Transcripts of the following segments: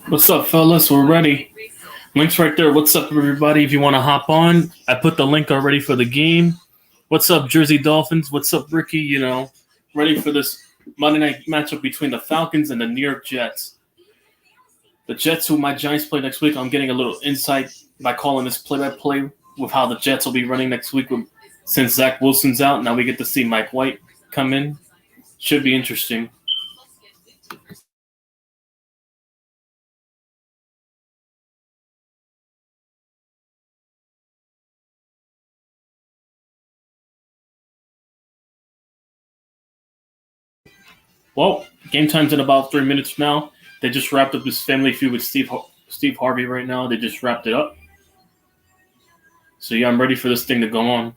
What's up, fellas? We're ready. Link's right there. What's up, everybody? If you want to hop on, I put the link already for the game. What's up, Jersey Dolphins? What's up, Ricky? Ready for this Monday night matchup between the Falcons and the New York Jets. The Jets, who my Giants play next week, I'm getting a little insight by calling this play-by-play with how the Jets will be running next week. Since Zach Wilson's out, now we get to see Mike White come in. Should be interesting. Well, game time's in about 3 minutes now. They just wrapped up this family feud with Steve Harvey right now. They just wrapped it up. So, yeah, I'm ready for this thing to go on.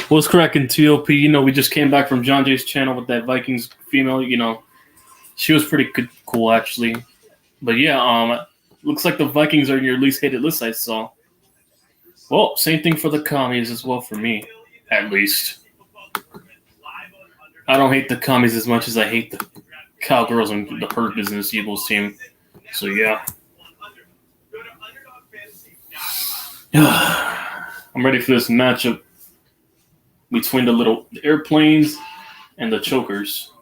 What's cracking, TOP? We just came back from John Jay's channel with that Vikings female. She was pretty cool, actually. But, yeah, looks like the Vikings are in your least hated list, I saw. Well, same thing for the commies as well for me, at least. I don't hate the commies as much as I hate the Cowgirls and the Hurt Business Eagles team. So, yeah. I'm ready for this matchup between the airplanes and the chokers.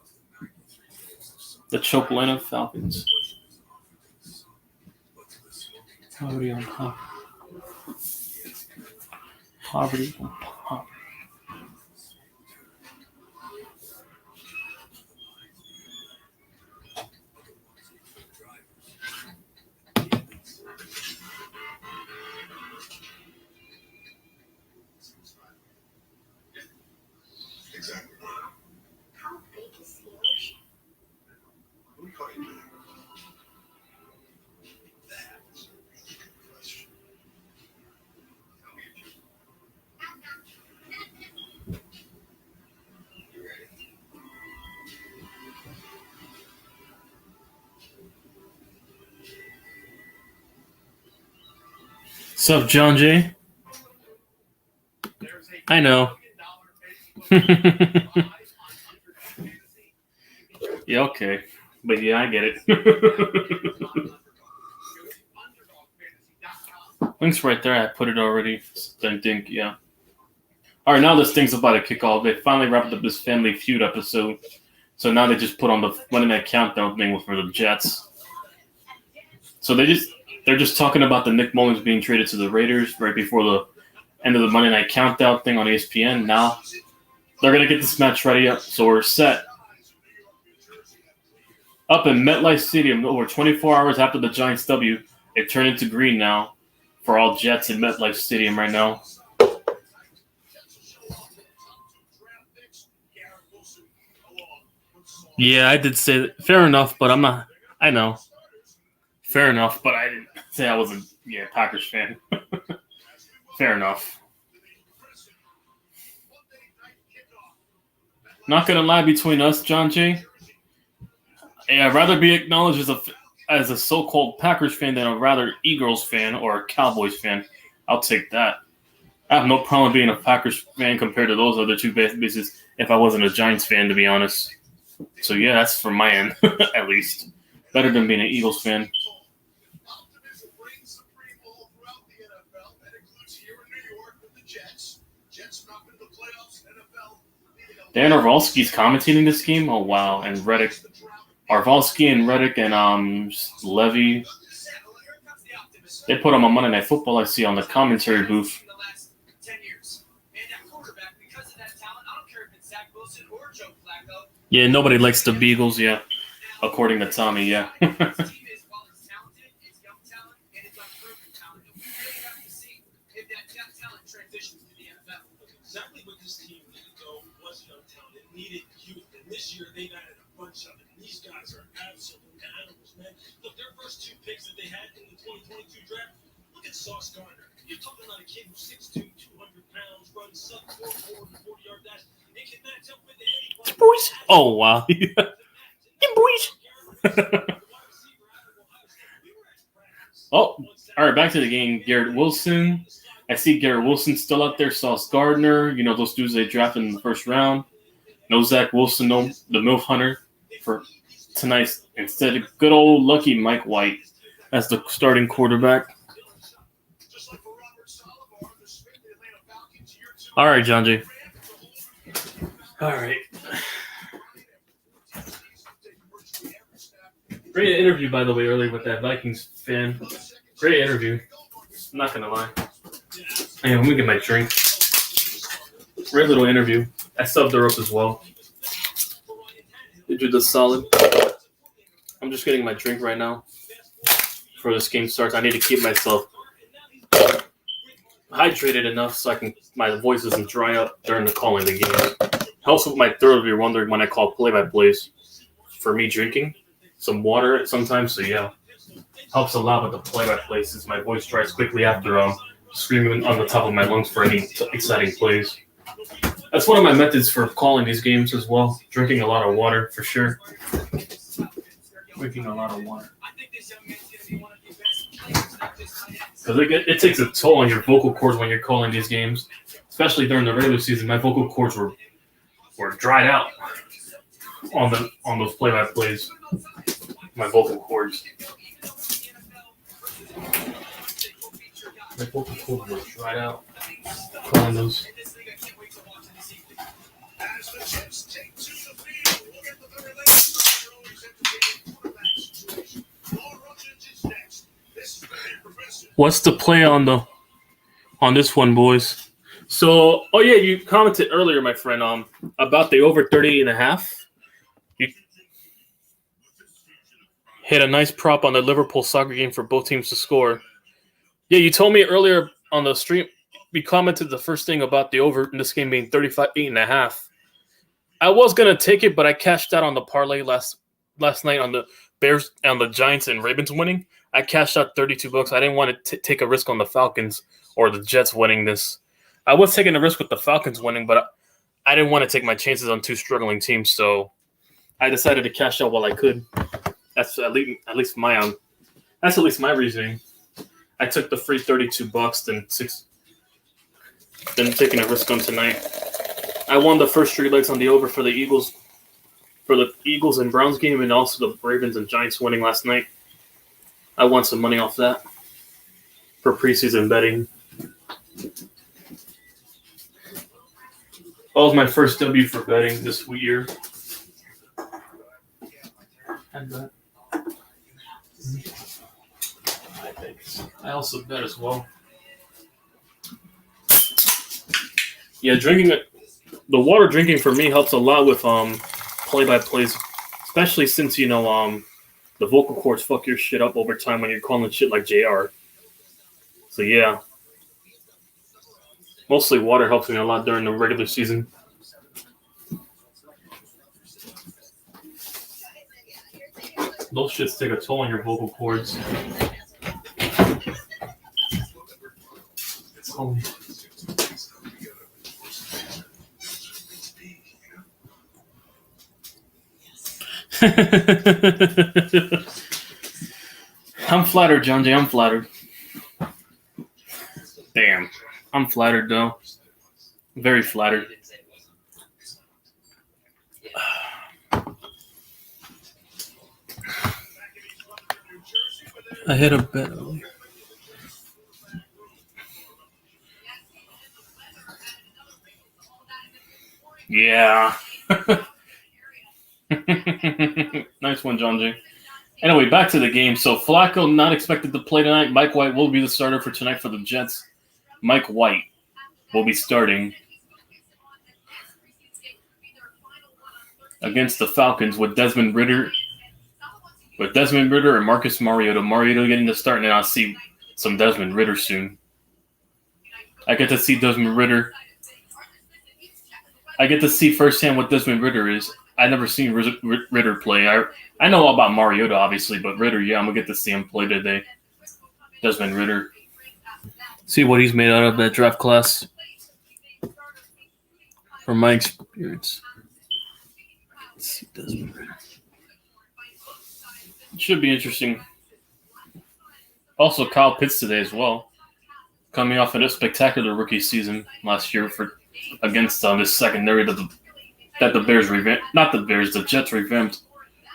The Chocolana Falcons. Poverty on poverty. Poverty on poverty. How big is the ocean? What's up, John Jay? I know. Yeah, okay. But yeah, I get it. Link's right there. I put it already. I think, yeah. All right, now this thing's about to kick off. They finally wrapped up this Family Feud episode. So now they just put on the Monday Night Countdown thing for the Jets. So they're just talking about the Nick Mullins being traded to the Raiders right before the end of the Monday Night Countdown thing on ESPN. Now they're going to get this match ready up, so we're set. Up in MetLife Stadium, over 24 hours after the Giants' W, it turned into green now for all Jets in MetLife Stadium right now. Yeah, I did say that. Fair enough, but I'm not. I know. Fair enough, but I didn't say I was a Packers fan. Fair enough. Not gonna lie, between us, John Jay, I'd rather be acknowledged as a so-called Packers fan than a rather Eagles fan or a Cowboys fan. I'll take that. I have no problem being a Packers fan compared to those other two bases if I wasn't a Giants fan, to be honest. So, yeah, that's from my end, at least. Better than being an Eagles fan. Dan Orvalsky's commentating this game? Oh, wow. And Reddick. Orvalsky and Reddick and Levy. They put him on Monday Night Football, I see, on the commentary booth. Yeah, nobody likes the Beagles, yeah. According to Tommy, yeah. This year, they added a bunch of it. These guys are absolute animals, man. Look, their first two picks that they had in the 2022 draft, look at Sauce Gardner. You're talking about a kid who's 6'2", 200 pounds, runs sub 4 40-yard dash. It can match up with boys. Oh, wow. Get boys. Oh, all right, back to the game. Garrett Wilson. I see Garrett Wilson still out there. Sauce Gardner. You know, those dudes they drafted in the first round. No Zach Wilson, no the MILF Hunter for tonight. Instead, good old lucky Mike White as the starting quarterback. All right, John J. All right. Great interview, by the way, earlier with that Vikings fan. Great interview. I'm not going to lie. Hey, let me get my drink. Great little interview. I subbed her up as well. Did you do solid? I'm just getting my drink right now before this game starts. I need to keep myself hydrated enough so my voice doesn't dry up during the calling the game. Helps with my throat if you're wondering when I call play-by-plays for me drinking some water sometimes. So yeah, helps a lot with the play-by-play since my voice dries quickly after screaming on the top of my lungs for any exciting plays. That's one of my methods for calling these games as well. Drinking a lot of water for sure. Drinking a lot of water. Because it takes a toll on your vocal cords when you're calling these games, especially during the regular season. My vocal cords were dried out on those play-by-plays. My vocal cords. My vocal cords were dried out calling those. What's the play on this one, boys? So, oh yeah, you commented earlier, my friend, about the over 38.5. You hit a nice prop on the Liverpool soccer game for both teams to score. Yeah, you told me earlier on the stream. We commented the first thing about the over in this game being 35.8.5. I was gonna take it, but I cashed out on the parlay last night on the Bears and the Giants and Ravens winning. I cashed out $32. I didn't want to take a risk on the Falcons or the Jets winning this. I was taking a risk with the Falcons winning, but I didn't want to take my chances on two struggling teams, so I decided to cash out while I could. That's at least my reasoning. I took the free $32, then taking a risk on tonight. I won the first 3 legs on the over for the Eagles and Browns game, and also the Ravens and Giants winning last night. I won some money off that for preseason betting. That was my first W for betting this year. I also bet as well. Yeah, the water drinking for me helps a lot with play-by-plays, especially since the vocal cords fuck your shit up over time when you're calling shit like JR. So yeah, mostly water helps me a lot during the regular season. Those shits take a toll on your vocal cords. I'm flattered, John J. I'm flattered. Damn. I'm flattered, though. Very flattered. I hit a bet earlier. Yeah. Nice one, John J. Anyway, back to the game. So Flacco not expected to play tonight. Mike White will be the starter for tonight for the Jets. Mike White will be starting against the Falcons with Desmond Ridder and Marcus Mariota. Mariota getting the start, and I'll see some Desmond Ridder soon. I get to see Desmond Ridder. I get to see firsthand what Desmond Ridder is. I've never seen Ridder play. I know all about Mariota, obviously, but Ridder, yeah, I'm going to get to see him play today. Desmond Ridder. See what he's made out of that draft class. From my experience. see this. It should be interesting. Also, Kyle Pitts today as well, coming off of a spectacular rookie season last year against this secondary that the Bears revamped. Not the Bears, the Jets revamped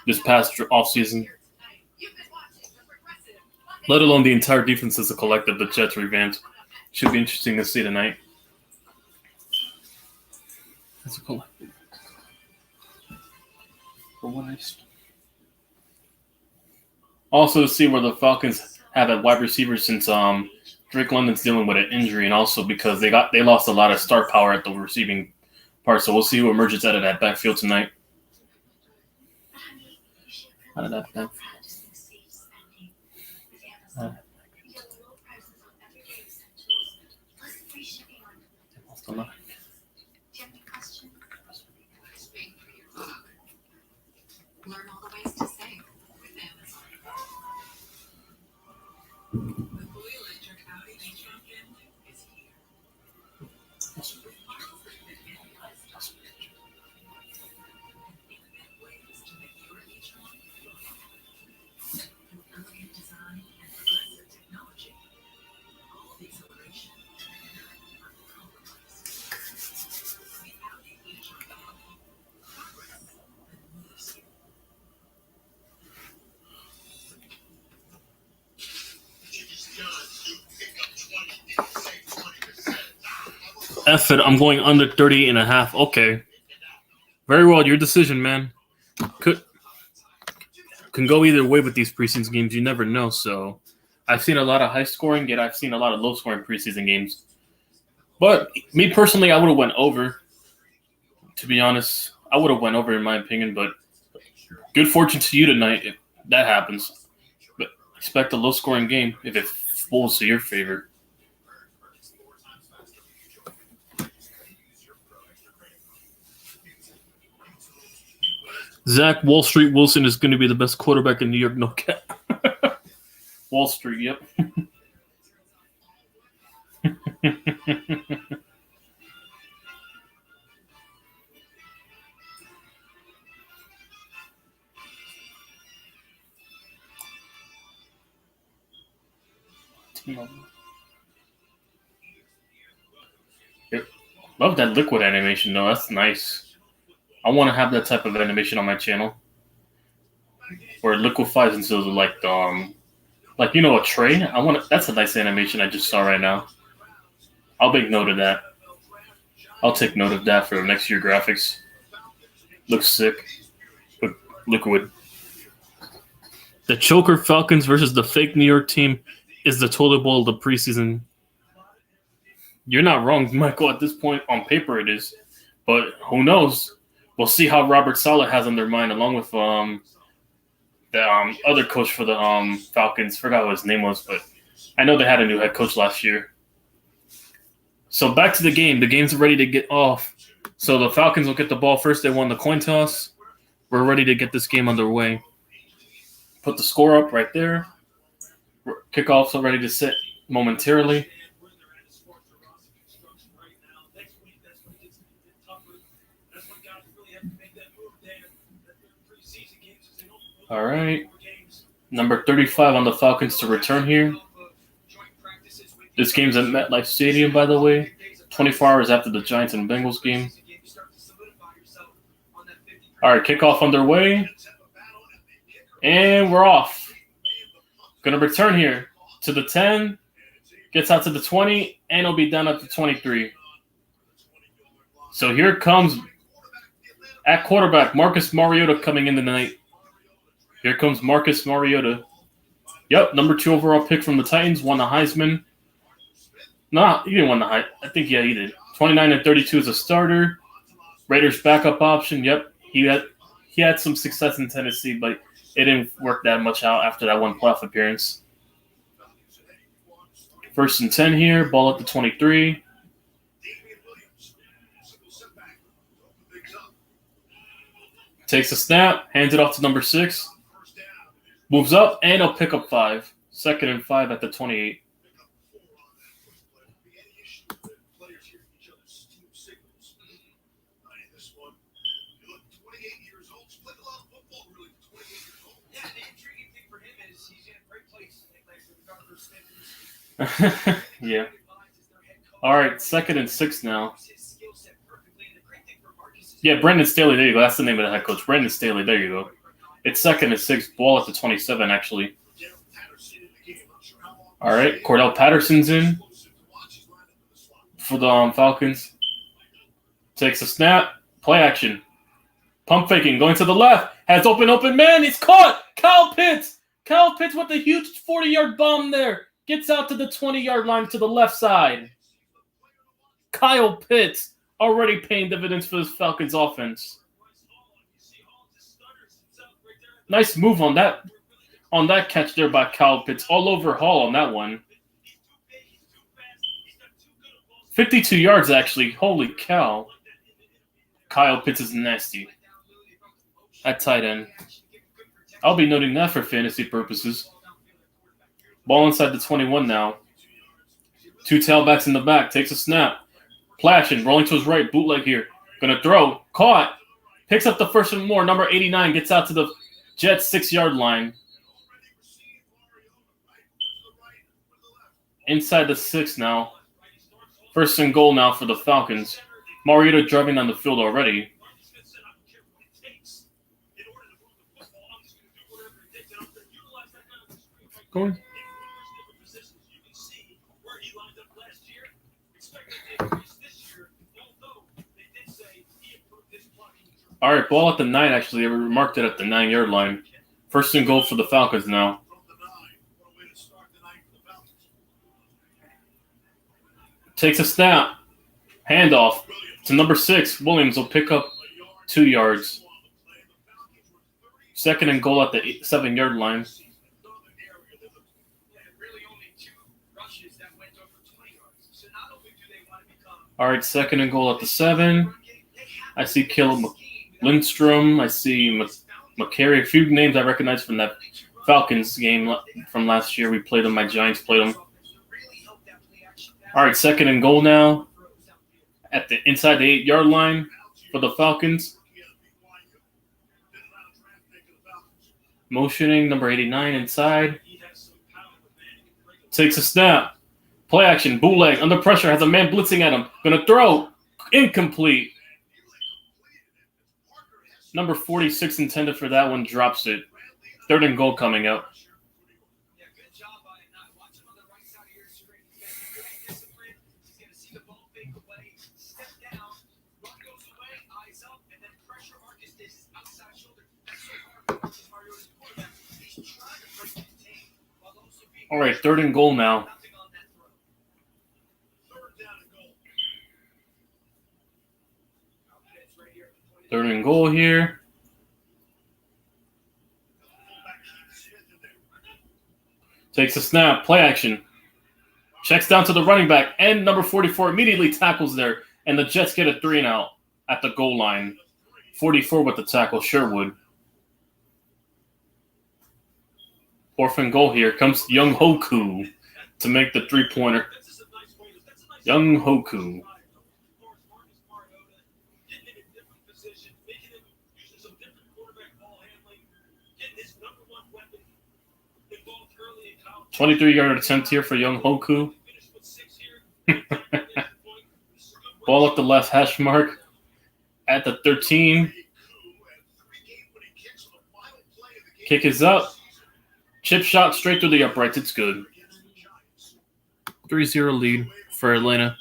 this past offseason. Let alone the entire defense as a collective, the Jets revamped. Should be interesting to see tonight. As a collective. Also to see where the Falcons have at wide receiver since Drake London's dealing with an injury, and also because they lost a lot of star power at the receiving part. So we'll see who emerges out of that backfield tonight. Out of that backfield. Learn all the ways to save with Amazon. The fully electric Audi e-tron family is here. With powerful and analyzed customers. Innovative ways to make your e-tron feel through elegant design and progressive technology. All the acceleration and uncompromised. The Audi e-tron family. Progress that moves you. F it, I'm going under 30.5. Okay. Very well, your decision, man. Can go either way with these preseason games. You never know. So I've seen a lot of high scoring, yet I've seen a lot of low scoring preseason games. But me personally, I would have went over. To be honest, I would have went over in my opinion. But good fortune to you tonight if that happens. But expect a low scoring game if it falls to your favor. Zach Wall Street Wilson is going to be the best quarterback in New York. No cap. Wall Street, yep. Yep. Love that liquid animation, though. That's nice. I want to have that type of animation on my channel, where it liquefies into like a tray. That's a nice animation I just saw right now. I'll make note of that. I'll take note of that for next year graphics. Looks sick. But liquid. The choker Falcons versus the fake New York team is the toilet bowl of the preseason. You're not wrong, Michael. At this point, on paper, it is, but who knows? We'll see how Robert Saleh has on their mind, along with the other coach for the Falcons. Forgot what his name was, but I know they had a new head coach last year. So back to the game. The game's ready to get off. So the Falcons will get the ball first. They won the coin toss. We're ready to get this game underway. Put the score up right there. Kickoffs are ready to sit momentarily. All right. Number 35 on the Falcons to return here. This game's at MetLife Stadium, by the way. 24 hours after the Giants and Bengals game. All right, kickoff underway. And we're off. Going to return here to the 10. Gets out to the 20, and it'll be down at the 23. So here comes, at quarterback, Marcus Mariota coming in tonight. Here comes Marcus Mariota. Yep, number 2 overall pick from the Titans. Won the Heisman. Nah, he didn't win the Heisman. I think, yeah, he did. 29-32 as a starter. Raiders backup option. Yep, he had some success in Tennessee, but it didn't work that much out after that one playoff appearance. 1st and 10 here. Ball at the 23. Takes a snap. Hands it off to number 6. Moves up, and he'll pick up 5. 2nd and 5 at the 28. Yeah. All right, 2nd and 6 now. Yeah, Brendan Staley. There you go. That's the name of the head coach, Brendan Staley. There you go. It's 2nd and 6. Ball at the 27, actually. All right, Cordell Patterson's in for the Falcons. Takes a snap. Play action. Pump faking. Going to the left. Has open man. He's caught. Kyle Pitts. Kyle Pitts with a huge 40-yard bomb there. Gets out to the 20-yard line to the left side. Kyle Pitts already paying dividends for this Falcons offense. Nice move on that catch there by Kyle Pitts. All over Hall on that one. 52 yards, actually. Holy cow. Kyle Pitts is nasty. At tight end. I'll be noting that for fantasy purposes. Ball inside the 21 now. 2 tailbacks in the back. Takes a snap. Plashing. Rolling to his right. Bootleg here. Gonna throw. Caught. Picks up the first and more. Number 89 gets out to the Jets 6-yard line. Inside the 6 now. 1st and goal now for the Falcons. Mariota driving down the field already. Going. All right, ball at the 9, actually. They marked it at the 9-yard line. 1st and goal for the Falcons now. Takes a snap. Handoff to number 6. Williams will pick up 2 yards. 2nd and goal at the 7-yard line. All right, 2nd and goal at the 7. I see Caleb Lindstrom. I see McCary. A few names I recognize from that Falcons game from last year. We played them. My Giants played them. All right, 2nd and goal now at the inside the 8-yard line for the Falcons. Motioning, number 89 inside. Takes a snap. Play action, bootleg, under pressure, has a man blitzing at him. Gonna throw. Incomplete. Number 46 intended for that one, drops it. 3rd and goal coming up. All right, 3rd and goal now. Third and goal here. Takes a snap. Play action. Checks down to the running back. And number 44 immediately tackles there. And the Jets get a 3-and-out at the goal line. 44 with the tackle, Sherwood. 4th and goal here. Comes Young Hoku to make the 3-pointer. Young Hoku. A 23-yard attempt here for Young Hoku. Ball at the left hash mark at the 13. Kick is up. Chip shot straight through the uprights. It's good. 3-0 lead for Atlanta.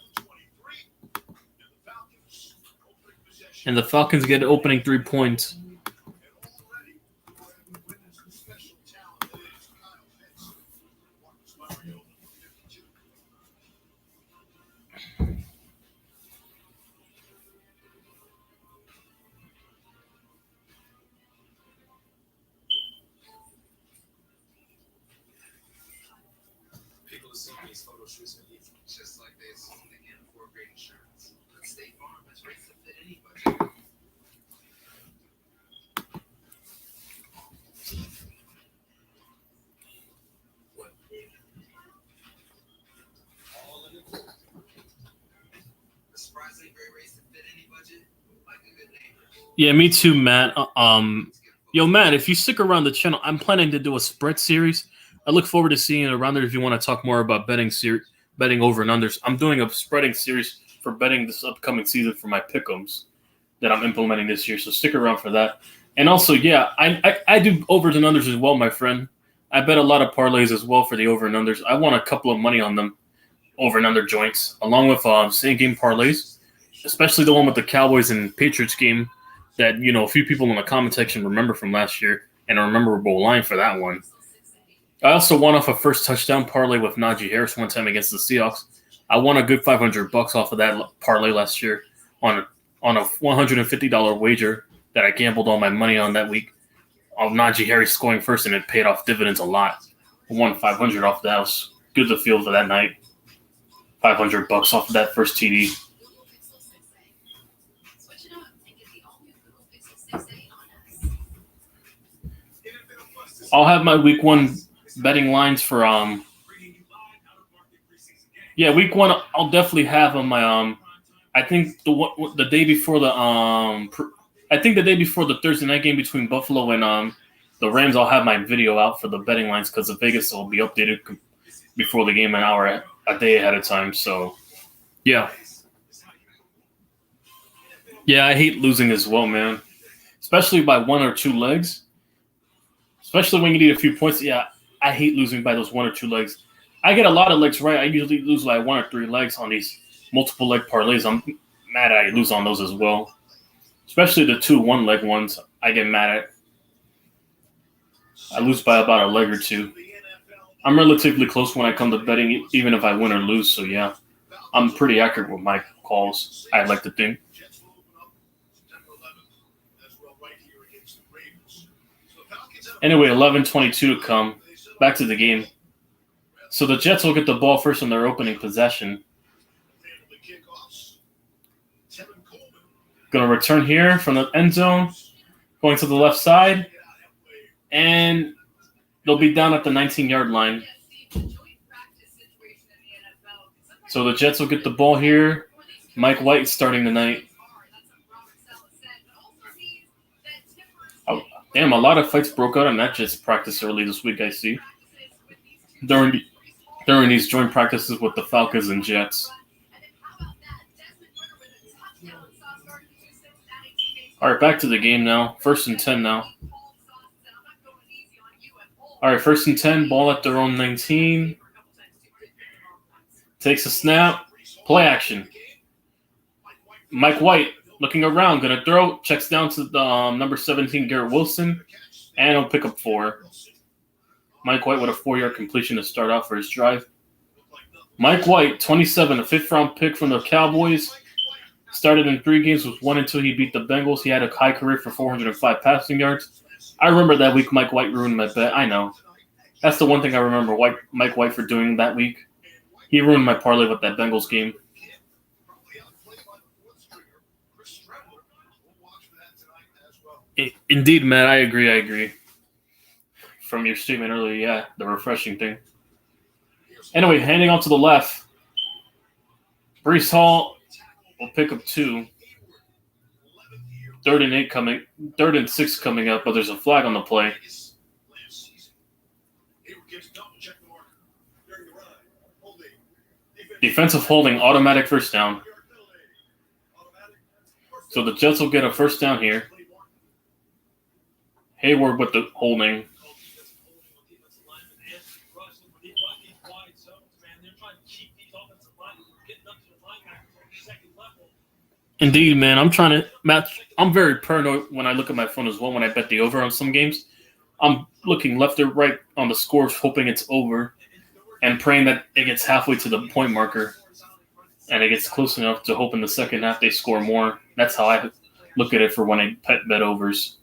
And the Falcons get opening 3 points. People assume these photo shoots are easy, just like they assume they can't afford great insurance. But State Farm has rates that fit any budget. What? All in it. A surprisingly great rates that fit any budget, like a good neighbor. Yeah, me too, Matt. Yo, Matt, if you stick around the channel, I'm planning to do a spread series I look forward to seeing it around there if you want to talk more about betting over and unders. I'm doing a spreading series for betting this upcoming season for my pick'ems that I'm implementing this year, so stick around for that. And also, yeah, I do overs and unders as well, my friend. I bet a lot of parlays as well for the over and unders. I won a couple of money on them, over and under joints, along with same game parlays, especially the one with the Cowboys and Patriots game that, a few people in the comment section remember from last year, and a memorable line for that one. I also won off a first touchdown parlay with Najee Harris one time against the Seahawks. I won a good $500 off of that parlay last year on a $150 wager that I gambled all my money on that week of Najee Harris scoring first, and it paid off dividends a lot. I won $500 off that. It was good to feel for that night. $500 off of that first TD. I'll have my week 1 betting lines for week 1 I'll definitely have on my I think the day before the Thursday night game between Buffalo and the Rams, I'll have my video out for the betting lines because the Vegas will be updated before the game a day ahead of time. So yeah, I hate losing as well, man, especially by 1 or 2 legs. Especially when you need a few points. Yeah, I hate losing by those 1 or 2 legs. I get a lot of legs right. I usually lose like 1 or 3 legs on these multiple leg parlays. I'm mad I lose on those as well. Especially the 2 1-leg ones, I get mad at. I lose by about a leg or 2. I'm relatively close when I come to betting, even if I win or lose. So yeah, I'm pretty accurate with my calls, I'd like to think. Anyway, 11:22 to come. Back to the game. So the Jets will get the ball first on their opening possession. Going to return here from the end zone, going to the left side, and they'll be down at the 19-yard line. So the Jets will get the ball here. Mike White starting tonight. Oh, damn, a lot of fights broke out in that Jets practice early this week, I see. During these joint practices with the Falcons and Jets. All right, back to the game now. 1st and 10 now. All right, 1st and 10, ball at their own 19. Takes a snap. Play action. Mike White looking around, going to throw. Checks down to the number 17, Garrett Wilson, and he'll pick up 4. Mike White with a 4-yard completion to start off for his drive. Mike White, 27, a 5th-round pick from the Cowboys. Started in 3 games with 1 until he beat the Bengals. He had a high career for 405 passing yards. I remember that week Mike White ruined my bet. I know. That's the one thing I remember Mike White for doing that week. He ruined my parlay with that Bengals game. Indeed, Matt, I agree. From your statement earlier, yeah, the refreshing thing. Anyway, handing off to the left. Breece Hall will pick up 2. 3rd and 6 coming up, but there's a flag on the play. Defensive holding, automatic first down. So the Jets will get a first down here. Hayward with the holding. Indeed, man. I'm trying to match. I'm very paranoid when I look at my phone as well when I bet the over on some games. I'm looking left or right on the scores, hoping it's over, and praying that it gets halfway to the point marker, and it gets close enough to hope in the second half they score more. That's how I look at it for when I bet overs.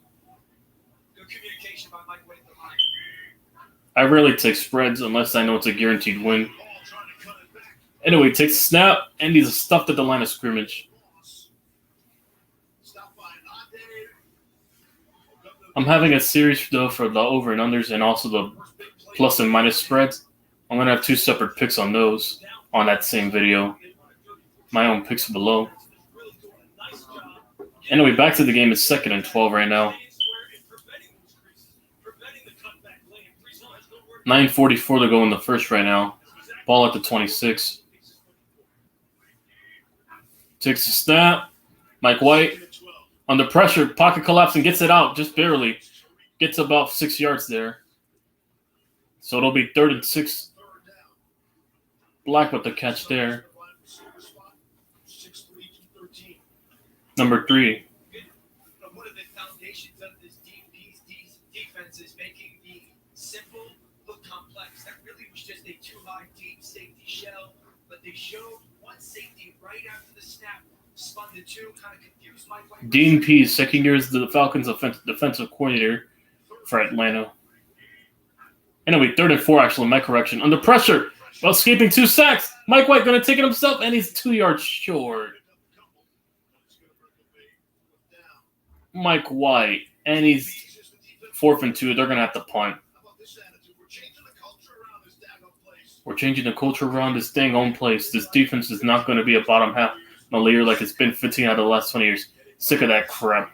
I rarely take spreads unless I know it's a guaranteed win. Anyway, takes a snap, and he's stuffed at the line of scrimmage. I'm having a series, though, for the over and unders and also the plus and minus spreads. I'm going to have 2 separate picks on those on that same video. My own picks below. Anyway, back to the game. It's 2nd and 12 right now. 9:44 to go in the first right now. Ball at the 26. Takes a snap. Mike White under pressure. Pocket collapse and gets it out just barely. Gets about 6 yards there. So it'll be 3rd and 6. Black with the catch there. Number 3. One of the foundations of this defense is making the simple look complex. That really was just a too high deep safety shell, but they showed one safety right after the snap, spun the two, kind of confused Mike White. Dean Pease, second year as the Falcons defensive coordinator for Atlanta. And it'll be 3rd and 4, actually, my correction. Under pressure, while escaping 2 sacks. Mike White going to take it himself, and he's 2 yards short. Mike White, and he's 4th and 2. They're going to have to punt. We're changing the culture around this dang home place. This defense is not going to be a bottom half in the year like it's been 15 out of the last 20 years. Sick of that crap.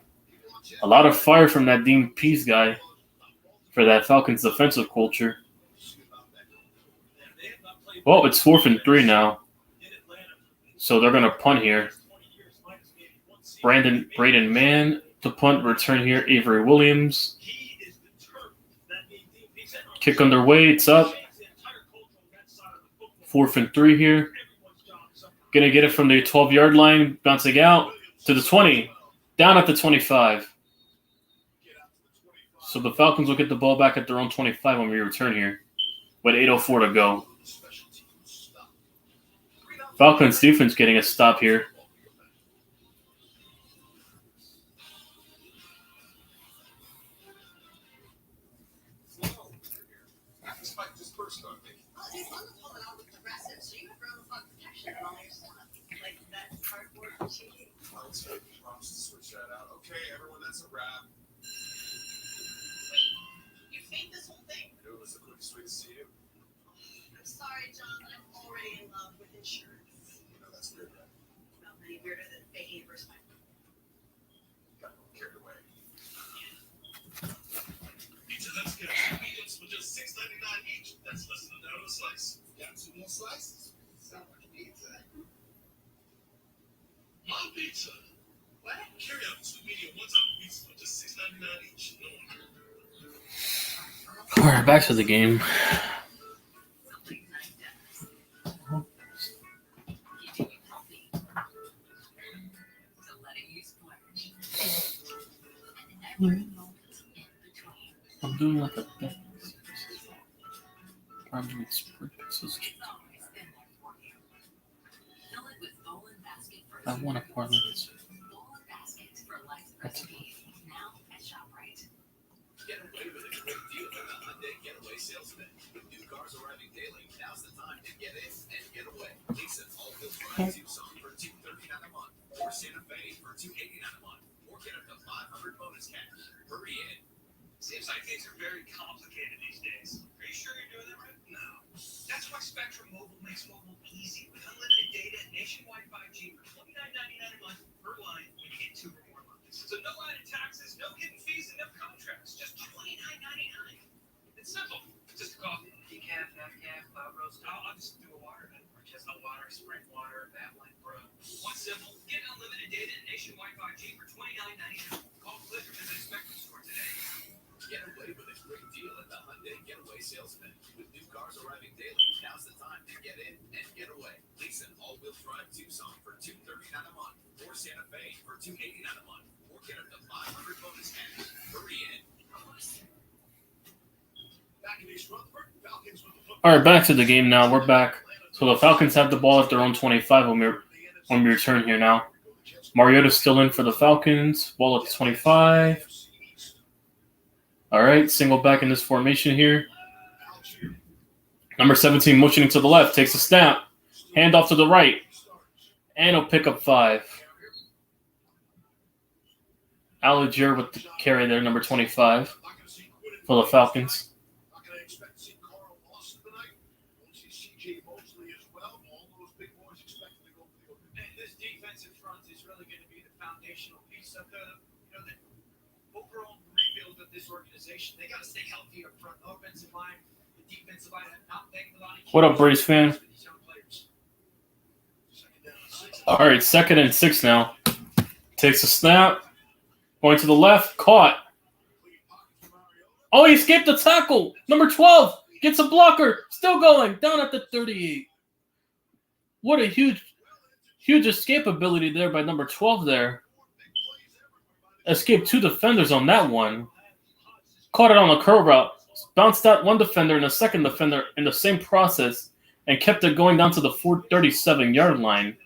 A lot of fire from that Dean Pease guy for that Falcons defensive culture. Well, it's 4th and 3 now. So they're going to punt here. Braden Mann to punt, return here, Avery Williams. Kick underway, it's up. 4th and 3 here. Gonna get it from the 12-yard line, bouncing out to the 20. Down at the 25. So the Falcons will get the ball back at their own 25 when we return here. With 8:04 to go. Falcons defense getting a stop here. Okay, everyone, that's a wrap. Wait, you faked this whole thing? It was the quickest way to see you. I'm sorry, John, but I'm already in love with insurance. You know, that's weird, right? Well, any weirder than faking a first time. Got carried away. Pizza, that's good. Mediums for just $6.99 each. That's less than $1 a slice. Got 2 more slices? So much pizza. My pizza. What? Carry out 2 medium one-time pizzas for just $6.99 each. No wonder. All right, back to the game. I'm doing like a thing. Probably sprinkles. I want to parlay this. That's Get away with a great deal at the Hyundai Getaway Sales Event. With new cars arriving daily, now's the time to get in and get away. Lease an all-wheel drive Tucson for $239 a month, or Santa Fe for $289 a month, or get up to $500 bonus cash. Hurry in. Seems like things are very complicated these days. Are you sure you're doing that right? No. That's why Spectrum Mobile makes mobile easy with unlimited data and nationwide 5G for $29.99 a month per line when you get 2 or more lines. So no added taxes, no hidden fees, and no contracts. Just $29.99. It's simple. Just a coffee. Decaf, half calf, cloud roast. I'll just do a water then. Or just a water, spring water, that line, bro. One simple. Get unlimited data and nationwide 5G for $29.99. Call Click or visit a Spectrum store today. Get away with a great deal at the Hyundai Getaway Sales Event. With new cars arriving daily, now's the time to get in and get away. Lease an all-wheel drive Tucson for $239 a month, or Santa Fe for $289 a month, or get up to $500 bonus cash. Hurry in. Back in East Rutherford, Falcons with the football. all right. Back to the game now. We're back. So the Falcons have the ball at their own 25 when we return here now. Mariota's still in for the Falcons. Ball at the 25. All right, single back in this formation here. Number 17 motioning to the left, takes a snap. Hand off to the right. And he'll pick up 5. Alliger with the carry there, number 25 for the Falcons. Not going to expect to see Carl Lawson tonight. Won't see C.J. Mosley as well. All those big boys expected to go field. And this defensive front is really going to be the foundational piece of the overall rebuild of this organization. They got to stay healthy up front, offensive line. The What up, Braves fan? All right, 2nd and 6 now. Takes a snap. Going to the left. Caught. Oh, he escaped the tackle. Number 12 gets a blocker. Still going. Down at the 38. What a huge escapability there by number 12 there. Escaped 2 defenders on that one. Caught it on the curl route. Bounced out 1 defender and a 2nd defender in the same process and kept it going down to the 37-yard line.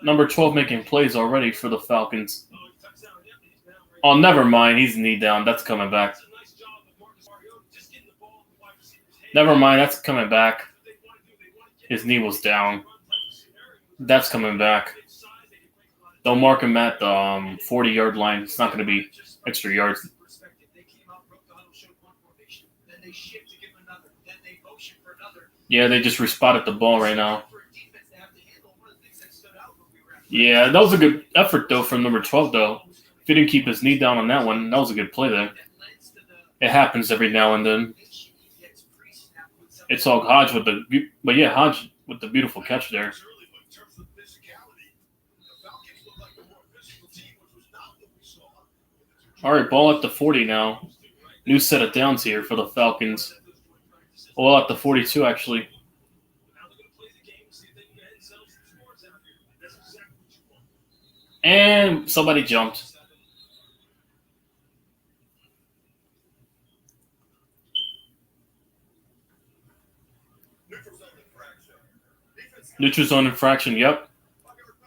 Number 12 making plays already for the Falcons. Oh, never mind. He's knee down. That's coming back. Never mind. That's coming back. His knee was down. That's coming back. They'll mark him at the 40-yard line. It's not going to be extra yards. Yeah, they just respotted the ball right now. Yeah, that was a good effort, though, from number 12, though. If he didn't keep his knee down on that one, that was a good play there. It happens every now and then. It's all Hodge with the – but, yeah, Hodge with the beautiful catch there. All right, ball at the 40 now. New set of downs here for the Falcons. Well, at the 42, actually. And somebody jumped. Neutral zone infraction, yep.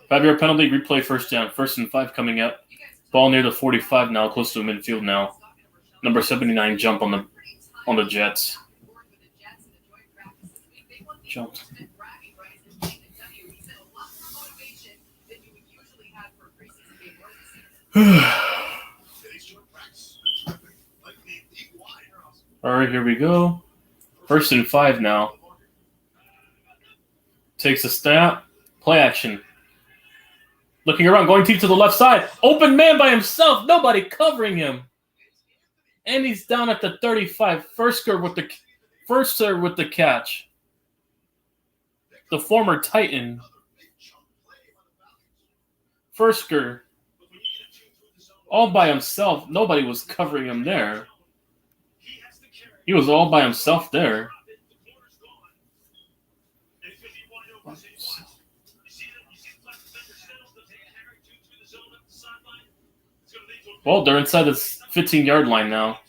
5-yard penalty, replay first down. 1st and 5 coming up. Ball near the 45 now, close to the midfield now. Number 79 jump on the Jets. Jumped. All right, here we go. 1st and 5 now. Takes a snap. Play action. Looking around, going deep to the left side. Open man by himself. Nobody covering him. And he's down at the 35. Firster with the catch. The former Titan. Firster. All by himself. Nobody was covering him there. He was all by himself there. Well, they're inside the 15-yard line now.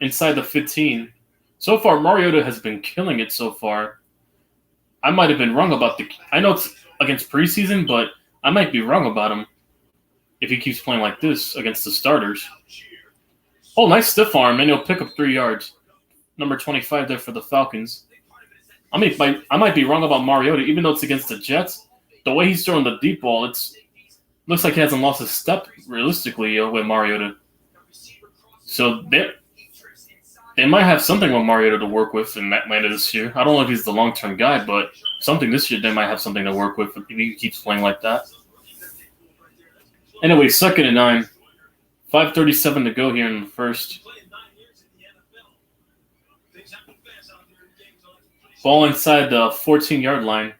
Inside the 15. So far, Mariota has been killing it so far. I might have been wrong about I know it's against preseason, but I might be wrong about him if he keeps playing like this against the starters. Oh, nice stiff arm, and he'll pick up 3 yards. Number 25 there for the Falcons. I might be wrong about Mariota, even though it's against the Jets. The way he's throwing the deep ball, looks like he hasn't lost a step realistically with Mariota. So they might have something with Mariota to work with in Atlanta this year. I don't know if he's the long-term guy, but something this year they might have something to work with if he keeps playing like that. Anyway, 2nd and 9. 5:37 to go here in the first. Ball inside the 14-yard line.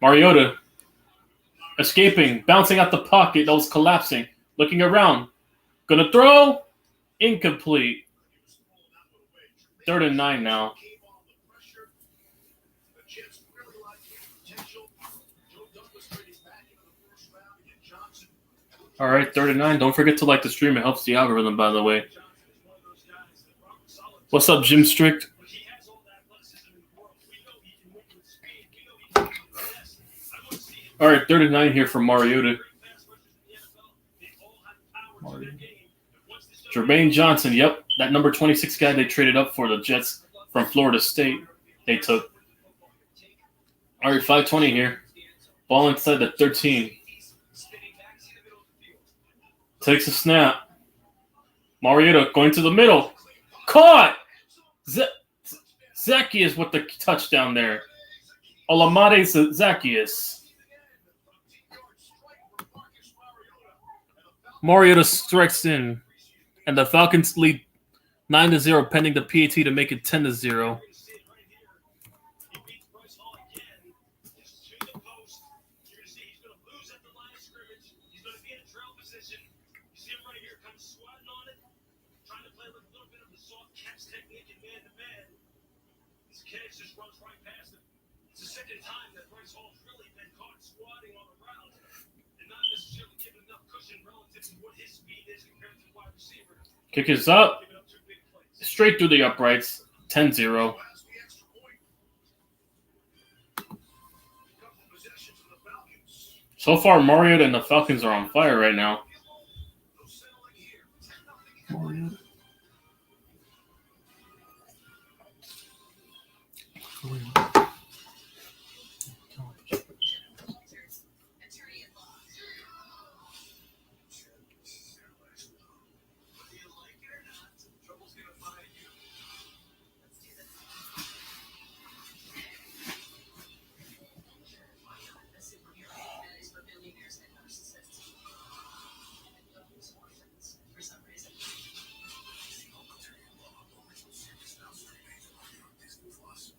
Mariota escaping, bouncing out the pocket that was collapsing. Looking around. Gonna throw. Incomplete. 3rd and 9 now. All right, 3rd and 9. Don't forget to like the stream. It helps the algorithm, by the way. What's up, Jim Strict? All right, 3rd and 9 here for Mariota. Jermaine Johnson, yep. That number 26 guy they traded up for the Jets from Florida State. They took. All right, 5:20 here. Ball inside the 13. Takes a snap. Mariota going to the middle. Caught! Zacchaeus with the touchdown there. Olamide Zacchaeus. Mariota strikes in, and the Falcons lead 9-0 pending the PAT to make it 10-0. You're gonna see it right here. He beats Bryce Hall again, just to the post. You're gonna see he's gonna lose at the line of scrimmage. He's gonna be in a trail position. You see him right here, kind of squatting on it, trying to play with a little bit of the soft catch technique and man-to-man. This catch just runs right past him. It's the second time that Bryce Hall's really been caught squatting on the route and not necessarily given enough cushion relative to what his speed is compared to the wide receiver. Kick is up. Giving up 2 big plays. Straight through the uprights. 10-0. Has the extra point. Couple possessions for the Falcons. So far, Mariota and the Falcons are on fire right now. No settling here. 10-0. Attorney at law. Whether you like it or not, trouble's gonna find you. Let's do this. A superhero that is for billionaires and narcissists. And those orphans, for some reason. See Attorney at Law, original series now streaming on Disney Plus.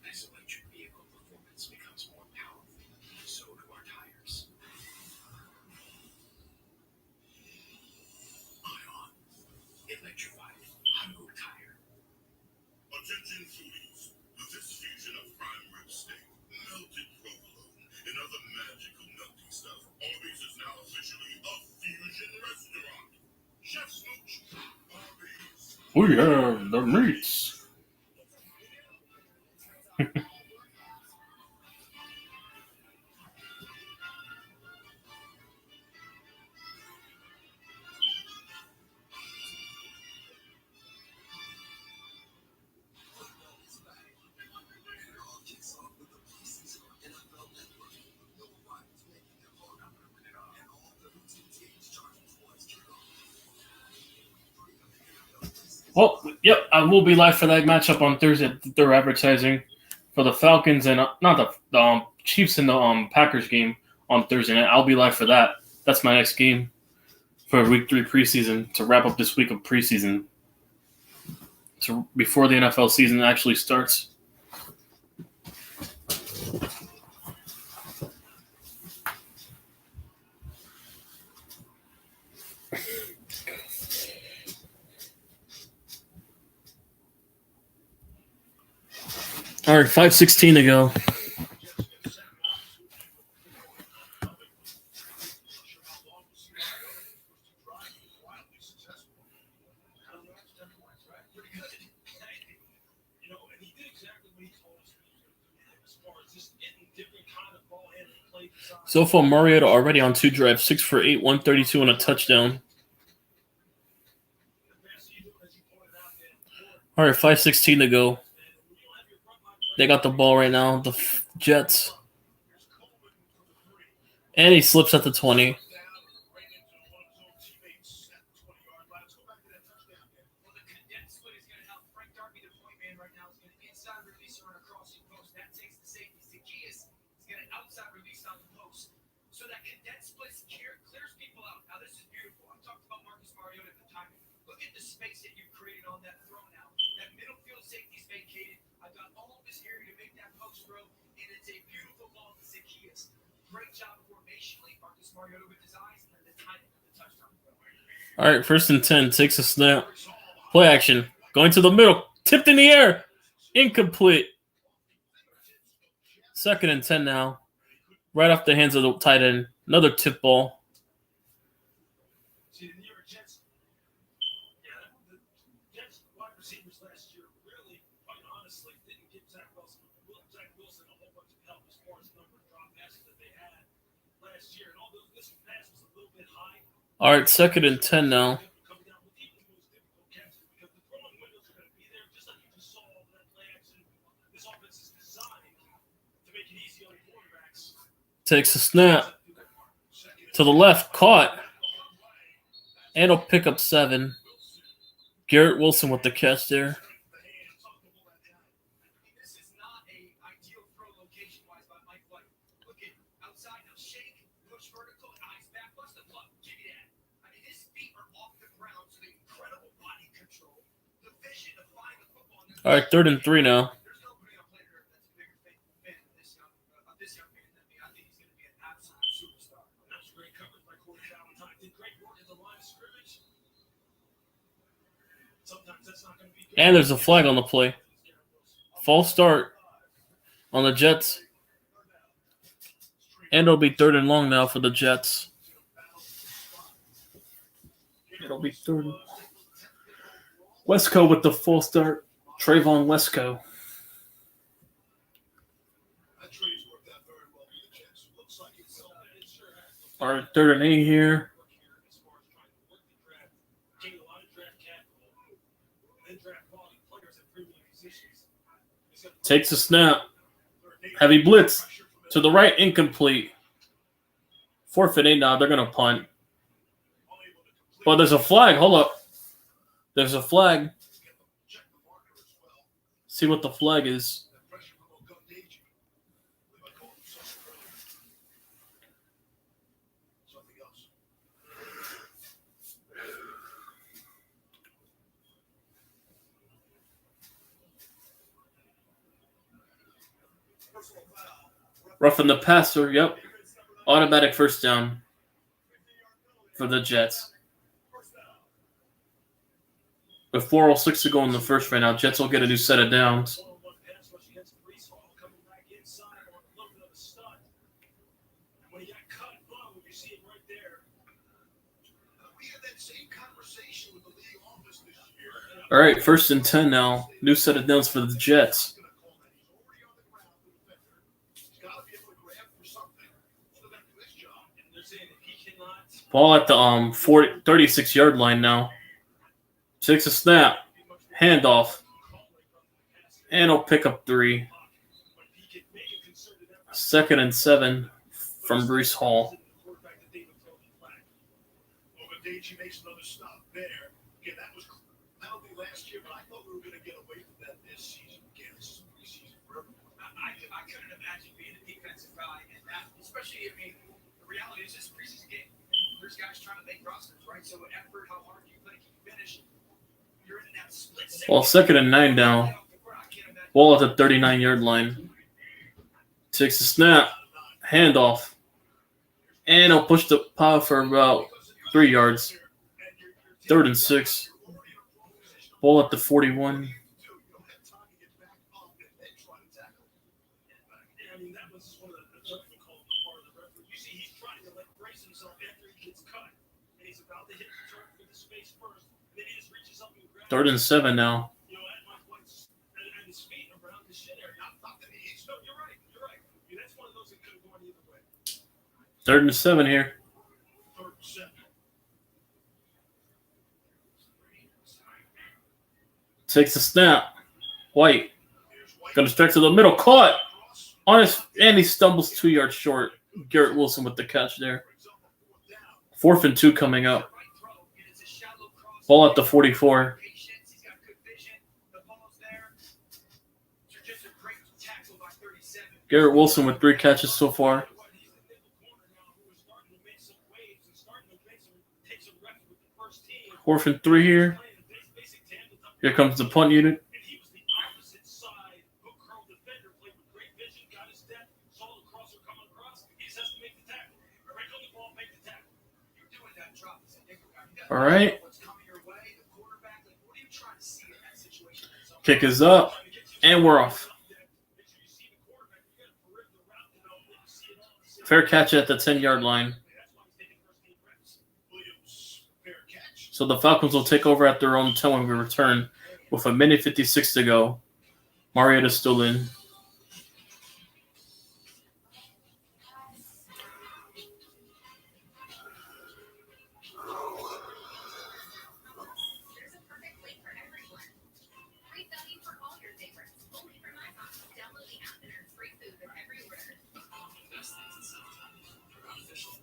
As electric vehicle performance becomes more powerful, so do our tires. Ion, electrified, high-load tire. Attention foodies, this fusion of prime rib steak, melted provolone, and other magical nutty stuff, Arby's is now officially a fusion restaurant. Chef Smooch, Arby's. Oh yeah, the meats. And it all kicks off with the preseason on NFL Network. No rivals making their mark on it, and all 32 teams charging points kick off. Well, yep, I will be live for that matchup on Thursday. They're advertising for the Falcons and not the Chiefs and the Packers game on Thursday night. I'll be live for that. That's my next game for Week 3 preseason to wrap up this week of preseason. So before the NFL season actually starts. All right, 5:16 to go. You know, and he did exactly what he told us he was going to do as far as just getting different kind of ball handling play design. So far, Mariota already on 2 drives, 6 for 8, 132 and a touchdown. All right, 5:16 to go. They got the ball right now, the Jets. And he slips at the 20. So that condensed split clears people out. Now this is beautiful. I talked about Marcus Mariota at the time. Look at the space that you've created on that throw now. That middle field safety's vacated. I've got all of this area to make that post throw, and it's a beautiful ball to Zacchaeus. Great job formationally, Marcus Mariota with his eyes and the timing of the touchdown throw. All right, 1st and 10, takes a snap. Play action, going to the middle, tipped in the air, incomplete. 2nd and 10 now. Right off the hands of the tight end. Another tip ball. See, the New York Jets, the Jets wide receivers last year really, quite honestly, didn't give Zach Wilson a whole bunch of help as far as the number of drop passes that they had last year. And although this pass was a little bit high, All right, 2nd and 10 now. coming down with even the most difficult catches because the throwing windows are going to be there, just like you just saw on that play action. This offense is designed to make it easy on the quarterbacks. Takes a snap. To the left, caught. And he'll pick up 7. Garrett Wilson with the catch there. This is not a ideal throw location-wise by Mike White. Look at outside now, shake, push vertical, eyes back, bust the plug. Give me that. I mean, his feet are off the ground, so the incredible body control, the vision to find the football. All right, 3rd and 3 now. There's nobody on planet Earth that's a bigger faithful fan of this young man than me. I think he's going to be an absolute superstar. That's great coverage by Corey Valentine. Did great work at the line of scrimmage. Sometimes that's not going to be good. And there's a flag on the play. False start on the Jets. And it'll be 3rd and long now for the Jets. It'll be 3rd. Wesco with the false start. Trayvon Wesco. All right, 3rd and 8 here. Takes a snap. Heavy blitz. To the right, incomplete. 4th and 8 now. They're going to punt. But there's a flag. Hold up. There's a flag. See what the flag is. Roughing the passer, yep. Automatic first down for the Jets. With 4:06 to go in the first right now, Jets will get a new set of downs. All right, 1st and 10 now. New set of downs for the Jets. Ball at the 36-yard line now. Takes a snap. Handoff. And he'll pick up 3. 2nd and 7 from Breece Hall. Makes another stop there. Again, that'll be last year, but I thought we were going to get away from that this season. Again, this is preseason forever. I couldn't imagine being a defensive guy and that, especially, I mean, the reality is this preseason game. There's guys trying to make rosters, right? So effort, how hard you play, can you finish? You're in that split second. Well, 2nd and 9 down. Ball at the 39-yard line. Takes a snap. Handoff. And he'll push the pile for about 3 yards. 3rd and 6. Ball at the 41. Third and 7 now. 3rd and 7 here. Takes a snap. White. Gonna stretch to the middle. Caught. On his, and he stumbles 2 yards short. Garrett Wilson with the catch there. 4th and 2 coming up. Ball at the 44. Garrett Wilson with 3 catches so far. 4th and 3 here. Here comes the punt unit. All right. Kick is up, and we're off. Fair catch at the 10-yard line. So the Falcons will take over at their own 10 when we return with 1:56 to go. Mariota's still in. There's a perfect plate for everyone. Great value for all your favorites. Only from IHOP. Download the app and earn free food with every order. Best things in summertime are official.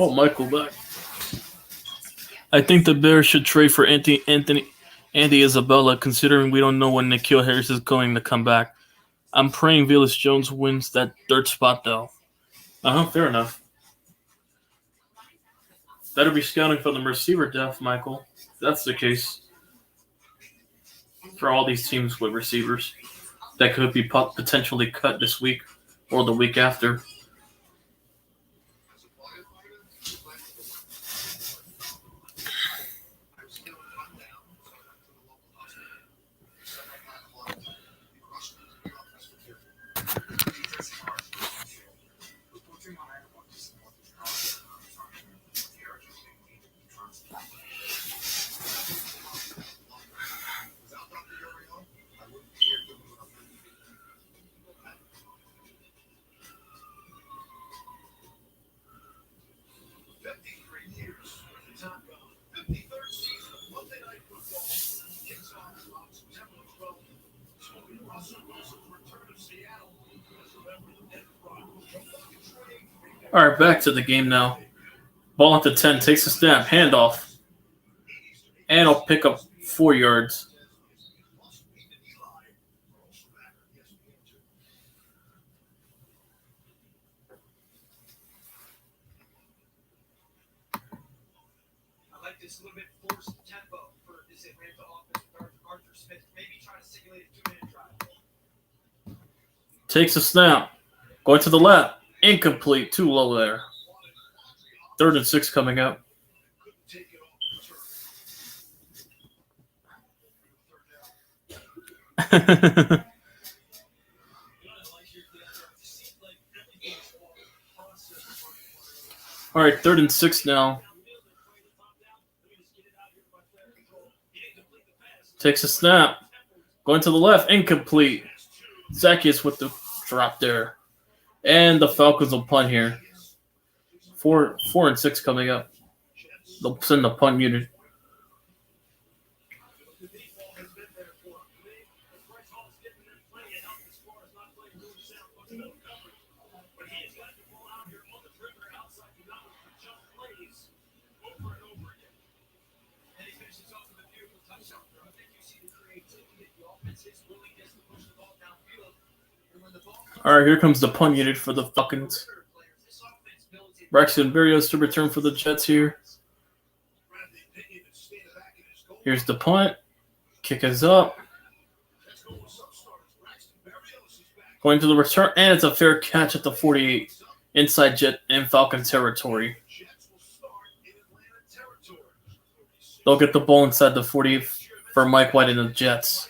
Oh, Michael back. I think the Bears should trade for Andy Isabella, considering we don't know when N'Keal Harris is going to come back. I'm praying Velus Jones wins that third spot, though. Fair enough. Better be scouting for the receiver depth, Michael. If that's the case. For all these teams with receivers that could be potentially cut this week or the week after. All right, back to the game now. Ball at the 10, takes a snap, handoff. And he'll pick up 4 yards. I like this a little bit forced tempo for this Atlanta offense with Arthur Smith. Maybe try to simulate a 2-minute drive. Takes a snap. Going to the left. Incomplete. Too low there. 3rd and 6 coming up. All right, 3rd and 6 now. Takes a snap. Going to the left. Incomplete. Zacchaeus with the drop there. And the Falcons will punt here. 4 and 6 coming up. They'll send the punt unit. All right, here comes the punt unit for the Falcons. Braxton Berrios to return for the Jets here. Here's the punt. Kick is up. Going to the return, and it's a fair catch at the 48. Inside Jet and Falcon territory. They'll get the ball inside the 40 for Mike White and the Jets.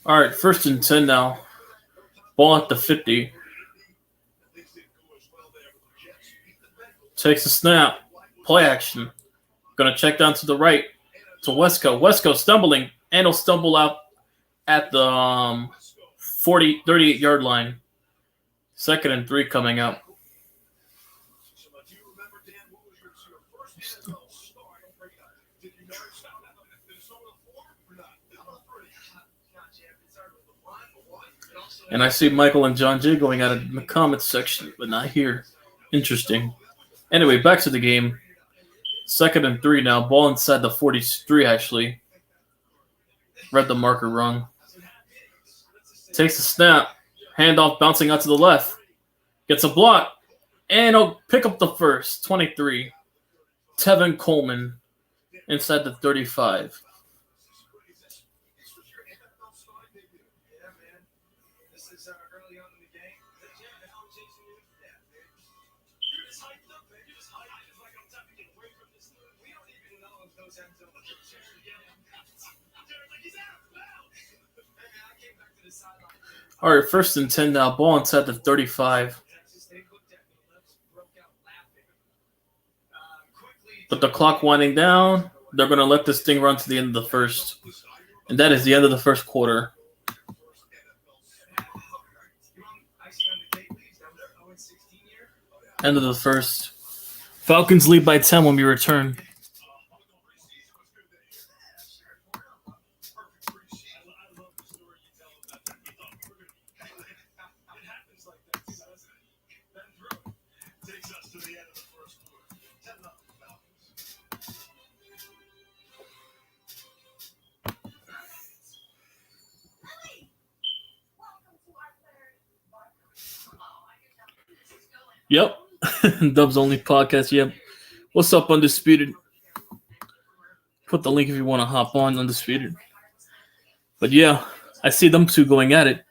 All right, 1st and 10 now. Ball at the 50. Takes a snap. Play action. Going to check down to the right to Wesco. Wesco stumbling, and he'll stumble out at the 38-yard line. 2nd and 3 coming up. And I see Michael and John J going out of the comments section, but not here. Interesting. Anyway, back to the game. 2nd and 3 now. Ball inside the 43, actually. Read the marker wrong. Takes a snap. Handoff bouncing out to the left. Gets a block. And he'll pick up the first. 23. Tevin Coleman inside the 35. All right, 1st and 10 now. Ball inside the 35. But the clock winding down, they're going to let this thing run to the end of the first. And that is the end of the first quarter. End of the first. Falcons lead by 10 when we return. Takes us to the end of the first quarter. 10-0 Falcons. Yep. Dubs Only Podcast. Yep. What's up, Undisputed? Put the link if you want to hop on, Undisputed. But yeah, I see them two going at it.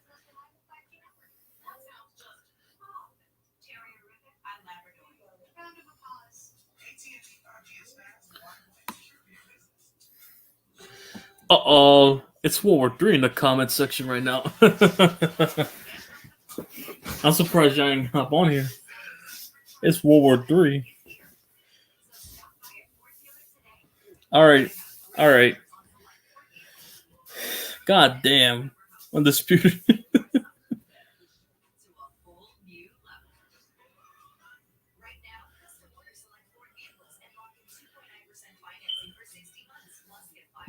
Uh-oh. It's World War III in the comment section right now. I'm surprised y'all ain't hop on here. It's World War III. All right. God damn. Undisputed.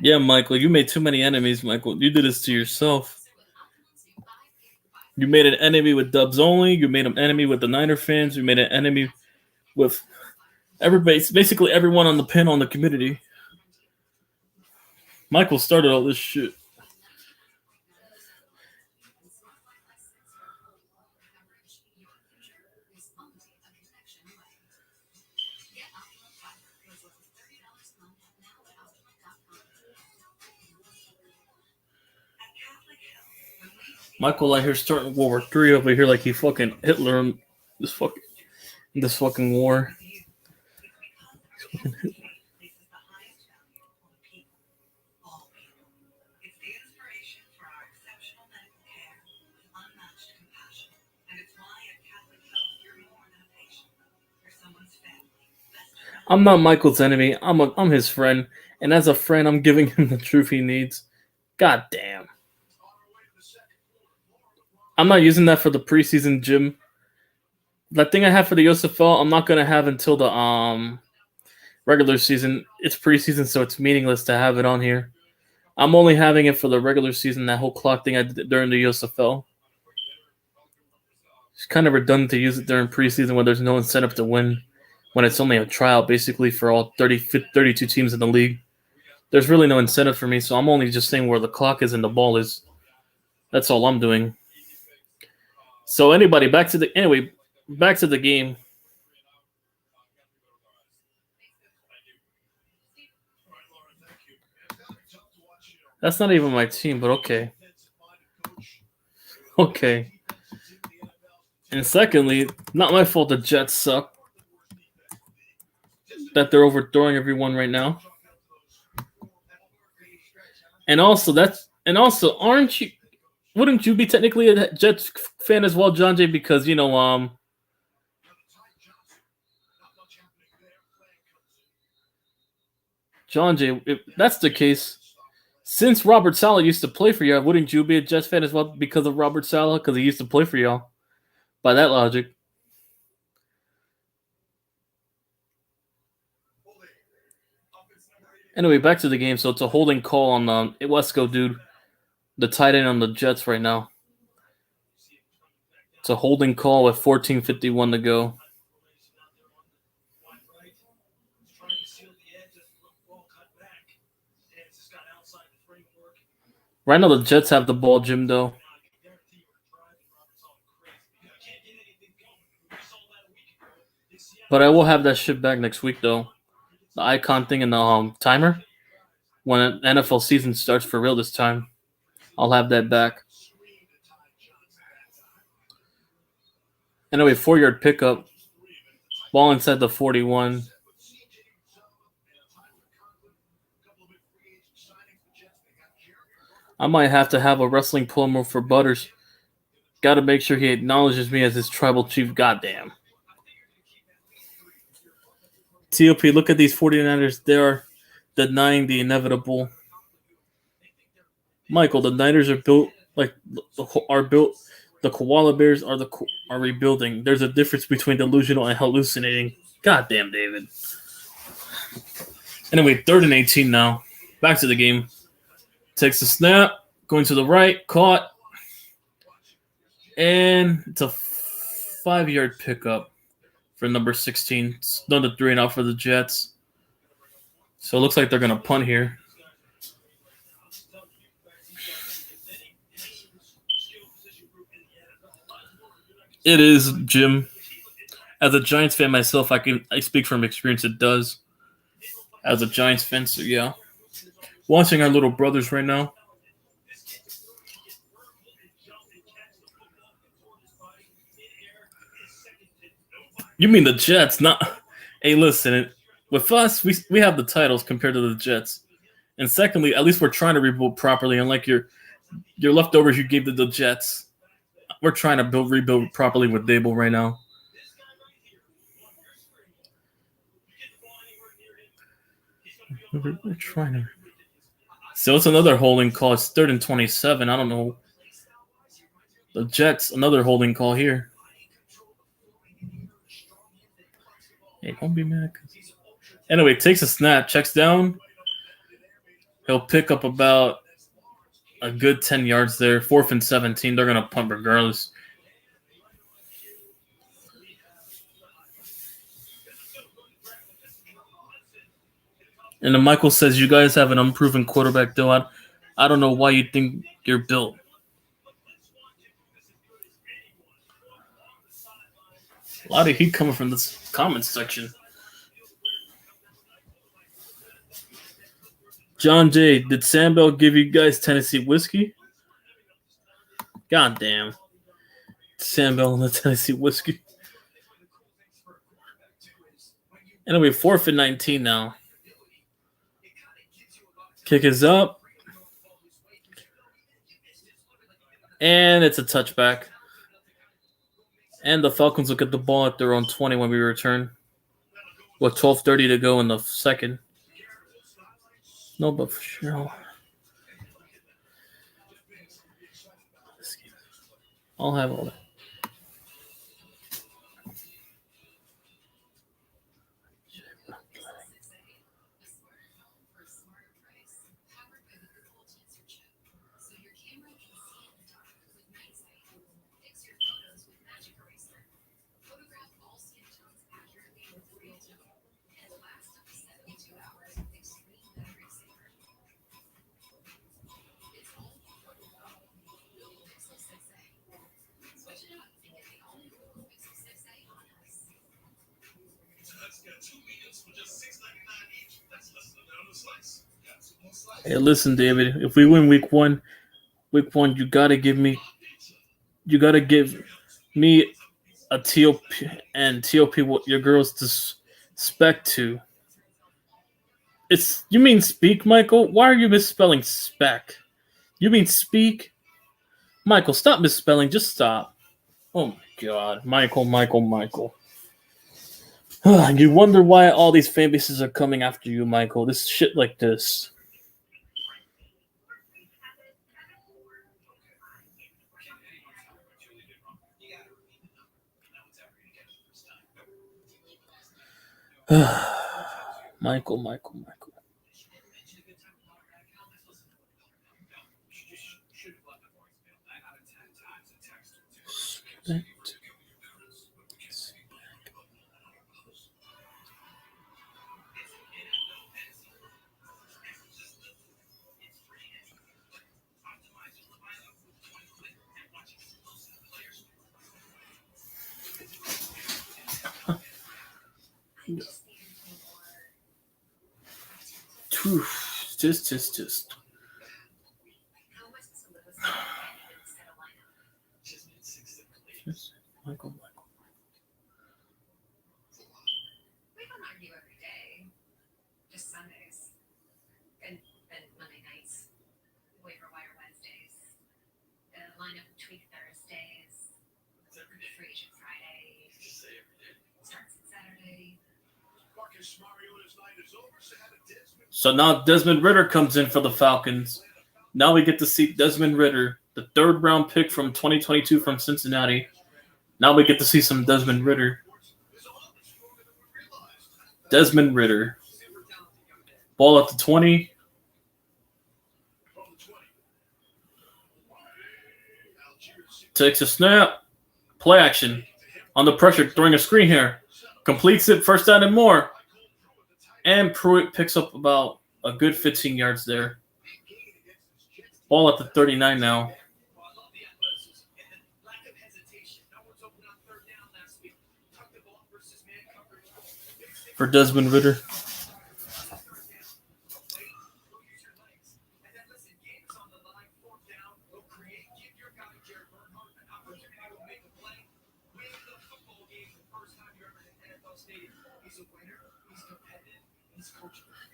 Yeah, Michael, you made too many enemies, Michael. You did this to yourself. You made an enemy with Dubs Only. You made an enemy with the Niner fans. You made an enemy with everybody, basically everyone on the pin on the community. Michael started all this shit. Michael out here starting World War III over here like he fucking Hitler in this fucking war. I'm not Michael's enemy. I'm his friend, and as a friend, I'm giving him the truth he needs. God damn. I'm not using that for the preseason gym. That thing I have for the USFL, I'm not gonna have until the regular season. It's preseason, so it's meaningless to have it on here. I'm only having it for the regular season. That whole clock thing I did during the USFL. It's kind of redundant to use it during preseason when there's no incentive to win. When it's only a tryout, basically, for all 32 teams in the league. There's really no incentive for me, so I'm only just saying where the clock is and the ball is. That's all I'm doing. So back to the game. That's not even my team, but okay. Okay. And secondly, not my fault the Jets suck. That they're overthrowing everyone right now. And also, wouldn't you be technically a Jets fan as well, John Jay? Because, John Jay, if that's the case, since Robert Saleh used to play for y'all, wouldn't you be a Jets fan as well because of Robert Saleh? Because he used to play for y'all. By that logic. Anyway, back to the game. So it's a holding call on Wesco, dude. The tight end on the Jets right now. It's a holding call with 14:51 to go. Right now the Jets have the ball, Jim, though. But I will have that shit back next week, though. The icon thing and the timer. When NFL season starts for real this time, I'll have that back. Anyway, 4-yard pickup. Ball inside the 41. I might have to have a wrestling promo for Butters. Got to make sure he acknowledges me as his tribal chief. Goddamn. TOP, look at these 49ers. They are denying the inevitable. Michael, the Niners are built The koala bears are are rebuilding. There's a difference between delusional and hallucinating. God damn, David. Anyway, 3rd and 18 now. Back to the game. Takes a snap. Going to the right. Caught. And it's a 5-yard pickup for number 16. It's another 3 and out for the Jets. So it looks like they're going to punt here. It is, Jim. As a Giants fan myself, I speak from experience. It does. As a Giants fan, so yeah. Watching our little brothers right now. You mean the Jets, not... Hey, listen, with us, we have the titles compared to the Jets. And secondly, at least we're trying to rebuild properly, unlike your leftovers you gave to the Jets. We're trying to rebuild properly with Dable right now. We're trying to... So it's another holding call. It's 3rd and 27. I don't know. The Jets, another holding call here. Hey, don't be mad. Anyway, takes a snap, checks down. He'll pick up about a good 10 yards there. 4th and 17. They're going to punt regardless. And then Michael says, you guys have an unproven quarterback, though. I don't know why you think you're built. A lot of heat coming from this comments section. John J., did Sam Bell give you guys Tennessee whiskey? God damn. Sam Bell and the Tennessee whiskey. Anyway, 4th and 19 now. Kick is up. And it's a touchback. And the Falcons will get the ball at their own 20 when we return. With 12:30 to go in the second. No, but for sure. I'll have all that. Hey, listen, David. If we win week one, you gotta give me a TOP and TOP what your girls to spec to. You mean speak, Michael? Why are you misspelling spec? You mean speak? Michael, stop misspelling. Just stop. Oh my God, Michael. You wonder why all these fan bases are coming after you, Michael. This shit like this. Michael. Just. Michael. We don't argue every day, just Sundays, and Monday nights, waiver wire Wednesdays, lineup tweak Thursdays, free agent Friday, starts on Saturday. So now Desmond Ridder comes in for the Falcons. Now we get to see Desmond Ridder the 3rd round pick from 2022 from Cincinnati. Now we get to see some Desmond Ridder. Desmond Ridder. Ball at the 20. Takes a snap. Play action. Under pressure, throwing a screen here. Completes it, first down and more. And Pruitt picks up about a good 15 yards there. Ball at the 39 now. For Desmond Ridder.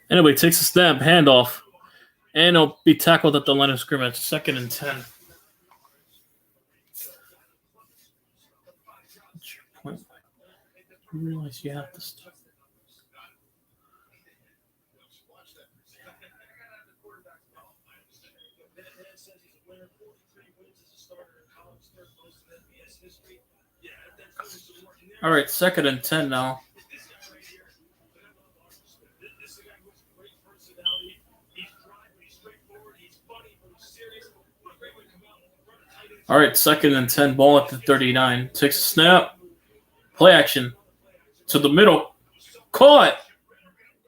Anyway, takes a snap, handoff, and he'll be tackled at the line of scrimmage. 2nd and 10. What's your point? You realize you have to stop. All right, 2nd and 10 now. All right, 2nd and 10, ball at the 39. Takes a snap. Play action. To the middle. Caught.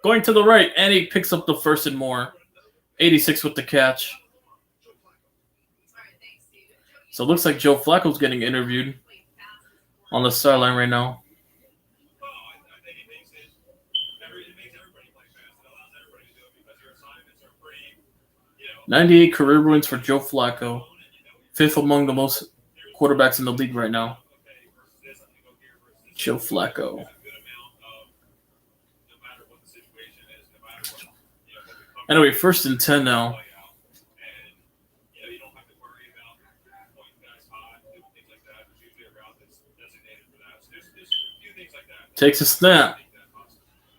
Going to the right, and he picks up the 1st and more. 86 with the catch. So it looks like Joe Flacco's getting interviewed on the sideline right now. 98 career wins for Joe Flacco. 5th among the most quarterbacks in the league right now. Joe Flacco. Anyway, 1st and 10 now. Takes a snap.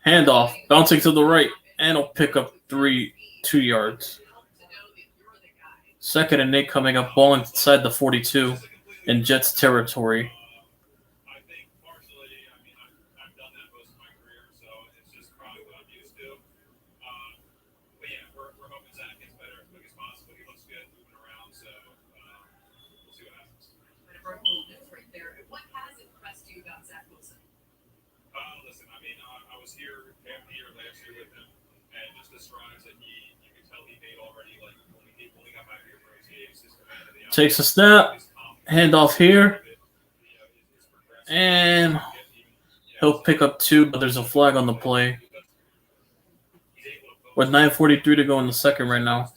Handoff. Bouncing to the right. And he'll pick up 2 yards. 2nd and 8 coming up. Ball inside the 42 in Jets territory. Takes a snap, handoff here, and he'll pick up 2, but there's a flag on the play. With 9:43 to go in the 2nd right now.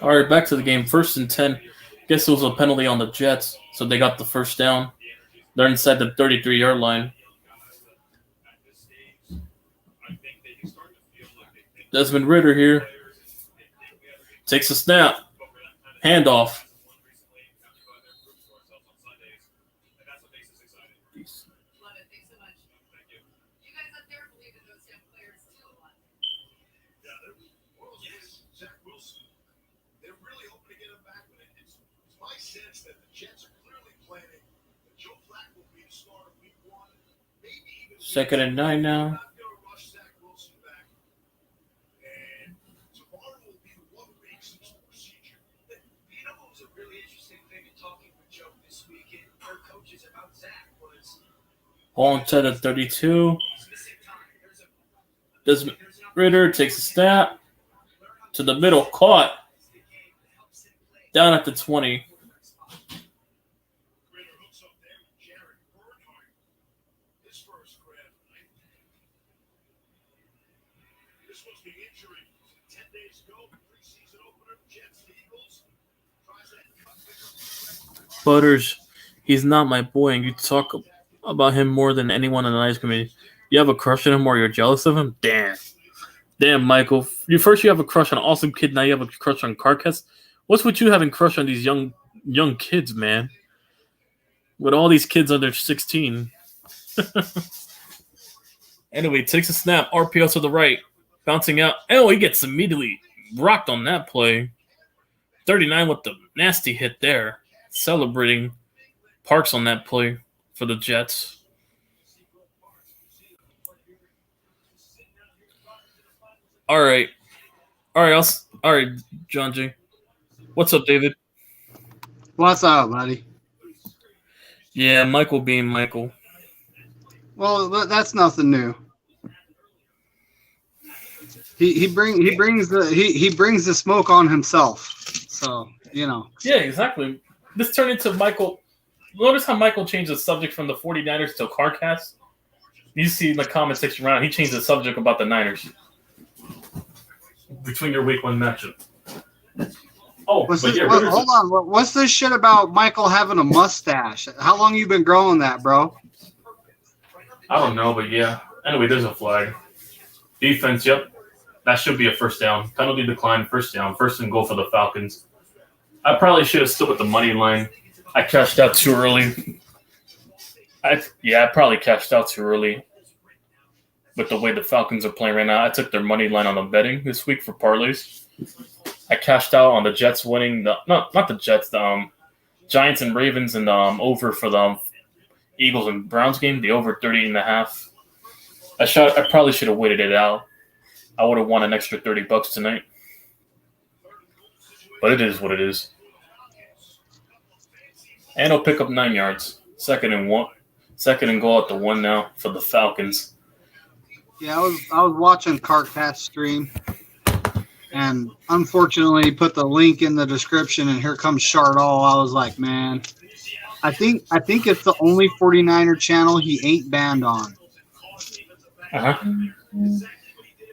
All right, back to the game. 1st and 10. Guess it was a penalty on the Jets, so they got the 1st down. They're inside the 33-yard line. Desmond Ridder here. Takes a snap. Handoff. Second and 9 now. Ball inside the 32. Desmond Ridder takes a snap. To the middle, caught. Down at the 20. This was the injury 10 days ago, preseason opener, Jets, the Eagles. Butters, he's not my boy, and you talk about him more than anyone in the ice community. You have a crush on him or you're jealous of him? Damn, Michael. You have a crush on an awesome kid, now you have a crush on Carcass? What's with you having a crush on these young kids, man? With all these kids under 16. Anyway, takes a snap, RPO to the right, bouncing out. Oh, he gets immediately rocked on that play. 39 with the nasty hit there. Celebrating Parks on that play for the Jets. All right, John G. What's up, David? What's up, buddy? Yeah, Michael being Michael. Well, that's nothing new. He brings the smoke on himself. So, you know. Yeah, exactly. This turned into Michael. Notice how Michael changed the subject from the 49ers to CarCast? You see in the comment section around, he changed the subject about the Niners. Between your week 1 matchup. Oh, hold on. What's this shit about Michael having a mustache? How long you been growing that, bro? I don't know, but yeah. Anyway, there's a flag. Defense, yep. That should be a first down. Penalty decline, first down. First and goal for the Falcons. I probably should have stood with the money line. I cashed out too early. I probably cashed out too early. With the way the Falcons are playing right now, I took their money line on the betting this week for parlays. I cashed out on the Jets winning not the Jets, the Giants and Ravens, and over for the Eagles and Browns game, the over 30.5. I probably should have waited it out. I would have won an extra $30 tonight. But it is what it is. And he'll pick up 9 yards. Second and goal at the 1 now for the Falcons. Yeah, I was watching CarCast stream, and unfortunately put the link in the description, and here comes Chardall. I was like, man, I think it's the only 49er channel he ain't banned on.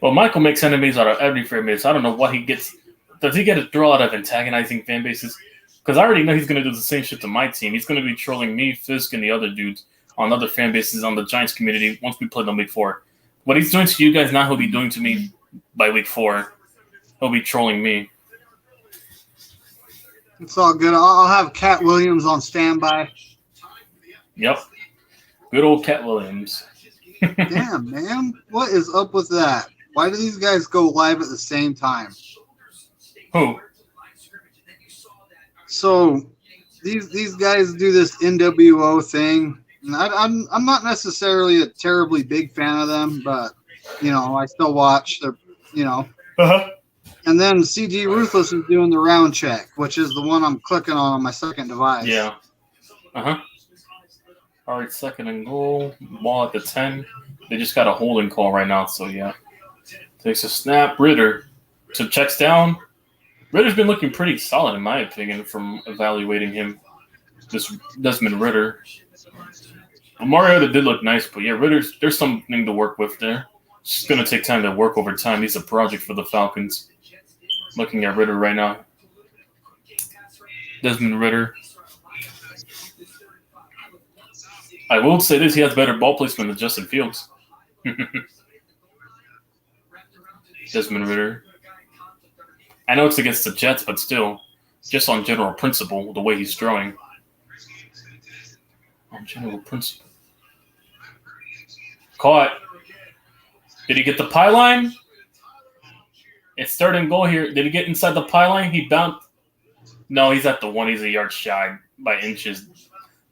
Well, Michael makes enemies out of every fan base. I don't know what he gets. Does he get a thrill out of antagonizing fan bases? Because I already know he's going to do the same shit to my team. He's going to be trolling me, Fisk, and the other dudes on other fan bases on the Giants community once we play them week 4. What he's doing to you guys now, he'll be doing to me by week 4. He'll be trolling me. It's all good. I'll have Cat Williams on standby. Yep. Good old Cat Williams. Damn, man. What is up with that? Why do these guys go live at the same time? Who? So these guys do this NWO thing. And I'm not necessarily a terribly big fan of them, but you know, I still watch. They're, you know. And then CG Ruthless is doing the round check, which is the one I'm clicking on my second device. Yeah. All right, second and goal. Ball at the 10. They just got a holding call right now, so yeah. Takes a snap. Ritter. So checks down. Ritter's been looking pretty solid, in my opinion, from evaluating him. This Desmond Ritter. Mariota did look nice, but yeah, there's something to work with there. It's just going to take time to work over time. He's a project for the Falcons. Looking at Ritter right now. Desmond Ritter. I will say this, he has better ball placement than Justin Fields. Desmond Ritter. I know it's against the Jets, but still, just on general principle, the way he's throwing. On general principle. Caught. Did he get the pylon? It's third and goal here. Did he get inside the pylon? He bounced. No, he's at the 1. He's a yard shy by inches.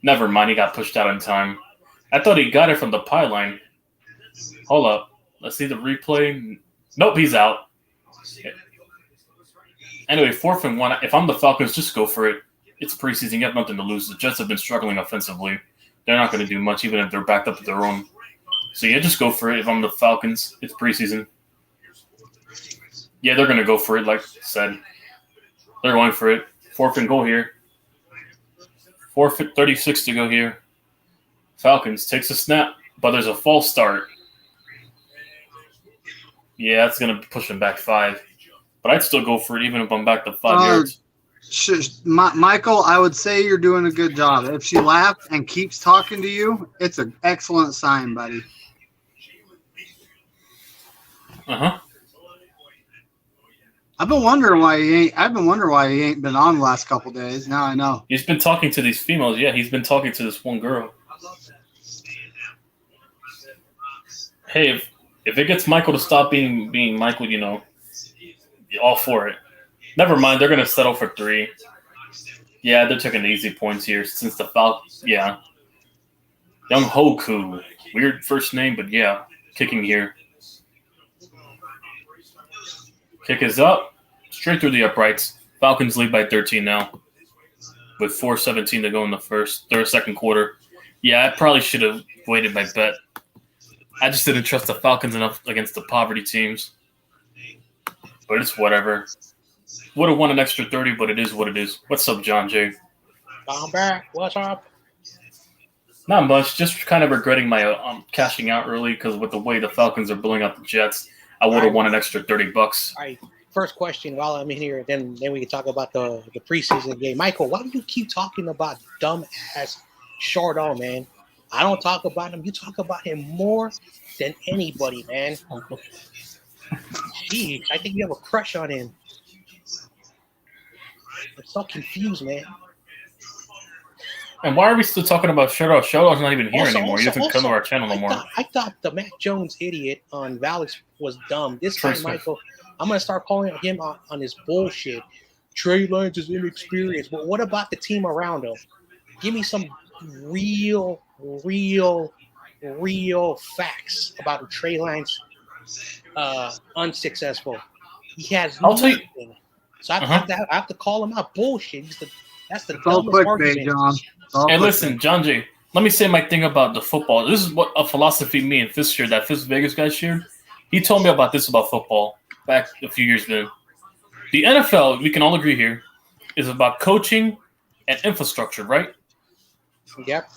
Never mind. He got pushed out in time. I thought he got it from the pylon. Hold up. Let's see the replay. Nope, he's out. Anyway, 4th and 1. If I'm the Falcons, just go for it. It's preseason. You have nothing to lose. The Jets have been struggling offensively. They're not going to do much, even if they're backed up to their own. So, yeah, just go for it. If I'm the Falcons, it's preseason. Yeah, they're going to go for it, like I said. They're going for it. 4th and goal here. 4:36 to go here. Falcons takes a snap, but there's a false start. Yeah, that's going to push him back 5. But I'd still go for it, even if I'm back to 5 yards. Michael, I would say you're doing a good job. If she laughs and keeps talking to you, it's an excellent sign, buddy. Uh-huh. I've been wondering why he ain't been on the last couple days. Now I know. He's been talking to these females. Yeah, he's been talking to this one girl. Hey, if it gets Michael to stop being Michael, all for it. Never mind, they're going to settle for 3. Yeah, they're taking the easy points here since the Falcons. Yeah. Young Hoku. Weird first name, but yeah, kicking here. Kick is up. Straight through the uprights. Falcons lead by 13 now. With 4:17 to go in the second quarter. Yeah, I probably should have waited my bet. I just didn't trust the Falcons enough against the poverty teams. But it's whatever. Would have won an extra 30, but it is what it is. What's up, John Jay? I'm back. What's up? Not much. Just kind of regretting my cashing out early because with the way the Falcons are blowing out the Jets, I would have won an extra $30. All right. First question while I'm in here, then we can talk about the preseason game. Michael, why do you keep talking about dumb-ass Chardon, man? I don't talk about him. You talk about him more than anybody, man. Jeez, I think you have a crush on him. I'm so confused, man. And why are we still talking about Shadow? Shadow's not even here anymore. He doesn't come to our channel no more. I thought the Mac Jones idiot on Valix was dumb. This time, Michael, I'm going to start calling him on his bullshit. Trey Lance is inexperienced. But what about the team around him? Give me some real facts about Trey Lance unsuccessful. He has nothing. So I have to call him out. Bullshit. That's the dumbest argument. John. Hey, listen, John J. Let me say my thing about the football. This is what a philosophy me and Fist shared, that Fist Vegas guy shared. He told me about this about football back a few years ago. The NFL, we can all agree here, is about coaching and infrastructure, right? Yep.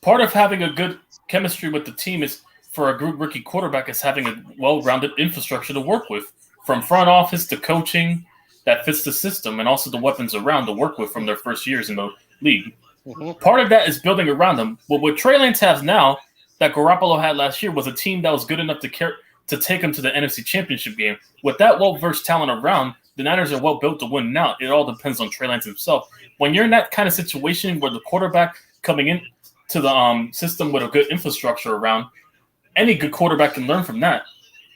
Part of having a good chemistry with the team is for a good rookie quarterback is having a well-rounded infrastructure to work with, from front office to coaching that fits the system, and also the weapons around to work with from their first years in the league. Mm-hmm. Part of that is building around them. But what Trey Lance has now, that Garoppolo had last year, was a team that was good enough to take him to the NFC Championship game. With that well-versed talent around, the Niners are well-built to win now. It all depends on Trey Lance himself. When you're in that kind of situation where the quarterback coming in to the system with a good infrastructure around, any good quarterback can learn from that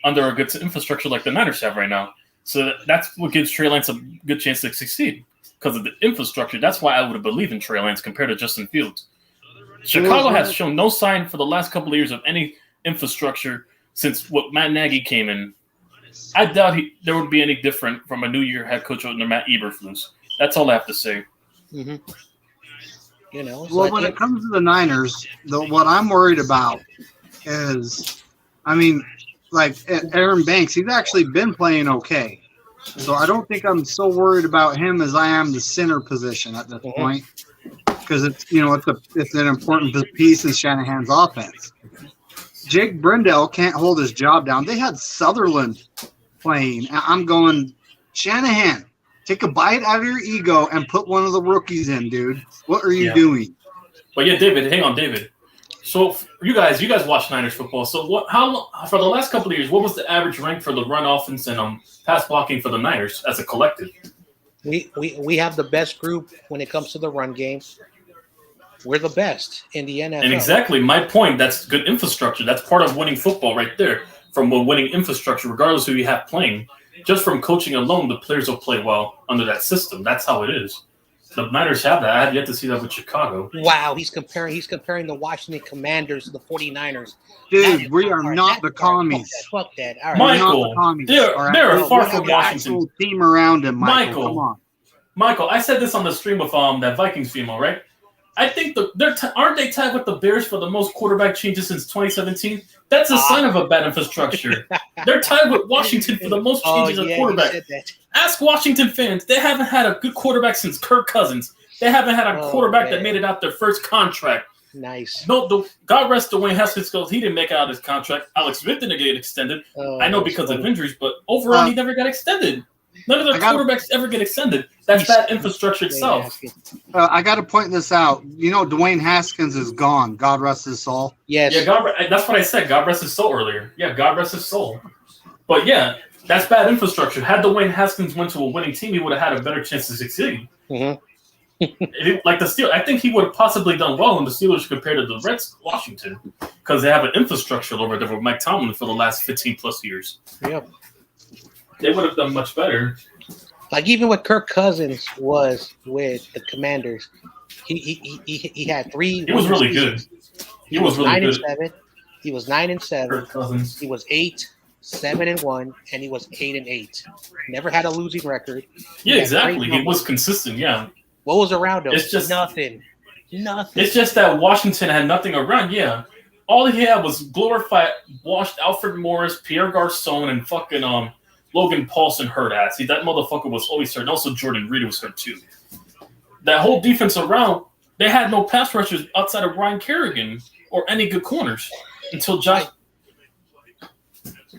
under a good infrastructure like the Niners have right now. So that's what gives Trey Lance a good chance to succeed because of the infrastructure. That's why I would have believed in Trey Lance compared to Justin Fields. Chicago has shown no sign for the last couple of years of any infrastructure since what Matt Nagy came in. I doubt there would be any different from a new year head coach under Matt Eberflus. That's all I have to say. Mm-hmm. Well, when it comes to the Niners, what I'm worried about is, like Aaron Banks, he's actually been playing okay. So I don't think I'm so worried about him as I am the center position at this point, because it's an important piece in Shanahan's offense. Jake Brendel can't hold his job down. They had Sutherland playing. I'm going, Shanahan, take a bite out of your ego and put one of the rookies in, dude. What are you doing? But yeah, David, hang on, David. So you guys watch Niners football. So for the last couple of years, what was the average rank for the run offense and pass blocking for the Niners as a collective? We have the best group when it comes to the run game. We're the best in the NFL. And exactly my point. That's good infrastructure. That's part of winning football right there. From winning infrastructure, regardless who you have playing, just from coaching alone, the players will play well under that system. That's how it is. The Niners have that. I have yet to see that with Chicago. Wow, he's comparing the Washington Commanders to the 49ers. Dude, we are not the commies. Fuck that. All right. Michael, they're far from Washington. Team around him, Michael. Come on. Michael, I said this on the stream with that Vikings female, right? I think aren't they tied with the Bears for the most quarterback changes since 2017? That's a sign of a bad infrastructure. They're tied with Washington for the most changes at quarterback. Ask Washington fans. They haven't had a good quarterback since Kirk Cousins. They haven't had a quarterback that made it out their first contract. Nice. No, God rest Dwayne Haskins because he didn't make it out his contract. Alex Smith didn't get extended. I know because of injuries, but overall he never got extended. None of their quarterbacks ever get extended. That's that infrastructure itself. I got to point this out. You know, Dwayne Haskins is gone. God rest his soul. Yes. Yeah, that's what I said. God rest his soul earlier. Yeah, God rest his soul. But yeah, that's bad infrastructure. Had Dwayne Haskins went to a winning team, he would have had a better chance to succeed. Mm-hmm. Like the Steelers, I think he would have possibly done well in the Steelers compared to the Reds, Washington, because they have an infrastructure over there with Mike Tomlin for the last 15 plus years. Yep. They would have done much better. Like even what Kirk Cousins was with the Commanders, he had 3. He was really good. He was really 9 good. and 7. He was 9 and 7. Kirk Cousins. He was 8, 7 and 1, and he was 8 and 8. Never had a losing record. Yeah, exactly. He was consistent. Yeah. What was around him? It's just nothing. It's just that Washington had nothing around. Yeah, all he had was glorified, washed Alfred Morris, Pierre Garcon, and fucking Logan Paulson hurt ass. See, that motherfucker was always hurt. And also Jordan Reed was hurt too. That whole defense around, they had no pass rushers outside of Ryan Kerrigan or any good corners until Josh.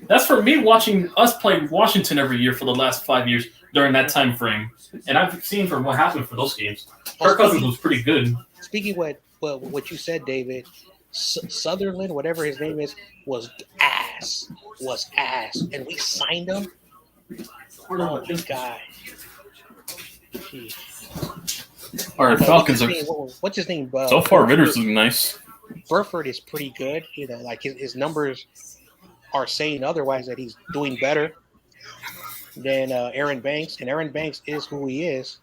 That's for me watching us play Washington every year for the last 5 years during that time frame. And I've seen from what happened for those games. Kirk Cousins was pretty good. Speaking what you said, David, Sutherland, whatever his name is, was ass. And we signed him. Oh, this guy. Jeez. All right, Falcons are. What's his name? So far, Ritter's looking nice. Burford is pretty good. You know, like his numbers are saying otherwise that he's doing better than Aaron Banks, and Aaron Banks is who he is.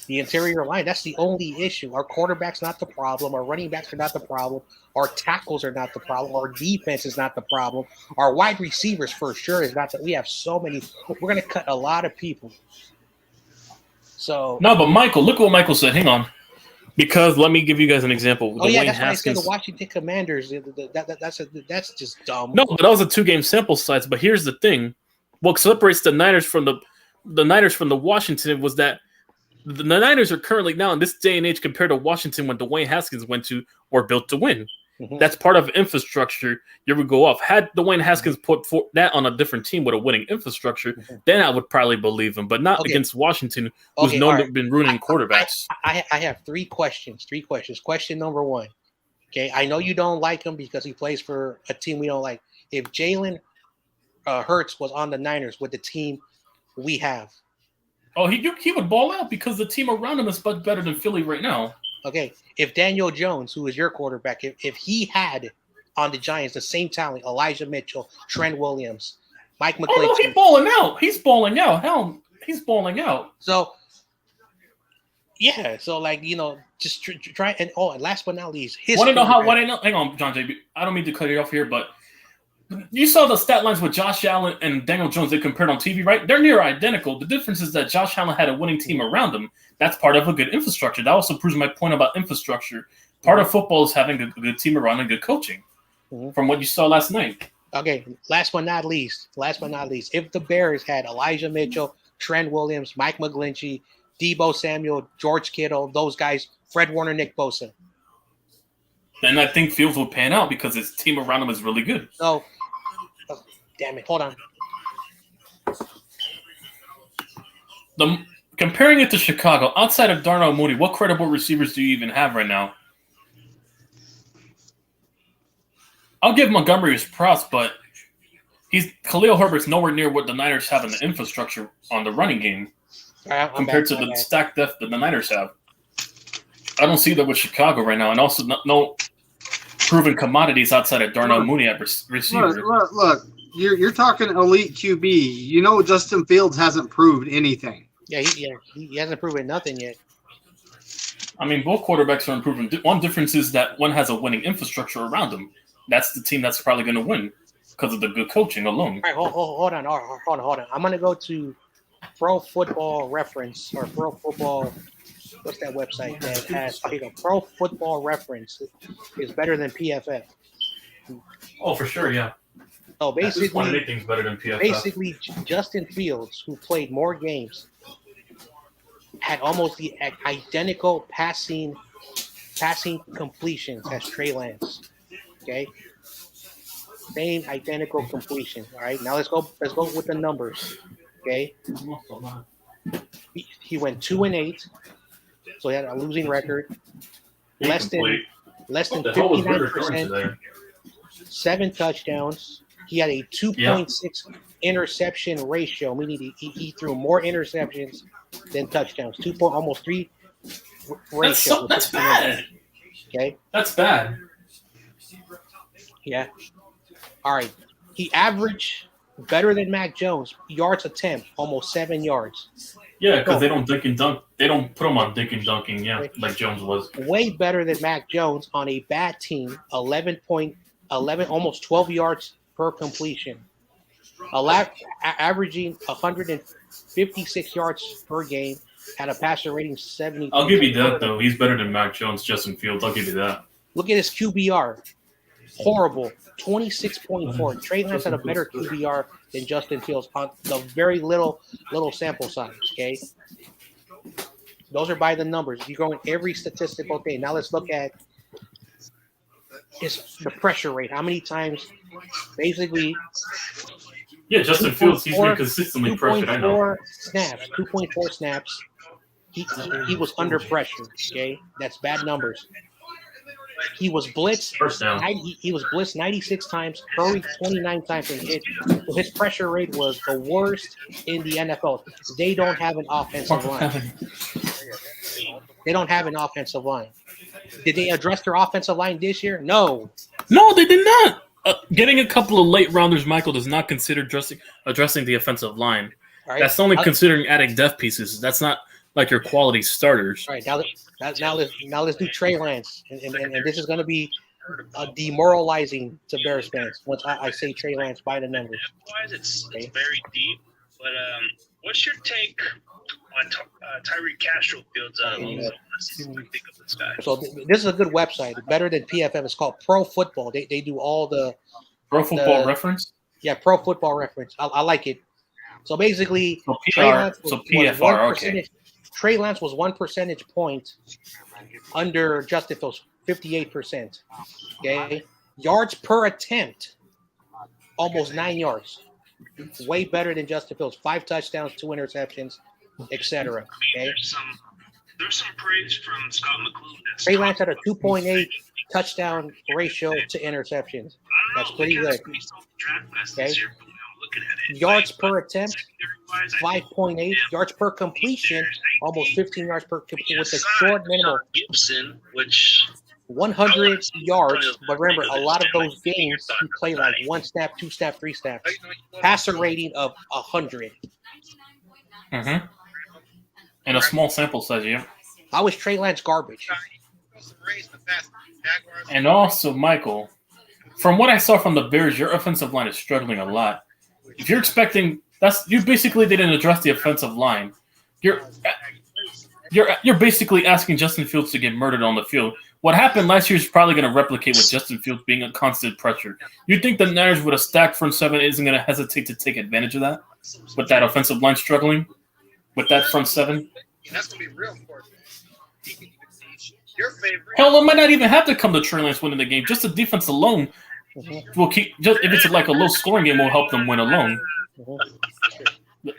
The interior line, that's the only issue. Our quarterback's not the problem. Our running backs are not the problem. Our tackles are not the problem. Our defense is not the problem. Our wide receivers for sure is not that. We have so many. We're going to cut a lot of people. So no, but Michael, look what Michael said. Hang on. Because let me give you guys an example. Oh, yeah, that's why I said the Washington Commanders. That's just dumb. No, but that was a 2-game sample size. But here's the thing. What separates the Niners from the Washington was that the Niners are currently now in this day and age compared to Washington when Dwayne Haskins went to or built to win. Mm-hmm. That's part of infrastructure. You would go off. Had Dwayne Haskins put that on a different team with a winning infrastructure, then I would probably believe him, but not against Washington, who's known to have been ruining quarterbacks. I have 3 questions. Question number 1. Okay, I know you don't like him because he plays for a team we don't like. If Jalen Hurts was on the Niners with the team we have. Oh, he would ball out because the team around him is much better than Philly right now. Okay, if Daniel Jones, who is your quarterback, if he had on the Giants the same talent, Elijah Mitchell, Trent Williams, Mike McGlinchey. Oh, no, he's balling out. He's balling out. Hell, he's balling out. So, yeah. So, like, you know, just try and last but not least, want to know how? What I know? Hang on, John J. I don't mean to cut you off here, but you saw the stat lines with Josh Allen and Daniel Jones they compared on TV, right? They're near identical. The difference is that Josh Allen had a winning team around him. That's part of a good infrastructure. That also proves my point about infrastructure. Part of football is having a good team around and good coaching. From what you saw last night. Okay, last but not least, if the Bears had Elijah Mitchell, Trent Williams, Mike McGlinchey, Deebo Samuel, George Kittle, those guys, Fred Warner, Nick Bosa. Then I think Fields will pan out because his team around him is really good. So, damn it, hold on. Comparing it to Chicago, outside of Darnell Mooney, what credible receivers do you even have right now? I'll give Montgomery his props, but Khalil Herbert's nowhere near what the Niners have in the infrastructure on the running game compared to the stacked depth that the Niners have. I don't see that with Chicago right now, and also no proven commodities outside of Darnell Mooney at receiver. Look, you're talking elite QB. You know Justin Fields hasn't proved anything. Yeah, he hasn't proven nothing yet. I mean, both quarterbacks are improving. One difference is that one has a winning infrastructure around them. That's the team that's probably going to win because of the good coaching alone. All right, hold on. I'm going to go to Pro Football Reference or Pro Football. What's that website that has Pro Football Reference is better than PFF. Oh, for sure, yeah. So basically, anything's better than PFF. Basically, Justin Fields, who played more games, had almost the identical passing completions as Trey Lance. Okay, same identical completion. All right, now let's go with the numbers. Okay, he went 2-8, so he had a losing record. Less than What the hell was Ritter throwing 59%, today? 7 touchdowns. He had a 2.6 interception ratio, meaning he threw more interceptions than touchdowns. Almost 3 ratio. That's bad. Okay. That's bad. Yeah. All right. He averaged better than Mac Jones yards attempt, almost 7 yards. Yeah, because they don't dink and dunk. They don't put him on dink and dunking. Yeah, like Jones was. Way better than Mac Jones on a bad team. 11, almost 12 yards per completion. Averaging 156 yards per game. Had a passer rating 70. I'll give you that though. He's better than Mac Jones, Justin Fields. I'll give you that. Look at his QBR. Horrible. 26.4. Trey Lance had a better QBR than Justin Fields on the very little sample size. Okay. Those are by the numbers. You're going every statistical thing. Now let's look at the pressure rate. How many times basically Yeah, Justin Fields, he's been consistently pressured. I know. 2.4 snaps. He was under pressure. Okay. That's bad numbers. He was blitzed. First down. He was blitzed 96 times, hurried 29 times, and hit. So his pressure rate was the worst in the NFL. They don't have an offensive line. They don't have an offensive line. Did they address their offensive line this year? No. No, they did not. Getting a couple of late rounders, Michael, does not consider addressing the offensive line. All right. That's only considering adding depth pieces. That's not like your quality starters. All right, now let's do Trey Lance, and this is going to be demoralizing to Bears fans once I say Trey Lance by the numbers. It's very deep, but what's your take on Tyreek Castro-Field's think of this guy? So this is a good website, better than PFF. It's called Pro Football. They do all the Pro Football Reference. Yeah, Pro Football Reference. I like it. So basically, PFR. Okay. Trey Lance was 1 percentage point under Justin Fields, 58%. Okay, yards per attempt, almost 9 yards, way better than Justin Fields. 5 touchdowns, 2 interceptions, etc. Okay, there's some praise from Scott McClough. Trey Lance had a 2.8 touchdown ratio to interceptions. That's pretty good. Okay. Yards per attempt, 5.8 yards per completion, almost 15 yards per completion with a short minimum. Gibson, which 100 yards, but remember, a lot of those games you play like 1 snap, 2 snap, 3 snaps. Passer rating of 100. Mm-hmm. And a small sample size, yeah. How is Trey Lance garbage? And also, Michael, from what I saw from the Bears, your offensive line is struggling a lot. If you're expecting you basically didn't address the offensive line. You're basically asking Justin Fields to get murdered on the field. What happened last year is probably going to replicate with Justin Fields being a constant pressure. You think the Niners with a stacked front seven isn't going to hesitate to take advantage of that? With that offensive line struggling? With that front seven? that's going to be real important. Your favorite. Hell, it might not even have to come to Trey Lance winning the game. Just the defense alone will keep. Just if it's like a low scoring game, will help them win alone.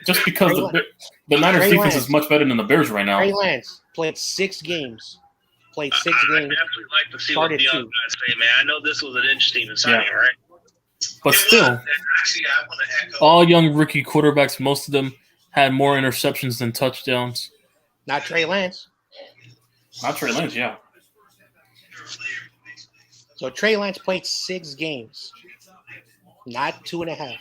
Just because the Niners defense is much better than the Bears right now. Trey Lance played 6 games. I definitely like to see what the other guys say, man. I know this was an interesting signing, right? But still, all young rookie quarterbacks, most of them had more interceptions than touchdowns. Not Trey Lance. Not Trey Lance, yeah. So Trey Lance played 6 games, not 2.5.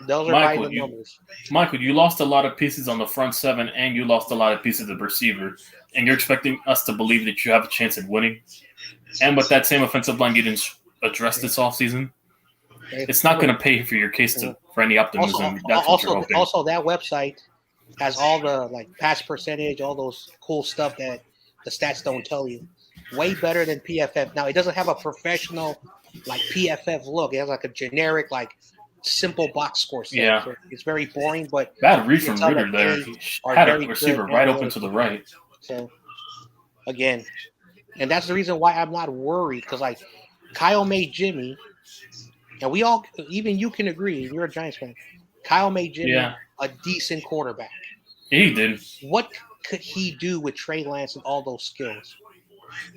Those are Michael, by the numbers. Michael, you lost a lot of pieces on the front seven, and you lost a lot of pieces of receiver, and you're expecting us to believe that you have a chance at winning. And with that same offensive line you didn't address this offseason, it's not going to pay for your case for any optimism. Also, that website has all the pass percentage, all those cool stuff that the stats don't tell you. Way better than PFF. Now, it doesn't have a professional PFF look. It has a generic simple box score set. Yeah. So it's very boring, but bad read from Ritter there. He had a receiver right open to the right. So again, and that's the reason why I'm not worried, because Kyle made Jimmy, and we all, even you can agree, you're a Giants fan, Kyle made Jimmy Yeah. a decent quarterback. He did. What could he do with Trey Lance and all those skills?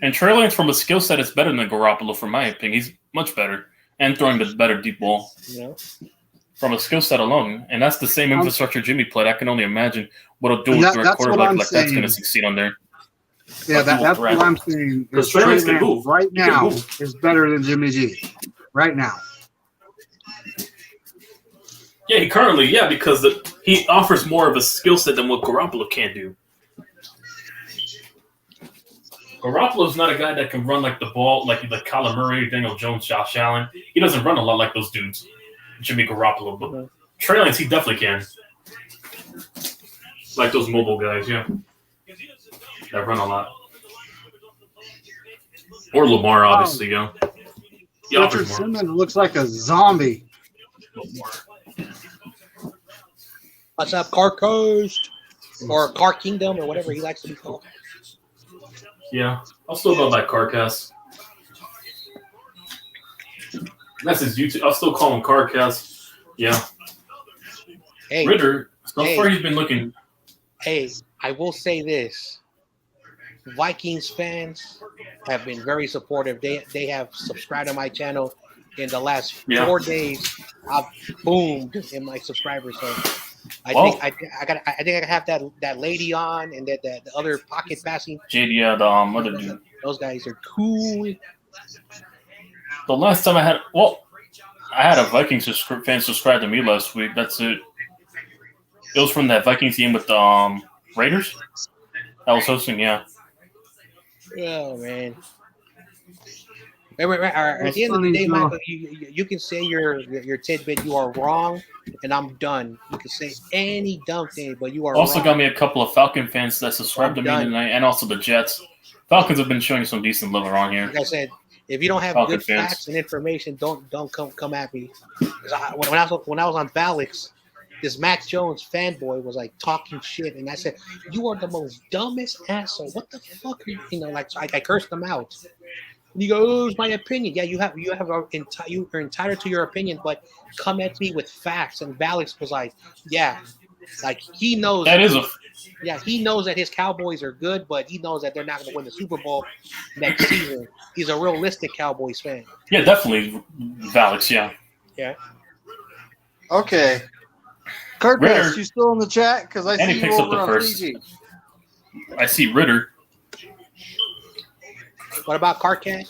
And Trey Lance, from a skill set, is better than Garoppolo, from my opinion. He's much better and throwing the better deep ball. You know, From a skill set alone. And that's the same infrastructure Jimmy played. I can only imagine what he'll do And with that- a that's what quarterback I'm like that's going saying. to succeed on there. Yeah, But he will that's threat. what I'm saying. Because Is Trey Trey Lance can Lance move. right He can now move. is better than Jimmy G. Right now. Yeah, because he offers more of a skill set than what Garoppolo can do. Garoppolo's not a guy that can run like the ball, like Kyler Murray, Daniel Jones, Josh Allen. He doesn't run a lot like those dudes, Jimmy Garoppolo. But Trey Lance, he definitely can. Like those mobile guys, yeah. That run a lot. Or Lamar, obviously, yeah. He Richard offers more. Simmons looks like a zombie. what's up, Car Coast or Car Kingdom or whatever he likes to be called. Yeah, I'll still go by Carcast. That's his YouTube. I'll still call him Carcast. Yeah. Hey, Ritter, so Hey. far he's been looking. hey, I will say this: Vikings fans have been very supportive. They have subscribed to my channel in the last 4 days. I've boomed in my subscribers. So I think I have that lady on and that the other pocket passing. JD, the other dude. Those guys are cool. The last time I had a Vikings fan subscribe to me last week. That's it. It was from that Vikings team with the Raiders. I was hosting, yeah. Oh man. At the end of the day, Michael, you can say your tidbit. You are wrong, and I'm done. You can say any dumb thing, but you are Also wrong. got me a couple of Falcon fans that subscribed to me tonight, and also the Jets. Falcons have been showing some decent love around here. Like I said, if you don't have Falcon good fans. facts and information, don't come at me. 'Cause when I was on Valix, this Mac Jones fanboy was like talking shit, and I said, "You are the most dumbest asshole. What the fuck are you?" You know, like I cursed him out. And he goes, "Oh, it's my opinion." Yeah, you're entitled to your opinion, but come at me with facts. And Valix was like, "Yeah, like he knows That is he knows that his Cowboys are good, but he knows that they're not going to win the Super Bowl next season. He's a realistic Cowboys fan." yeah, definitely Valix, yeah. Yeah. Okay. Kurt, Ritter. you still in the chat? Because I And see he you picks up over the on first. CG. I see Ritter. What about Carcat?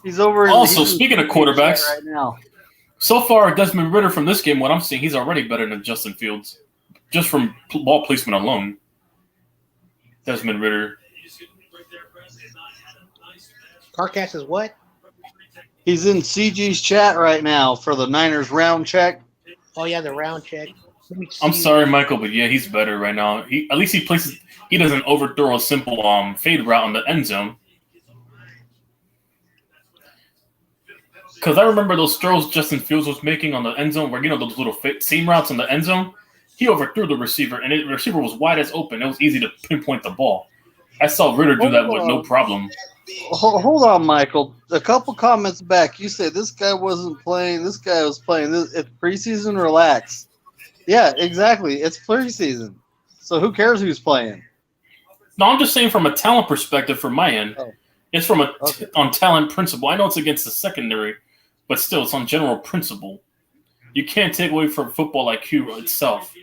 He's over. Also, he's in speaking of CG quarterbacks, chat right now. So far, Desmond Ritter from this game, what I'm seeing, he's already better than Justin Fields, just from ball placement alone. Desmond Ritter. Carcass is what? He's in CG's chat right now for the Niners round check. Oh yeah, the round check. Let me see. I'm sorry, Michael, but yeah, he's better right now. At least he places. He doesn't overthrow a simple fade route in the end zone. Because I remember those throws Justin Fields was making on the end zone, where those little seam routes in the end zone. He overthrew the receiver, and the receiver was wide as open. It was easy to pinpoint the ball. I saw Ritter do that with no problem. Hold on, Michael. A couple comments back, you said this guy wasn't playing. This guy was playing. It's preseason. Relax. Yeah, exactly. It's preseason. So who cares who's playing? No, I'm just saying from a talent perspective from my end. Oh. It's from on talent principle. I know it's against the secondary, but still, it's on general principle. You can't take away from football IQ itself.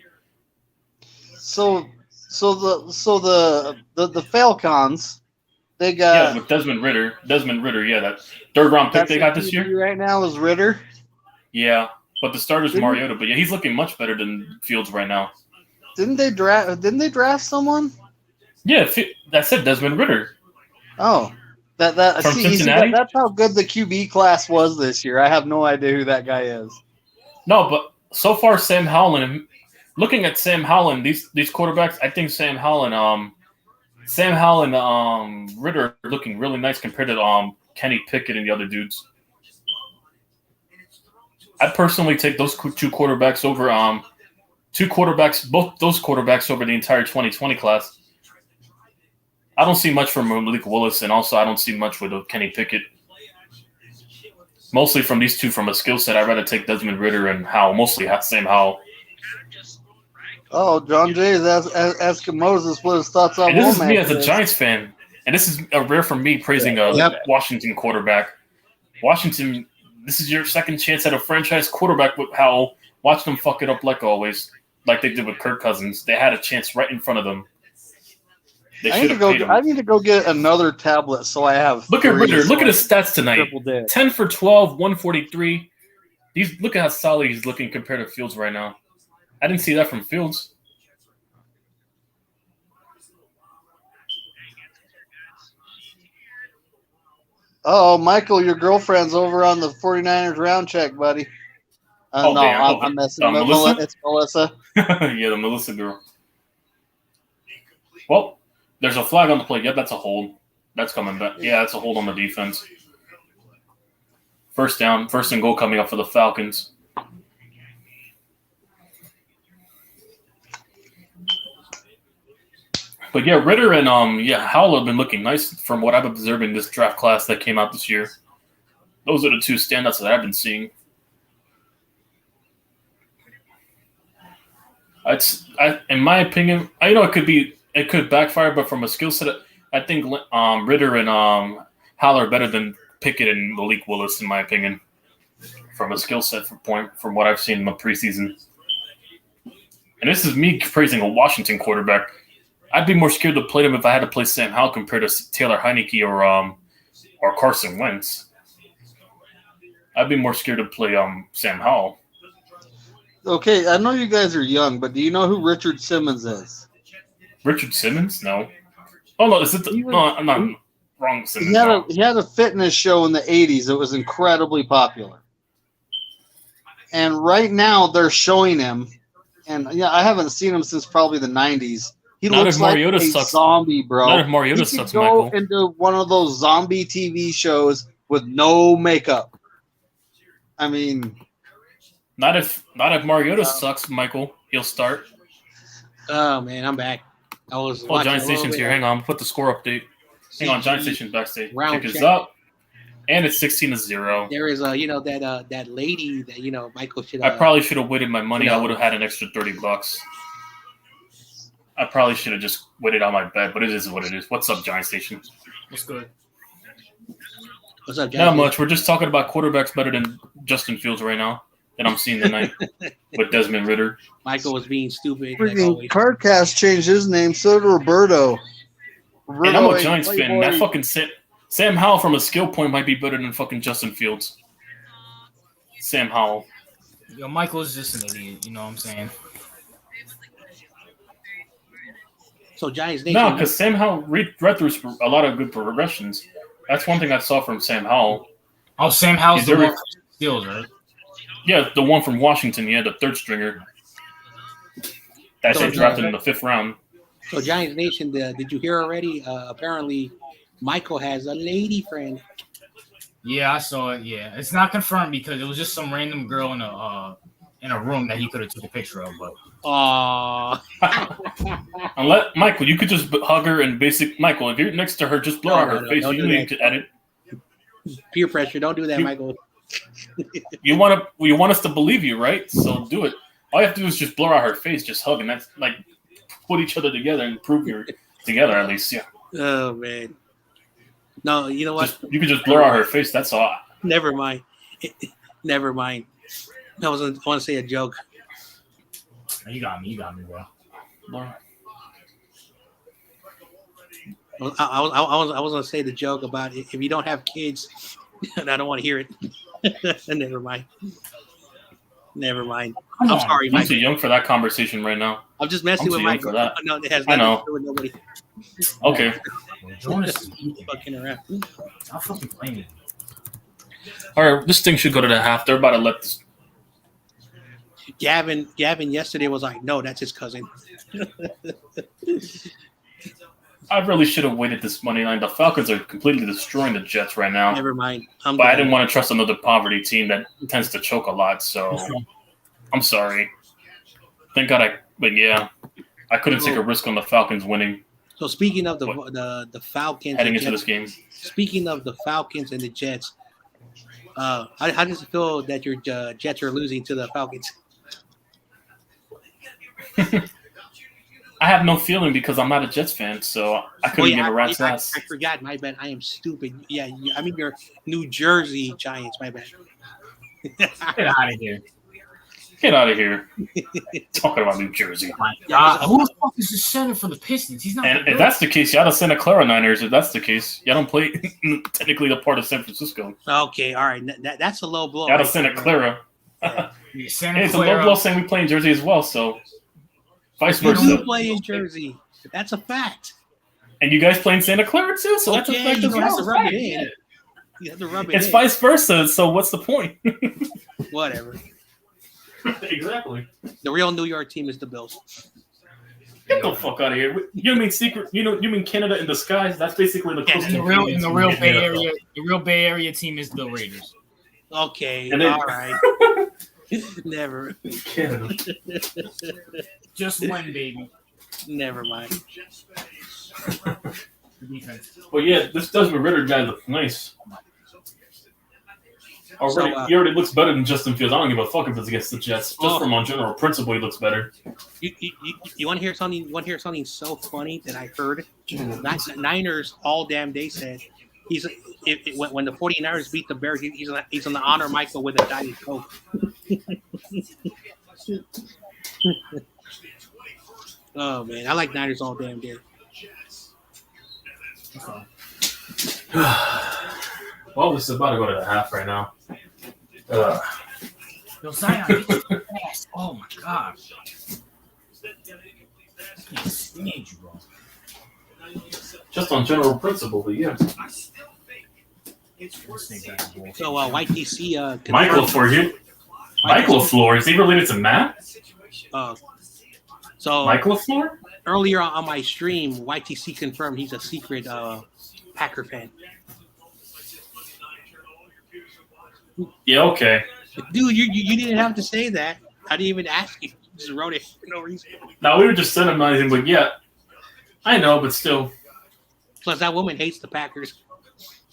So the Falcons, they got with Desmond Ritter, yeah, that third round pick they got this year. Right now is Ritter. Yeah, but the starter's Mariota. But yeah, he's looking much better than Fields right now. Didn't they draft someone? Yeah, that said Desmond Ritter. Oh, that From Cincinnati? that's how good the QB class was this year. I have no idea who that guy is. No, but so far Sam Howland. Looking at Sam Howland, these quarterbacks, I think Sam Howland, Ritter are looking really nice compared to Kenny Pickett and the other dudes. I personally take those two quarterbacks over both those quarterbacks over the entire 2020 class. I don't see much from Malik Willis, and also I don't see much with Kenny Pickett. Mostly from these two from a skill set, I'd rather take Desmond Ridder and Howell. Mostly Sam Howell. Oh, John Jay is asking Moses what his thoughts on And this is me Womack as a is. Giants fan. And this is a rare for me praising a Washington quarterback. Washington, this is your second chance at a franchise quarterback with Howell. Watch them fuck it up like always, like they did with Kirk Cousins. They had a chance right in front of them. They I should have paid him. need to go get another tablet so I have. Look at Ridder. Look at his stats tonight. Triple dip. 10 for 12, 143. Look at how solid he's looking compared to Fields right now. I didn't see that from Fields. Oh, Michael, your girlfriend's over on the 49ers round check, buddy. No, damn. I'm messing with Melissa? It's Melissa. Yeah, the Melissa girl. Well, there's a flag on the play. Yep, that's a hold. That's coming back. Yeah, that's a hold on the defense. First down, first and goal coming up for the Falcons. But yeah, Ridder and Howell have been looking nice from what I've observed in this draft class that came out this year. Those are the two standouts that I've been seeing. In my opinion, I know it could backfire, but from a skill set, I think Ridder and Howell are better than Pickett and Malik Willis, in my opinion, from a skill set from what I've seen in the preseason. And this is me praising a Washington quarterback. I'd be more scared to play them if I had to play Sam Howell compared to Taylor Heineke or Carson Wentz. I'd be more scared to play Sam Howell. Okay, I know you guys are young, but do you know who Richard Simmons is? Richard Simmons? No. Oh no, is it I'm not wrong. Simmons. He had a fitness show in the 80s. It was incredibly popular. And right now they're showing him, and I haven't seen him since probably the 90s. He looks like a zombie, bro. Not if Mariota sucks, Michael. Go into one of those zombie TV shows with no makeup. I mean, not if Mariota sucks, Michael. He'll start. Oh man, I'm back. I was. Giant Station's here. Hang on, put the score update. Hang on, Giant Station's backstage. Round Kick is check. up, and it's 16-0. There is that lady that Michael should. I probably should have waited my money. I would have had an extra $30. I probably should have just waited on my bet, but it is what it is. What's up, Giant Station? What's good? What's up, Giant? Not much. We're just talking about quarterbacks better than Justin Fields right now that I'm seeing tonight with Desmond Ridder. Michael was being stupid. freaking Cardcast changed his name. So did Roberto. And I'm a Giants fan. That fucking Sam Howell from a skill point might be better than fucking Justin Fields. Sam Howell. Yo, Michael's just an idiot. You know what I'm saying? So Giants Nation. No, because Sam Howell read through a lot of good progressions. That's one thing I saw from Sam Howell. Oh, Sam Howell's the one from Steelers, right? Yeah, the one from Washington. Yeah, the third stringer. That shit drafted in the 5th round. So Giants Nation, did you hear already? Apparently, Michael has a lady friend. Yeah, I saw it. Yeah, it's not confirmed because it was just some random girl in a room that he could have took a picture of. But unless Michael, you could just hug her and Michael, if you're next to her, just blur out her face. You don't need to edit. Peer pressure. Don't do that, Michael. You want us to believe you, right? So do it. All you have to do is just blur out her face, just hug, and that's like put each other together and prove you're together at least. Yeah. Oh man. No, you know what? You could just blur out her face. That's all. Never mind. Never mind. I want to say a joke. You got me, bro. I was going to say the joke about if you don't have kids, and I don't want to hear it. Never mind. I'm sorry, Mike. I'm too young for that conversation right now. I'm just messing with Mike. No, it has nothing to do with nobody. Okay. Jonas fucking around. I'm fucking playing it. All right, this thing should go to the half. They're about to let this. Gavin yesterday was like, no, that's his cousin. I really should have waited this money line. The Falcons are completely destroying the Jets right now. Never mind. But I didn't want to trust another poverty team that tends to choke a lot. So I'm sorry. Thank God I couldn't take a risk on the Falcons winning. So speaking of the Falcons heading into this game, speaking of the Falcons and the Jets, How does it feel that your Jets are losing to the Falcons? I have no feeling because I'm not a Jets fan, so I couldn't give a rat's ass. I forgot. My bad. I am stupid. Yeah, I mean your New Jersey Giants. My bad. Get out of here. Get out of here. Talking about New Jersey. Who the fuck is the center for the Pistons? He's not. And if that's the case, y'all the Santa Clara Niners. If that's the case, y'all don't play technically a part of San Francisco. Okay, all right. That's a low blow. Y'all the Santa Clara. It's a low blow saying we play in Jersey as well, so vice versa. You play in Jersey. That's a fact. And you guys play in Santa Clara too, so that's a fact as well. You have to rub it in. You have to rub it in. It's vice versa, so what's the point? Whatever. Exactly. The real New York team is the Bills. Get the fuck out of here! You mean secret? You mean Canada in disguise? That's basically the real Bay Area. The real Bay Area team is the Raiders. Okay, and then, all right. Never. Canada. Just win, baby. Never mind. Well, yeah, this Desmond Ritter guy looks nice. He already looks better than Justin Fields. I don't give a fuck if it's against the Jets. Just from on general principle, he looks better. You want to hear something? You want to hear something so funny that I heard? Niners all damn day said when the 49ers beat the Bears, he's on the honor Michael with a Diet Coke. Oh man, I like Niners all damn day. Well, this is about to go to the half right now. Yo, Zion, get your ass. Oh my god. I can't stand you, bro. Just on general principle, but yeah. So YTC Michael LaFleur, Michael LaFleur, is he related to Matt? So Michael LaFleur? Earlier on my stream, YTC confirmed he's a secret Packer fan. Yeah, okay. Dude, you didn't have to say that. I didn't even ask you. You just wrote it for no reason. No, we were just sentimentalizing, but yeah. I know, but still. Plus, that woman hates the Packers.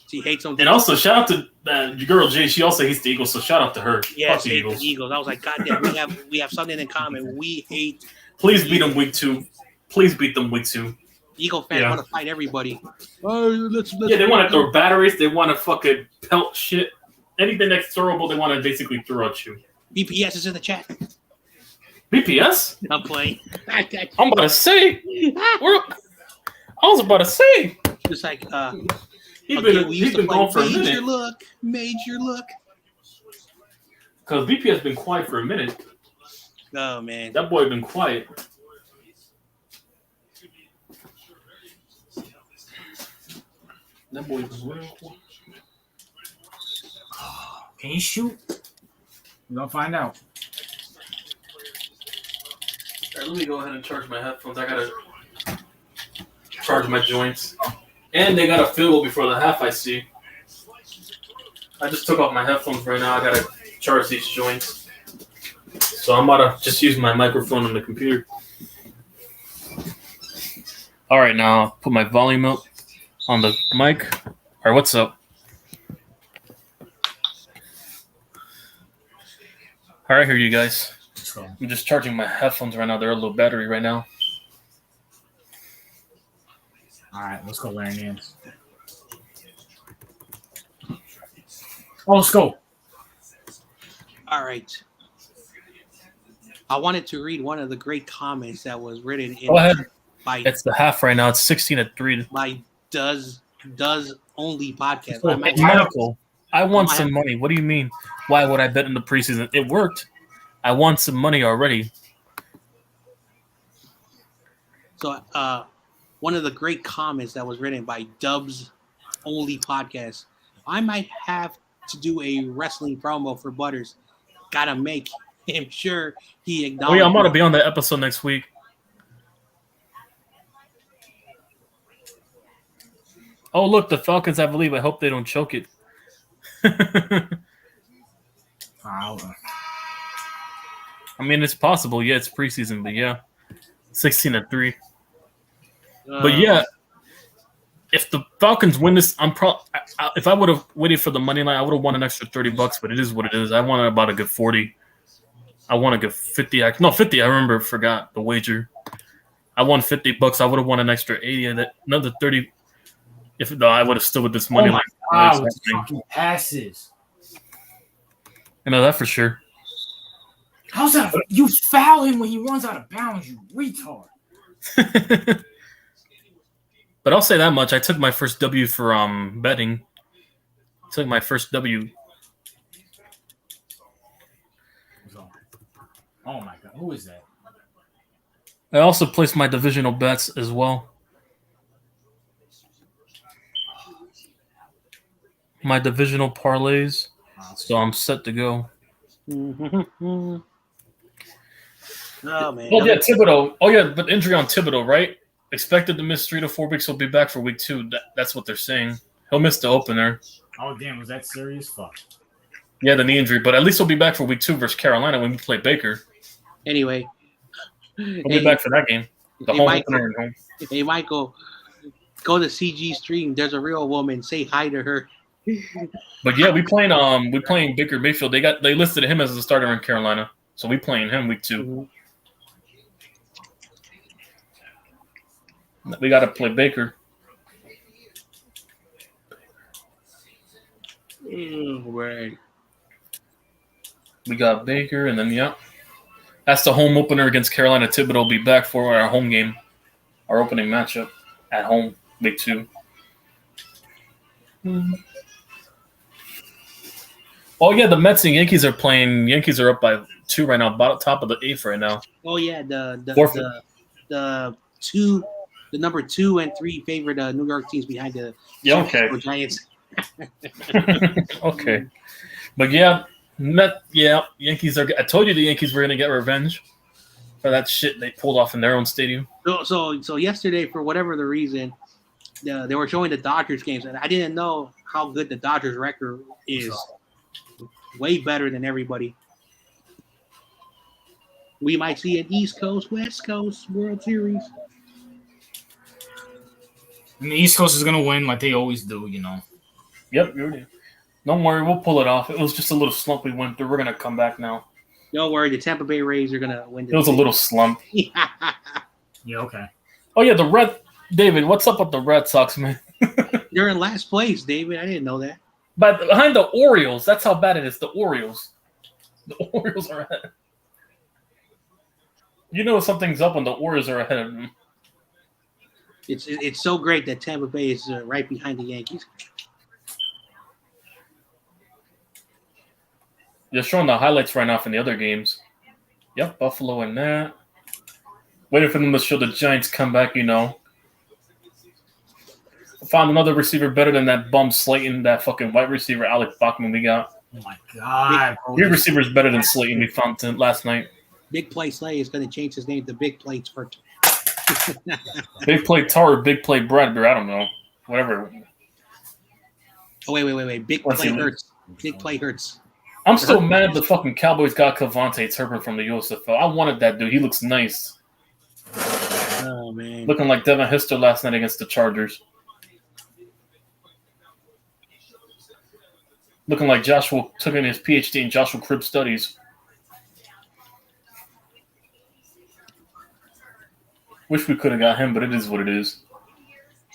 She hates them. And also, shout out to your girl Jay. She also hates the Eagles, so shout out to her. Yeah, she hates the Eagles. I was like, God damn, we have something in common. We hate. Please beat them week 2. Please beat them week 2. Eagle fans want to fight everybody. Oh, let's they want to throw batteries. They want to fucking pelt shit. Anything that's throwable, they want to basically throw at you. BPS is in the chat. BPS? I'm playing. I'm about to say. I was about to say. Just like, he's been gone for a minute. Major look. Because BPS been quiet for a minute. Oh, man. That boy been quiet. That boy was real quiet. Can you shoot? We're going to find out. All right, let me go ahead and charge my headphones. I got to charge my joints. And they got a field goal before the half, I see. I just took off my headphones right now. I got to charge these joints. So I'm about to just use my microphone on the computer. All right, now I'll put my volume up on the mic. All right, what's up? All right, here you guys. I'm just charging my headphones right now. They're a low battery right now. All right, let's go, Larry. Oh, let's go. All right. I wanted to read one of the great comments that was written in. Go ahead. It's the half right now. It's 16-3. My does only podcast. Oh, it's medical. I want some money. What do you mean? Why would I bet in the preseason? It worked. I want some money already. So, one of the great comments that was written by Dubs Only Podcast. I might have to do a wrestling promo for Butters. Gotta make him sure he acknowledges. Oh yeah, I'm gonna be on that episode next week. Oh look, the Falcons have a lead. I hope they don't choke it. I mean, it's possible. Yeah, it's preseason, but yeah, 16-3. But yeah, if the Falcons win this, if I would have waited for the money line, I would have won an extra $30. But it is what it is. I wanted about a good 40. I want a good 50. No, 50. I remember. Forgot the wager. I won $50. I would have won an extra 80. And another 30. If no, I would have stood with this money line. Wow, fucking passes. I know that for sure. How's that? You foul him when he runs out of bounds, you retard. But I'll say that much. I took my first W for betting. Took my first W. Oh my god, who is that? I also placed my divisional bets as well. My divisional parlays. So I'm set to go. Oh man. Oh yeah, Thibodeau. Oh yeah, but injury on Thibodeau, right? Expected to miss 3 to 4 weeks. He'll be back for week 2. That's what they're saying. He'll miss the opener. Oh damn, was that serious? Fuck. Yeah, the knee injury, but at least he'll be back for week 2 versus Carolina when we play Baker. Anyway, He'll be back for that game. The home opener at home. Hey Michael, go to CG stream. There's a real woman. Say hi to her. But yeah, we playing Baker Mayfield. They listed him as a starter in Carolina, so we playing him week 2. We got to play Baker. Right. We got Baker, and then that's the home opener against Carolina. Thibodeau will be back for our home game, our opening matchup at home, week 2. Oh yeah, the Mets and Yankees are playing. Yankees are up by 2 right now, top of the 8th right now. Oh yeah, the number 2 and 3 favorite New York teams behind the Giants. Okay, but Yankees are. I told you the Yankees were going to get revenge for that shit they pulled off in their own stadium. So yesterday, for whatever the reason, they were showing the Dodgers games, and I didn't know how good the Dodgers record is. Way better than everybody. We might see an East Coast, West Coast World Series. And the East Coast is going to win like they always do, you know. Yep, don't worry, we'll pull it off. It was just a little slump we went through. We're going to come back now. Don't worry, the Tampa Bay Rays are going to win. It was a little slump. Yeah, okay. Oh, yeah, David, what's up with the Red Sox, man? They're in last place, David. I didn't know that. But behind the Orioles, that's how bad it is. The Orioles are ahead. You know something's up when the Orioles are ahead of them. It's so great that Tampa Bay is right behind the Yankees. They're showing the highlights right now from the other games. Yep, Buffalo and that. Waiting for them to show the Giants come back, you know. Found another receiver better than that bum Slayton, that fucking white receiver, Alec Bachman we got. Oh, my God. Your receiver's better than Slayton we found last night. Big Play Slay is going to change his name to Big Play Tart. Big Play Tar or Big Play Bradbury, I don't know. Whatever. Oh, wait. Big Play Hurts. Big Play Hurts. I'm still mad the fucking Cowboys got Cavante Turpin from the USFL. I wanted that dude. He looks nice. Oh, man. Looking like Devin Hester last night against the Chargers. Looking like Joshua took in his PhD in Joshua Cribb Studies. Wish we could have got him, but it is what it is.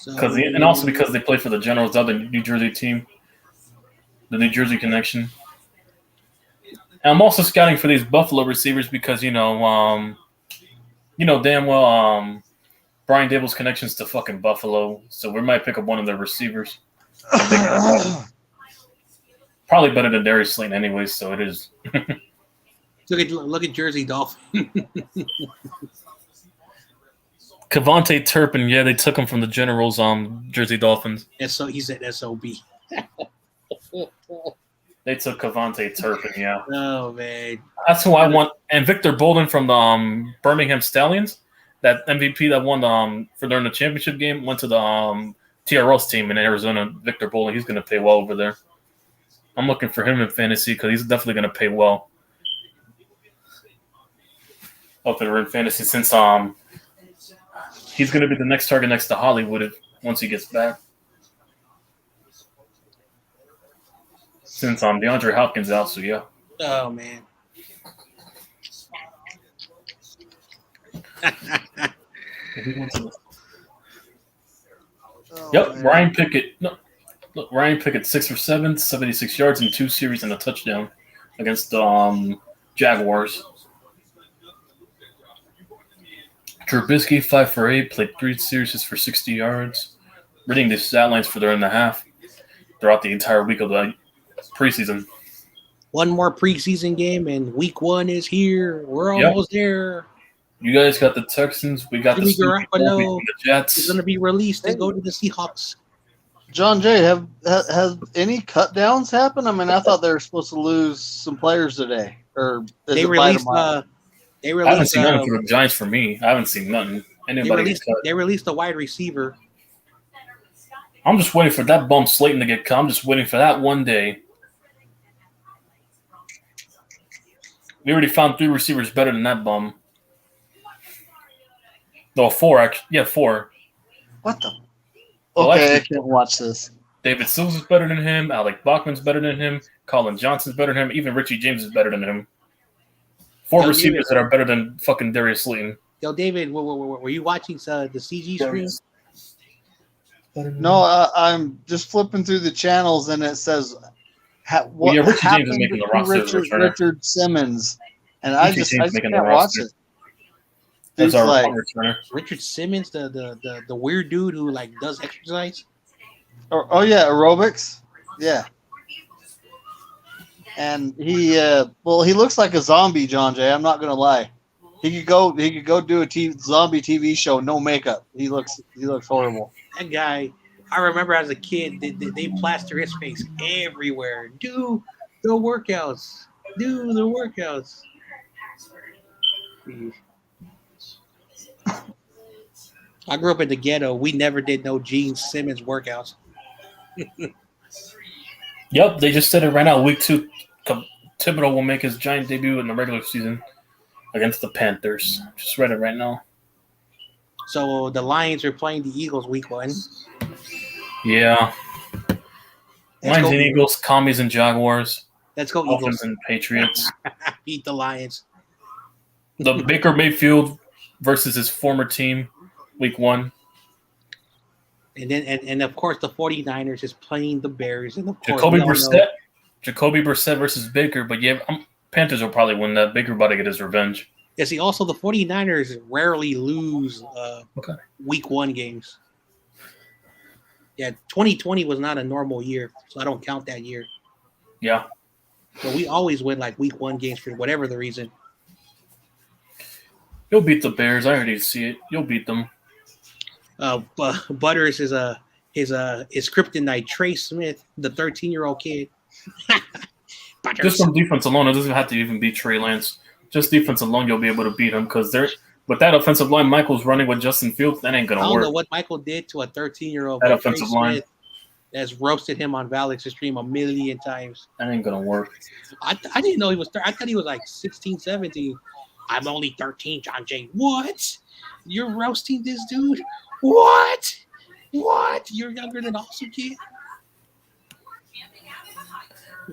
And also because they play for the Generals, the other New Jersey team. The New Jersey connection. And I'm also scouting for these Buffalo receivers because, damn well Brian Dable's connections to fucking Buffalo. So we might pick up one of their receivers. Probably better than Darius Slayton anyways, so it is. Look at Jersey Dolphin. Cavante Turpin, yeah, they took him from the Generals, Jersey Dolphins. So he said SOB. They took Cavante Turpin, yeah. Oh man, that's who I want. And Victor Bolden from the Birmingham Stallions, that MVP that won for during the championship game, went to the TRL's team in Arizona. Victor Bolden, he's going to pay well over there. I'm looking for him in fantasy because he's definitely going to pay well. Up there in fantasy since he's going to be the next target next to Hollywood once he gets back. Since DeAndre Hopkins out, so yeah. Oh man. Yep, man. Ryan Pickett. No, look, Ryan Pickett 6 for 7, 76 yards in 2 series and a touchdown against the Jaguars. Trubisky 5 for 8, played 3 series for 60 yards. Reading the stat lines for during the half throughout the entire week of the preseason. One more preseason game, and week 1 is here. We're almost there. You guys got the Texans. We got Jimmy the Garoppolo Jets. is going to be released and go to the Seahawks. John Jay, has any cut downs happened? I mean, I thought they were supposed to lose some players today, or is They it by released. tomorrow? They I haven't released. seen nothing for the Giants for me. I haven't seen nothing. Anybody get cut. They released a wide receiver. I'm just waiting for that bum Slayton to get cut. I'm just waiting for that one day. We already found 3 receivers better than that bum. No, 4 actually. Yeah, 4. What the? Well, Okay, I actually, can't watch this. David Sills is better than him. Alec Bachman's better than him. Colin Johnson's better than him. Even Richie James is better than him. 4 Yo, receivers David. that are better than fucking Darius Slayton. Yo, David, were you watching the CG stream? No, I'm just flipping through the channels, and it says what yeah, Richie James is happened making the to roster as a returner. Richard Simmons, and I Richie just James can't making the watch roster. it. That's Dude's our like, returner. Richard Simmons, the weird dude who like does exercise. oh yeah, aerobics, yeah. And he looks like a zombie, John Jay. I'm not gonna lie. He could go do a zombie TV show, no makeup. He looks horrible. That guy, I remember as a kid, they plaster his face everywhere. Do the workouts. I grew up in the ghetto. We never did no Gene Simmons workouts. Yep, they just said it right now. Week 2, Thibodeau will make his giant debut in the regular season against the Panthers. Just read it right now. So the Lions are playing the Eagles week 1. Yeah. Lions and Eagles, Commies and Jaguars. Let's go Dolphins Eagles. and Patriots. Beat the Lions. The Baker Mayfield versus his former team, week 1. And then and of course the 49ers is playing the Bears. And of course Jacoby Brissett versus Baker. But yeah, Panthers will probably win that. Baker about to get his revenge. Yeah, see, also the 49ers rarely lose week 1 games. Yeah, 2020 was not a normal year, so I don't count that year. Yeah. So we always win like week 1 games for whatever the reason. You'll beat the Bears. I already see it. You'll beat them. Butters is his kryptonite. Trey Smith, the 13-year-old kid. Butters. Just from defense alone, it doesn't have to even be Trey Lance. Just defense alone, you'll be able to beat him because with that offensive line, Michael's running with Justin Fields. That ain't gonna work. I don't know what Michael did to a 13-year-old. That offensive line has roasted him on Valix's stream a million times. That ain't gonna work. I didn't know he was. I thought he was like 16, 17. I'm only 13, John Jay. What? You're roasting this dude? What? You're younger than Awesome Kid?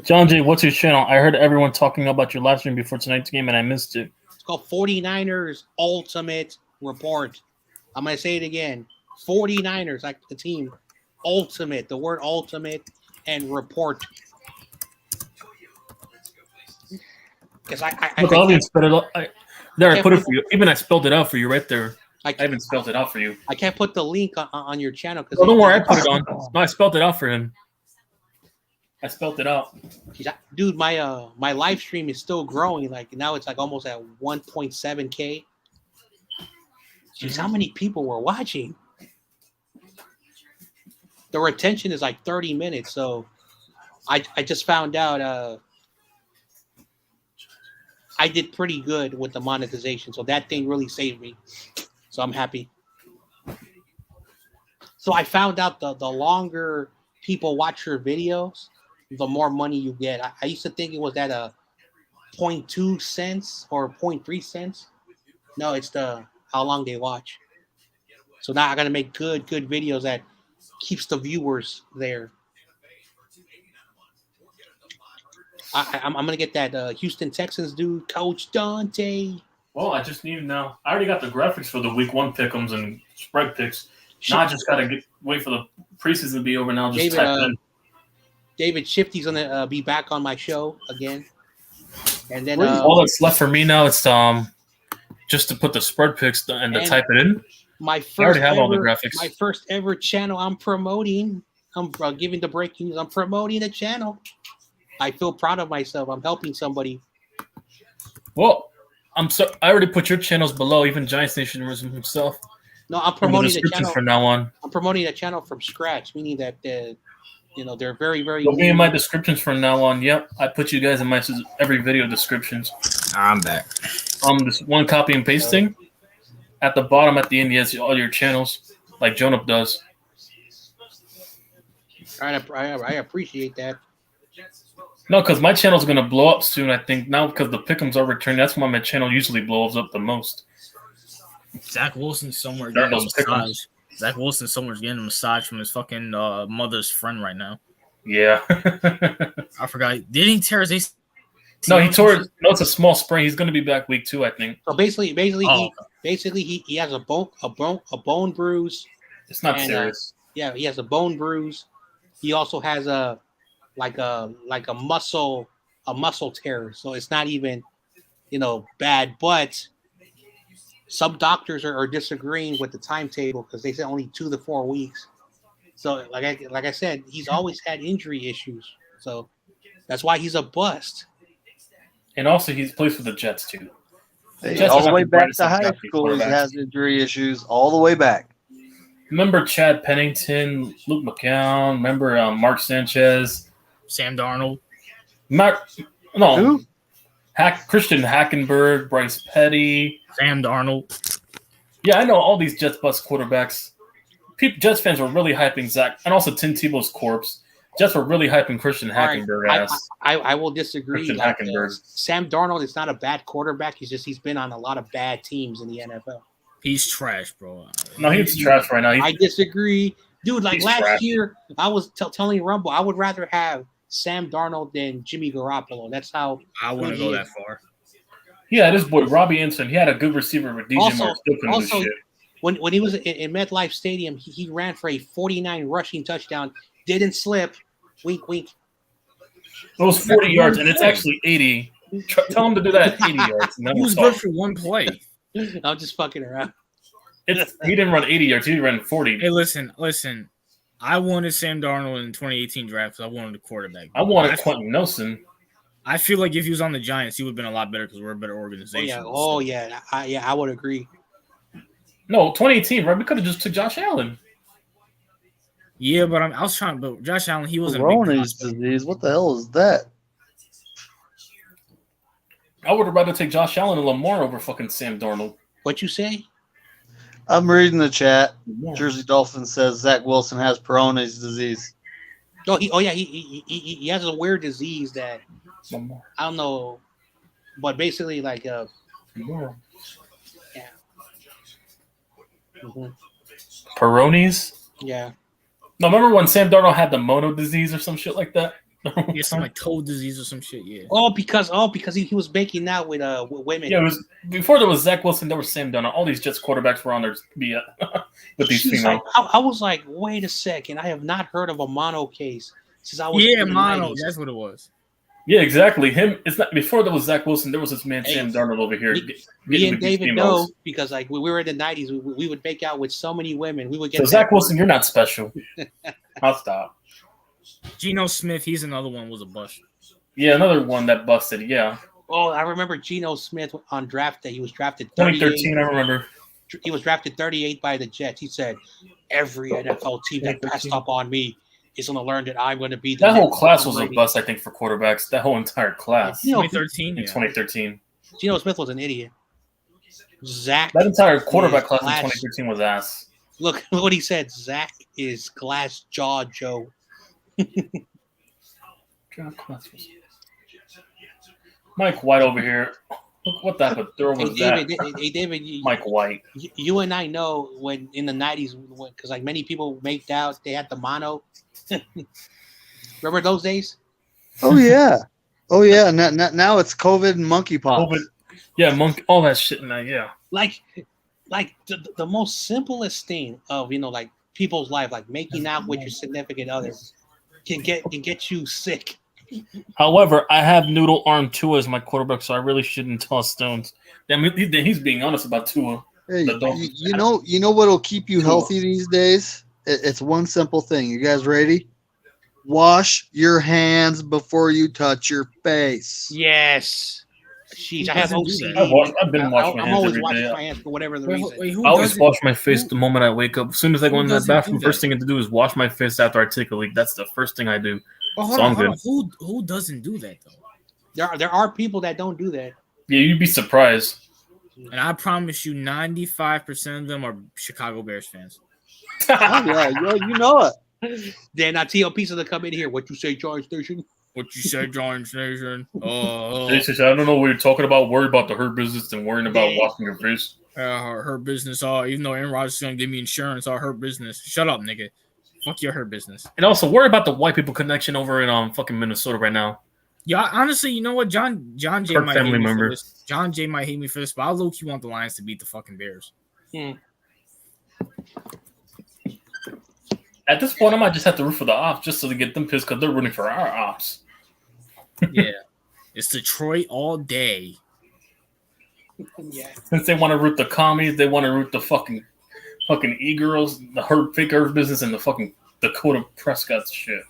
John Jay, what's your channel? I heard everyone talking about your live stream before tonight's game, and I missed it. It's called 49ers Ultimate Report. I'm going to say it again. 49ers, like the team. Ultimate, the word ultimate, and report. Because I even spelled it out. I put it for you. Even I spelled it out for you right there. I even spelled it out for you. I can't put the link on your channel. Oh, don't worry, I put it on. No, I spelled it out for him. I spelled it out. Dude, my live stream is still growing. Like now it's like almost at 1.7K. Jeez, how many people were watching? The retention is like 30 minutes. So I just found out I did pretty good with the monetization. So that thing really saved me. So I'm happy. So I found out the longer people watch your videos, the more money you get. I used to think it was at a 0.2 cents or 0.3 cents. No, it's how long they watch. So now I got to make good videos that keeps the viewers there. I'm gonna get that Houston Texans dude, Coach Dante. Well, I just need to know. I already got the graphics for the week 1 pick'ems and spread picks. Now I just gotta wait for the preseason to be over. Now just type it in. David Shifty's gonna be back on my show again, and then all that's left for me now is just to put the spread picks and to type it in. I already have all the graphics. My first ever channel I'm promoting. I'm giving the breaking news. I'm promoting the channel. I feel proud of myself. I'm helping somebody. Well, I already put your channels below. Even Giants Nation himself. No, I'm promoting the channel from now on. I'm promoting the channel from scratch, meaning that they're very, very. You'll be in my descriptions from now on. Yep, I put you guys in my every video descriptions. I'm back. This one copy and pasting. At the bottom, at the end, he has all your channels, like Jonah does. I appreciate that. No, because my channel's going to blow up soon, I think. Now, because the pick'ems are returning, that's why my channel usually blows up the most. Zach Wilson's somewhere getting a massage. Zach Wilson somewhere's getting a massage from his fucking mother's friend right now. Yeah. I forgot. Did he tear his ACL? No, he tore it. No, it's a small sprain. He's going to be back week 2, I think. So basically, he has a bone bruise. It's not serious. Yeah, he has a bone bruise. He also has a muscle tear. So it's not even, bad. But some doctors are disagreeing with the timetable because they said only 2 to 4 weeks. So like I said, he's always had injury issues. So that's why he's a bust. And also, he plays for the Jets too. Hey, all the way back to high school, he has injury issues all the way back. Remember Chad Pennington, Luke McCown. Remember Mark Sanchez, Sam Darnold. Who? Christian Hackenberg, Bryce Petty, Sam Darnold. Yeah, I know all these Jets bust quarterbacks. Jets fans were really hyping Zach, and also Tim Tebow's corpse. Jets were really hyping Christian Hackenberg ass. I will disagree. Christian Hackenberg. Sam Darnold is not a bad quarterback. He's been on a lot of bad teams in the NFL. He's trash, bro. No, he's trash right now. I disagree. Dude, like last trash. year, I was telling Rumble, I would rather have Sam Darnold than Jimmy Garoppolo. That's how I wouldn't go that far. Yeah, this boy, Robbie Anderson, he had a good receiver with DJ Moore. Still couldn't do shit. When he was in MetLife Stadium, he ran for a 49 rushing touchdown. Didn't slip. Wink, wink. It was 40 yards, and it's actually 80. Tell him to do that at 80 yards. He was good for one play. I'm just fucking around. He didn't run 80 yards. He ran 40. Hey, listen. I wanted Sam Darnold in the 2018 draft because I wanted a quarterback. I wanted Quentin Nelson. I feel like if he was on the Giants, he would have been a lot better because we're a better organization. I would agree. No, 2018, right? We could have just took Josh Allen. Yeah, but I was trying to. Josh Allen, he wasn't. Corona's disease. What the hell is that? I would have rather take Josh Allen and Lamar over fucking Sam Darnold. What you say? I'm reading the chat. Jersey Dolphin says Zach Wilson has Corona's disease. He has a weird disease that I don't know, but basically like yeah. Mm-hmm. Peyronie's? Yeah. No, remember when Sam Darnold had the mono disease or some shit like that? Yeah, some like toe disease or some shit. Yeah. Because he was making out with women. Yeah, it was before there was Zach Wilson. There was Sam Darnold. All these Jets quarterbacks were on there with these females. Like, I was like, wait a second, I have not heard of a mono case since I was. Yeah, mono. 90s. That's what it was. Yeah, exactly. It's not before there was Zach Wilson. There was this man Sam Darnold over here. Me and David know because like we were in the 90s, we would make out with so many women. We would get. So Zach Wilson, you're not special. I'll stop. Geno Smith, he's another one was a bust. Yeah, another one that busted. Yeah. Oh, I remember Geno Smith on draft day. He was drafted 2013. I remember. He was drafted 38 by the Jets. He said, "Every NFL team that passed up on me is going to learn that I'm going to be." That whole class was a bust, I think, for quarterbacks. That whole entire class. 2013. In 2013. Geno Smith was an idiot. Zach. That entire quarterback class in 2013 was ass. Look what he said. Zach is glass jaw Joe. Mike White over here. Look what type of throw was that? Hey, David, Mike White. You and I know when in the 90s, because like many people made out, they had the mono. Remember those days? Oh, yeah. Oh yeah, now it's COVID and monkeypox. COVID, yeah, all that shit now, yeah. Like the most simplest thing of like people's life, like making out with your significant other, can get you sick. However, I have Noodle Arm Tua as my quarterback, so I really shouldn't toss stones. I mean, he's being honest about Tua. Hey, you know what'll keep you healthy these days? It's one simple thing. You guys ready? Wash your hands before you touch your face. Yes. Jeez, I have OCD. I've been washing my hands always every washing day. my hands for whatever the reason. I always wash my face the moment I wake up. As soon as I go in that bathroom, first thing I do is wash my face after I take a leak. That's the first thing I do. Well, hold on. Who doesn't do that though? There are people that don't do that. Yeah, you'd be surprised. And I promise you, 95% of them are Chicago Bears fans. Yeah, you know it. Then I tell pieces to come in here. What you say, Giants Nation? What you say, Giants Nation? I don't know what you're talking about. Worry about the hurt business and worrying about washing your face. Her business. Even though Aaron Rodgers is gonna give me insurance, her business. Shut up, nigga. Fuck your hurt business. And also worry about the white people connection over in fucking Minnesota right now. Yeah, honestly, you know what? John Jay Kirk might family hate me member. for this. John Jay might hate me for this, but I low-key want the Lions to beat the fucking Bears. At this point, I might just have to root for the ops just so to get them pissed because they're rooting for our ops. Yeah. It's Detroit all day. Yeah. Since they want to root the commies, they want to root the fucking e-girls, the fake Earth business, and the fucking Dakota Prescott shit.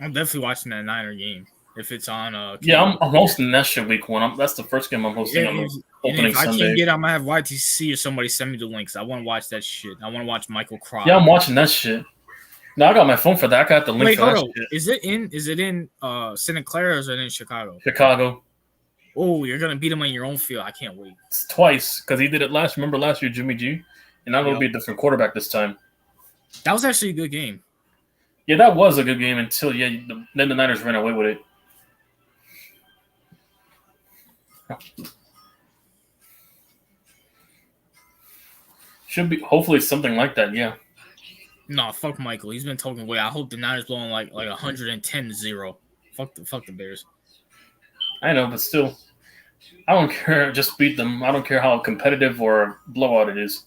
I'm definitely watching that Niner game if it's on. Yeah, I'm hosting that shit week one. That's the first game I'm hosting on opening if I Sunday. can't get it, I'm gonna have YTC or somebody send me the links. I want to watch that shit. I want to watch Michael Crowder. Yeah, I'm watching that shit. No, I got my phone for that. I got the link Wait, for that hold on. shit. Is it in Santa Clara or is it in Chicago? Chicago. Oh, you're gonna beat him on your own field. I can't wait. It's twice because he did it last. Remember last year, Jimmy G, and I'm gonna be a different quarterback this time. That was actually a good game. Yeah, that was a good game until then the Niners ran away with it. Should be hopefully something like that. Yeah. No, fuck Michael. He's been talking away. I hope the Niners blow him like 110-0. Fuck the Bears. I know, but still, I don't care. Just beat them. I don't care how competitive or blowout it is.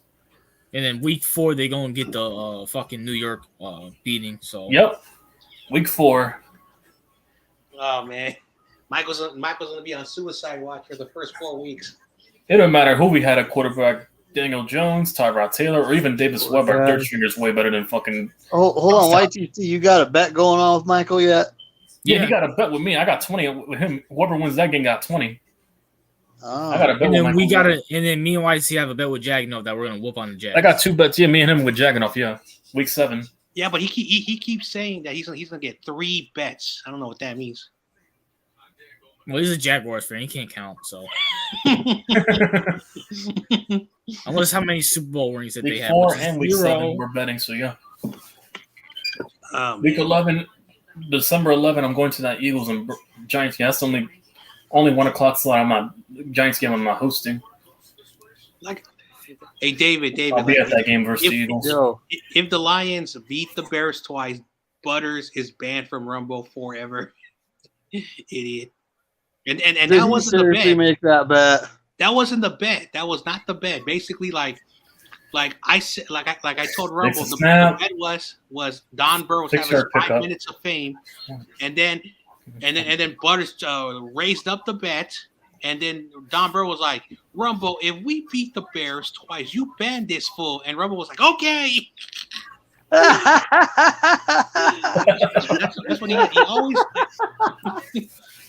And then week 4, they gonna get the fucking New York beating. So yep, week 4. Oh man, Michael's gonna be on suicide watch for the first 4 weeks. It doesn't matter who we had at quarterback. Daniel Jones, Tyrod Taylor, or even Davis Webb. Our third string is way better than fucking. Oh, hold on, YTC. You got a bet going on with Michael yet? Yeah, he got a bet with me. I got 20 with him. Whoever wins that game got 20. Oh. I got a bet and with then Michael. and then me and YTC have a bet with Jagnoff that we're gonna whoop on the Jags. I got 2 bets. Yeah, me and him with Jaganoff. Yeah, week 7. Yeah, but he keeps saying that he's gonna get 3 bets. I don't know what that means. Well, he's a Jaguars fan. He can't count. So unless how many Super Bowl rings that Week they have. 4 which is and week 0. 7 we're betting. So yeah. Week 11, December 11, I'm going to that Eagles and Giants game. That's only 1 o'clock slot. I'm not Giants game. I'm not hosting. Hey, David. I'll be at that game versus the Eagles. If the Lions beat the Bears twice, Butters is banned from Rumble forever. Idiot. And that wasn't the bet. Make that bet. That wasn't the bet. That was not the bet. Basically, like I said, like I told Rumble, the bet was Don Burrows having 5 minutes of fame, and then Butters raised up the bet, and then Don Burrow was like, Rumble, if we beat the Bears twice, you ban this fool, and Rumble was like, okay. That's what he always.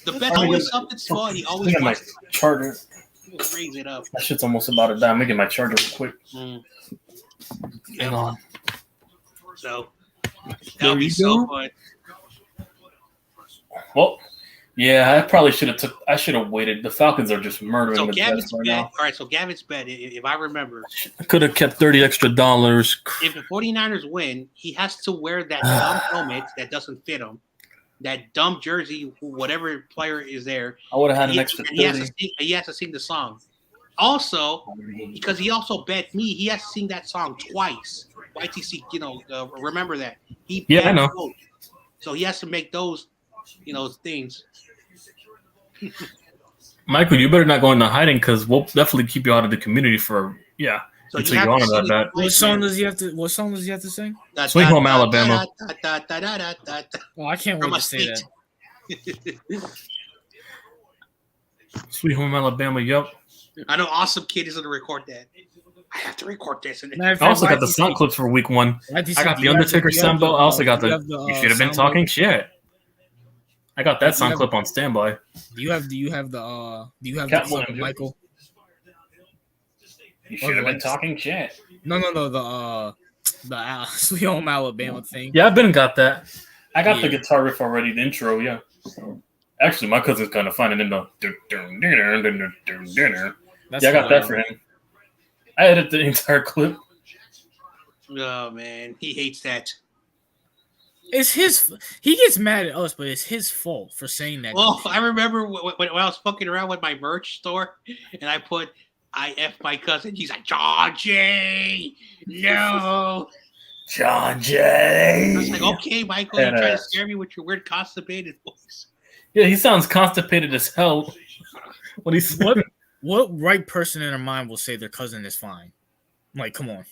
The bet always something small, and he always my charger. Raise it up. That shit's almost about to die. Let me get my charger real quick. Hang on. So that'll be so fun. Well, yeah, I probably should have I should have waited. The Falcons are just murdering the Jets right now. All right, so Gavin's bet, if I remember, I could have kept $30 extra. If the 49ers win, he has to wear that dumb helmet that doesn't fit him. That dumb jersey, whatever player is there. I would have had an extra 30. He has to sing the song. Also, because he also bet me, he has to sing that song twice. YTC, remember that. I know. Both. So he has to make those things. Michael, you better not go into hiding because we'll definitely keep you out of the community for So until you honor that. What song does he have to? What song does he have to sing? Sweet Home Alabama. Oh, I can't wait to say that. Sweet Home Alabama. Yep. I know Awesome Kid is going to record that. I have to record this. I also got the sound clips for week 1. I got the Undertaker sound belt. I also got the you should have been talking shit. I got that sound clip on standby. Do you have the clip, Michael? You should have been talking shit. No, the Sweet Home Alabama thing. Yeah, I've been got that. I got the guitar riff already, the intro, yeah. Actually, my cousin's kind of finding in the I got that for him. I edited the entire clip. Oh, man. He hates that. It's his. He gets mad at us, but it's his fault for saying that. Well, I remember when I was fucking around with my merch store, and I put "I F my cousin." He's like, "John J, no." John J. I was like, "Okay, Michael, you trying to scare me with your weird constipated voice." Yeah, he sounds constipated as hell. When he's what right person in their mind will say their cousin is fine? Like, come on.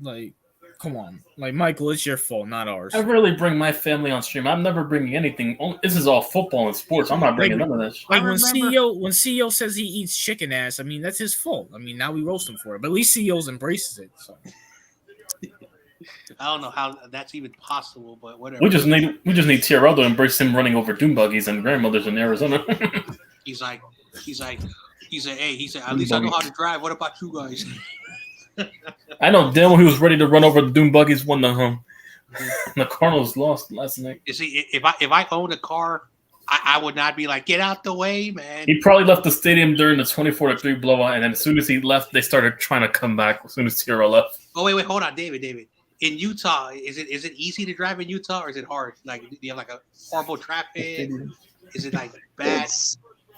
Like, come on. Like, Michael, it's your fault, not ours. I rarely bring my family on stream. I'm never bringing anything. This is all football and sports. I'm not bringing none of that shit. Like, when CEO says he eats chicken ass, I mean, that's his fault. I mean, now we roast him for it. But at least CEO's embraces it. So. I don't know how that's even possible, but whatever. We just need TRL to embrace him running over doom buggies and grandmothers in Arizona. He's like, hey, at least I know how to drive. What about you guys? I know damn well he was ready to run over the doom buggies when the Cardinals lost last night. You see, if I owned a car, I would not be like, get out the way, man. He probably left the stadium during the 24-3 blowout, and then as soon as he left, they started trying to come back as soon as TRL left. Oh wait, hold on, David. In Utah, is it easy to drive in Utah, or is it hard? Like, do you have like a horrible traffic? Is it like bad?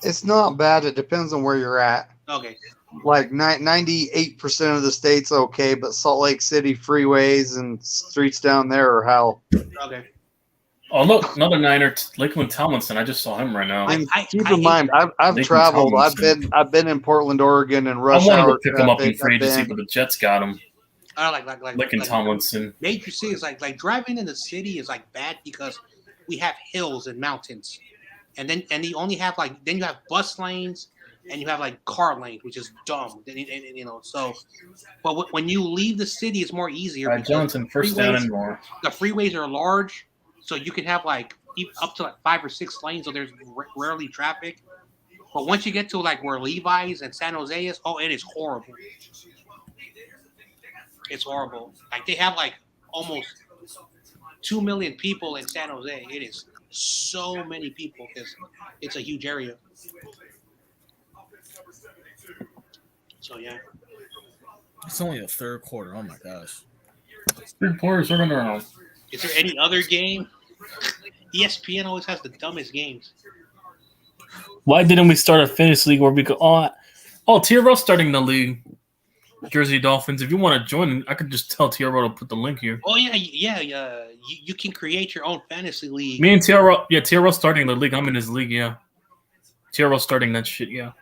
It's not bad. It depends on where you're at. Okay. Like 98% of the state's okay, but Salt Lake City freeways and streets down there are hell. Okay. Oh look, another Niner, Lakeland Tomlinson. I just saw him right now. Keep in mind, I've traveled. I've been in Portland, Oregon, and rush hour. I wanted to pick him up in free agency, but the Jets got him. I don't like Lakeland Tomlinson. Major cities like driving in the city is like bad because we have hills and mountains, and you only have then you have bus lanes. And you have like car lanes, which is dumb. So, but when you leave the city, it's more easier. Johnson, first down and more. The freeways are large, so you can have like up to like 5 or 6 lanes, so there's rarely traffic. But once you get to like where Levi's and San Jose is, it is horrible. It's horrible. Like they have like almost 2 million people in San Jose. It is so many people because it's a huge area. So yeah, it's only the third quarter. Oh my gosh, 3 quarters are going around. Is there any other game? ESPN always has the dumbest games. Why didn't we start a fantasy league where we could? TRL's starting the league. Jersey Dolphins. If you want to join, I could just tell TRL to put the link here. Oh yeah. You can create your own fantasy league. Me and TRL starting the league. I'm in his league. Yeah, TRL starting that shit. Yeah.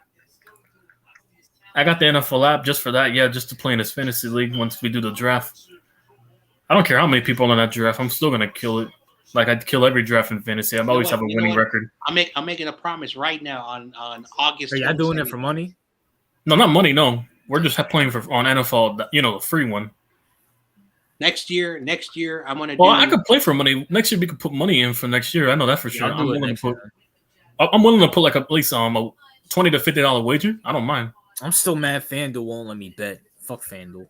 I got the NFL app just for that, just to play in this fantasy league once we do the draft. I don't care how many people are in that draft. I'm still going to kill it. Like, I'd kill every draft in fantasy. I always have a winning record. I'm making a promise right now on August. Are y'all doing it for money? No, not money, no. We're just playing on NFL, the free one. Next year, I'm going to I could play for money. Next year, we could put money in for next year. I know that for sure. I'm willing to put like at least a $20 to $50 wager. I don't mind. I'm still mad FanDuel won't let me bet. Fuck FanDuel.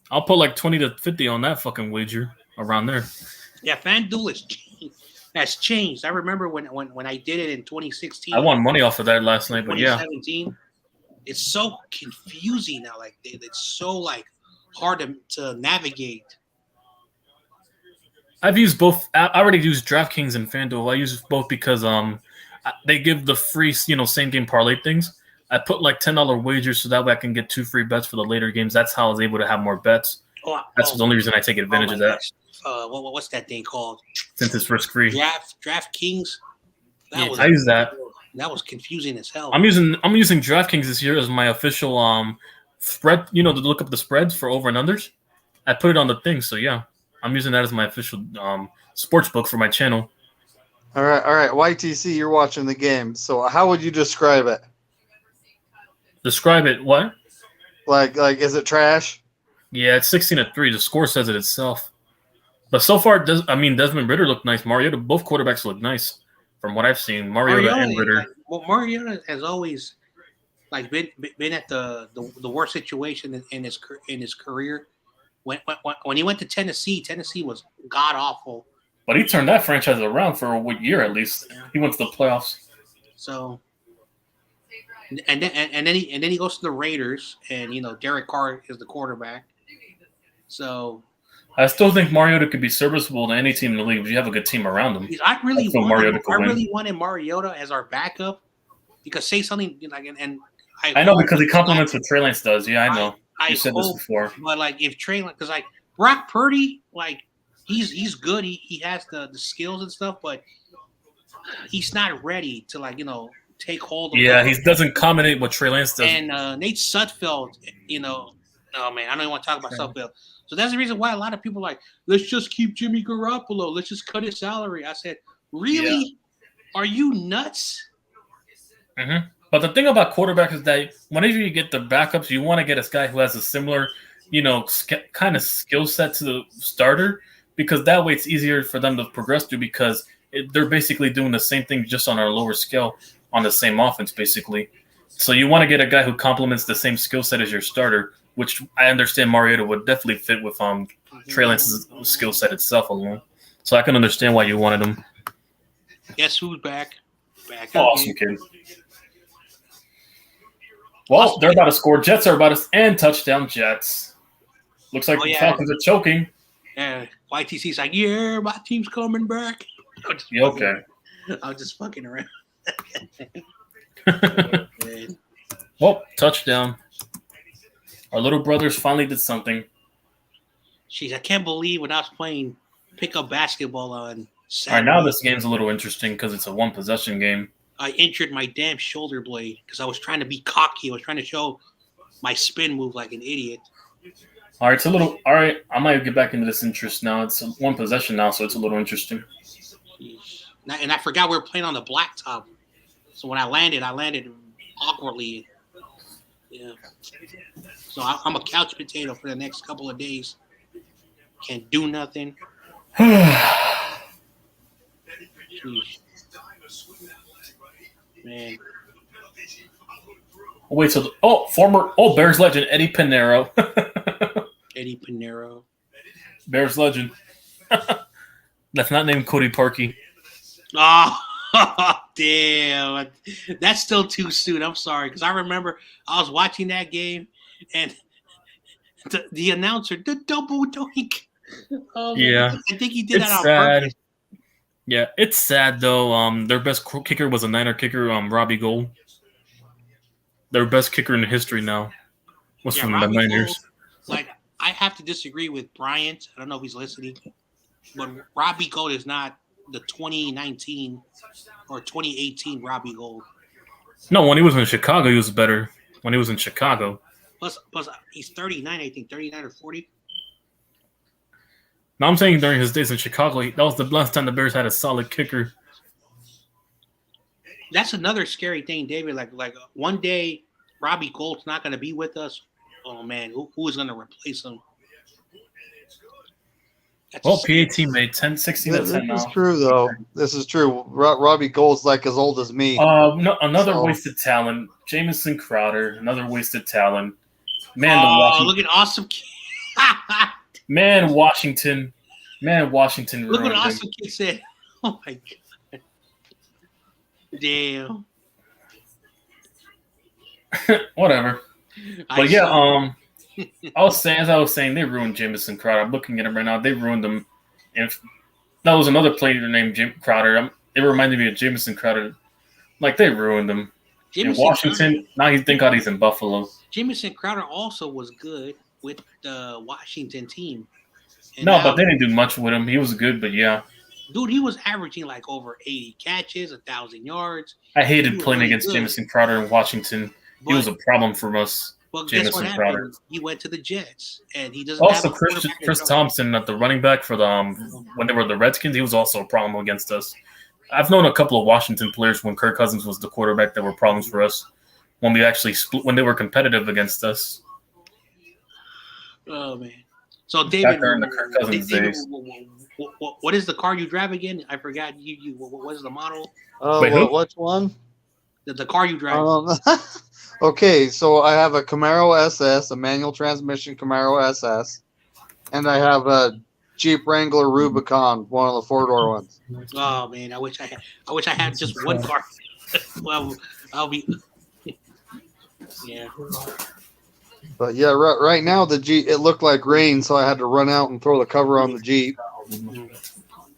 I'll put like 20 to 50 on that fucking wager around there. Yeah, FanDuel has changed. I remember when I did it in 2016. I won money off of that last night, but 2017. It's so confusing now. Like it's so like hard to navigate. I've used both. I already used DraftKings and FanDuel. I use both because they give the free same game parlay things. I put like $10 wagers so that way I can get 2 free bets for the later games. That's how I was able to have more bets. That's the only reason I take advantage of that. What's that thing called? Since it's risk-free. DraftKings. I use that. That was confusing as hell. I'm using DraftKings this year as my official spread. You know, to look up the spreads for over and unders. I put it on the thing, so yeah, I'm using that as my official sports book for my channel. All right. YTC, you're watching the game. So how would you describe it? Describe it what? Like is it trash? Yeah, it's 16-3. The score says it itself. But so far, Desmond Ridder looked nice. Mariota, both quarterbacks look nice from what I've seen. Mariota and Ridder. Mariota has always been at the worst situation in his career. When he went to Tennessee was god awful. But he turned that franchise around for a year at least. He went to the playoffs. So, and then he goes to the Raiders, and Derek Carr is the quarterback. So, I still think Mariota could be serviceable to any team in the league if you have a good team around him. I really wanted Mariota as our backup because say something and I know because he complements what Trey Lance does. Yeah, I know. You said this before. But if Trey Lance, because Brock Purdy, he's good. He has the skills and stuff, but he's not ready to take hold of. Yeah, he doesn't accommodate what Trey Lance does. And Nate Sudfeld, oh man, I don't even want to talk about Sudfeld. So that's the reason why a lot of people let's just keep Jimmy Garoppolo. Let's just cut his salary. I said, really? Yeah. Are you nuts? Mm-hmm. But the thing about quarterback is that whenever you get the backups, you want to get a guy who has a similar, kind of skill set to the starter, because that way it's easier for them to progress through because they're basically doing the same thing just on a lower scale on the same offense, basically. So you want to get a guy who complements the same skill set as your starter, which I understand Mariota would definitely fit with Trey Lance's skill set itself alone. So I can understand why you wanted him. Guess who's back? Awesome kid. Well, they're about to score. Jets are about to – and touchdown Jets. Looks like the Falcons are choking. Yeah, YTC's like, yeah, my team's coming back. Okay. I'm just fucking around. Well, touchdown. Our little brothers finally did something. Jeez, I can't believe when I was playing pickup basketball on Saturday. All right, now this game's a little interesting because it's a one-possession game. I injured my damn shoulder blade because I was trying to be cocky. I was trying to show my spin move like an idiot. All right, it's a little – all right, I might get back into this interest now. It's one possession now, so it's a little interesting. And I forgot we were playing on the blacktop. So when I landed awkwardly. Yeah. So I'm a couch potato for the next couple of days. Can't do nothing. Man. Wait, so Bears legend Eddie Pinero. Eddie Pinero. Bears legend. That's not named Cody Parkey. Oh, damn. That's still too soon. I'm sorry. Because I remember I was watching that game and the announcer, the double doink. Yeah. I think he did that on purpose. Yeah, it's sad though. Their best kicker was a Niner kicker, Robbie Gould. Their best kicker in history now was from the Niners. I have to disagree with Bryant. I don't know if he's listening, but Robbie Gould is not the 2019 or 2018 Robbie Gould. No, when he was in Chicago, he was better. When he was in Chicago. Plus he's 39, I think, 39 or 40. No, I'm saying during his days in Chicago, that was the last time the Bears had a solid kicker. That's another scary thing, David. Like one day, Robbie Gould's not going to be with us. Oh man, who is going to replace him? Well, PAT made 16 to 10 now. This is true, though. This is true. Robbie Gould's like as old as me. Another wasted talent. Jamison Crowder, another wasted talent. Man, look at Awesome Kid. Man, Washington. Look what Awesome Kid said. Oh my god. Damn. Whatever. But yeah, I was saying, they ruined Jamison Crowder. I'm looking at him right now. They ruined him. And that was another player named Jim Crowder. It reminded me of Jamison Crowder. Like, they ruined him. In Washington, now thank God he's in Buffalo. Jamison Crowder also was good. with the Washington team. And No, now, but they didn't do much with him. He was good, but yeah. dude, he was averaging like over 80 catches, 1,000 yards. I He hated was playing really against good. Jamison Crowder in Washington. He was a problem for us. But guess what Jamison happened? Crowder. He went to the Jets, and he doesn't Also, have a Chris quarterback Chris that throws. Thompson at the running back for the when they were the Redskins, he was also a problem against us. I've known a couple of Washington players when Kirk Cousins was the quarterback that were problems for us when we actually split, when they were competitive against us. Oh man! So Back David, there in the Kirk Cousins David, days. what is the car you drive again? I forgot. What is the model? Wait, who? Which one? The car you drive. Okay, so I have a Camaro SS, a manual transmission Camaro SS, and I have a Jeep Wrangler Rubicon, one of the 4-door ones. Oh man, I wish I had just one car. Well, I'll be. Yeah. But yeah, right now the Jeep, it looked like rain, so I had to run out and throw the cover on the Jeep.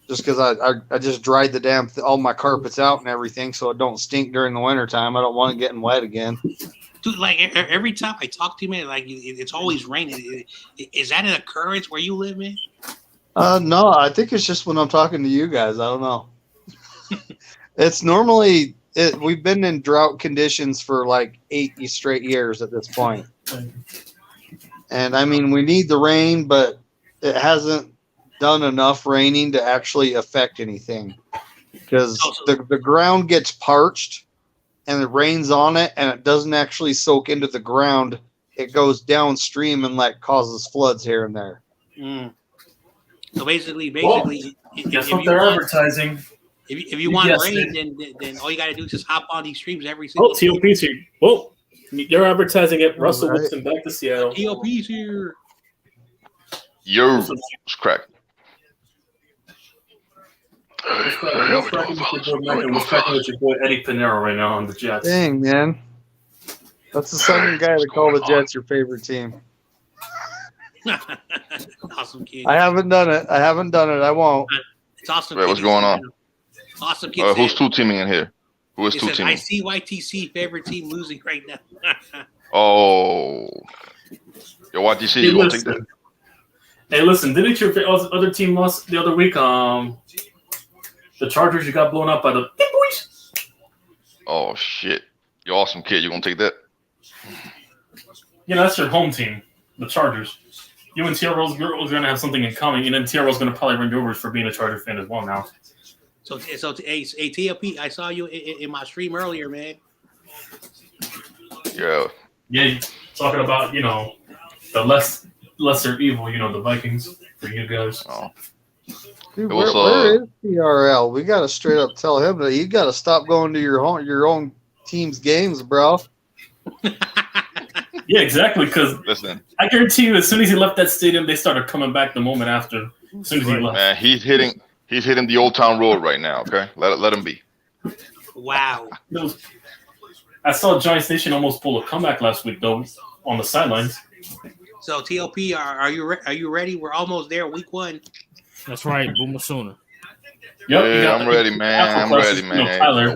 Just because I just dried the all my carpets out and everything, so it don't stink during the wintertime. I don't want it getting wet again. Dude, like every time I talk to you, man, like it's always raining. Is that an occurrence where you live, man? No, I think it's just when I'm talking to you guys. I don't know. It's normally we've been in drought conditions for like 8 straight years at this point. And I mean, we need the rain, but it hasn't done enough raining to actually affect anything, because the ground gets parched and it rains on it and it doesn't actually soak into the ground. It goes downstream and like causes floods here and there. So basically, Guess what they're advertising? If you want rain, then all you got to do is just hop on these streams every single day. TOP's here. Whoa, they're advertising it. Russell Wilson back to Seattle. TOP's here. Yo, it's crack. What's cracking with your boy Eddie Pinero right now on the Jets? Dang, man. That's the second guy to call the Jets your favorite team. Awesome kid. I haven't done it. I won't. It's awesome. Wait, what's going on? Awesome kid. Who's two teaming in here? Who is He two says, teaming? I see YTC favorite team losing right now. Oh, yo, YTC, you gonna take that? Hey, listen, didn't your other team lost the other week? The Chargers, you got blown up by the big boys. Oh shit, you awesome kid. You gonna take that? You know, that's your home team, the Chargers. You and TRL's going to have something in common, and then TRL's going to probably run you over for being a Charger fan as well now. So hey, TOP, I saw you in my stream earlier, man. Yeah. Yeah, talking about, you know, the lesser evil, you know, the Vikings for you guys. Oh. Dude, where is TRL? We got to straight up tell him that you got to stop going to your own team's games, bro. Yeah, exactly. Because I guarantee you, as soon as he left that stadium, they started coming back the moment after. As soon as he left, man, he's hitting the Old Town Road right now. Okay, let him be. Wow. I saw Giants Nation almost pull a comeback last week, though, on the sidelines. So TOP, are you ready? We're almost there. Week 1. That's right. Boomer Sooner. Yep, yeah, I'm ready, man. I'm ready, man.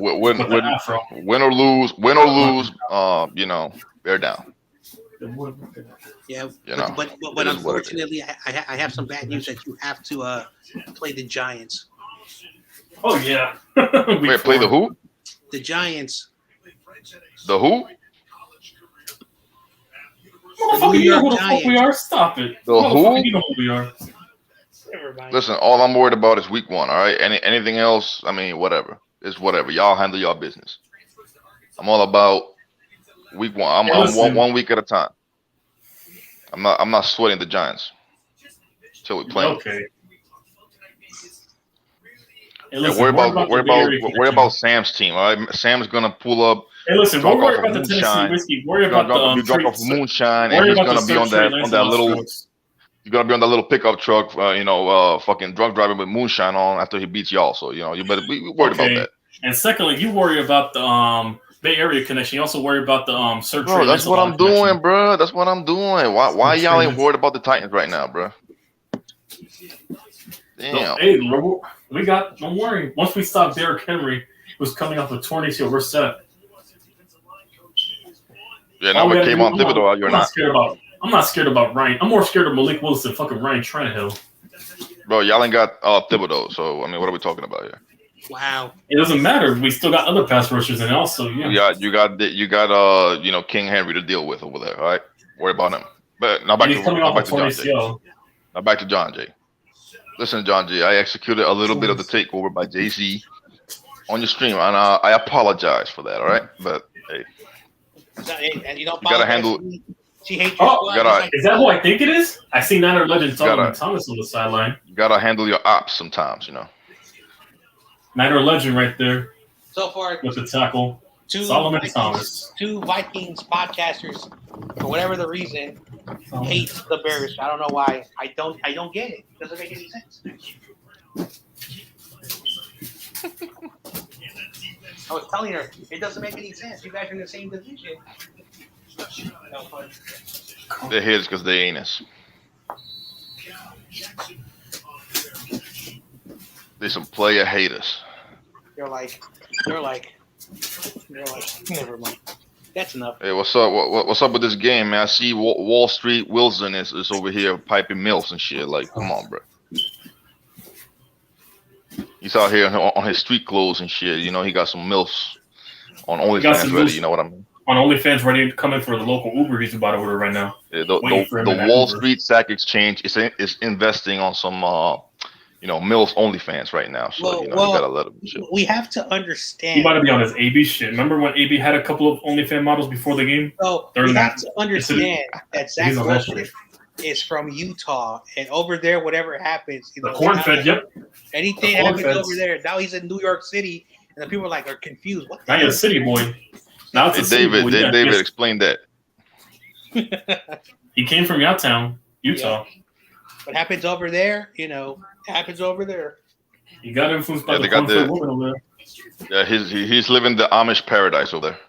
Win or lose, you know, bear down. Yeah, you know, but unfortunately, I have some bad news that you have to play the Giants. Oh yeah. Wait, play the who? The Giants. The who? Motherfucker, you know who the fuck we are? Stop it. The who? You know who we are. Listen, all I'm worried about is week 1. All right. Anything else? I mean, whatever. It's whatever. Y'all handle y'all business. I'm all about week 1. I'm one week at a time. I'm not sweating the Giants till we play. Okay. Hey, listen, worry about Sam's team. All right, Sam's gonna pull up. Hey, listen, don't worry about the Tennessee whiskey. Worry about the drunk off moonshine, and he's gonna be on that little. You're gonna be on that little pickup truck, fucking drunk driving with moonshine on after he beats y'all. So you better be worried about that. And secondly, you worry about the Bay Area connection. You also worry about the search. Bro, that's what I'm doing, bro. That's what I'm doing. Why y'all ain't worried about the Titans right now, bro? Damn. So, hey, we got. Don't worry. Once we stop Derrick Henry, who's coming off a torn ACL, we're set. Yeah, now with Kayvon Thibodeau, you're not. I'm not scared about Ryan. I'm more scared of Malik Willis than fucking Ryan Tannehill. Bro, y'all ain't got Thibodeau, so I mean, what are we talking about here? Wow. It doesn't matter. We still got other pass rushers, and also, yeah. You got King Henry to deal with over there. All right, worry about him. But now back to John Jay. Now back to John Jay. Listen, John Jay, I executed a little bit of the takeover by Jay-Z on your stream, and I apologize for that. All right, but hey, and you don't gotta handle. She hates your is that who I think it is? I see Niner legend Solomon Thomas on the sideline. You gotta handle your ops sometimes, you know. Niner legend right there. So far with the tackle. Solomon Thomas. 2 Vikings podcasters, for whatever the reason, hate the Bears. I don't know why. I don't get it. It doesn't make any sense. I was telling her it doesn't make any sense. You guys are in the same division. They're haters because they ain't us. They some player haters. They're like, never mind. That's enough. Hey, what's up? What's up with this game, man? I see Wall Street Wilson is over here piping milfs and shit. Like, come on, bro. He's out here on his street clothes and shit. You know, he got some milfs on OnlyFans ready. You know what I mean? On OnlyFans ready to come in for the local Uber he's about to order right now. Yeah, the Wall Street Sack Exchange is investing on some Mills OnlyFans right now. So you gotta let him chill. We have to understand. He might be on his AB shit. Remember when AB had a couple of OnlyFans models before the game? So we have to understand that Zach Wilson is from Utah, and over there, whatever happens, the corn-fed, yep. Anything happens over there. Now he's in New York City, and the people are confused. What? Now he's a city boy. Now it's David. David, explain that. He came from Utah. What happens over there, happens over there. You got influenced by the corn-fed woman over Yeah, there. he's living the Amish paradise over there.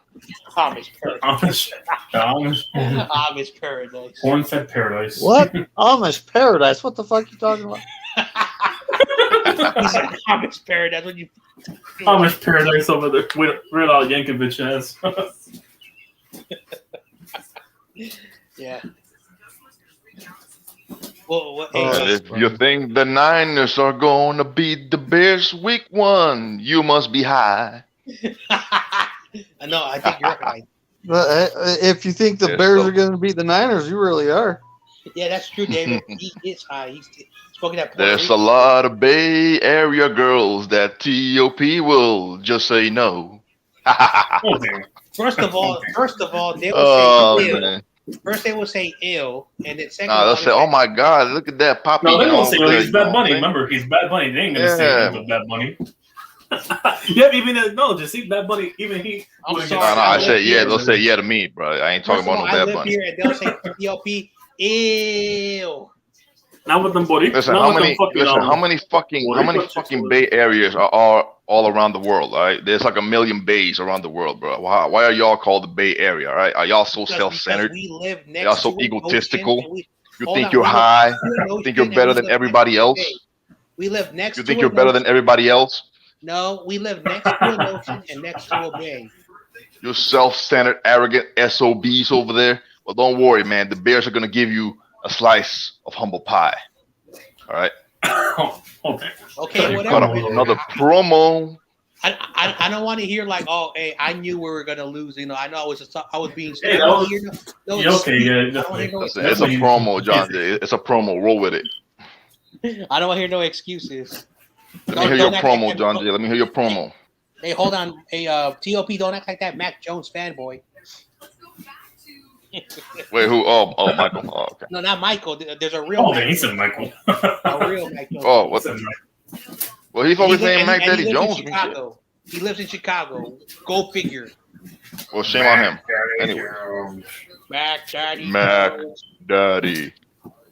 Amish paradise. Amish paradise. Corn-fed paradise. What? Amish paradise? What the fuck you talking about? Amish paradise. When you Amish paradise over there. Weird Al Yankovic ass. Yeah. Well, if you think the Niners are going to beat the Bears week 1, you must be high. No, I think you're right. If you think the Bears are going to beat the Niners, you really are. Yeah, that's true, David. He is high. He's spoken that. There's a lot of Bay Area girls that TOP will just say no. First of all, they will say ill. First they will say ill, and then second. They'll say, "Oh my God, look at that poppy." No, they won't say he's Bad Bunny. Remember, he's Bad Bunny. They ain't gonna say he's Bad Bunny. Just see Bad Bunny. Even he. I'm sorry. No, I said yeah. They'll say yeah to me, bro. I ain't talking about no Bad Bunny. Here and they'll say TOP ill. Not with them, buddy. Listen, how many fucking Bay Areas are all around the world? All right, there's like 1 million bays around the world, bro. Why are y'all called the Bay Area? All right, are y'all so self-centered? Y'all so egotistical? You think you're high? You think you're better than everybody else? We live next. You think you're better than everybody else? No, we live next to an ocean and next to a bay. You're self-centered, arrogant SOBs over there. Well, don't worry, man. The Bears are gonna give you a slice of humble pie. All right. Okay, whatever. Cut off another promo. I don't want to hear like, oh, hey, I knew we were gonna lose. I know I was being. Hey, it's a promo, John. It's a promo. Roll with it. I don't want to hear no excuses. Let me hear your promo, John J. Let me hear your promo. Hey, hold on. Hey, TOP, don't act like that Mac Jones fanboy. Wait, who? Oh, Michael. Oh, okay. No, not Michael. There's a real. He said Michael. A real Michael. Oh, what the? Well, he's always saying Mac Daddy Jones. He lives in Chicago. Go figure. Well, shame on him. Anyway. Mac Daddy.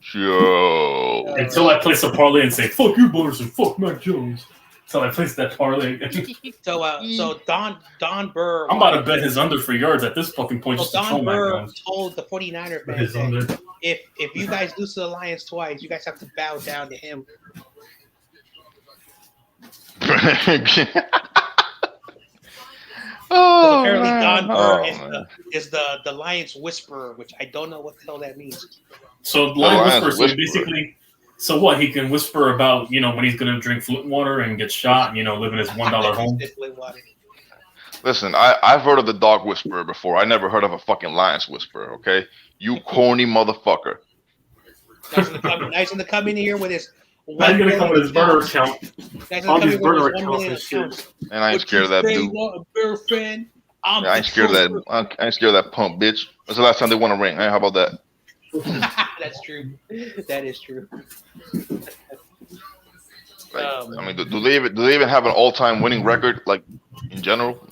Joe. Until I place a parlay and say "fuck you, Butters" and "fuck Mac Jones." Until I place that parlay. So Don Burr. I'm about to bet his under for yards at this fucking point. So Don Burr told the 49er fans that if you guys lose to the Lions twice, you guys have to bow down to him. Oh apparently Don Burr man. is the Lion's Whisperer, which I don't know what the hell that means. So Lion Whisperer, so basically, so what? He can whisper about, when he's going to drink fluid water and get shot, live in his $1 home. Listen, I've heard of the dog whisperer before. I never heard of a fucking lion's whisperer, okay? You corny motherfucker. Nice to come in here with his. I'm going to come with his burner account. All these burner accounts and shit. And I ain't scared of that dude. I ain't scared of that. I ain't scared of that pump, bitch. When's the last time they won a ring? Hey, how about that? That's true. That is true. I mean, do they even have an all-time winning record, like in general?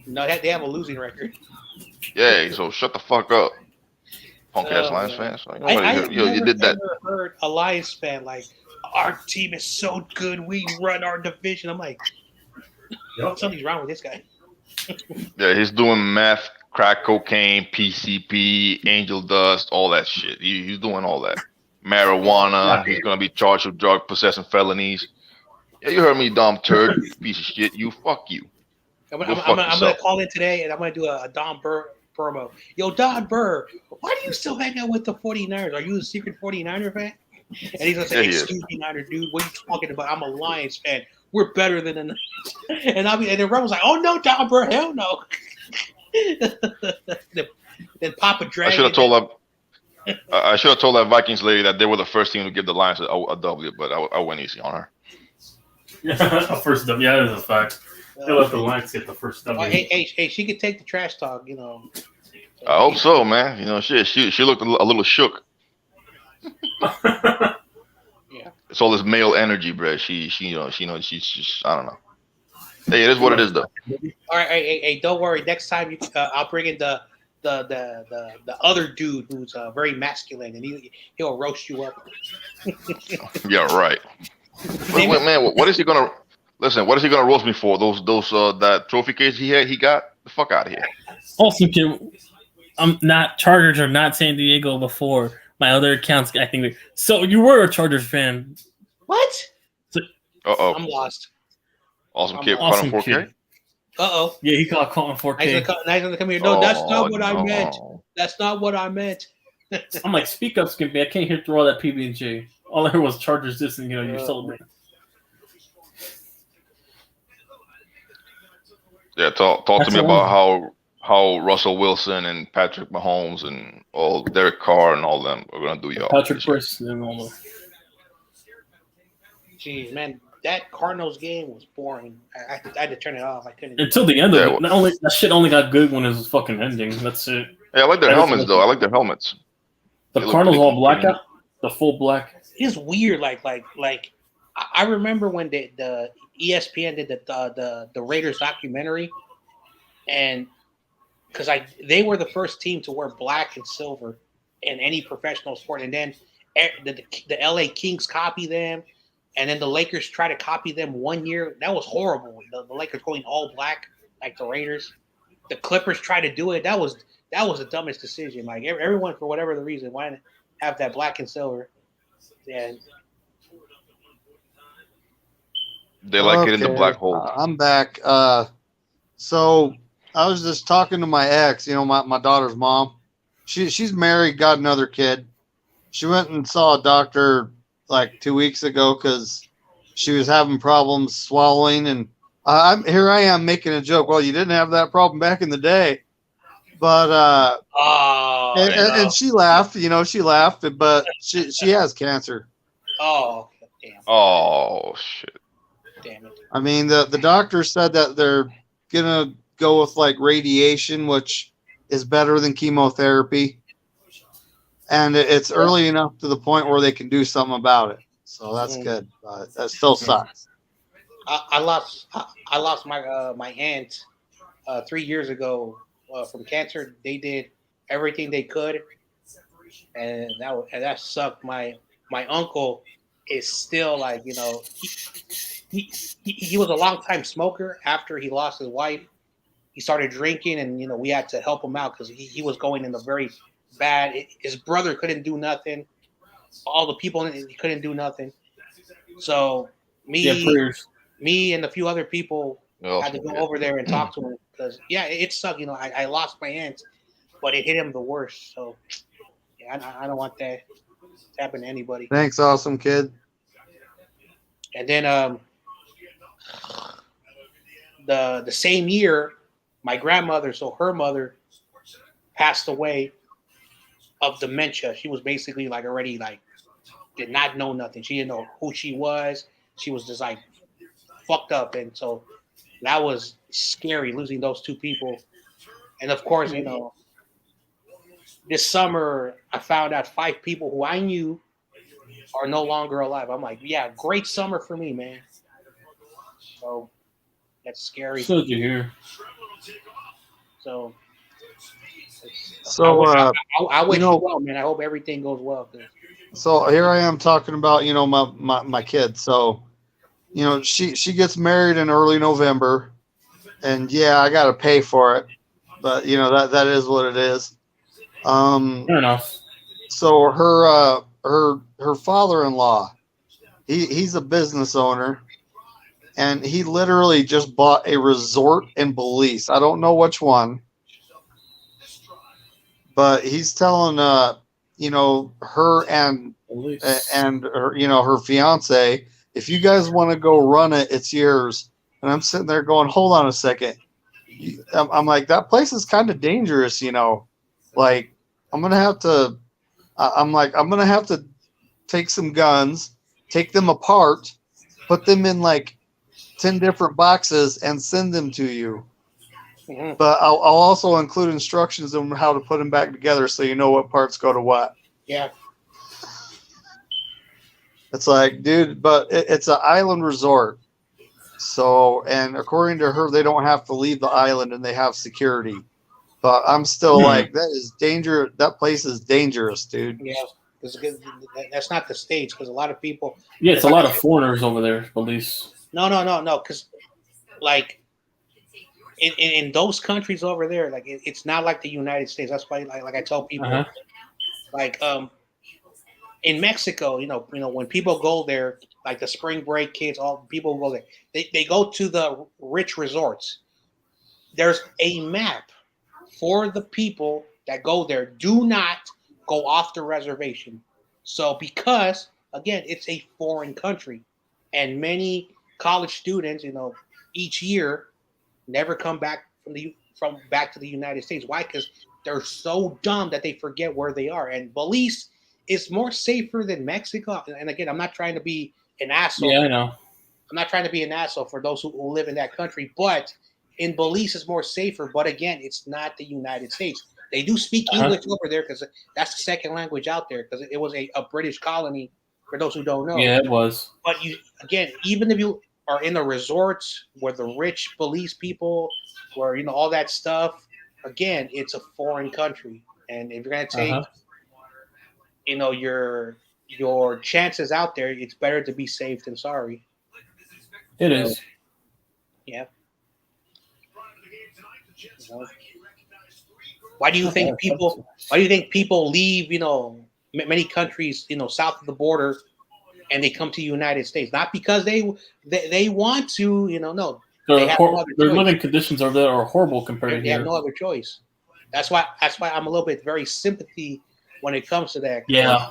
No, they have a losing record. Yeah, so shut the fuck up, punk-ass Lions fans. Like, you did that. I've never heard a Lions fan like, our team is so good, we run our division. I'm like, something's wrong with this guy. Yeah, he's doing meth, crack cocaine, PCP, angel dust, all that shit. He's doing all that. Marijuana. He's gonna be charged with drug possessing felonies. Yeah, you heard me, dumb turd, piece of shit. Fuck you. I'm gonna call in today and I'm gonna do a Don Burr promo. Yo, Don Burr, why do you still hang out with the 49ers? Are you a secret 49er fan? And he's gonna say, excuse me, Niner dude, what are you talking about? I'm a Lions fan. We're better than the Niners. And then Rebel's like, oh no, Don Burr, hell no. Then Papa Dragon. I should have told that Vikings lady that they were the first team to give the Lions a W, but I went easy on her. A first W, yeah, that is a fact. They let the Lions get the first W. Hey, she could take the trash talk, I hope so, man. She looked a little shook. Yeah. It's all this male energy, bro. She's just, I don't know. Hey, it is what it is, though. All right, hey, don't worry. Next time I'll bring in the other dude who's very masculine, and he'll roast you up. Yeah, right. Wait, man, what is he gonna listen? What is he gonna roast me for? That trophy case he got? The fuck out of here. Also, I'm not Chargers or not San Diego before. My other accounts, I think. So you were a Chargers fan. What? Uh-oh. I'm lost. Awesome kid caught him 4K? Uh-oh. Yeah, he got caught in 4K. Nice to come here. No, that's not what I meant. That's not what I meant. I'm like, speak up, Skimpy. I can't hear through all that PB&J. All I heard was Chargers this and, you're celebrating. Yeah, talk to me about how Russell Wilson and Patrick Mahomes and all Derek Carr and all them are gonna do y'all. Patrick Chris and all them. Jeez, man, that Cardinals game was boring. I had to turn it off. I couldn't. Until the end of it. That shit only got good when it was fucking ending. That's it. Yeah, I like their helmets though. I like their helmets. The Cardinals all black out. The full black. It's weird. Like I remember when the ESPN did the Raiders documentary, and because they were the first team to wear black and silver in any professional sport, and then the LA Kings copy them, and then the Lakers try to copy them 1 year. That was horrible. The Lakers going all black like the Raiders. The Clippers tried to do it. That was the dumbest decision. Like everyone, for whatever the reason, wanted to have that black and silver. And they like it in the black hole. I'm back. So I was just talking to my ex, my daughter's mom. She's married, got another kid. She went and saw a doctor like 2 weeks ago because she was having problems swallowing, and here I am making a joke. Well, you didn't have that problem back in the day, but and she laughed. She laughed, but she has cancer. Oh, damn. Oh shit. Damn it. I mean, the doctor said that they're gonna go with like radiation, which is better than chemotherapy, and it's early enough to the point where they can do something about it. So that's good, but that still sucks. I lost my aunt 3 years ago from cancer. They did everything they could, and that sucked. My uncle is still like, he was a long time smoker. After he lost his wife, he started drinking, and we had to help him out because he was going in a very bad. His brother couldn't do nothing. All the people he couldn't do nothing. So me and a few other people, Oh, had to go over there and talk to him because it sucked. You know, I lost my aunt, but it hit him the worst. So yeah, I don't want that to happen to anybody. Thanks, awesome kid. And then the same year, my grandmother, so her mother, passed away of dementia. She was basically like already like did not know nothing. She didn't know who she was. She was just like fucked up, and so that was scary losing those two people. And of course, you know, this summer I found out 5 people who I knew are no longer alive. I'm like, yeah, great summer for me, man. So that's scary. So did you hear? So I wish you well, man. I hope everything goes well. So here I am talking about, you know, my kid. So, you know, she gets married in early November, and yeah, I got to pay for it, but you know that is what it is. Fair enough. So her father-in-law, he's a business owner, and he literally just bought a resort in Belize. I don't know which one, but he's telling you know, her and her, you know, her fiance, if you guys want to go run it, it's yours. And I'm sitting there going, hold on a second. I'm like, that place is kind of dangerous, you know. Like, I'm gonna have to take some guns, take them apart, put them in like 10 different boxes, and send them to you. Mm-hmm. But I'll also include instructions on how to put them back together so you know what parts go to what. Yeah. It's like, dude, but it's an island resort. So, and according to her, they don't have to leave the island and they have security. But I'm still like, that is danger. That place is dangerous, dude. Yeah. That's not the States because a lot of people. Yeah, it's a lot of foreigners over there, at least. No. Because, like, in those countries over there, like, it's not like the United States. That's why, like I tell people, like, in Mexico, you know, when people go there, like the spring break kids, all people go there. They go to the rich resorts. There's a map for the people that go there. Do not go off the reservation. So because again, it's a foreign country, and many college students, you know, each year never come back from back to the United States. Why? Because they're so dumb that they forget where they are. And Belize is more safer than Mexico. And again, I'm not trying to be an asshole. Yeah, I know. I'm not trying to be an asshole for those who live in that country, but in Belize is more safer. But again, it's not the United States. They do speak English over there because that's the second language out there because it was a British colony. For those who don't know, yeah, it was. But even if you are in the resorts where the rich Belize people, where you know all that stuff, again, it's a foreign country, and if you're gonna take, you know, your chances out there, it's better to be safe than sorry. It is. Yeah. You know? Why do you think people leave, you know, many countries, you know, south of the border, and they come to the United States? Not because they want to, you know, no. Their living conditions over there are horrible compared to here. They have no other choice. That's why I'm a little bit very sympathy when it comes to that. Yeah.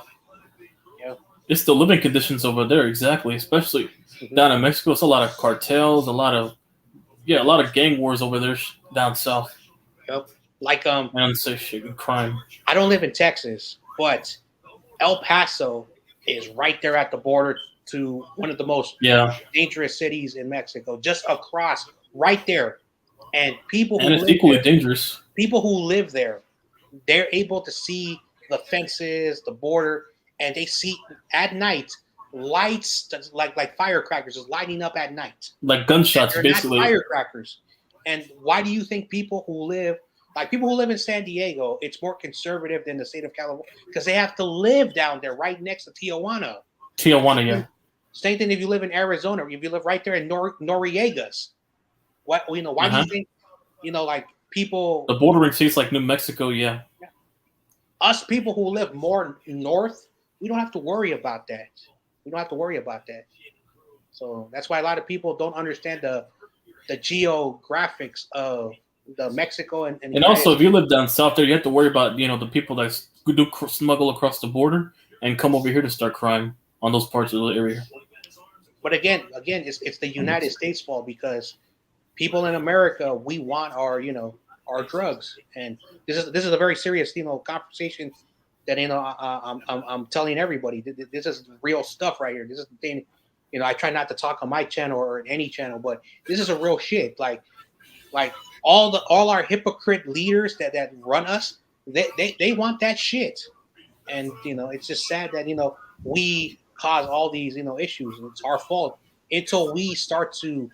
Yeah. It's the living conditions over there, exactly. Especially down in Mexico, it's a lot of cartels, a lot of gang wars over there down south. Yep. Like and shit, crime. I don't live in Texas, but El Paso is right there at the border to one of the most dangerous cities in Mexico, just across, right there. And it's equally dangerous. People who live there, they're able to see the fences, the border, and they see at night lights like firecrackers is lighting up at night. Like gunshots, basically. Not firecrackers. And why do you think people who live in San Diego, it's more conservative than the state of California because they have to live down there right next to Tijuana. Tijuana, yeah. Same thing if you live in Arizona, if you live right there in Noriegas. Why do you think, you know, like people... The bordering states like New Mexico, yeah. Us people who live more north, we don't have to worry about that. So that's why a lot of people don't understand the geographics of the Mexico and also, if you live down south there, you have to worry about the people that do smuggle across the border and come over here to start crime on those parts of the area. But again, it's the United States fault because people in America, we want our our drugs, and this is a very serious conversation that I'm telling everybody. This is real stuff right here. This is the thing. I try not to talk on my channel or in any channel, but this is a real shit. Like all our hypocrite leaders that run us, they want that shit, and it's just sad that we cause all these issues. It's our fault until we start to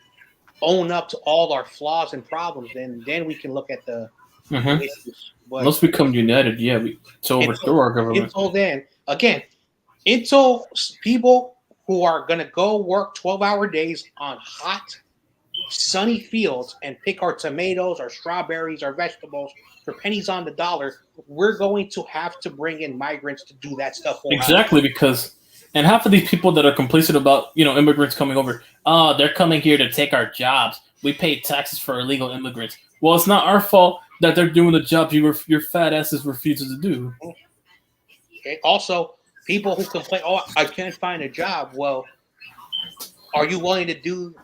own up to all our flaws and problems. Then we can look at the issues. But once we become united, to overthrow our government. Until then, again, until people who are going to go work 12-hour days on hot, sunny fields and pick our tomatoes, our strawberries, our vegetables for pennies on the dollar, we're going to have to bring in migrants to do that stuff for us. Exactly, because and half of these people that are complacent about immigrants coming over, they're coming here to take our jobs. We pay taxes for illegal immigrants. Well, it's not our fault that they're doing the job your fat asses refuses to do. Okay. Also, people who complain, I can't find a job. Well, are you willing to do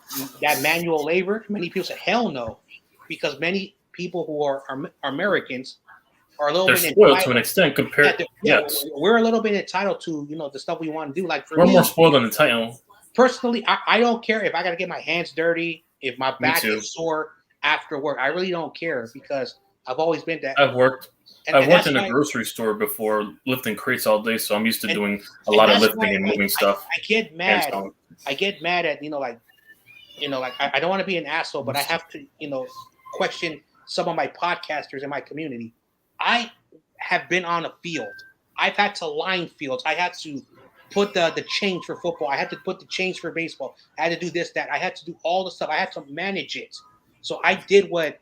that manual labor? Many people say, hell no, because many people who are Americans are a little bit spoiled to an extent compared. Yes, we're a little bit entitled to the stuff we want to do. Like we're more spoiled than entitled. Personally, I don't care if I got to get my hands dirty, if my back is sore after work. I really don't care because I've always been that. I've worked in a grocery store before, lifting crates all day, so I'm used to doing a lot of lifting and moving stuff. I get mad. I get mad at I don't want to be an asshole, but I have to question some of my podcasters in my community. I have been on a field. I've had to line fields. I had to put the change for football. I had to put the change for baseball. I had to do this, that. I had to do all the stuff. I had to manage it. So I did what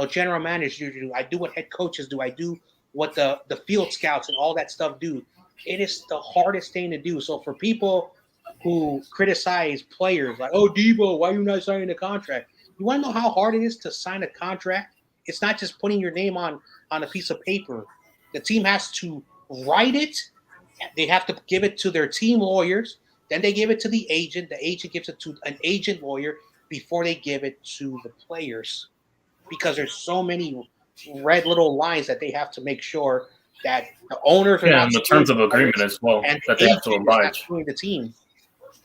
general managers do. I do what head coaches do. I do what the field scouts and all that stuff do. It is the hardest thing to do. So for people who criticize players like, oh, Debo, why are you not signing a contract? You want to know how hard it is to sign a contract? It's not just putting your name on a piece of paper. The team has to write it. They have to give it to their team lawyers. Then they give it to the agent. The agent gives it to an agent lawyer before they give it to the players. Because there's so many red little lines that they have to make sure that the owners are not and the terms of agreement as well and that they have to abide. The team.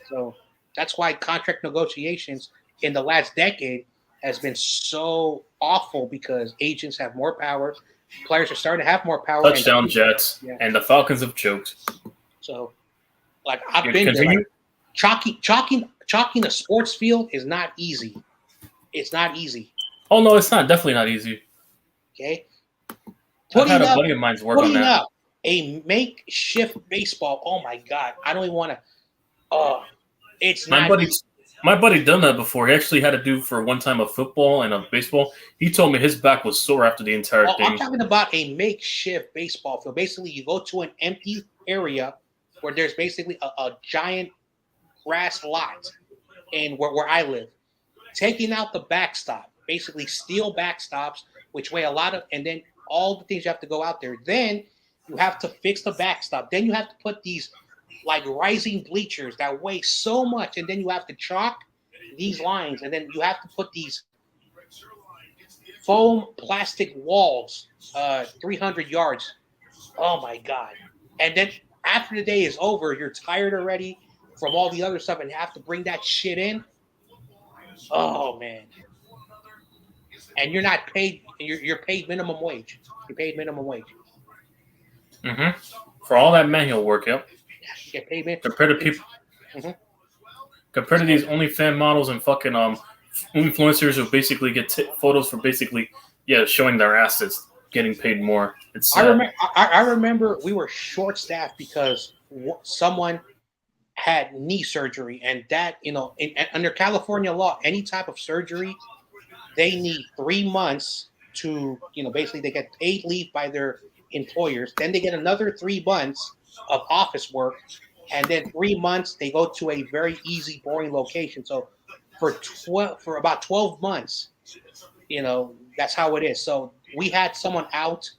So that's why contract negotiations in the last decade has been so awful because agents have more power. Players are starting to have more power. Touchdown Jets and the Falcons have choked. So, I've been there. Chalking a sports field is not easy. It's not easy. Oh no, it's not. Definitely not easy. Okay. I've had a buddy of mine's work on that. A makeshift baseball. Oh my God, I don't even want to. It's not. My buddy done that before. He actually had to do for one time of football and of baseball. He told me his back was sore after the entire thing. I'm talking about a makeshift baseball field. Basically, you go to an empty area where there's basically a giant grass lot, and where I live, taking out the backstop, basically steel backstops, which weigh a lot of, and then all the things you have to go out there. Then you have to fix the backstop. Then you have to put these rising bleachers that weigh so much, and then you have to chalk these lines, and then you have to put these foam plastic walls 300 yards. Oh my God. And then after the day is over, you're tired already from all the other stuff and have to bring that shit in. Oh man. And you're not paid, you're paid minimum wage. You're paid minimum wage. Mm-hmm. For all that manual work, yep. Get paid minimum. Compared to people, compared to these OnlyFans models and fucking influencers who basically get photos for basically showing their assets, getting paid more. It's I remember we were short staffed because someone had knee surgery, and that under California law, any type of surgery, they need 3 months to basically they get paid leave by their employers. Then they get another 3 months of office work, and then 3 months they go to a very easy, boring location. So for about 12 months. You know, that's how it is. So we had someone out,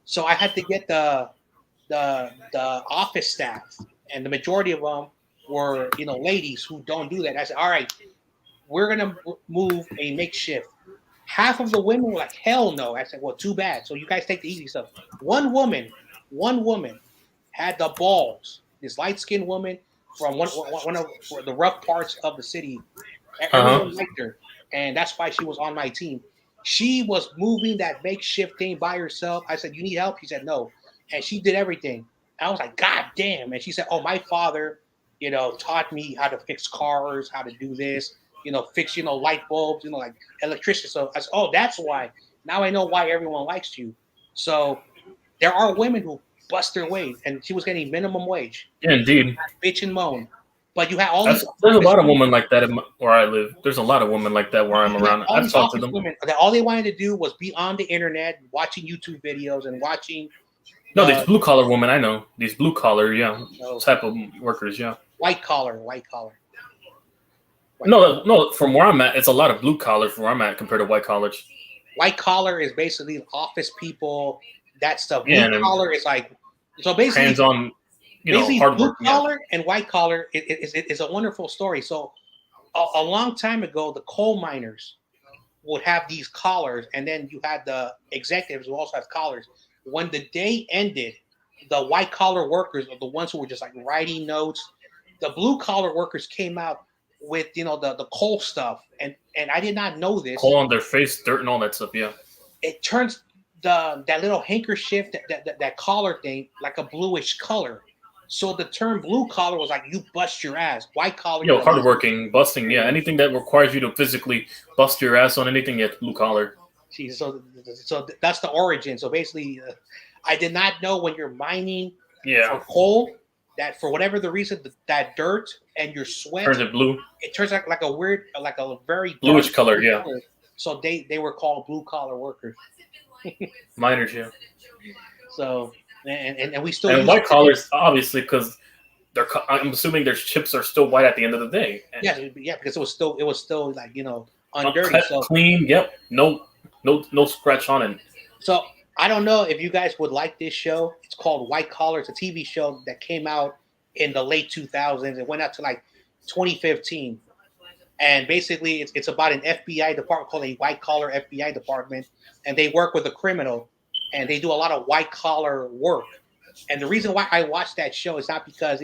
so I had to get the office staff, and the majority of them were ladies who don't do that. I said, all right, we're gonna move a makeshift. Half of the women were like, hell no. I said, well, too bad. So you guys take the easy stuff. One woman had the balls. This light-skinned woman from one of the rough parts of the city. Everyone liked her, and that's why she was on my team. She was moving that makeshift thing by herself. I said, you need help? She said, no. And she did everything. I was like, God damn. And she said, oh, my father, taught me how to fix cars, how to do this, fix, light bulbs, like electricity. So I said, oh, that's why. Now I know why everyone likes you. So there are women who bust their way, and she was getting minimum wage. Yeah, indeed. Bitch and moan. But you had all There's a lot of women like that where I live. There's a lot of women like that where I'm around. I've talked to them. Women, all they wanted to do was be on the internet, watching YouTube videos and watching. No, these blue collar women, I know. These blue collar, type of workers, yeah. White collar. No, from where I'm at, it's a lot of blue collar from where I'm at compared to white collars. White collar is basically office people, that stuff. Blue collar is like, so basically hands on, hard blue work. Collar and white collar is a wonderful story. So a long time ago, the coal miners would have these collars, and then you had the executives who also have collars. When the day ended, the white collar workers are the ones who were just like writing notes. The blue collar workers came out with the coal stuff, and I did not know this. Coal on their face, dirt, and all that stuff. Yeah, it turns that little handkerchief, that collar thing, like a bluish color. So the term blue collar was like, you bust your ass. White collar, hardworking, busting, anything that requires you to physically bust your ass on anything, it's blue collar. Jeez, so that's the origin. So basically, I did not know when you're mining for coal that for whatever the reason that dirt and your sweat turns it blue. It turns out like a very bluish color. Color. So they were called blue collar workers. Miners, yeah. So and we still and white collars obviously because I'm assuming their chips are still white at the end of the day. Yeah, because it was still like undirty, so clean. Yep, no scratch on it. So I don't know if you guys would like this show. It's called White Collar. It's a TV show that came out in the late 2000s. It went out to like 2015. And basically, it's about an FBI department called a White Collar FBI department. And they work with a criminal. And they do a lot of white collar work. And the reason why I watched that show is not because,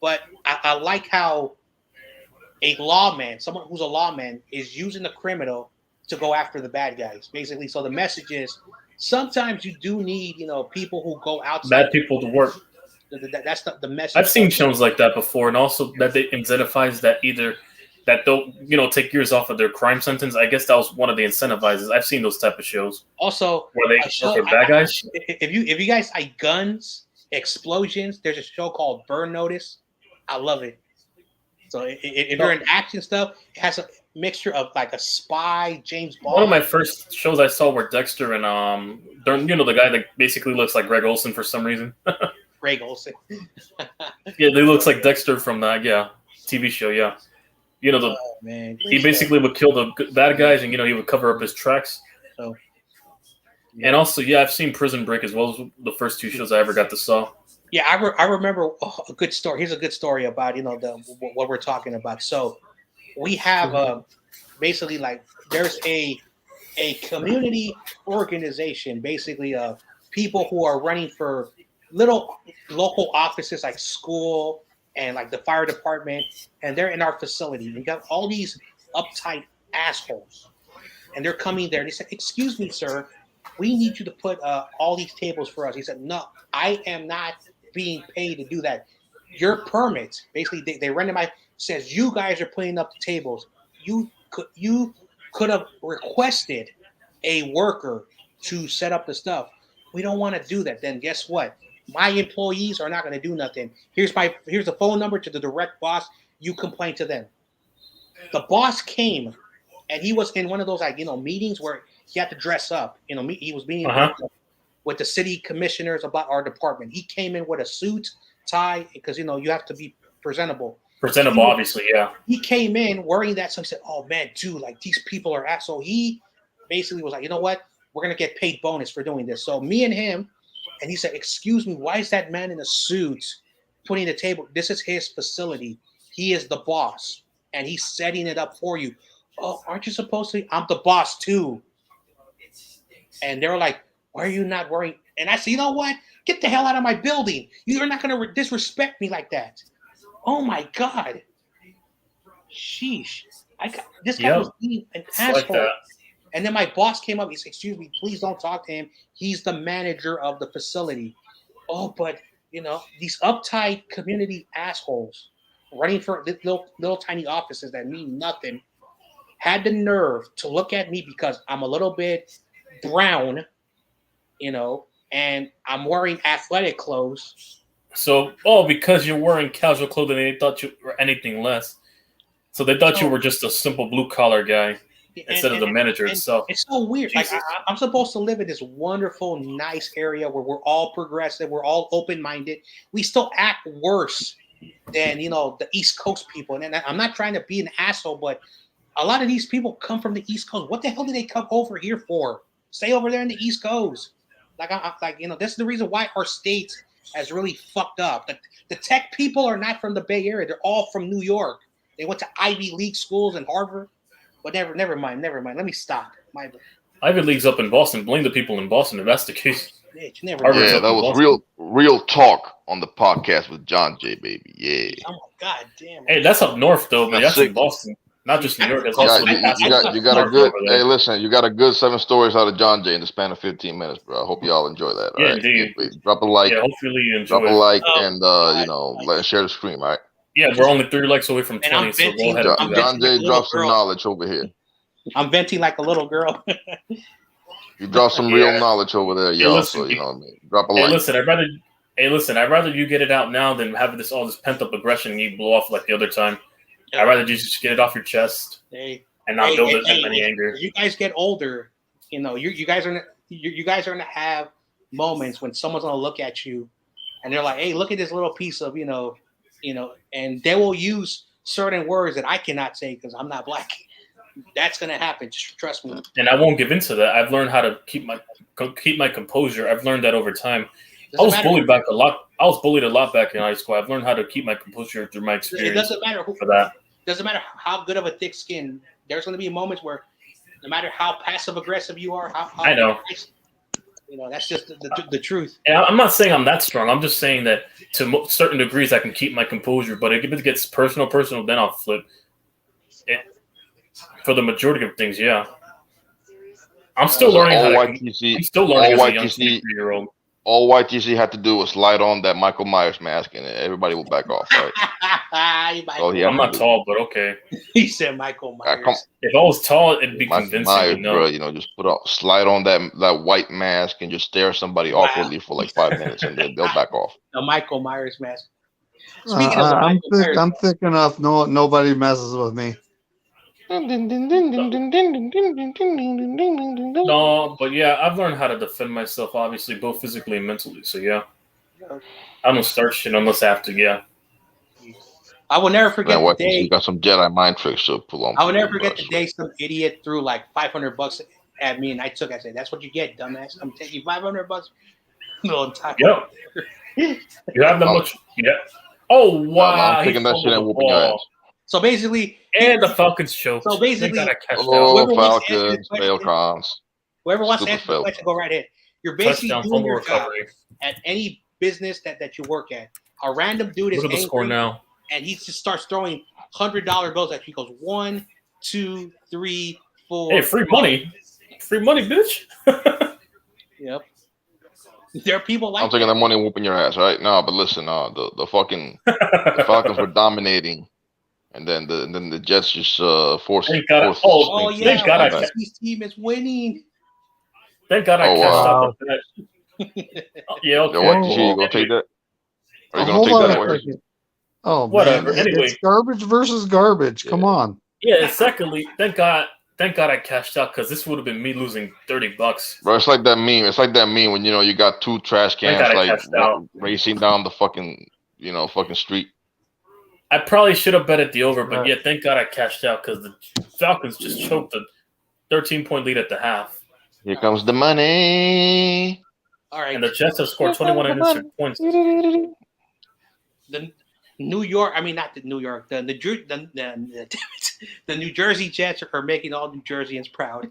but I like how a lawman, someone who's a lawman, is using the criminal to go after the bad guys, basically. So the message is sometimes you do need, people who go outside. Bad people to work. That's the message. I've seen shows like that before, and also that they incentivize that either that don't, take years off of their crime sentence. I guess that was one of the incentivizes. I've seen those type of shows. Also, where they work for bad guys. If you guys like guns, explosions, there's a show called Burn Notice. I love it. So if you're in action stuff, it has a mixture of like a spy, James Bond. One of my first shows I saw were Dexter and the guy that basically looks like Greg Olson for some reason. Greg Olson. Yeah, they looks like Dexter from that TV show. Yeah, he basically would kill the bad guys, and he would cover up his tracks. So, and also, I've seen Prison Break as well as the first two shows I ever got to saw. Yeah, I remember a good story. Here's a good story about what we're talking about. So we have basically like there's a community organization, basically of people who are running for little local offices like school and like the fire department, and they're in our facility. We got all these uptight assholes, and they're coming there. They said, "Excuse me, sir, we need you to put all these tables for us." He said, "No, I am not being paid to do that. Your permit," basically they run my says you guys are putting up the tables. You could have requested a worker to set up the stuff. We don't want to do that. Then guess what? My employees are not going to do nothing. Here's the phone number to the direct boss. You complain to them. The boss came, and he was in one of those meetings where he had to dress up. He was meeting with the city commissioners about our department. He came in with a suit, tie, because you have to be presentable. Presentable, obviously, yeah. He came in wearing that, so he said, "Oh man, dude, like these people are assholes." So he basically was like, "You know what? We're gonna get paid bonus for doing this." So me and him, and he said, "Excuse me, why is that man in a suit putting the table? This is his facility. He is the boss, and he's setting it up for you." "Oh, aren't you supposed to? I'm the boss too." And they were like, "Why are you not wearing?" And I said, "You know what? Get the hell out of my building. You're not going to disrespect me like that." Oh, my God. Sheesh. This guy was being an asshole. Like, and then my boss came up. He said, "Excuse me, please don't talk to him. He's the manager of the facility." Oh, but, these uptight community assholes running for little tiny offices that mean nothing had the nerve to look at me because I'm a little bit brown, and I'm wearing athletic clothes. So, because you're wearing casual clothing, they thought you were anything less. So they thought you were just a simple blue collar guy instead of the manager itself. It's so weird. Jesus. Like I'm supposed to live in this wonderful, nice area where we're all progressive, we're all open minded. We still act worse than the East Coast people. And I'm not trying to be an asshole, but a lot of these people come from the East Coast. What the hell did they come over here for? Stay over there in the East Coast. This is the reason why our state has really fucked up. The tech people are not from the Bay Area. They're all from New York. They went to Ivy League schools and Harvard. But never mind. Let me stop. Ivy League's up in Boston. Blame the people in Boston if that's the case. Bitch, that was real talk on the podcast with John J. Baby. Yeah. Oh, God damn. Hey, that's up north, though, man. That's in Boston. Not just New York. That's also you got a good. Hey, listen, you got a good 7 stories out of John Jay in the span of 15 minutes, bro. I hope you all enjoy that. Yeah, right? indeed. Drop a like. Yeah, hopefully you enjoy. Drop a like and share the stream. All right. Yeah, we're only 3 likes away from 20. So go ahead. John Jay dropped some knowledge over here. I'm venting like a little girl. You drop some real knowledge over there, y'all. Listen, so drop a like. Listen, I'd rather you get it out now than have this pent up aggression and you blow off like the other time. I'd rather you just get it off your chest and not build it in any anger. You guys get older, you guys are gonna have moments when someone's gonna look at you and they're like, "Hey, look at this little piece of and they will use certain words that I cannot say because I'm not black. That's gonna happen. Just trust me. And I won't give into that. I've learned how to keep my composure. I've learned that over time. I was bullied a lot back in high school. I've learned how to keep my composure through my experience. It doesn't matter for that. Doesn't matter how good of a thick skin. There's going to be moments where, no matter how passive aggressive you are, how I know. That's just the truth. And I'm not saying I'm that strong. I'm just saying that to certain degrees I can keep my composure. But if it gets personal, then I'll flip. For the majority of things, yeah. I'm still learning how to. I'm still learning as a young 23-year-old. All YTC had to do was slide on that Michael Myers mask, and everybody will back off. Right? I'm not tall, but okay. He said Michael Myers. If I was tall, it'd be convincing. Myers, bro, just slide on that white mask and just stare at somebody awkwardly for like 5 minutes, and then they'll back off. The Michael Myers mask. I'm thick enough. Nobody messes with me. No, but yeah, I've learned how to defend myself, obviously, both physically and mentally. So yeah, I don't start shit unless I have to. Yeah, I will never forget the day. You got some Jedi mind tricks to pull on. I will never forget the day some idiot threw like $500 at me, and I said, "That's what you get, dumbass. I'm taking $500." No, yep. You have that much? Yeah. Oh wow! I'm taking that shit and whooping your ass. So basically, and the Falcons choked. So basically, Falcons, Falcons. Whoever wants to answer the question, go right ahead. You're basically doing your job at any business that you work at. A random dude is angry, score now, and he just starts throwing $100 bills at you. He goes 1, 2, 3, 4. Hey, free money, bitch. Yep. There are people like I'm taking that money and whooping your ass, right? No, but listen, the Falcons were dominating. And then the Jets just forced. Thank God his team is winning. Thank God I cashed out the bet. Yeah, okay. You gonna take that? Are you gonna take that? Oh, whatever. Man. Anyway, it's garbage versus garbage. Come on. Yeah. Secondly, thank God I cashed out because this would have been me losing $30. Bro, it's like that meme. It's like that meme when you got 2 trash cans like racing down the fucking street. I probably should have bet at the over, but Right. yeah, thank God I cashed out because the Falcons just choked a 13-point lead at the half. Here comes the money. All right. And the Jets have scored 21 unanswered points. The New York, I mean not the New York, the New Jersey Jets are making all New Jerseyans proud.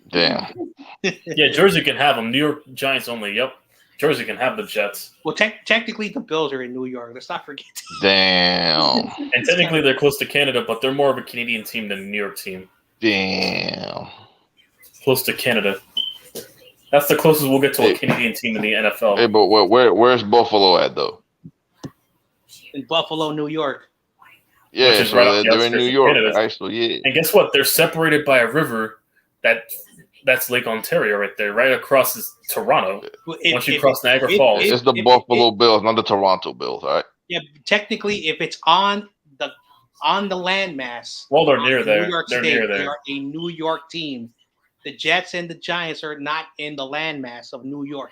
Damn. Yeah, Jersey can have them. New York Giants only. Yep. Jersey can have the Jets. Well, technically the Bills are in New York. Let's not forget. Damn. And technically they're close to Canada, but they're more of a Canadian team than a New York team. Damn. Close to Canada. That's the closest we'll get to a Canadian team in the NFL. Hey, but where's Buffalo at though? In Buffalo, New York. Yeah, Which is so right off the they're in outskirts New of York. Canada. Actually, yeah. And guess what? They're separated by a river that's Lake Ontario right there. Right across is Toronto. Once you cross Niagara Falls. It's the Buffalo Bills, not the Toronto Bills, all right? Yeah, technically, if it's on the landmass, Well, they're near New there. York They're State, near they there. are a New York team. The Jets and the Giants are not in the landmass of New York.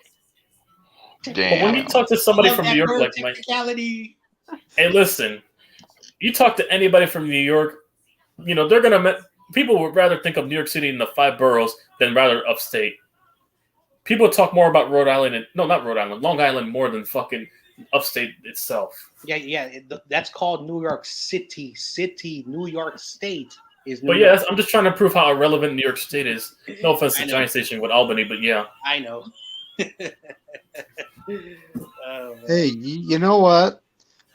But when you talk to somebody from New York, like Mike, technicality. hey, listen, you talk to anybody from New York, you know, they're gonna. People would rather think of New York City in the 5 boroughs than rather upstate. People talk more about Rhode Island and not Rhode Island, Long Island more than fucking upstate itself. Yeah. That's called New York City. New York State is. But yeah, I'm just trying to prove how irrelevant New York State is. No offense to Giant Station with Albany, but yeah. I know. Hey, you know what?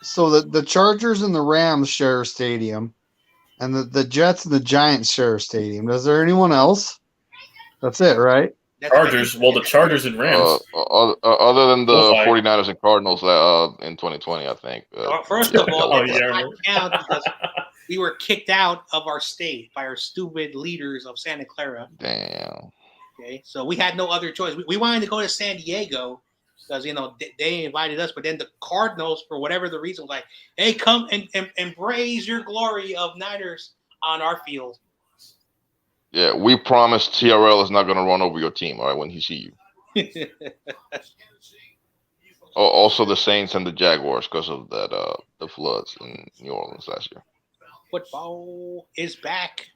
So the Chargers and the Rams share a stadium, and the Jets and the Giants share a stadium. Is there anyone else? That's it, right? Chargers. Well, the Chargers and Rams. Other than the Bullseye. 49ers and Cardinals in 2020, I think. First of all, Oh, it yeah. does not count because we were kicked out of our state by our stupid leaders of Santa Clara. Damn. Okay, so we had no other choice. We wanted to go to San Diego because they invited us, but then the Cardinals, for whatever the reason, was like, "Hey, come and embrace your glory of Niners on our field." Yeah, we promise TRL is not going to run over your team, all right, when he see you. Also, the Saints and the Jaguars because of that the floods in New Orleans last year. Football is back.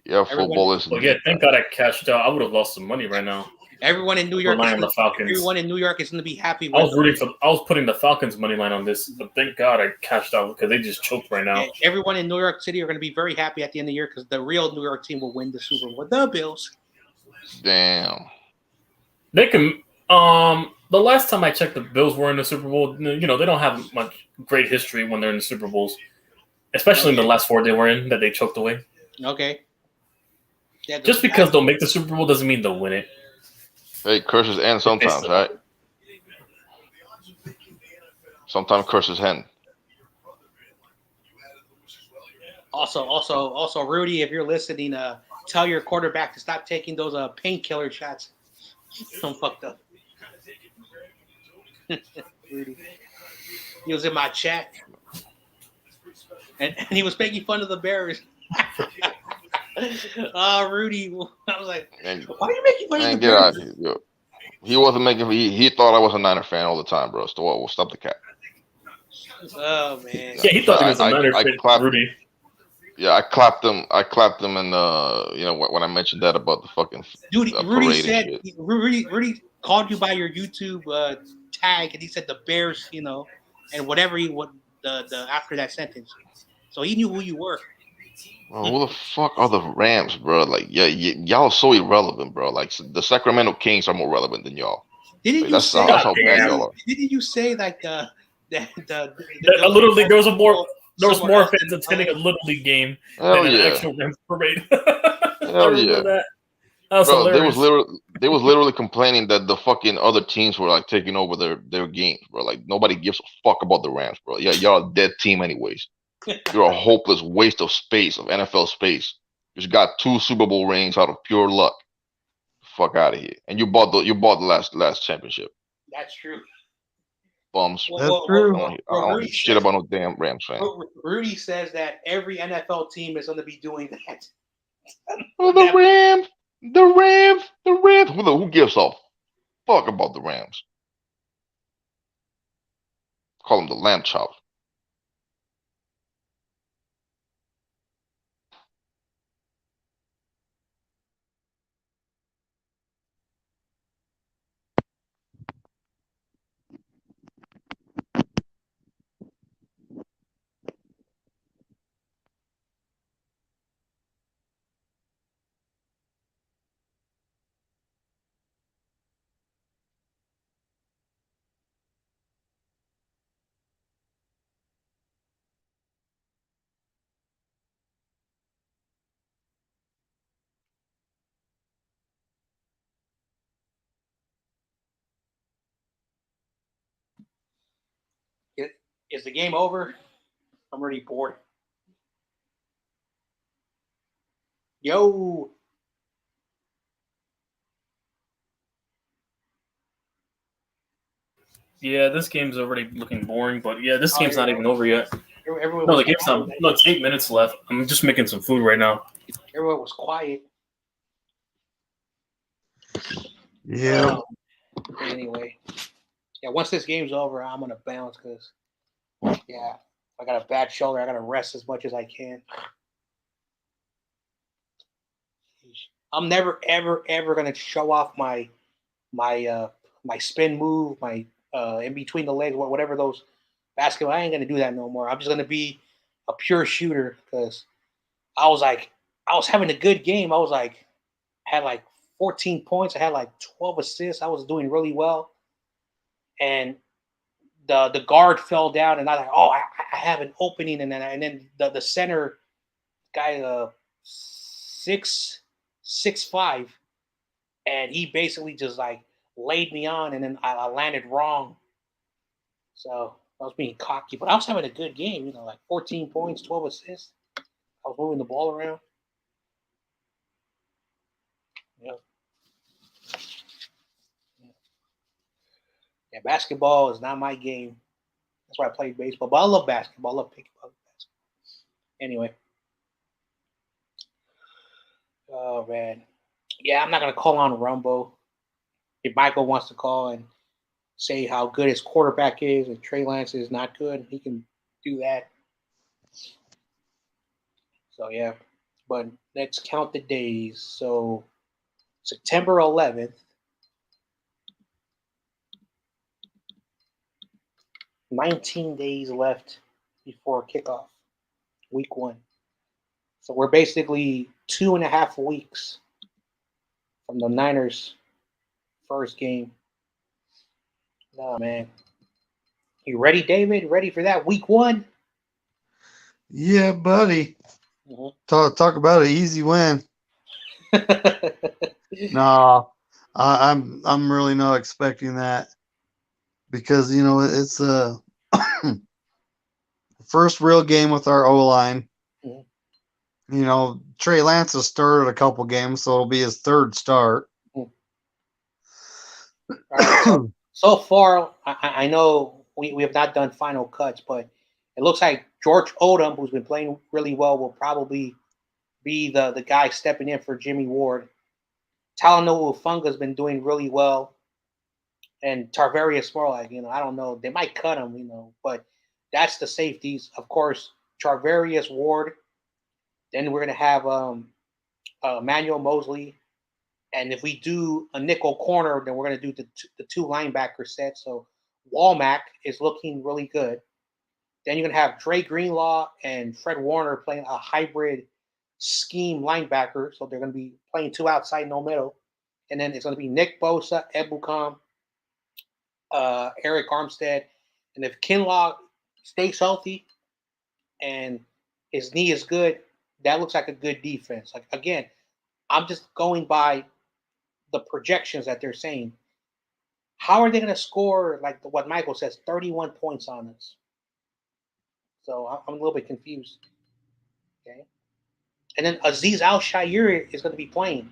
Yeah, football is. Well, yeah, thank God I cashed out. I would have lost some money right now. Everyone in New York, Relying on the Falcons. everyone in New York is going to be happy. I was putting the Falcons money line on this, but thank God I cashed out because they just choked right now. Yeah, everyone in New York City are going to be very happy at the end of the year because the real New York team will win the Super Bowl. The Bills. Damn. They can. The last time I checked, the Bills were in the Super Bowl. You know, they don't have much great history when they're in the Super Bowls, especially in the last 4 they were in that they choked away. Okay. Yeah, Just because they'll make the Super Bowl doesn't mean they'll win it. Hey, curses end sometimes, right? Sometimes curses end. Also, Rudy, if you're listening, tell your quarterback to stop taking those painkiller shots. I'm fucked up. Rudy. He was in my chat, and he was making fun of the Bears. Rudy, I was like, why are you making fun of the Get Bears? out of here. Yo. He wasn't making. He thought I was a Niner fan all the time, bro. So we'll stop the cat. Oh man. Yeah, he thought he was a Niner fan, Rudy. Yeah, I clapped him. And when I mentioned that about the fucking Dude, Rudy parade said and shit. Rudy called you by your YouTube tag, and he said the Bears, and whatever the after that sentence. So he knew who you were. Bro, who the fuck are the Rams, bro? Like, y'all are so irrelevant, bro. Like, the Sacramento Kings are more relevant than y'all. Didn't that's how bad y'all are. Didn't you say like a Little League? There was more fans attending a Little League game than an actual Rams parade. Hell yeah. That was bro, hilarious. they was literally complaining that the fucking other teams were like taking over their games, bro. Like, nobody gives a fuck about the Rams, bro. Yeah, y'all a dead team anyways. You're a hopeless waste of space, of NFL space. You just got 2 Super Bowl rings out of pure luck. Fuck out of here. And you bought the last championship. That's true. Bums. That's true. I don't give shit about no damn Rams fan. Rudy says that every NFL team is going to be doing that. Oh, the Rams. Who gives a fuck about the Rams? Call him the lamb chop. Is the game over? I'm already bored. Yo. Yeah, this game's already looking boring, but yeah, this game's not even over yet. Everyone No, was the game's not. No, it's 8 minutes left. I'm just making some food right now. Everyone was quiet. Yeah. Anyway, yeah. Once this game's over, I'm gonna bounce because, yeah, I got a bad shoulder. I gotta rest as much as I can. I'm never, ever, ever gonna show off my spin move, my in between the legs, whatever those basketball. I ain't gonna do that no more. I'm just gonna be a pure shooter because I was having a good game. I was like, had like 14 points. I had like 12 assists. I was doing really well. And the guard fell down, and I was like, oh, I have an opening. And then the center guy, 6'5", and he basically just like laid me on, and then I landed wrong. So I was being cocky, but I was having a good game. Like 14 points, 12 assists. I was moving the ball around. Yeah. Yeah, basketball is not my game. That's why I play baseball. But I love basketball. I love picking up basketball. Anyway. Oh, man. Yeah, I'm not going to call on Rumbo. If Michael wants to call and say how good his quarterback is and Trey Lance is not good, he can do that. So, yeah. But let's count the days. So, September 11th. 19 days left before kickoff, week 1. So we're basically 2.5 weeks from the Niners' first game. Oh, man. You ready, David? Ready for that week 1? Yeah, buddy. Mm-hmm. Talk about an easy win. No, I'm really not expecting that because it's a first real game with our O-line. Mm-hmm. Trey Lance has started a couple games, so it'll be his third start. Mm-hmm. Right, so far, I know we have not done final cuts, but it looks like George Odom, who's been playing really well, will probably be the guy stepping in for Jimmy Ward. Talanoa Ufunga's been doing really well. And Tarvarius Moore, I don't know. They might cut him, but that's the safeties. Of course, Tarvarius Ward. Then we're going to have Emmanuel Mosley. And if we do a nickel corner, then we're going to do the 2 linebacker set. So Walmack is looking really good. Then you're going to have Dre Greenlaw and Fred Warner playing a hybrid scheme linebacker. So they're going to be playing 2 outside, no middle. And then it's going to be Nick Bosa, Ebukam, Eric Armstead. And if Kinlaw stays healthy and his knee is good, that looks like a good defense. Like, again, I'm just going by the projections that they're saying. How are they going to score, like what Michael says, 31 points on us? So I'm a little bit confused. Okay. And then Azeez Al-Shaair is going to be playing.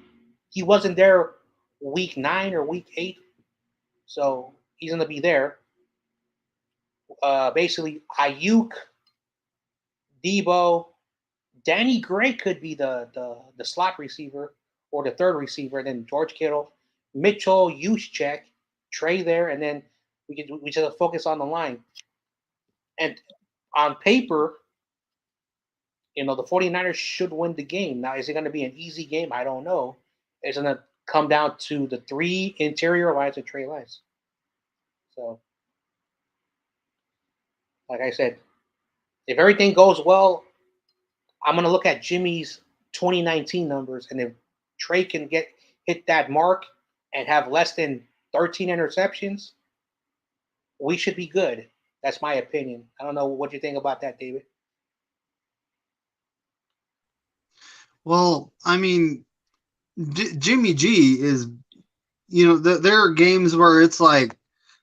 He wasn't there week 9 or week 8. So he's going to be there. Basically, Ayuk, Debo, Danny Gray could be the slot receiver or the third receiver, and then George Kittle, Mitchell, Juszczyk, Trey there, and then we just focus on the line. And on paper, the 49ers should win the game. Now, is it going to be an easy game? I don't know. It's going to come down to the 3 interior lines of Trey Lance. So, like I said, if everything goes well, I'm going to look at Jimmy's 2019 numbers, and if Trey can hit that mark and have less than 13 interceptions, we should be good. That's my opinion. I don't know what you think about that, David. Well, I mean, Jimmy G is, there are games where it's like,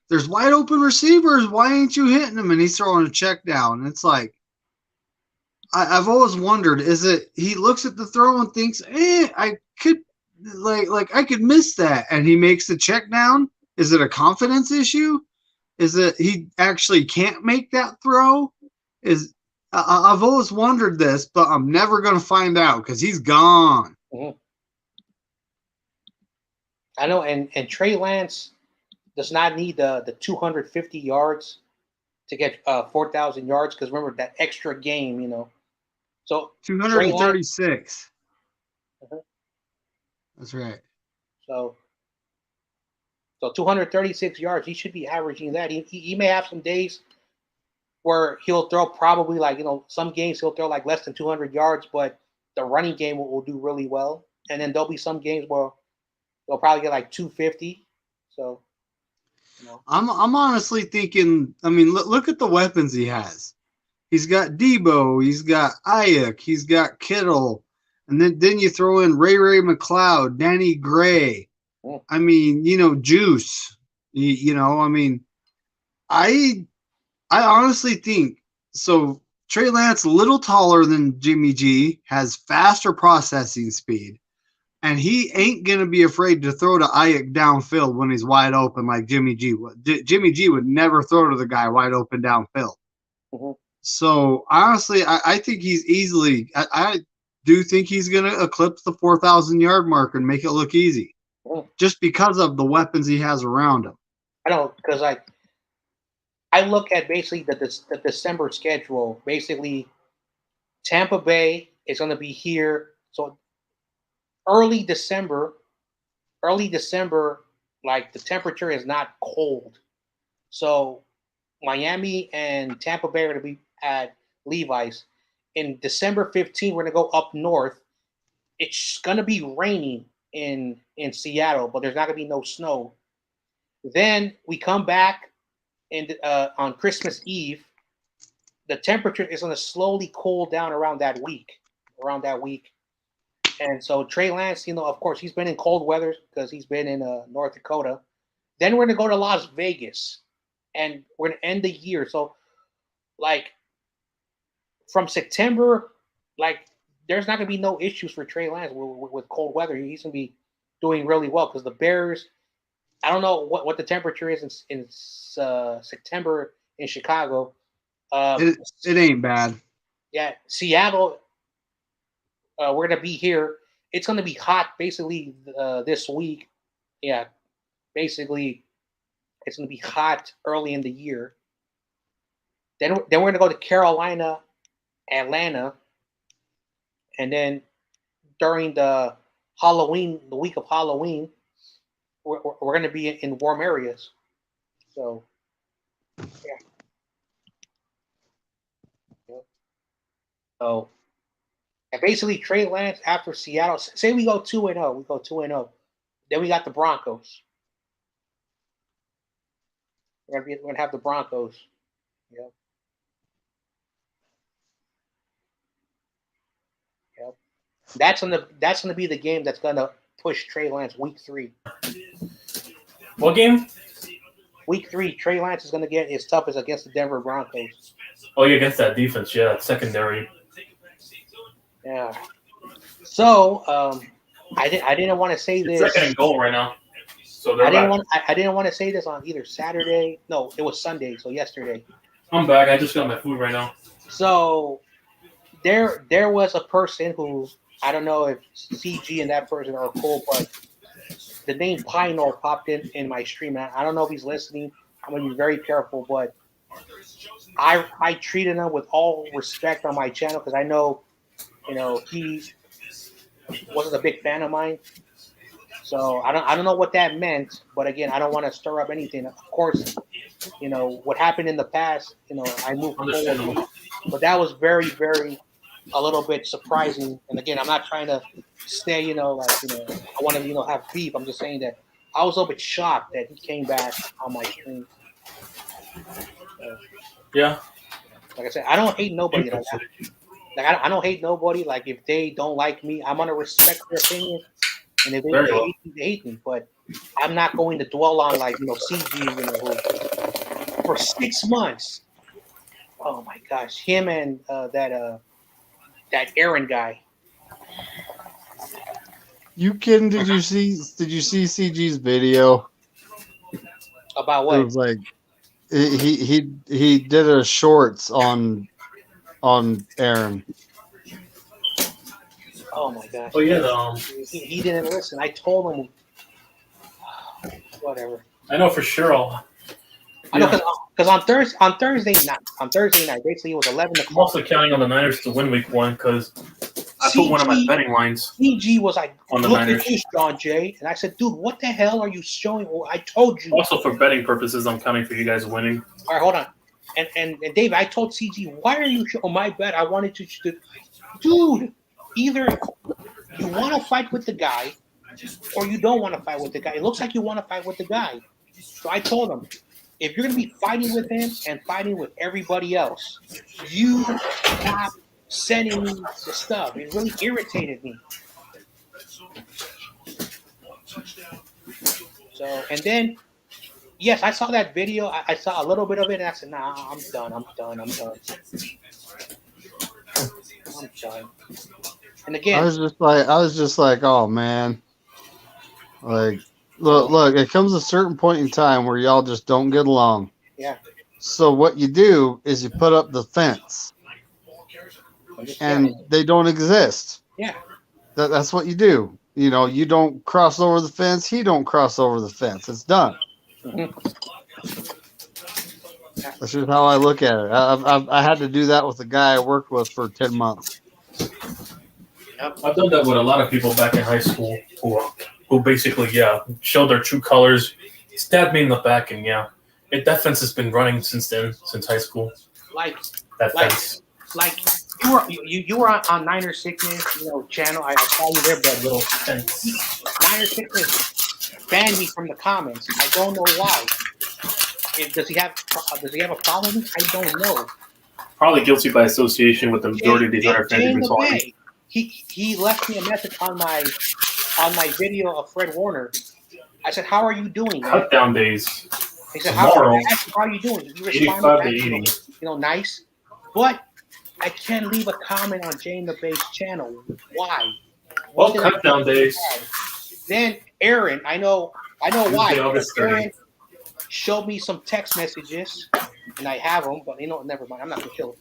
there's wide open receivers. Why ain't you hitting them? And he's throwing a check down. It's like, I've always wondered, is it he looks at the throw and thinks, I could I could miss that, and he makes the check down? Is it a confidence issue? Is it he actually can't make that throw? I've always wondered this, but I'm never going to find out because he's gone. Mm-hmm. I know, and Trey Lance does not need the 250 yards to get 4,000 yards, because remember that extra game, So 236. That's right. So 236 yards, he should be averaging that. He may have some days where he'll throw probably some games he'll throw less than 200 yards, but the running game will do really well. And then there'll be some games where they'll probably get 250. So, I'm honestly thinking, look at the weapons he has. He's got Debo, he's got Ayuk, he's got Kittle, and then you throw in Ray McLeod, Danny Gray. Juice. I honestly think so. Trey Lance, a little taller than Jimmy G, has faster processing speed, and he ain't gonna be afraid to throw to Ayuk downfield when he's wide open like Jimmy G would. Jimmy G would never throw to the guy wide open downfield. Mm-hmm. So honestly, I think he's easily. I do think he's gonna eclipse the 4,000 yard mark and make it look easy, just because of the weapons he has around him. I know, because I look at basically the December schedule. Basically, Tampa Bay is going to be here. So early December, the temperature is not cold. So Miami and Tampa Bay are going to be at Levi's. In December 15, we're going to go up north. It's going to be raining in Seattle, but there's not going to be no snow. Then we come back. And on Christmas Eve, the temperature is going to slowly cool down around that week. And so Trey Lance, of course, he's been in cold weather because he's been in North Dakota. Then we're going to go to Las Vegas, and we're going to end the year. So, from September, there's not going to be no issues for Trey Lance with cold weather. He's going to be doing really well because the Bears, I don't know what the temperature is in September in Chicago. It ain't bad. Yeah, Seattle, we're going to be here. It's going to be hot basically this week. Yeah, basically it's going to be hot early in the year. Then we're going to go to Carolina, Atlanta, and then during the week of Halloween, we're going to be in warm areas. So, yeah. So, and basically Trey Lance after Seattle, say we go 2-0, Then we got the Broncos. We're going to have the Broncos. Yeah. Yep. That's going to be the game that's going to push Trey Lance week 3. What game? Week 3, Trey Lance is going to get his toughest against the Denver Broncos. Oh, yeah, against that defense, yeah, secondary. Yeah. So, I didn't want to say this. Second and goal right now. So I didn't want to say this on either Saturday. No, it was Sunday. So yesterday. I'm back. I just got my food right now. So there was a person who, I don't know if CG and that person are cool, but the name Pinor popped in my stream. I don't know if he's listening. I'm gonna be very careful, but I treated him with all respect on my channel because I know, he wasn't a big fan of mine. So I don't know what that meant, but again, I don't want to stir up anything. Of course, what happened in the past, I moved forward. But that was very, very a little bit surprising. And again, I'm not trying to say, I want to, have beef. I'm just saying that I was a little bit shocked that he came back on my stream. Yeah. Like I said, I don't hate nobody like that. Like I don't hate nobody. Like if they don't like me, I'm gonna respect their opinion. And if they hate me, they hate me. But I'm not going to dwell on CG, for 6 months. Oh my gosh, him and that Aaron guy. You kidding? Did you see CG's video? About what? It was like he did a shorts on Aaron. Oh my gosh. Oh yeah, he didn't listen. I told him whatever. I know for sure. I know because on Thursday night, basically it was 11 o'clock. I'm also counting on the Niners to win Week 1 because I put one of my betting lines. CG was like, on the look Niners. at this, John Jay, and I said, dude, what the hell are you showing? Well, I told you. Also for betting purposes, I'm counting for you guys winning. All right, hold on. And Dave, I told CG, why are you showing my bet? I wanted to, dude. Either you want to fight with the guy, or you don't want to fight with the guy. It looks like you want to fight with the guy. So I told him, if you're going to be fighting with him and fighting with everybody else, you stop sending me the stuff. It really irritated me. So, and then, yes, I saw that video. I saw a little bit of it, and I said, nah, I'm done. I'm done. And again, I was just like, oh man, like, look, it comes a certain point in time where y'all just don't get along. Yeah. So what you do is you put up the fence, and they don't exist. Yeah. That's what you do. You don't cross over the fence. He don't cross over the fence. It's done. Mm-hmm. That's just how I look at it. I had to do that with the guy I worked with for 10 months. I've done that with a lot of people back in high school who basically, showed their true colors, stabbed me in the back, and that fence has been running since then, since high school. Fence. You were on Niner Sickness, channel. I saw you there, but Little fence. Niner Sickness banned me from the comments. I don't know why. Does he have a problem? I don't know. Probably guilty by association with the majority of these other fans you've been talking. He left me a message on my video of Fred Warner. I said, "How are you doing, man?" Cut down days. He said, Tomorrow, "How are you doing?" You 85 responded to back, 80. Nice, but I can't leave a comment on Jay and the Base channel. Why? Well, cut down days. Then Aaron, I know why. August 30th. Aaron showed me some text messages, and I have them, but never mind. I'm not gonna kill him.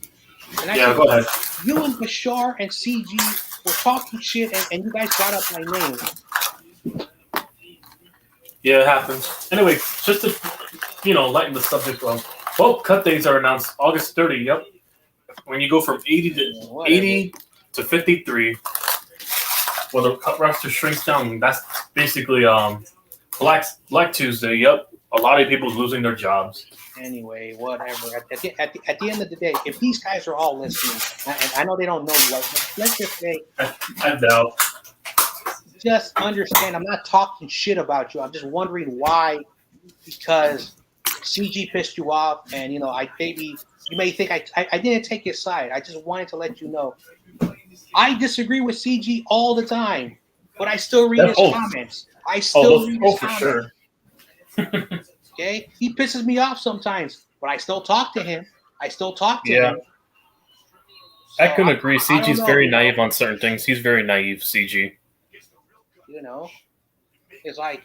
And I said, Go ahead. You and Bashar and CG were talking shit, and you guys brought up my name. Yeah, it happens. Anyway, just to lighten the subject up. Well, cut days are announced August 30th. Yep. When you go from 80 to 53, well, the cut roster shrinks down. That's basically Black Tuesday. Yep. A lot of people losing their jobs. Anyway, whatever. At the end of the day, if these guys are all listening, and I know they don't know you, let's just say, I doubt. Just understand, I'm not talking shit about you. I'm just wondering why, because CG pissed you off, and you may think I didn't take his side. I just wanted to let you know. I disagree with CG all the time, but I still read his comments. I still read his comments. Sure. Okay, he pisses me off sometimes, but I still talk to him. him. So, I couldn't agree. CG's very naive on certain things. He's very naive, CG. It's like.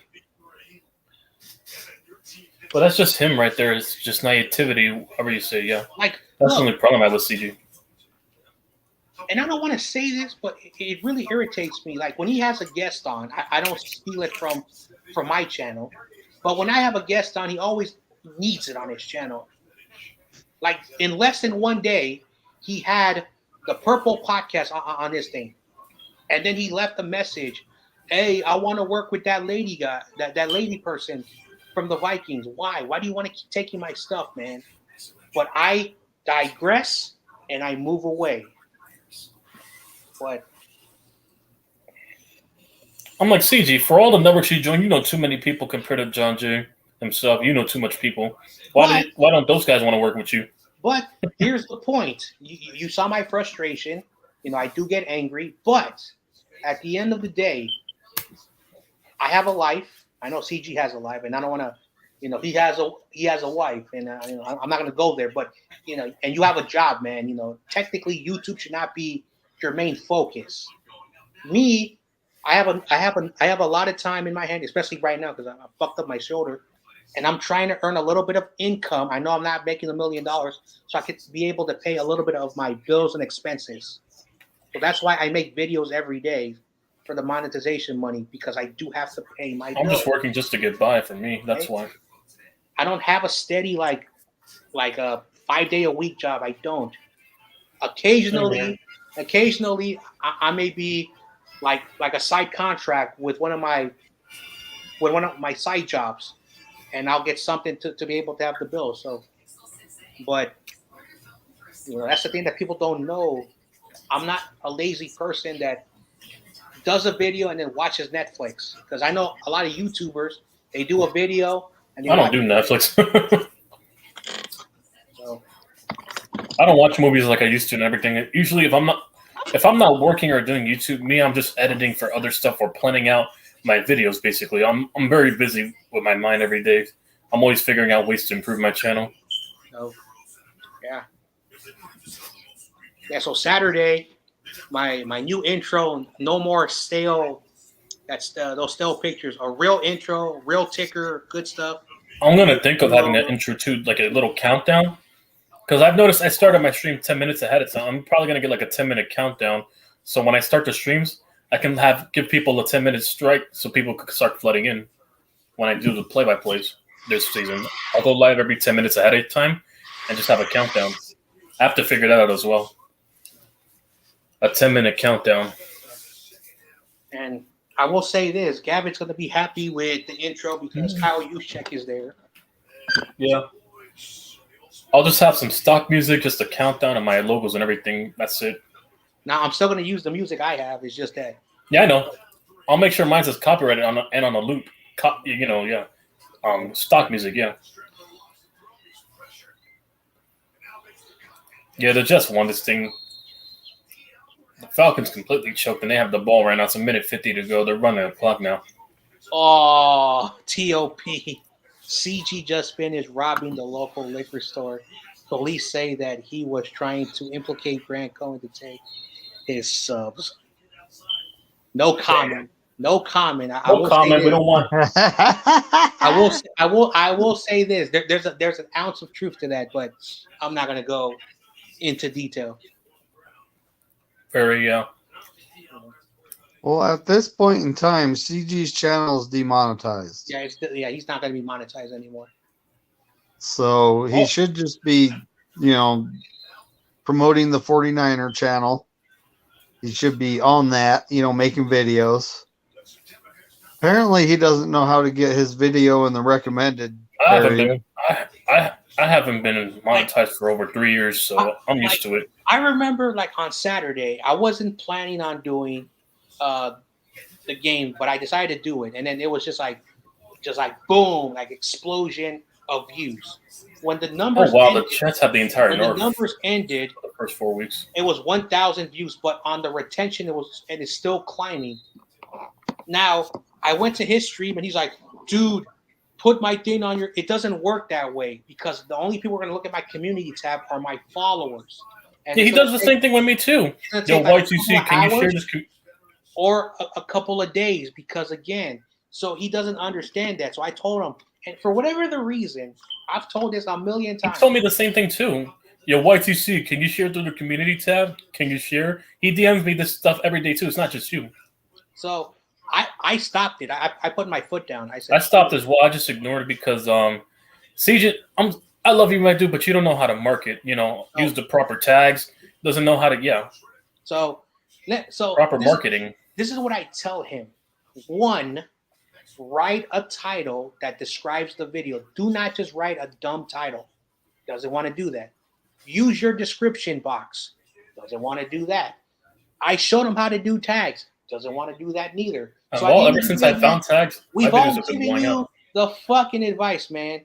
Well, that's just him right there. It's just naivety, however you say, yeah. Like, that's the only problem I have with CG. And I don't want to say this, but it really irritates me. Like when he has a guest on, I don't steal it from my channel. But when I have a guest on, he always needs it on his channel. Like in less than one day, he had the Purple podcast on this thing, and then he left a message. Hey, I want to work with that lady guy, that lady person from the Vikings. Why? Why do you want to keep taking my stuff, man? But I digress and I move away. But I'm like CG. For all the networks you join, you know too many people compared to John Jay himself. You know too much people. Why don't those guys want to work with you? But here's the point. You saw my frustration. You know, I do get angry. But at the end of the day, I have a life. I know CG has a life, and I don't want to. You know, he has a wife, and you know, I'm not going to go there. But you know, and you have a job, man. You know, technically, YouTube should not be your main focus. Me, I have a lot of time in my hand, especially right now because I fucked up my shoulder, and I'm trying to earn a little bit of income. I know I'm not making $1 million, so I could be able to pay a little bit of my bills and expenses. So that's why I make videos every day for the monetization money, because I do have to pay my bills. I'm just working just to get by for me. That's why. I don't have a steady like a 5-day-a-week job. I don't. Occasionally, I may be like a side contract with one of my side jobs, and I'll get something to be able to have the bill. So, but you know, that's the thing that people don't know. I'm not a lazy person that does a video and then watches Netflix, because I know a lot of YouTubers, they do a video and I don't do Netflix. So, I don't watch movies like I used to and everything. Usually, if I'm not working or doing YouTube, I'm just editing for other stuff or planning out my videos. Basically, I'm very busy with my mind every day. I'm always figuring out ways to improve my channel. So, yeah. So Saturday, my new intro, no more stale. That's those stale pictures. A real intro, real ticker, good stuff. I'm gonna think of having an intro too, like a little countdown. Because I've noticed I started my stream 10 minutes ahead of time. I'm probably going to get like a 10-minute countdown. So when I start the streams, I can give people a 10-minute strike so people can start flooding in when I do the play-by-plays this season. I'll go live every 10 minutes ahead of time and just have a countdown. I have to figure that out as well. A 10-minute countdown. And I will say this, Gavin's going to be happy with the intro because Kyle Juszczyk is there. Yeah. I'll just have some stock music, just a countdown and my logos and everything. That's it. Now, I'm still going to use the music I have. It's just that. Yeah, I know. I'll make sure mine says copyrighted on a loop. Stock music, yeah. Yeah, they just won this thing. The Falcons completely choked, and they have the ball right now. It's 1:50 to go. They're running the clock now. Oh, TOP. CG just finished robbing the local liquor store. Police say that he was trying to implicate Grant Cohen to take his subs. No comment. No comment. No comment. We don't want. I will say this. There's an ounce of truth to that, but I'm not gonna go into detail. Very Well, at this point in time, CG's channel is demonetized. Yeah, he's not going to be monetized anymore. So he should just be, promoting the 49er channel. He should be on that, making videos. Apparently, he doesn't know how to get his video in the recommended. I haven't been monetized for over 3 years, so I'm used to it. I remember, on Saturday, I wasn't planning on doing the game, but I decided to do it, and then it was just like boom, explosion of views. When the numbers ended, the Jets have the entire when the numbers ended for the first 4 weeks. It was 1,000 views, but on the retention it is still climbing. Now I went to his stream and he's like, dude, put my thing on your. It doesn't work that way because the only people who are gonna look at my community tab are my followers. And yeah, he does the same thing with me too. Yo, Y2C, can you share this? Or a couple of days, because again, so he doesn't understand that. So I told him, and for whatever the reason, I've told this a million times. He told me the same thing too. Yo, Y2C, can you share through the community tab? Can you share? He DMs me this stuff every day too. It's not just you. So I stopped it. I put my foot down. I said I stopped as well. I just ignored it because CJ, I love you, my dude, but you don't know how to market. Use the proper tags. Doesn't know how to. So Proper marketing. This is what I tell him. One, write a title that describes the video. Do not just write a dumb title. Doesn't want to do that. Use your description box. Doesn't want to do that. I showed him how to do tags. Doesn't want to do that neither. So ever since I found tags, we've all given you the fucking advice, man.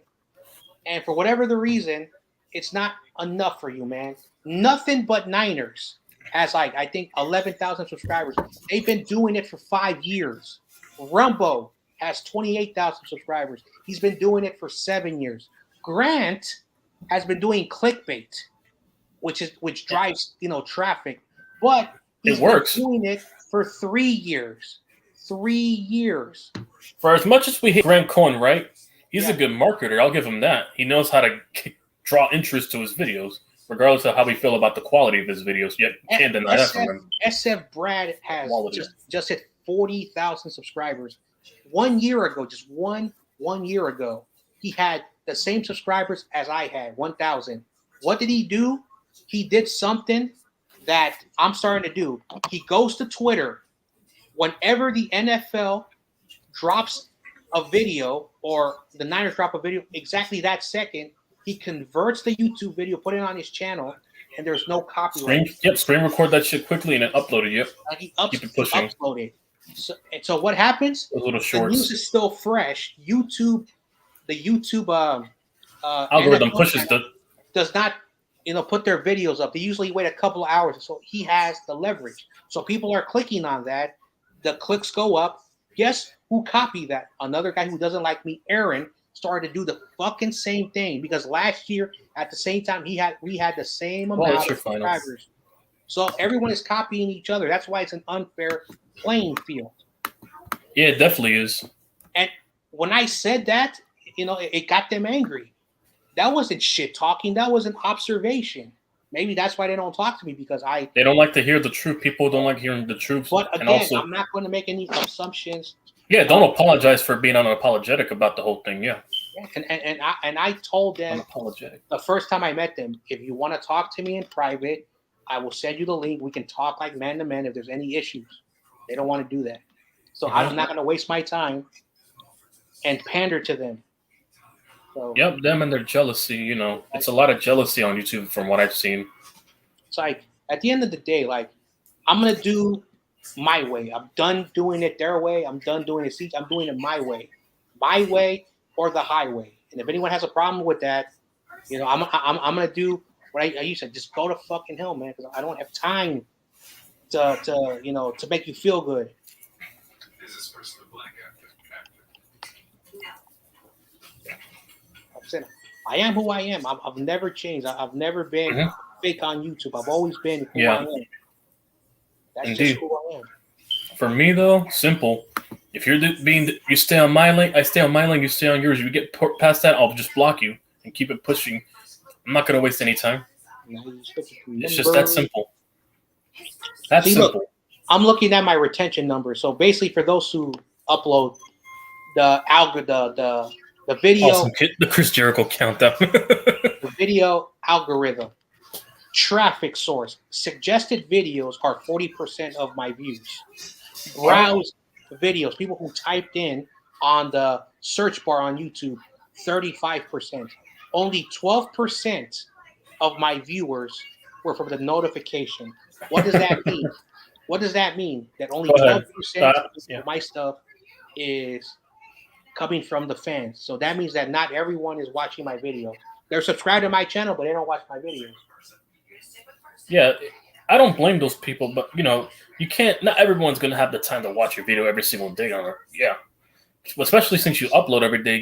And for whatever the reason, it's not enough for you, man. Nothing but Niners has I think 11,000 subscribers. They've been doing it for 5 years. Rumbo has 28,000 subscribers. He's been doing it for 7 years. Grant has been doing clickbait, which drives traffic, but it works. Been doing it for 3 years. 3 years. For as much as we hate Grant Cohn, right? He's a good marketer. I'll give him that. He knows how to draw interest to his videos, regardless of how we feel about the quality of his videos. Yet can't deny that from him. SF Brad has just hit 40,000 subscribers. 1 year ago, just one year ago, he had the same subscribers as I had, 1,000. What did he do? He did something that I'm starting to do. He goes to Twitter. Whenever the NFL drops a video or the Niners drop a video, exactly that second, he converts the YouTube video, put it on his channel, and there's no copyright. Screen record that shit quickly and then upload it. Yep. Keep it pushing. Upload it. So what happens? Those little shorts. The news is still fresh. The YouTube algorithm does not put their videos up. They usually wait a couple of hours, so he has the leverage. So people are clicking on that. The clicks go up. Guess who copied that? Another guy who doesn't like me, Aaron, started to do the fucking same thing because last year at the same time we had the same amount of subscribers. So everyone is copying each other. That's why it's an unfair playing field. Yeah, it definitely is. And when I said that, it got them angry. That wasn't shit talking. That was an observation. Maybe that's why they don't talk to me because they don't like to hear the truth. People don't like hearing the truth. But again, I'm not going to make any assumptions. Yeah, don't apologize for being unapologetic about the whole thing. Yeah. And I told them the first time I met them, if you want to talk to me in private, I will send you the link. We can talk like man to man if there's any issues. They don't want to do that. So I'm not going to waste my time and pander to them. So, yep, them and their jealousy, it's a lot of jealousy on YouTube from what I've seen. It's like, at the end of the day, I'm going to do my way. I'm done doing it their way. I'm done doing it. I'm doing it my way. My way or the highway. And if anyone has a problem with that, I'm going to do what I used to just go to fucking hell, man, because I don't have time to make you feel good. Is this person a black actor? I am who I am. I've never changed. I've never been fake on YouTube. I've always been who I am. That's Indeed. just who I am. For me, though, simple. If you stay on my lane, I stay on my lane, you stay on yours. If you get past that, I'll just block you and keep it pushing. I'm not going to waste any time. It's just that simple. That's simple. Look, I'm looking at my retention numbers. So basically, for those who upload the video, the Chris Jericho countdown, the video algorithm, traffic source, suggested videos are 40% of my views. Browse videos, people who typed in on the search bar on YouTube, 35%. Only 12% of my viewers were from the notification. What does that mean? What does that mean? That only 12% of my stuff is coming from the fans. So that means that not everyone is watching my video. They're subscribed to my channel, but they don't watch my videos. Yeah, I don't blame those people, but you can't. Not everyone's gonna have the time to watch your video every single day on it. Yeah, especially since you upload every day.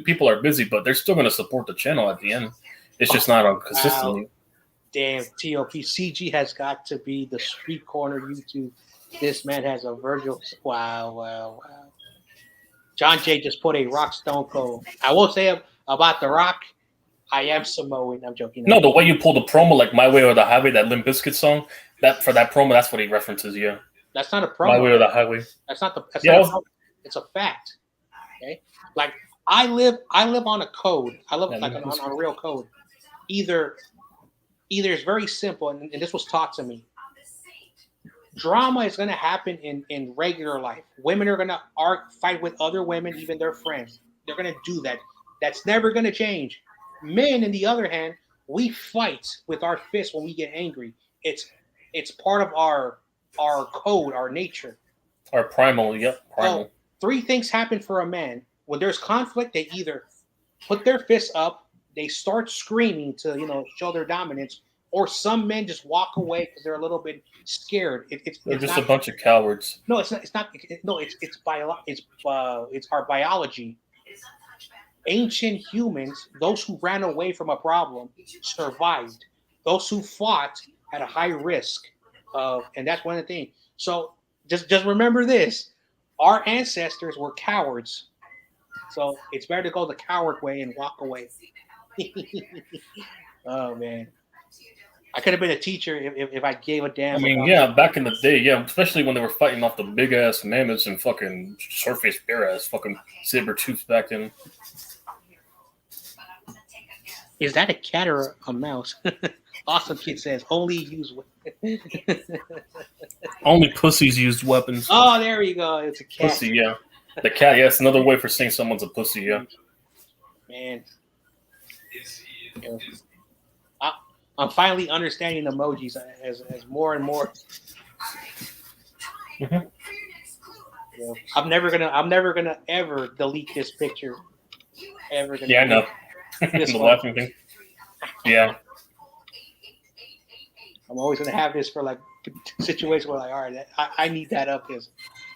People are busy, but they're still gonna support the channel at the end. It's just not on consistently. Wow. Damn, TOP CG has got to be the street corner YouTube. This man has a Virgil. Wow. John Jay just put a Rock Stone Cold. I will say about The Rock, I am Samoan. I'm joking. No, the way you pull the promo, like My Way or the Highway, that Limp Bizkit song, for that promo, that's what he references, yeah. That's not a promo. My Way or the Highway. That's not a promo. It's a fact. Okay? Like, I live on a code. I live Yeah, like on a real code. Either it's very simple, and this was taught to me. Drama is going to happen in regular life. Women are going to fight with other women, even their friends. They're going to do that. That's never going to change. Men, on the other hand, we fight with our fists when we get angry. It's part of our code, our nature. Our primal, yep, primal. So, 3 things happen for a man. When there's conflict, they either put their fists up, they start screaming to show their dominance, or some men just walk away because they're a little bit scared. They're just a bunch of cowards. No, it's not. It's not. No, it's our biology. Ancient humans, those who ran away from a problem, survived. Those who fought had a high risk and that's one of the things. So just remember this: our ancestors were cowards. So it's better to go the coward way and walk away. Oh man. I could have been a teacher if I gave a damn. I mean, yeah, back in the day, yeah, especially when they were fighting off the big ass mammoths and fucking surface bear ass fucking saber tooths back then. Is that a cat or a mouse? Awesome Kid says only use Only pussies used weapons. Oh, there you go. It's a cat. Pussy, yeah. The cat, yeah, it's another way for saying someone's a pussy, yeah. Man. I'm finally understanding emojis as more and more. Mm-hmm. Yeah. I'm never gonna ever delete this picture. Yeah, I know. The laughing thing. Yeah. I'm always gonna have this for like situations where like, all right, I need that up because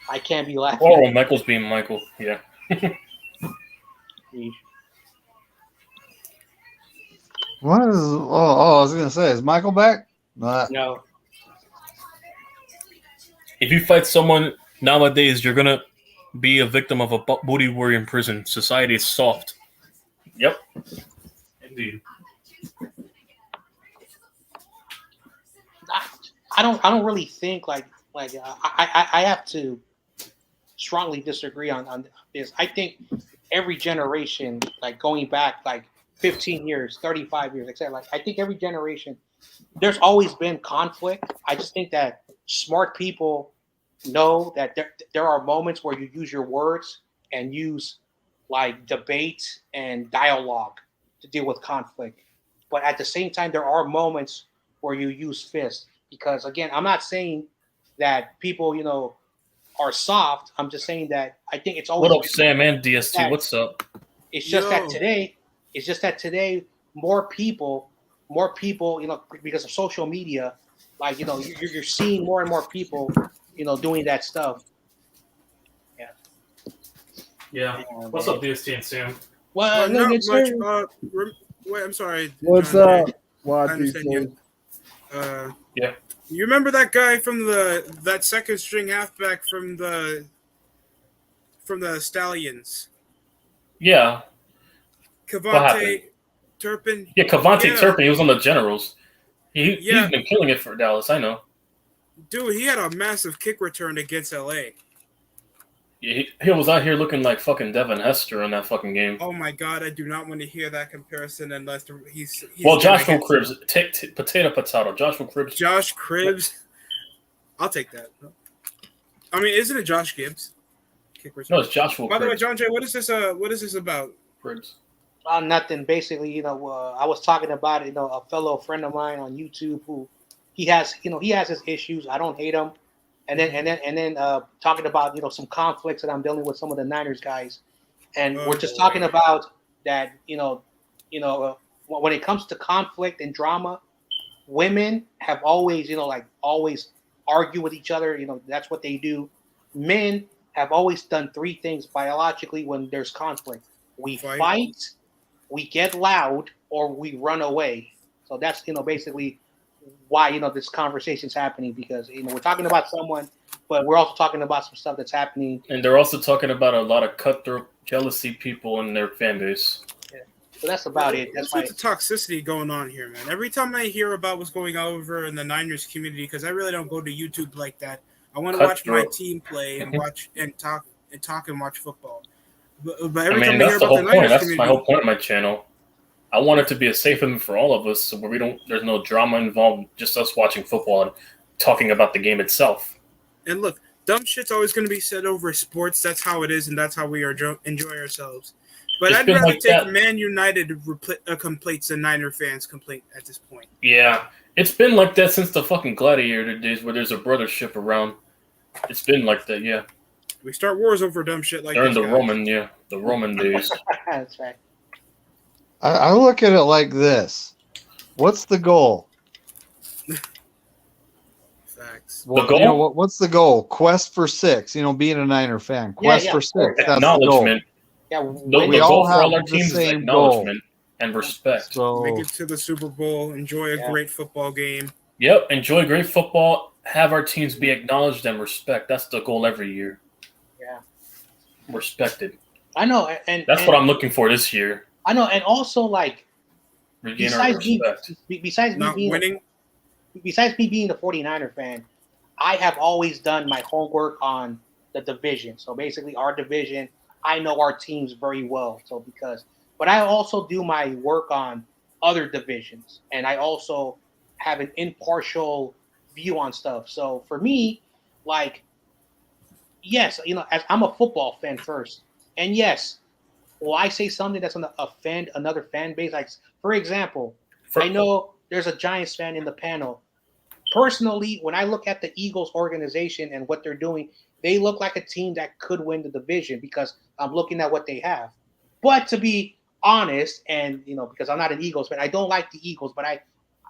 I can't be laughing. Oh, Michael's being Michael. Yeah. What is? Oh, I was gonna say, is Michael back? No. If you fight someone nowadays, you're gonna be a victim of a booty warrior in prison. Society is soft. Yep. Indeed. I don't really think like I have to strongly disagree on this. I think every generation, like going back like 15 years, 35 years, etc. Like I think every generation, there's always been conflict. I just think that smart people know that there are moments where you use your words and use like debate and dialogue to deal with conflict. But at the same time, there are moments where you use fists. Because again, I'm not saying that people, are soft. I'm just saying that I think it's always. What up, Sam and DST? What's up? It's just that today, more people, because of social media, like you're seeing more and more people, doing that stuff. Yeah. Yeah. What's up, DST and Sam? Well, not much. Wait, I'm sorry. What's John, up? What I understand you. Yeah. You remember that guy from that second string halfback from the Stallions? Yeah. Cavante Turpin. Yeah, Cavante Turpin. He was on the Generals. He's been killing it for Dallas. I know. Dude, he had a massive kick return against LA. Yeah, he was out here looking like fucking Devin Hester in that fucking game. Oh my god, I do not want to hear that comparison unless he's well, Joshua Cribbs. Potato. Joshua Cribbs. Josh Cribbs. I'll take that. I mean, isn't it Josh Gibbs? No, it's Joshua. By the way, John Jay, what is this about? Cribbs. Nothing. Basically, I was talking about it. A fellow friend of mine on YouTube who he has his issues. I don't hate him. And then talking about some conflicts that I'm dealing with some of the Niners guys, and we're just talking about that when it comes to conflict and drama, women have always always argue with each other. That's what they do. Men have always done 3 things biologically when there's conflict: we fight, we get loud, or we run away. So that's basically why this conversation's happening, because we're talking about someone, but we're also talking about some stuff that's happening. And they're also talking about a lot of cutthroat jealousy people in their fan base. Yeah. So that's about it. That's the toxicity going on here, man. Every time I hear about what's going on over in the Niners community, because I really don't go to YouTube like that. I want to watch my team play and watch and talk and watch football. But I every time mean, I hear that's the about whole the point. Niners That's my community, whole point of my channel. I want it to be a safe haven for all of us, so where there's no drama involved, just us watching football and talking about the game itself. and look, dumb shit's always going to be said over sports. That's how it is, and that's how we are enjoy ourselves. But It's I'd been rather like take that. Man United complaints than Niner fans' complaint at this point. Yeah, it's been like that since the fucking gladiator days, where there's a brothership around. It's been like that, yeah. We start wars over dumb shit like During this. the Guys. Roman days. That's right. I look at it like this. What's the goal? Facts. Well, The goal? You know, what's the goal? Quest for 6. You know, being a Niner fan. Quest for 6. That's the goal. Acknowledgement. Yeah, The we goal all for all have our the teams is same acknowledgement and respect. So Make it to the Super Bowl. Enjoy a great football game. Yep, enjoy great football. Have our teams be acknowledged and respect. That's the goal every year. Yeah. Respected. I know, and That's what I'm looking for this year. I know, and also like Regain our respect. besides Not me being winning. Besides me being a 49er fan, I have always done my homework on the division. So basically, our division, I know our teams very well. But I also do my work on other divisions, and I also have an impartial view on stuff. So for me, like, yes, as I'm a football fan first, and yes, will I say something that's going to offend another fan base? Like, for example, I know there's a Giants fan in the panel. Personally, when I look at the Eagles organization and what they're doing, they look like a team that could win the division because I'm looking at what they have. But to be honest, and because I'm not an Eagles fan, I don't like the Eagles, but I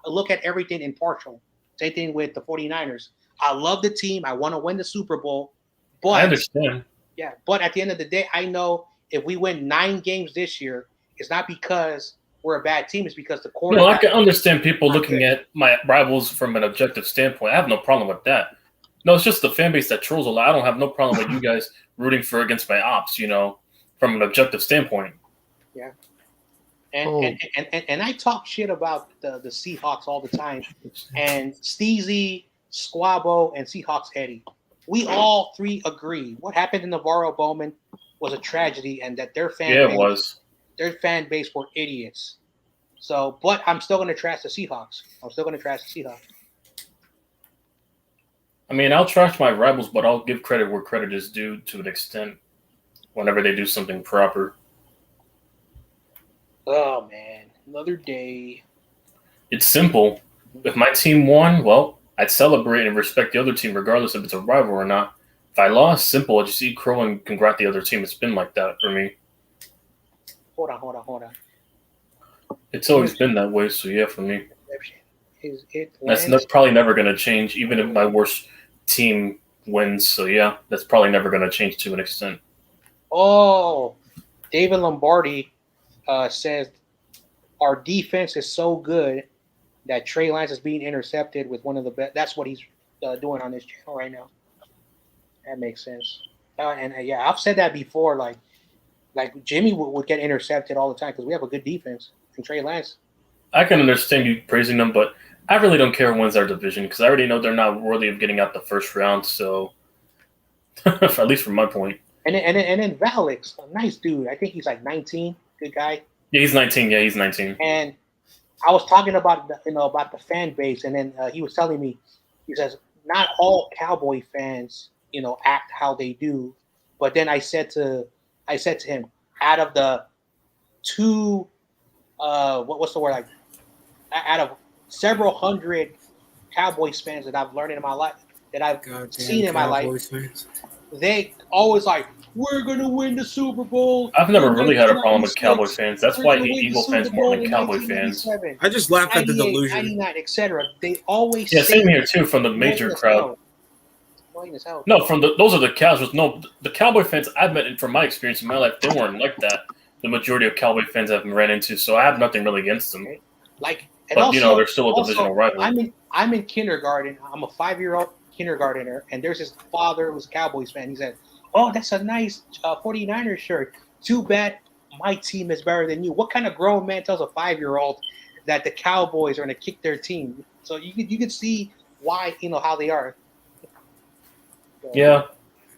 look at everything impartial. Same thing with the 49ers. I love the team. I want to win the Super Bowl. But I understand. Yeah, but at the end of the day, I know if we win 9 games this year, it's not because we're a bad team. It's because the quarterback. No, I can understand people looking at my rivals from an objective standpoint. I have no problem with that. No, it's just the fan base that trolls a lot. I don't have no problem with you guys rooting for against my ops, from an objective standpoint. Yeah. And I talk shit about the Seahawks all the time. And Steezy, Squabo, and Seahawks Eddie, we all 3 agree. What happened in Navarro Bowman was a tragedy, and that their fan base were idiots. So, but I'm still going to trash the Seahawks. I mean, I'll trash my rivals, but I'll give credit where credit is due to an extent whenever they do something proper. Oh, man. Another day. It's simple. If my team won, well, I'd celebrate and respect the other team regardless if it's a rival or not. If I lost, simple. I just eat crow and congrat the other team. It's been like that for me. Hold on. It's always been that way, so yeah, for me. That's Lance? probably never going to change, even if my worst team wins. So yeah, that's probably never going to change to an extent. Oh, David Lombardi says our defense is so good that Trey Lance is being intercepted with one of the best. That's what he's doing on this channel right now. That makes sense. Yeah, I've said that before. Like Jimmy would get intercepted all the time because we have a good defense. And Trey Lance. I can understand you praising them, but I really don't care who wins our division because I already know they're not worthy of getting out the first round. So, at least from my point. And then Valix, a nice dude. I think he's like 19. Good guy. Yeah, he's 19. Yeah, he's 19. And I was talking about about the fan base, and then he was telling me, he says not all Cowboy fans act how they do, but then I said to him, out of the 2 what's the word, like out of several hundred Cowboys fans that I've learned in my life, that I've seen in my life, they always like, we're gonna win the Super Bowl. I've never really had a problem with Cowboy fans. That's why I hate Eagle fans more than Cowboy fans. I just laugh at the delusion. 99, etc. They always same here too from the major crowd. No, those are the casuals. No, the Cowboy fans I've met, from my experience in my life, they weren't like that. The majority of Cowboy fans I've ran into, so I have nothing really against them. But they're still a divisional rival. I'm in kindergarten. I'm a 5-year-old kindergartner, and there's his father who's a Cowboys fan. He said, "Oh, that's a nice 49ers shirt. Too bad my team is better than you." What kind of grown man tells a 5-year-old that the Cowboys are going to kick their team? So you could see why how they are. So, yeah,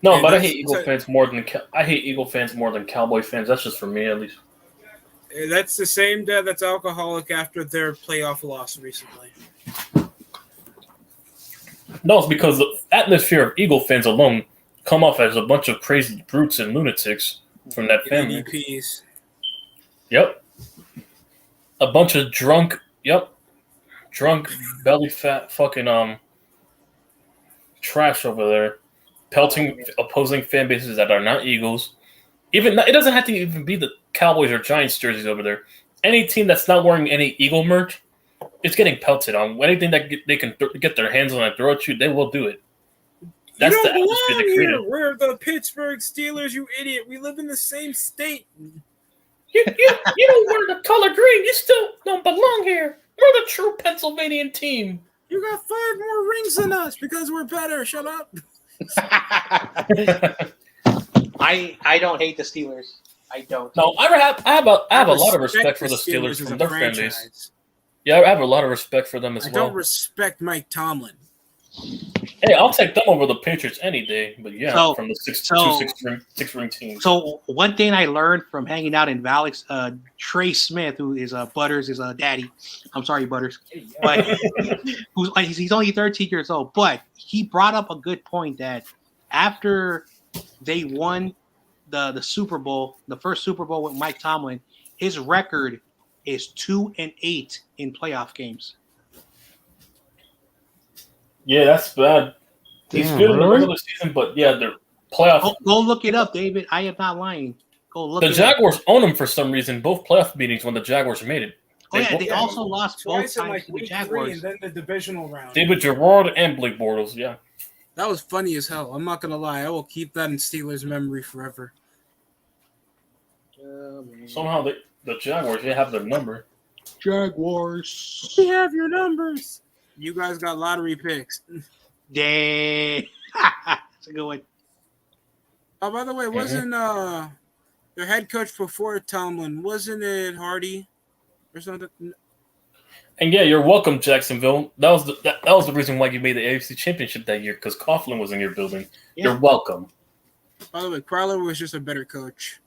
No, And but I that's- hate Eagle fans more than Cowboy fans. That's just for me, at least. That's the same dad that's alcoholic after their playoff loss recently. No, it's because the atmosphere of Eagle fans alone come off as a bunch of crazy brutes and lunatics from that family. EDPs. Yep. A bunch of drunk, belly fat fucking trash over there, pelting opposing fan bases that are not Eagles. Even it doesn't have to even be the Cowboys or Giants jerseys over there. Any team that's not wearing any Eagle merch, it's getting pelted on. Anything that they can get their hands on and throw at you, they will do it. That's you the don't atmosphere belong they here. created. We're the Pittsburgh Steelers, you idiot. We live in the same state. You don't wear the color green. You still don't belong here. We're the true Pennsylvanian team. You got 5 more rings than us because we're better. Shut up. I don't hate the Steelers. I don't. No, I have a lot of respect for the Steelers as from a their fan franchise. base. Yeah, I have a lot of respect for them as I well. don't respect Mike Tomlin. Hey, I'll take them over the Patriots any day. But yeah, So- from the so- six ring team. So one thing I learned from hanging out in Valix, Trey Smith, who is Butters' is daddy. I'm sorry, Butters, but he's only 13 years old. But he brought up a good point that after they won the Super Bowl, the first Super Bowl with Mike Tomlin, his record is 2-8 in playoff games. Yeah, that's bad. He's Damn, good in the really? regular season, but yeah, the playoff. Go look it up, David. I am not lying. Go look The it up. Jaguars own them for some reason. Both playoff meetings when the Jaguars made it. Oh yeah, they both- also lost both Twice in times like to the week 3 Jaguars. and then the divisional round. David Gerard and Blake Bortles. Yeah. That was funny as hell. I'm not going to lie. I will keep that in Steelers' memory forever. Somehow the Jaguars they have their number. Jaguars. We have your numbers. You guys got lottery picks. Dang. That's a good one. Oh, by the way, wasn't their head coach before Tomlin, wasn't it Hardy or something? And yeah, you're welcome, Jacksonville. That was the reason why you made the AFC Championship that year because Coughlin was in your building. Yeah. You're welcome. By the way, Crowler was just a better coach.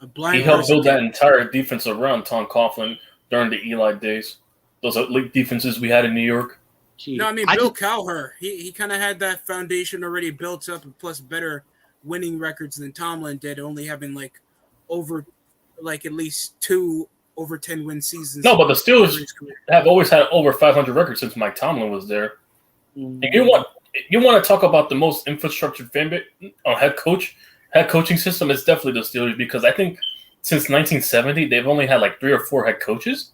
A blind He helped person. build that entire defense around Tom Coughlin during the Eli days. Those elite defenses we had in New York. Gee, No, I mean I Bill just- Cowher. He kind of had that foundation already built up, and plus better winning records than Tomlin did, only having at least 2 over 10 win seasons. No, but the Steelers during his career. have always had over 500 records since Mike Tomlin was there. Mm. And you want to talk about the most infrastructured head coaching system? It's definitely the Steelers because I think since 1970 they've only had like 3 or 4 head coaches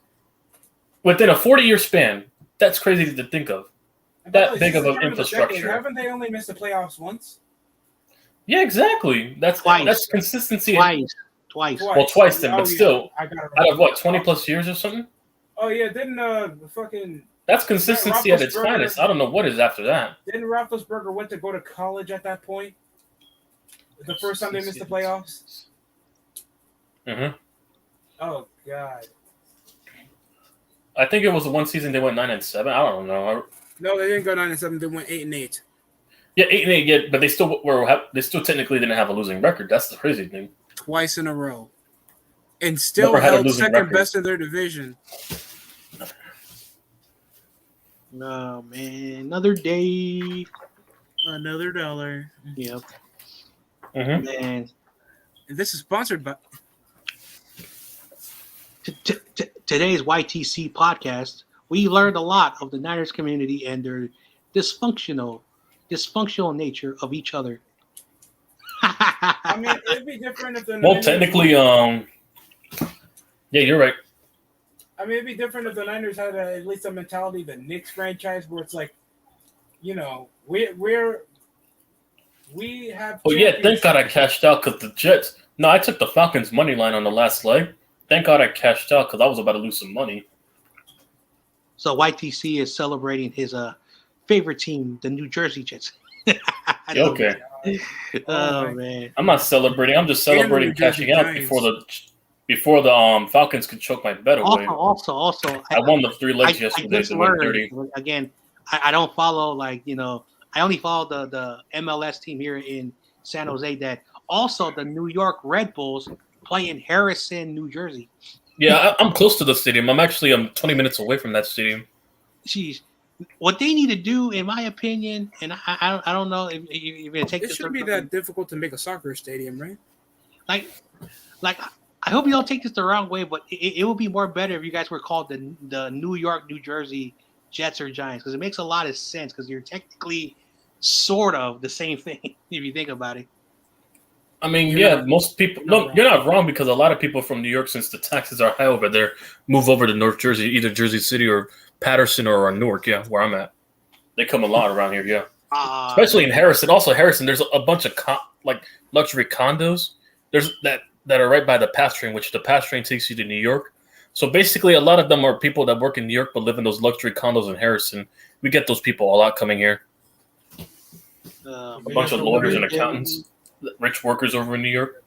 within a 40-year span. That's crazy to think of. That big of an infrastructure. Haven't they only missed the playoffs once? Yeah, exactly. That's consistency. Twice. Well, twice then, Oh, but yeah. still, I got it out right. of what 20 plus years or something. Oh yeah, didn't the fucking That's consistency at its Roethlisberger- finest. I don't know what is after that. didn't Roethlisberger went to go to college at that point? The first time they missed the playoffs. Mm-hmm. Oh god. I think it was the one season they went 9-7. I don't know. No, they didn't go 9-7. They went 8-8. Yeah, 8-8. Yeah, but they still technically didn't have a losing record. That's the crazy thing. Twice in a row, and still Never had a held losing second record. best in their division. No, man. Another day. Another dollar. Yep. Mm-hmm. Man. And this is sponsored by. Today's YTC podcast, we learned a lot of the Niners community and their dysfunctional nature of each other. I mean, it'd be different if the Well, Niners- technically, yeah, you're right. I mean, it'd be different if the Niners had at least a mentality, the Knicks franchise, where it's like, we have. Well, yeah, thank God I championships. cashed out because the Jets. No, I took the Falcons money line on the last leg. Thank God I cashed out because I was about to lose some money. So YTC is celebrating his favorite team, the New Jersey Jets. Yeah, okay. Oh man. I'm not celebrating. I'm just And the celebrating New Jersey cashing out Giants. before the Falcons could choke my bet away. Also, I won the 3 legs I yesterday. just So won learned 30. again. I don't follow I only follow the MLS team here in San Jose. That also the New York Red Bulls play in Harrison, New Jersey. Yeah, I'm close to the stadium. I'm 20 minutes away from that stadium. Jeez. What they need to do, in my opinion, and I don't know if you're going to take It this. shouldn't be that difficult to make a soccer stadium, right? Like I hope you don't take this the wrong way, but it would be more better if you guys were called the New York, New Jersey Jets or Giants, because it makes a lot of sense, because you're technically sort of the same thing if you think about it. I mean, most people. No, you're not wrong, because a lot of people from New York, since the taxes are high over there, move over to North Jersey, either Jersey City or Patterson or Newark. Yeah, where I'm at, they come a lot around here. Yeah, especially in Harrison. Also, Harrison, there's a bunch of luxury condos. There's that are right by the PATH train, which the PATH train takes you to New York. So basically, a lot of them are people that work in New York but live in those luxury condos in Harrison. We get those people a lot coming here. A bunch of lawyers and accountants, rich workers over in New York.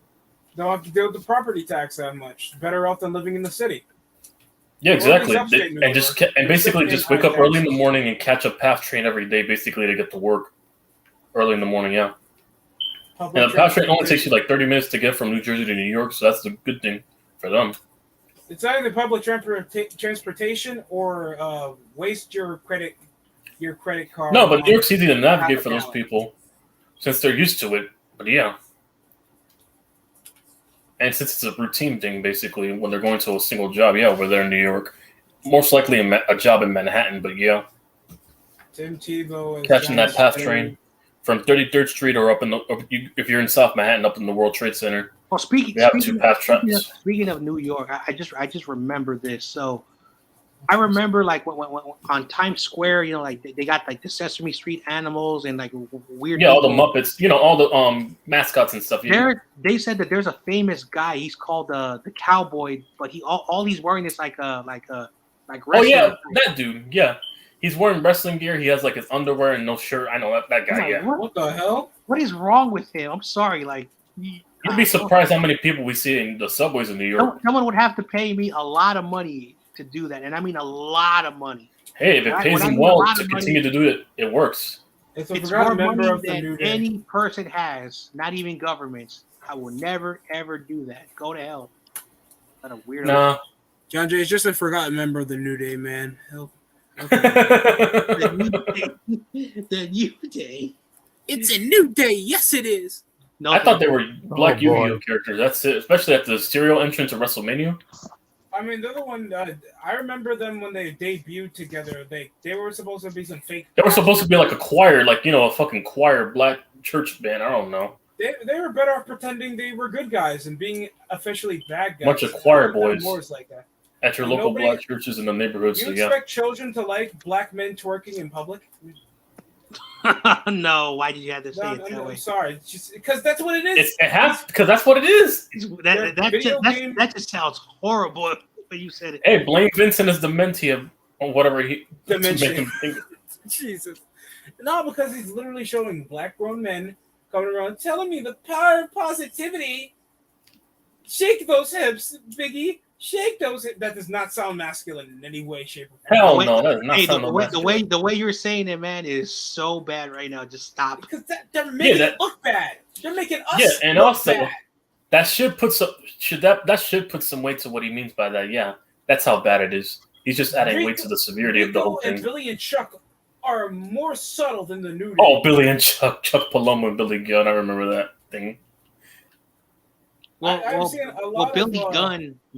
Don't have to deal with the property tax that much. Better off than living in the city. Yeah, exactly. And basically just wake up early in the morning and catch a PATH train every day, basically, to get to work early in the morning. Yeah. And the PATH train only takes you like 30 minutes to get from New Jersey to New York, so that's a good thing for them. It's either public transportation or waste your credit card. No, but New York's easy to navigate for those people since they're used to it. But yeah. And since it's a routine thing, basically, when they're going to a single job, yeah, over there in New York. Most likely a job in Manhattan, but yeah. Tim Tebow. Catching that PATH train from 33rd Street or if you're in South Manhattan, up in the World Trade Center. Well, speaking of New York, I just remember this. So I remember like when on Times Square, you know, like they got like the Sesame Street animals and like weird. Yeah, all the Muppets, you know, all the mascots and stuff. Yeah. They said that there's a famous guy. He's called the Cowboy, but all he's wearing is like wrestling. Oh yeah, that dude. Yeah, he's wearing wrestling gear. He has like his underwear and no shirt. I know that guy. Yeah. What the hell? What is wrong with him? I'm sorry. Like. You'd be surprised how many people we see in the subways in New York. Someone would have to pay me a lot of money to do that, and I mean a lot of money. Hey, if it pays him well to continue to do it, it works. It's more money than any person has, not even governments. I will never, ever do that. Go to hell. What a weirdo. Nah. John Jay is just a forgotten member of the New Day, man. The New Day. It's a new day. Yes, it is. No, I thought they were Black Yu-Gi-Oh characters. That's it, especially at the serial entrance of WrestleMania. I mean, they're the one. I remember them when they debuted together. They were supposed to be some fake. They were supposed to be like a choir, like a fucking choir, black church band. I don't know. They were better off pretending they were good guys and being officially bad guys. Bunch of choir boys like that. At your local black churches in the neighborhoods. You expect children to like black men twerking in public? No, why did you have to say it that way? I'm sorry, because that's what it is. It has because that's what it is. That just sounds horrible when you said it. Hey, blame Vincent as the mentee of whatever he dimension. Jesus, no, because he's literally showing black grown men coming around telling me the power of positivity. Shake those hips, Biggie. Shake those. That does not sound masculine in any way, shape, or form. Hell no, that does not sound masculine. The way you're saying it, man, is so bad right now. Just stop. Because they're making it look bad. They're making us. Yeah, and look also bad. that should put some weight to what he means by that. Yeah, that's how bad it is. He's just adding weight to the severity of the whole thing. And Billy and Chuck are more subtle than the New Day. Oh, Billy and Chuck Palumbo and Billy Gunn. I remember that thing.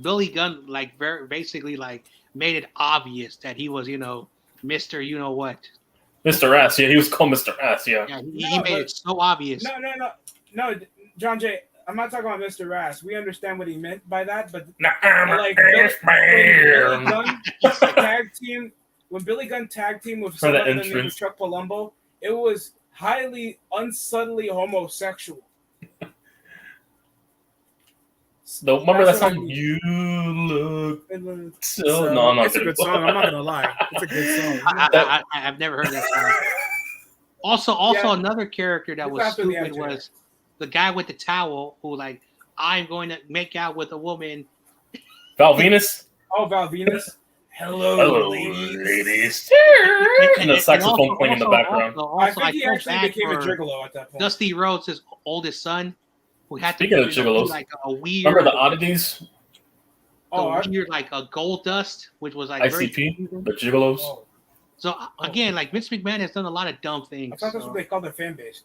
Billy Gunn, like basically like made it obvious that he was, Mr. You know what? Mr. Ass, yeah, he was called Mr. Ass, yeah. He made it so obvious. No, John Jay, I'm not talking about Mr. Ass. We understand what he meant by that, but when Billy Gunn tag team with someone named Chuck Palumbo, it was highly unsubtly homosexual. No, remember that song? You look so. No, I'm not. It's a good song. I'm not gonna lie. It's a good song. I've never heard that song. Also, another character that was stupid was the guy with the towel who I'm going to make out with a woman. Val Venus. Oh, Val Venus. Hello, ladies. And the saxophone playing in the background. I think he actually became a gigolo at that point. Dusty Rhodes' oldest son, who had to Speaking of be gigolos, like a weird. remember the oddities? Weird like a gold dust, which was like ICP, the gigolos. So again, like Vince McMahon has done a lot of dumb things. I thought that's what they called their fan base.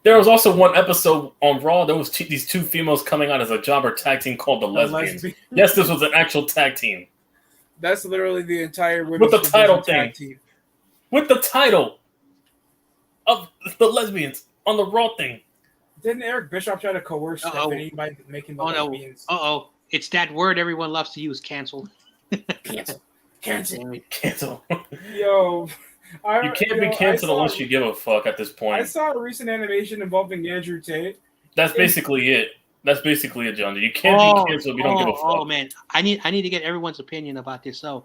There was also one episode on Raw. There was these two females coming out as a jobber tag team called the Lesbians. Yes, this was an actual tag team. That's literally the entire with the title tag thing. team. With the title of the Lesbians on the Raw thing. Didn't Eric Bischoff try to coerce Stephanie by making the lesbians? It's that word everyone loves to use, cancel. Cancel. Yo. You can't be canceled unless you give a fuck at this point. I saw a recent animation involving Andrew Tate. That's basically it. That's basically it, John. You can't be canceled if you don't give a fuck. Oh man, I need to get everyone's opinion about this. So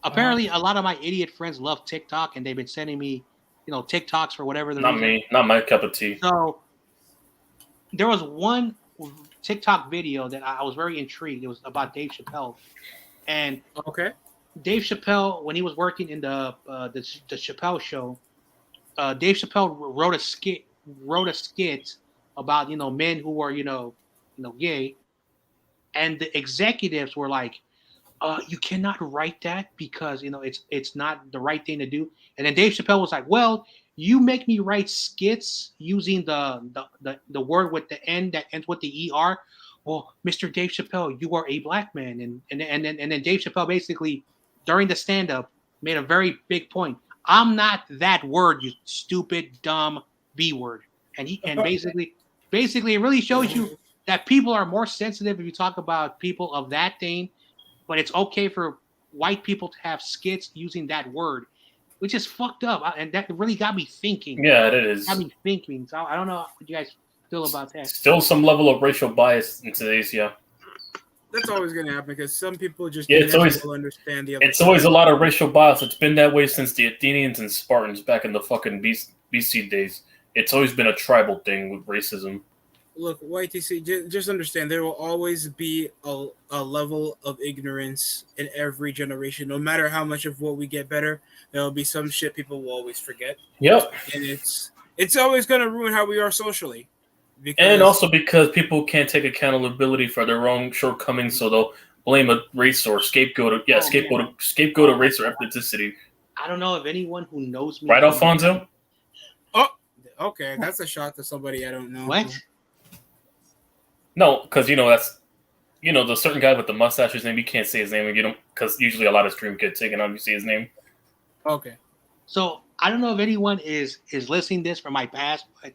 apparently, a lot of my idiot friends love TikTok, and they've been sending me, TikToks for whatever the reason. Me, not my cup of tea. So there was one TikTok video that I was very intrigued. It was about Dave Chappelle, and Dave Chappelle, when he was working in the Chappelle Show, Dave Chappelle wrote a skit about men who were gay, and the executives were like, you cannot write that because it's not the right thing to do. And then Dave Chappelle was like, well, you make me write skits using the word with the N that ends with the ER. Well, Mr. Dave Chappelle, you are a black man, and then Dave Chappelle basically during the stand-up made a very big point. I'm not that word, you stupid, dumb B word. And basically it really shows you that people are more sensitive if you talk about people of that thing, but it's okay for white people to have skits using that word, which is fucked up. And that really got me thinking. Yeah, it is. Got me thinking. So I don't know what you guys feel about that. Still some level of racial bias in today's, That's always going to happen because some people just will understand the other It's always a lot of racial bias. It's been that way since the Athenians and Spartans back in the fucking BC days. It's always been a tribal thing with racism. Look, YTC, just understand there will always be a level of ignorance in every generation. No matter how much of what we get better, there will be some shit people will always forget. Yep. And it's always going to ruin how we are socially. And also because people can't take accountability for their own shortcomings, so they'll blame a race or scapegoat a race or ethnicity. I don't know if anyone who knows me. Right, Alfonso? Oh, okay. That's a shot to somebody I don't know. What? No, because that's the certain guy with the mustache. His name, you can't say his name, because usually a lot of stream get taken on. You see his name. Okay. So I don't know if anyone is listening to this from my past, but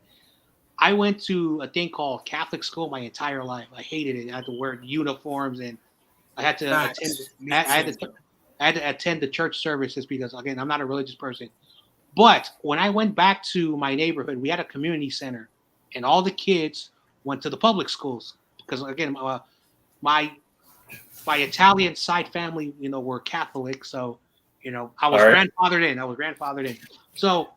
I went to a thing called Catholic school my entire life. I hated it. I had to wear uniforms, and I had to attend the church services because, again, I'm not a religious person. But when I went back to my neighborhood, we had a community center, and all the kids went to the public schools because, again, my Italian side family, were Catholic, so I was grandfathered in. So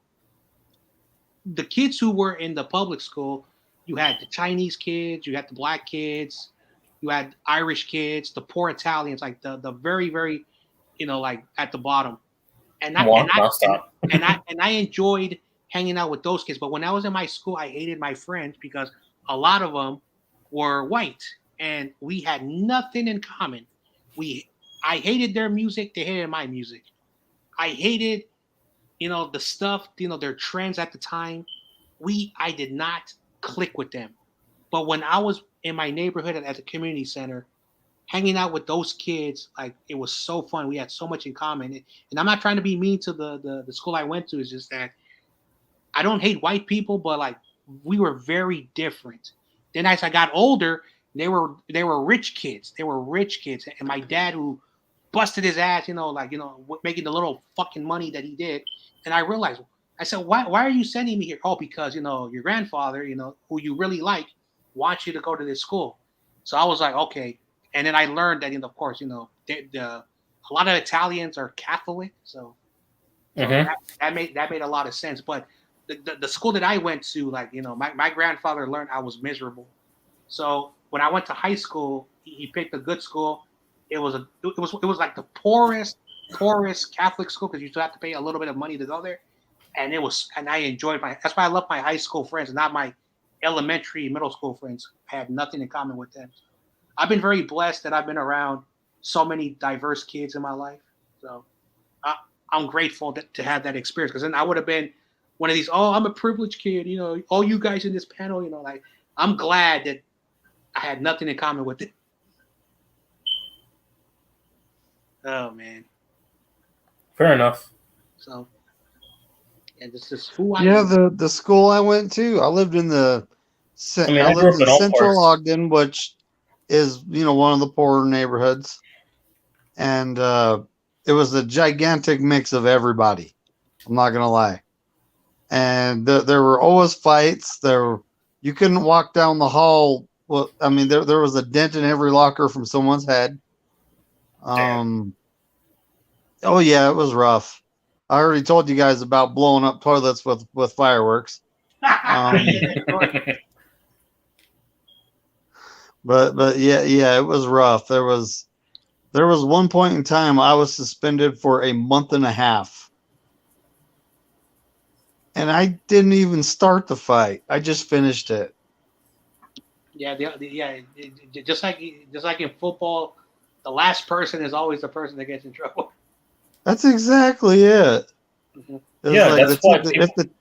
the kids who were in the public school, you had the Chinese kids, you had the black kids, you had Irish kids, the poor Italians, like the very, very, like at the bottom. And I enjoyed hanging out with those kids. But when I was in my school, I hated my friends because a lot of them were white and we had nothing in common. I hated their music, they hated my music. I hated the stuff, their trends at the time. I did not click with them. But when I was in my neighborhood at the community center, hanging out with those kids, like, it was so fun. We had so much in common. And I'm not trying to be mean to the school I went to. It's just that I don't hate white people, but like, we were very different. Then as I got older, they were rich kids. They were rich kids. And my dad, who busted his ass, making the little fucking money that he did. And I realized, I said, why are you sending me here? Oh, because, your grandfather, who you really like, wants you to go to this school. So I was like, okay. And then I learned that, of course, a lot of Italians are Catholic. So that made a lot of sense. But the school that I went to, like, my grandfather learned I was miserable. So when I went to high school, he picked a good school. it was like the poorest Catholic school because you still have to pay a little bit of money to go there. And I enjoyed that's why I love my high school friends, not my elementary, middle school friends. I have nothing in common with them. I've been very blessed that I've been around so many diverse kids in my life. So I'm grateful to have that experience because then I would have been one of these, I'm a privileged kid, all you guys in this panel, like I'm glad that I had nothing in common with it. Oh man. Fair enough. So and this is who I am. The school I went to, I lived in I lived in Central Ogden, which is one of the poorer neighborhoods, and it was a gigantic mix of everybody. I'm not gonna lie, and there were always fights. You couldn't walk down the hall. Well, I mean, there was a dent in every locker from someone's head. Oh yeah, it was rough. I already told you guys about blowing up toilets with fireworks. But yeah, it was rough. There was one point in time I was suspended for a month and a half, and I didn't even start the fight. I just finished it. Yeah, just like in football, the last person is always the person that gets in trouble. That's exactly it. Mm-hmm. That's why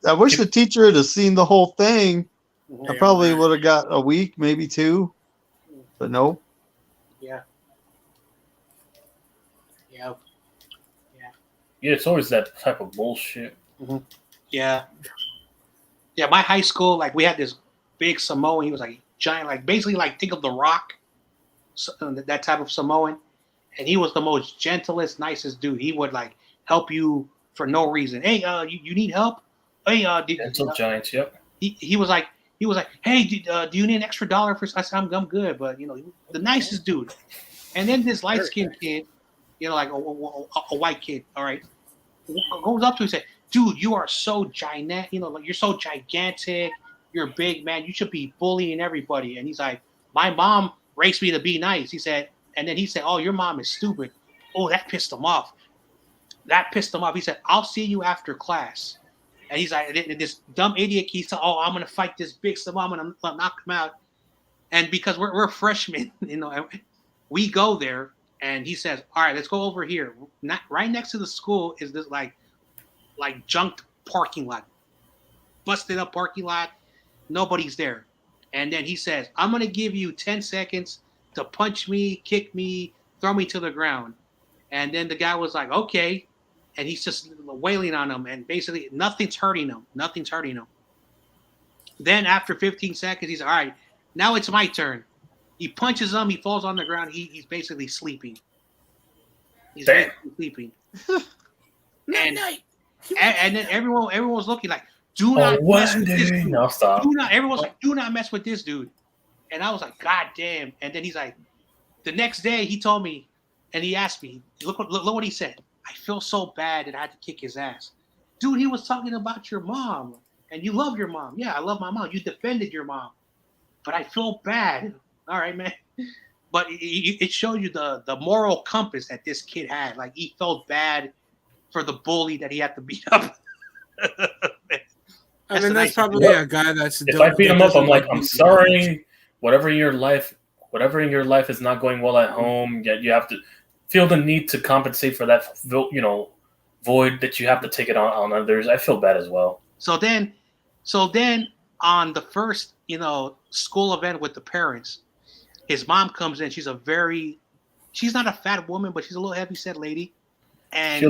I wish the teacher had seen the whole thing. Mm-hmm. I probably would have got a week, maybe 2, but no. Yeah. It's always that type of bullshit. Mm-hmm. Yeah. My high school, like we had this big Samoan. He was like giant, like basically like think of The Rock, that type of Samoan. And he was the most gentlest, nicest dude. He would like help you for no reason. Hey, you need help? Hey, gentle giants. Yep. He was like, hey, do you need an extra $1 for? I said, I'm good, but the nicest dude. And then this light skinned kid, like a white kid. All right, goes up to him and said, dude, you are so gigantic. Like you're so gigantic. You're a big man. You should be bullying everybody. And he's like, my mom raised me to be nice. He said. And then he said, oh, your mom is stupid. Oh, that pissed him off. He said, I'll see you after class. And he's like, this dumb idiot, he said, I'm going to fight this big Samoan. I'm going to knock him out. And because we're freshmen, we go there. And he says, all right, let's go over here. Right next to the school is this like junked parking lot. Busted up parking lot. Nobody's there. And then he says, I'm going to give you 10 seconds to punch me, kick me, throw me to the ground. And then the guy was like, okay. And he's just wailing on him. And basically nothing's hurting him. Then after 15 seconds, he's all right, now it's my turn. He punches him. He falls on the ground. He's basically sleeping. He's basically sleeping. and then everyone was looking like, do not mess with this dude. No, stop. Everyone's like, do not mess with this dude. And I was like, God damn. And then he's like, the next day he told me, and he asked me, look what he said. I feel so bad that I had to kick his ass. Dude, he was talking about your mom. And you love your mom. Yeah, I love my mom. You defended your mom. But I feel bad. All right, man. But it showed you the moral compass that this kid had. Like, he felt bad for the bully that he had to beat up. That's probably a guy that's... If I beat him up, I'm like, I'm sorry. Whatever in your life is not going well at home, yet you have to feel the need to compensate for that, void that you have to take it on others. I feel bad as well. So then on the first, school event with the parents, his mom comes in. She's not a fat woman, but she's a little heavy-set lady. And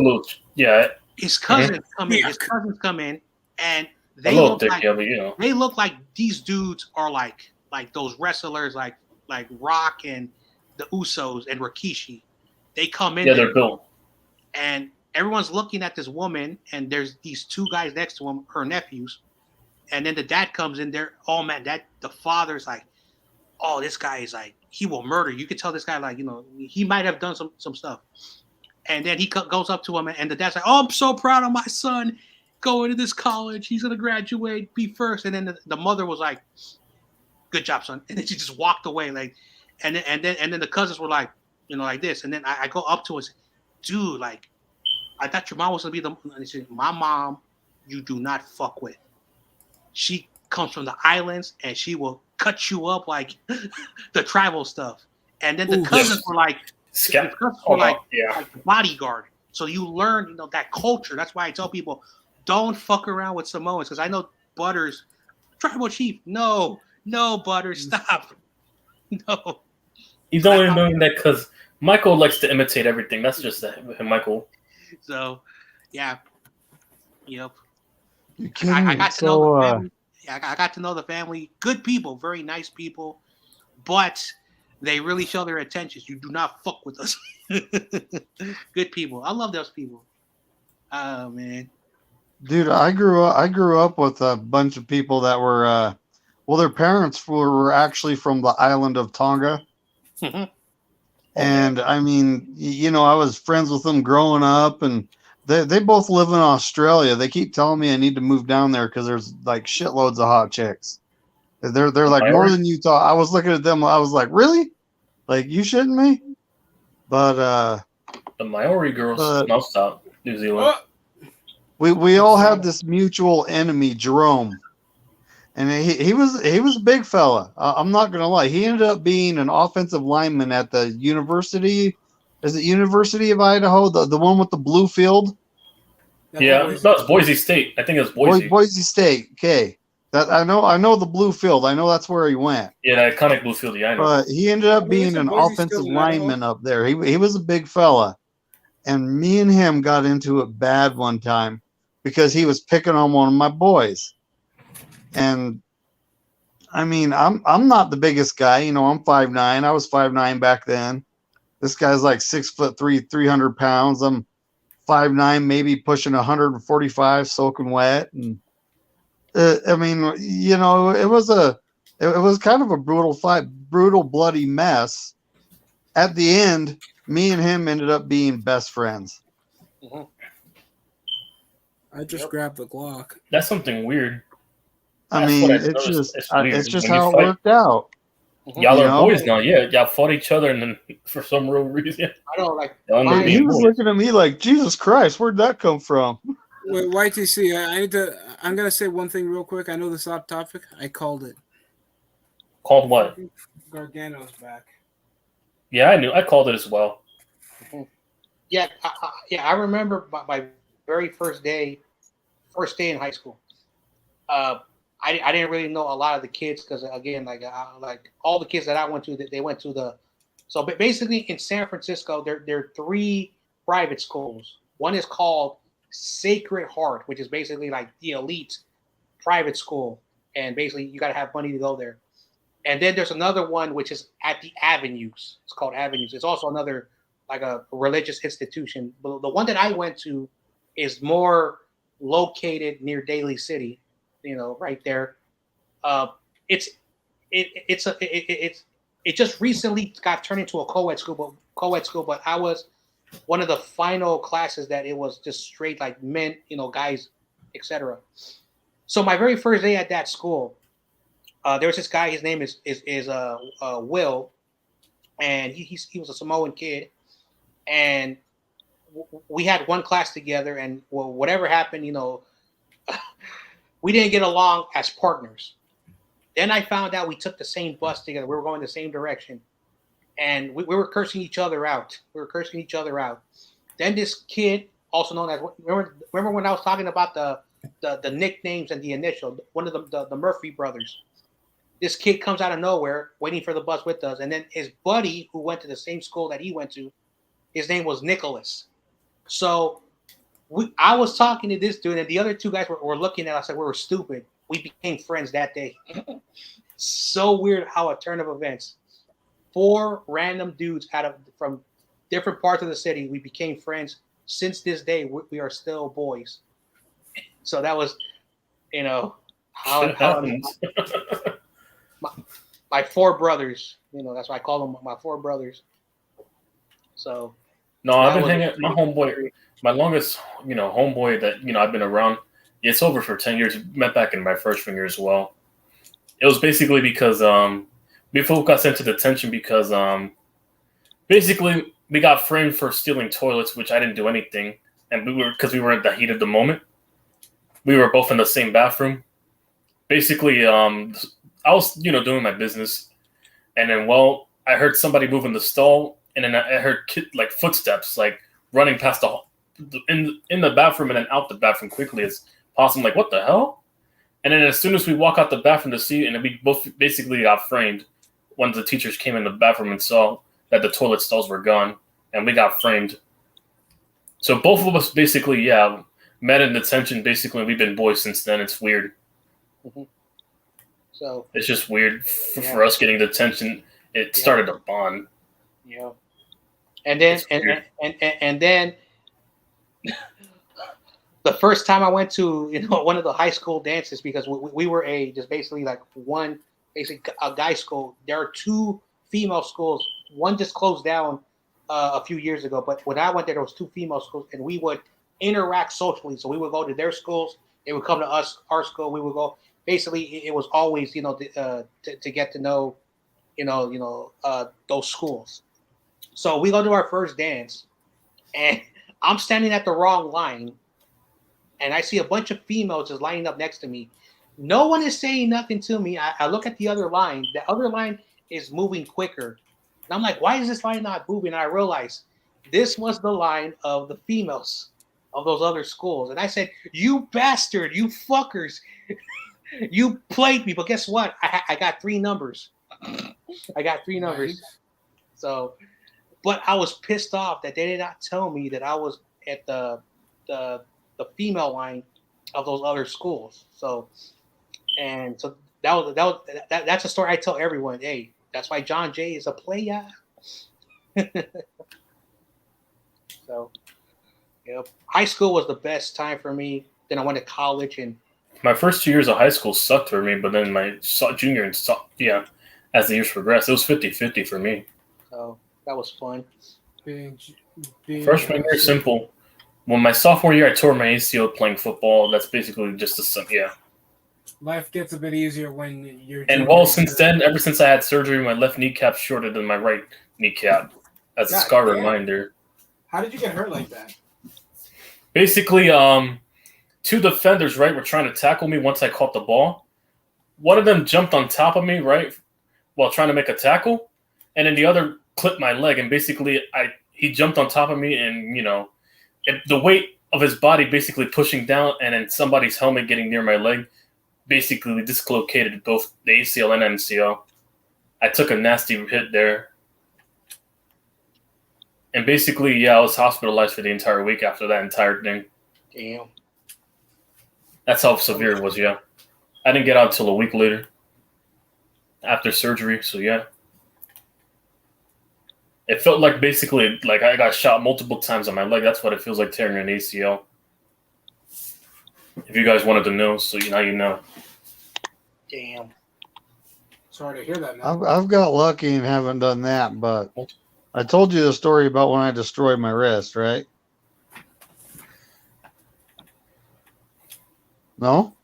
his cousins come in. His cousins come in, and they look like these dudes are like those wrestlers like Rock and the Usos and Rikishi. They come in. Yeah, they're built. And everyone's looking at this woman, and there's these 2 guys next to him, her nephews. And then the dad comes in there. Oh man, the father's like, oh, this guy is like, he will murder. You could tell this guy like, he might have done some stuff. And then he goes up to him, and the dad's like, oh, I'm so proud of my son going to this college. He's gonna graduate, be first. And then the mother was like, good job, son. And then she just walked away, like, and then the cousins were like, like this. And then I go up to her and say, dude, like, I thought your mom was going to be the, and she said, my mom, you do not fuck with. She comes from the islands and she will cut you up like the tribal stuff. And then the cousins were like, like the bodyguard. So you learn, that culture. That's why I tell people, don't fuck around with Samoans, because I know Butters, tribal chief. No, Butters, stop. No. He's only doing that because Michael likes to imitate everything. That's just Michael. So, yeah. Yep. You kidding I me? got to know the family. Yeah, I got to know the family. Good people, very nice people, but they really show their intentions. You do not fuck with us. Good people. I love those people. Oh man, dude, I grew up with a bunch of people that were, their parents were actually from the island of Tonga. And I mean, I was friends with them growing up, and they both live in Australia. They keep telling me I need to move down there because there's like shitloads of hot chicks. They're like more than you thought. I was looking at them. I was like, really? Like, you shitting me? But the Maori girls, no, stop, New Zealand. We all have this mutual enemy, Jerome, and he was a big fella. I'm not gonna lie. He ended up being an offensive lineman at the University. Is it University of Idaho? The one with the blue field? Yeah, no, it's Boise State. I think it's Boise. Boise State. Okay, that I know the blue field. I know that's where he went. Yeah, the iconic blue field. Yeah, I know. But he ended up being an offensive lineman up there. He was a big fella, and me and him got into it bad one time because he was picking on one of my boys. And I mean, I'm not the biggest guy. I'm 5'9". I was 5'9" back then. This guy's like 6'3", 300 pounds. I'm 5'9", maybe pushing 145, soaking wet. And I mean, it was kind of a brutal fight, brutal, bloody mess. At the end, me and him ended up being best friends. I just grabbed the Glock. That's something weird. I mean, it's just how it worked out. Y'all are boys now, yeah. Y'all fought each other, and then for some real reason, I don't like. He was looking at me like, Jesus Christ, where'd that come from? Wait, YTC, I'm gonna say one thing real quick. I know this is off topic. I called it. Called what? Gargano's back. Yeah, I knew. I called it as well. Yeah, I remember my very first day in high school. I didn't really know a lot of the kids because, again, like all the kids that I went to, they went to the. So basically, in San Francisco, there are 3 private schools. One is called Sacred Heart, which is basically like the elite private school, and basically you got to have money to go there. And then there's another one which is at the Avenues. It's called Avenues. It's also another like a religious institution. But the one that I went to is more located near Daly City. Right there. It just recently got turned into a co-ed school, but I was one of the final classes that it was just straight like men, guys, etc. So my very first day at that school, there was this guy. His name is Will, and he was a Samoan kid, and we had one class together. And whatever happened, we didn't get along as partners. Then I found out we took the same bus together. We were going the same direction. And we were cursing each other out. Then this kid, also known as, remember when I was talking about the nicknames and the initial, one of the Murphy brothers. This kid comes out of nowhere, waiting for the bus with us. And then his buddy, who went to the same school that he went to, his name was Nicholas. So I was talking to this dude, and the other 2 guys were looking at us like we were stupid. We became friends that day. So weird how a turn of events. 4 random dudes from different parts of the city. We became friends. Since this day, we are still boys. So that was, how my 4 brothers. That's why I call them my 4 brothers. So. No, I've been hanging. My homeboy. My longest, homeboy that, I've been around, it's over for 10 years. We met back in my freshman year as well. It was basically because we both got sent to detention because Basically, we got framed for stealing toilets, which I didn't do anything, and because we were at the heat of the moment. We were both in the same bathroom. Basically, I was doing my business, and then I heard somebody move in the stall, and then I heard footsteps running past in the bathroom and then out the bathroom quickly as possible. I'm like, what the hell? And then as soon as we walk out the bathroom to see, and we both basically got framed. One of the teachers came in the bathroom and saw that the toilet stalls were gone, and we got framed. So both of us basically, met in detention. Basically, we've been boys since then. It's weird. Mm-hmm. So it's just weird for us getting detention. It started a bond. Yeah. And then the first time I went to one of the high school dances, because we were basically a guy school. There are 2 female schools. One just closed down a few years ago, but when I went there was 2 female schools, and we would interact socially. So we would go to their schools, they would come to us, our school. We would go. Basically, it was always to get to know those schools. So we go to our first dance, and I'm standing at the wrong line, and I see a bunch of females just lining up next to me. No one is saying nothing to me. I look at the other line. The other line is moving quicker. And I'm like, why is this line not moving? And I realized this was the line of the females of those other schools. And I said, you bastard, you fuckers. You played me. But guess what? I got 3 numbers. I got 3 numbers. So, but I was pissed off that they did not tell me that I was at the female line of those other schools. So that's a story I tell everyone. Hey, that's why John Jay is a player. So, high school was the best time for me. Then I went to college, and my first 2 years of high school sucked for me. But then my junior and as the years progressed, it was 50-50 for me. So that was fun. Freshman year, simple. When my sophomore year, I tore my ACL playing football. That's basically just Life gets a bit easier when you're. And since then, ever since I had surgery, my left kneecap's shorter than my right kneecap. As a scar reminder. How did you get hurt like that? Basically, 2 defenders, right, were trying to tackle me once I caught the ball. One of them jumped on top of me, right, while trying to make a tackle, and then the other clipped my leg. And basically, he jumped on top of me, and the weight of his body basically pushing down, and then somebody's helmet getting near my leg, basically dislocated both the ACL and MCL. I took a nasty hit there. And basically, I was hospitalized for the entire week after that entire thing. Damn. That's how severe it was, I didn't get out until a week later. After surgery, so It felt like basically I got shot multiple times on my leg. That's what it feels like tearing an ACL. If you guys wanted to know, so now you know. Damn. Sorry to hear that, man. I've got lucky and haven't done that, but I told you the story about when I destroyed my wrist, right? No?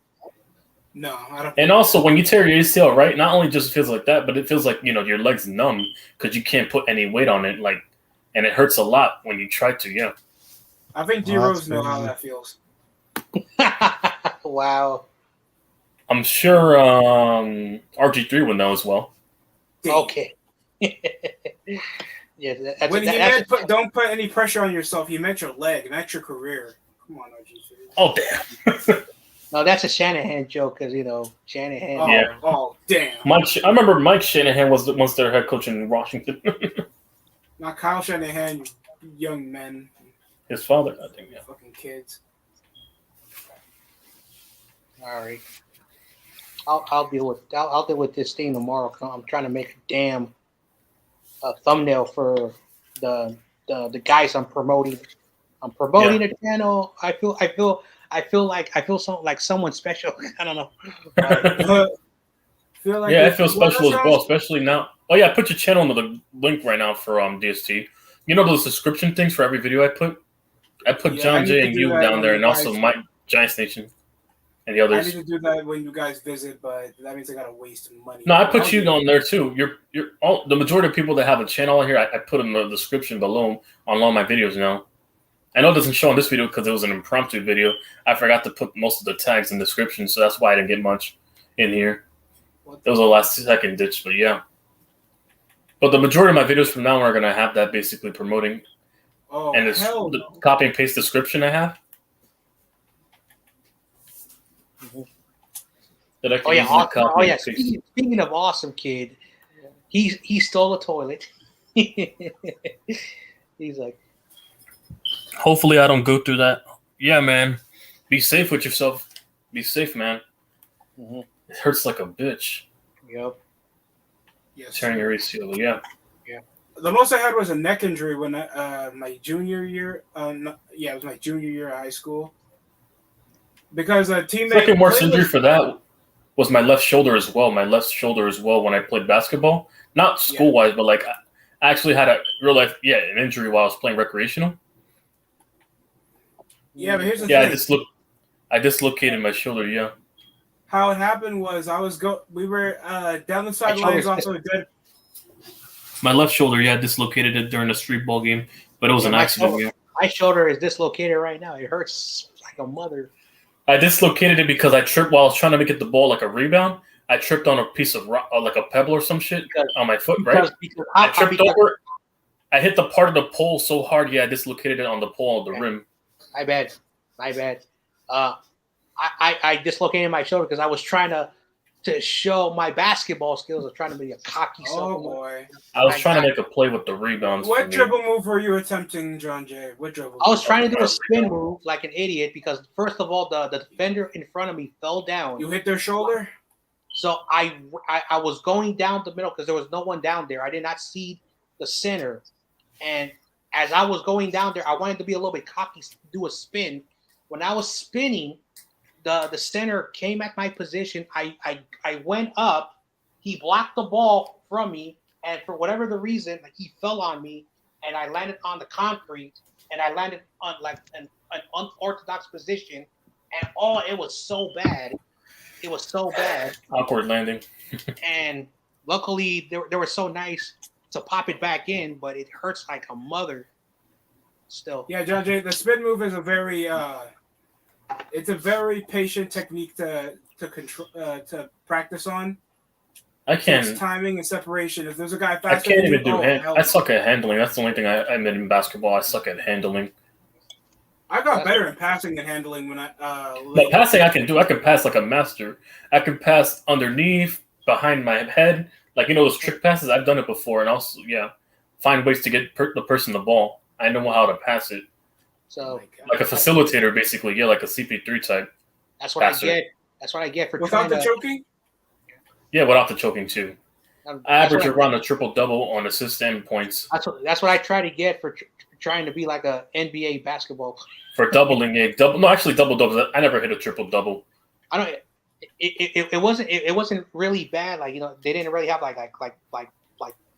No, I don't. And also, when you tear your ACL, right, not only just feels like that, but it feels like, your leg's numb because you can't put any weight on it, and it hurts a lot when you try to, I think D-Rose know how that feels. Wow. I'm sure RG3 would know as well. Okay. Yeah, don't put any pressure on yourself. You meant your leg, not your career. Come on, RG3. Oh, damn. No, that's a Shanahan joke because Shanahan. Oh, yeah. Oh, damn. I remember Mike Shanahan was once their head coach in Washington. Not Kyle Shanahan, you young men. His father, I think. Yeah. Fucking kids. All right. I'll deal with this thing tomorrow. I'm trying to make a damn thumbnail for the guys I'm promoting. I'm promoting the channel. I feel like someone special. I don't know. I feel special as well, especially now. Oh yeah, I put your channel in the link right now for DST. You know those subscription things for every video I put? I put John Jay and you down there, and also Mike Giants Nation. and the I others. need to do that when you guys visit, but that means I gotta waste money. No, I put you on there too. You're all the majority of people that have a channel here. I put in the description below on all my videos now. I know it doesn't show on this video because it was an impromptu video. I forgot to put most of the tags in the description, so that's why I didn't get much in here. It was a last second ditch, but yeah. But the majority of my videos from now on are gonna have that basically promoting, and it's the copy and paste description I have. That I can Speaking of awesome kid, he stole a toilet. He's like, hopefully I don't go through that. Yeah, man. Be safe with yourself. Be safe, man. Mm-hmm. It hurts like a bitch. Yep. Yes. Tearing your ACL. Yeah. Yeah. The most I had was a neck injury when my junior year. It was my junior year of high school. Because a teammate. Second worst injury for that was my left shoulder as well. My left shoulder as well when I played basketball. Not school-wise, but like I actually had a real life, an injury while I was playing recreational. Yeah, but here's the thing. I dislocated my shoulder, yeah. How it happened was we were down the sidelines also dead. My left shoulder, dislocated it during a street ball game, but it was an accident. My shoulder is dislocated right now. It hurts like a mother. I dislocated it because I tripped while I was trying to get the ball like a rebound. I tripped on a piece of rock, like a pebble or some shit on my foot, right? I tripped over. I hit the part of the pole so hard, I dislocated it on the pole of the rim. My bad. I dislocated my shoulder because I was trying to show my basketball skills. I was trying to be a cocky. Oh boy! I was trying to make a play with the rebounds. What dribble move were you attempting, John Jay? What dribble? I was trying to do a spin move like an idiot because first of all, the defender in front of me fell down. You hit their shoulder. So I was going down the middle because there was no one down there. I did not see the center, and as I was going down there, I wanted to be a little bit cocky, do a spin. When I was spinning, the center came at my position. I went up. He blocked the ball from me, and for whatever the reason, he fell on me, and I landed on the concrete, and I landed on like an unorthodox position, and it was so bad. It was so bad. Awkward landing. And luckily, they were so nice to pop it back in, but it hurts like a mother. Still. Yeah, John Jay, the spin move is a very it's a very patient technique to control to practice on. I can't. It's timing and separation. If there's a guy faster, I can't even do it. I suck at handling. That's the only thing I admit in basketball. I suck at handling. I got better at passing and handling when I. But passing, I can do. I can pass like a master. I can pass underneath, behind my head, like those trick passes. I've done it before, and also find ways to get the person the ball. I know how to pass it. So like a facilitator, basically, like a CP3 type. That's what passer. I get. That's what I get for without the choking. Yeah, without the choking too. I average around a triple double on assists and points. That's what I try to get for trying to be like a NBA basketball player. For doubling double doubles. I never hit a triple double. I don't. It wasn't really bad. Like they didn't really have like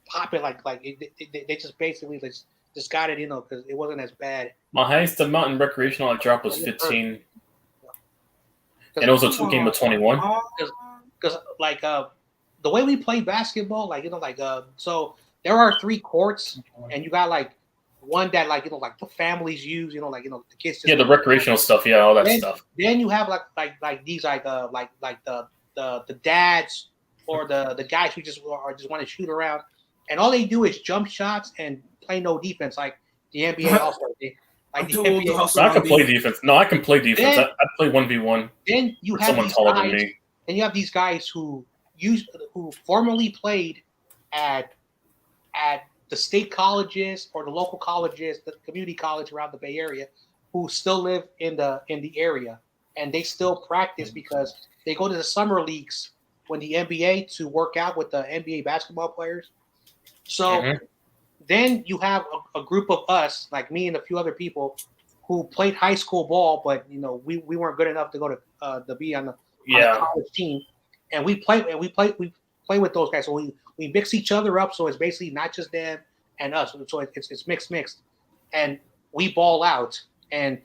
pop it like they just basically just got it because it wasn't as bad. My highest amount in recreational I dropped was 15, and it was a game of 21. Because the way we play basketball, so there are 3 courts, and you got one that the families use, the kids. Just, the recreational stuff, all that stuff. Then you have these the dads or the guys who just want to shoot around, and all they do is jump shots and play no defense, like the NBA All-Star. I can play defense. No, I can play defense. I play 1v1. Then you have someone taller than me. And you have these guys who formerly played at the state colleges or the local colleges, the community college around the Bay Area, who still live in the area, and they still practice because they go to the summer leagues when the NBA to work out with the NBA basketball players. So then you have a group of us, like me and a few other people, who played high school ball, but we weren't good enough to go to be on the college team, and we play with those guys. So we mix each other up, so it's basically not just them and us. So it's mixed, and we ball out. And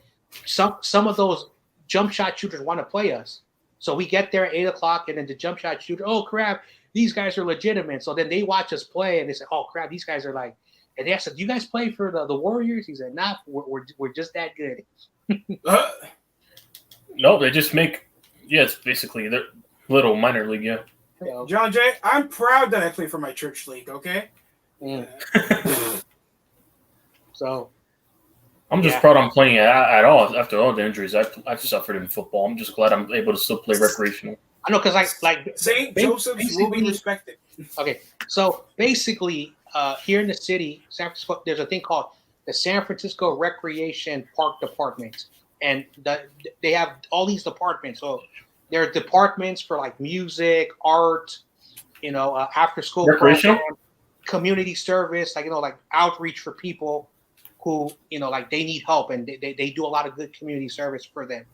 some of those jump shot shooters want to play us, So we get there at 8 o'clock, and then the jump shot shooter, oh crap, these guys are legitimate. So then they watch us play, and they say, oh crap, these guys are like. And they asked, do you guys play for the Warriors? He said, nah, we're just that good. No, they just make. Yeah, it's basically their little minor league. Yeah. John Jay, I'm proud that I play for my church league. Okay. So. I'm just proud I'm playing at all after all the injuries I've suffered in football. I'm just glad I'm able to still play recreational. I know, because like St. Joseph's will be respected. Okay, so basically, here in the city, San Francisco, there's a thing called the San Francisco Recreation Park Department, and they have all these departments. So there are departments for like music, art, after school program, community service, like outreach for people who, like they need help, and they do a lot of good community service for them.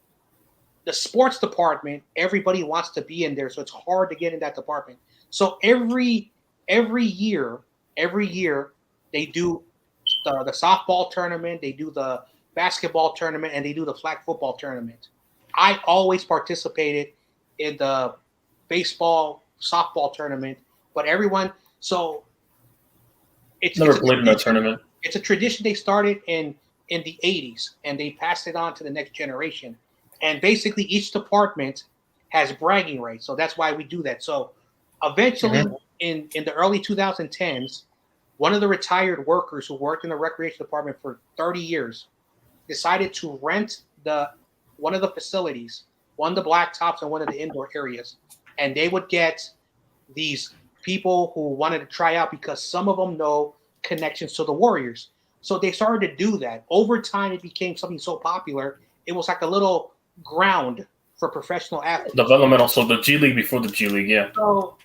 The sports department, everybody wants to be in there, so it's hard to get in that department. So every year they do the softball tournament, they do the basketball tournament, and they do the flag football tournament. I always participated in the baseball softball tournament, but everyone never played in that tournament. It's a tradition they started in the 80s, and they passed it on to the next generation. And basically, each department has bragging rights, so that's why we do that. So eventually, in the early 2010s, one of the retired workers who worked in the recreation department for 30 years decided to rent one of the facilities, one of the blacktops and one of the indoor areas, and they would get these people who wanted to try out because some of them know connections to the Warriors. So they started to do that. Over time, it became something so popular, it was like a little ground for professional athletes. Developmental, so the G League before the G League, yeah. So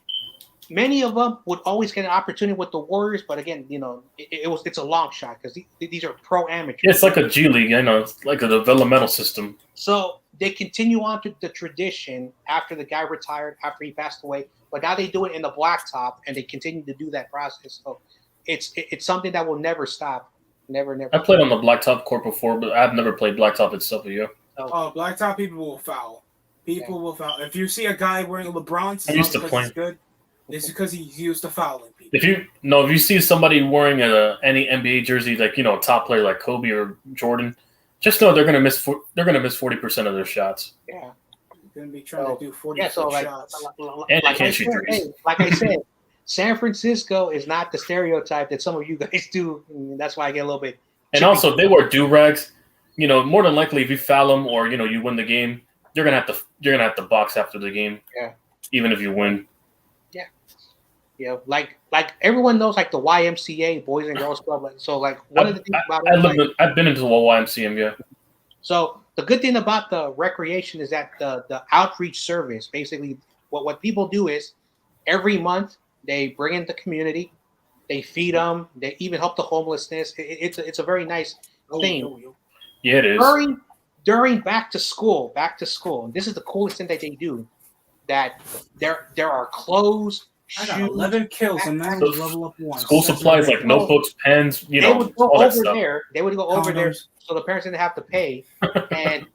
many of them would always get an opportunity with the Warriors, but again, it's a long shot because these are pro amateurs. Yeah, it's like a G League, it's like a developmental system. So they continue on to the tradition after the guy retired, after he passed away, but now they do it in the blacktop, and they continue to do that process. So it's something that will never stop. Never. I played on the blacktop court before, but I've never played blacktop itself. Yeah. Oh, blacktop people will foul. People will foul. If you see a guy wearing LeBron's, I used to play. He's good. It's because he's used to fouling people. If you see somebody wearing any NBA jersey, like a top player like Kobe or Jordan, just know they're gonna miss 40% of their shots. Yeah. You're gonna be trying to do 40 shots. And they can't shoot threes. Like I said, San Francisco is not the stereotype that some of you guys do. And that's why I get a little bit. And also, if they wear do-rags, more than likely, if you foul them or you win the game, you're gonna have to box after the game. Yeah. Even if you win. Yeah. Yeah. Like everyone knows, like the YMCA, Boys and Girls Club. One of the things about it, I've been into the YMCA, yeah. So the good thing about the recreation is that the outreach service, basically, what people do is every month. They bring in the community, they feed them, they even help the homelessness. It's a very nice thing. Yeah, it is. During back to school, and this is the coolest thing that they do. That there are clothes, I got 11 kills and now level up one. School supplies like notebooks, pens, They would go over there. They would go over there, so the parents didn't have to pay, and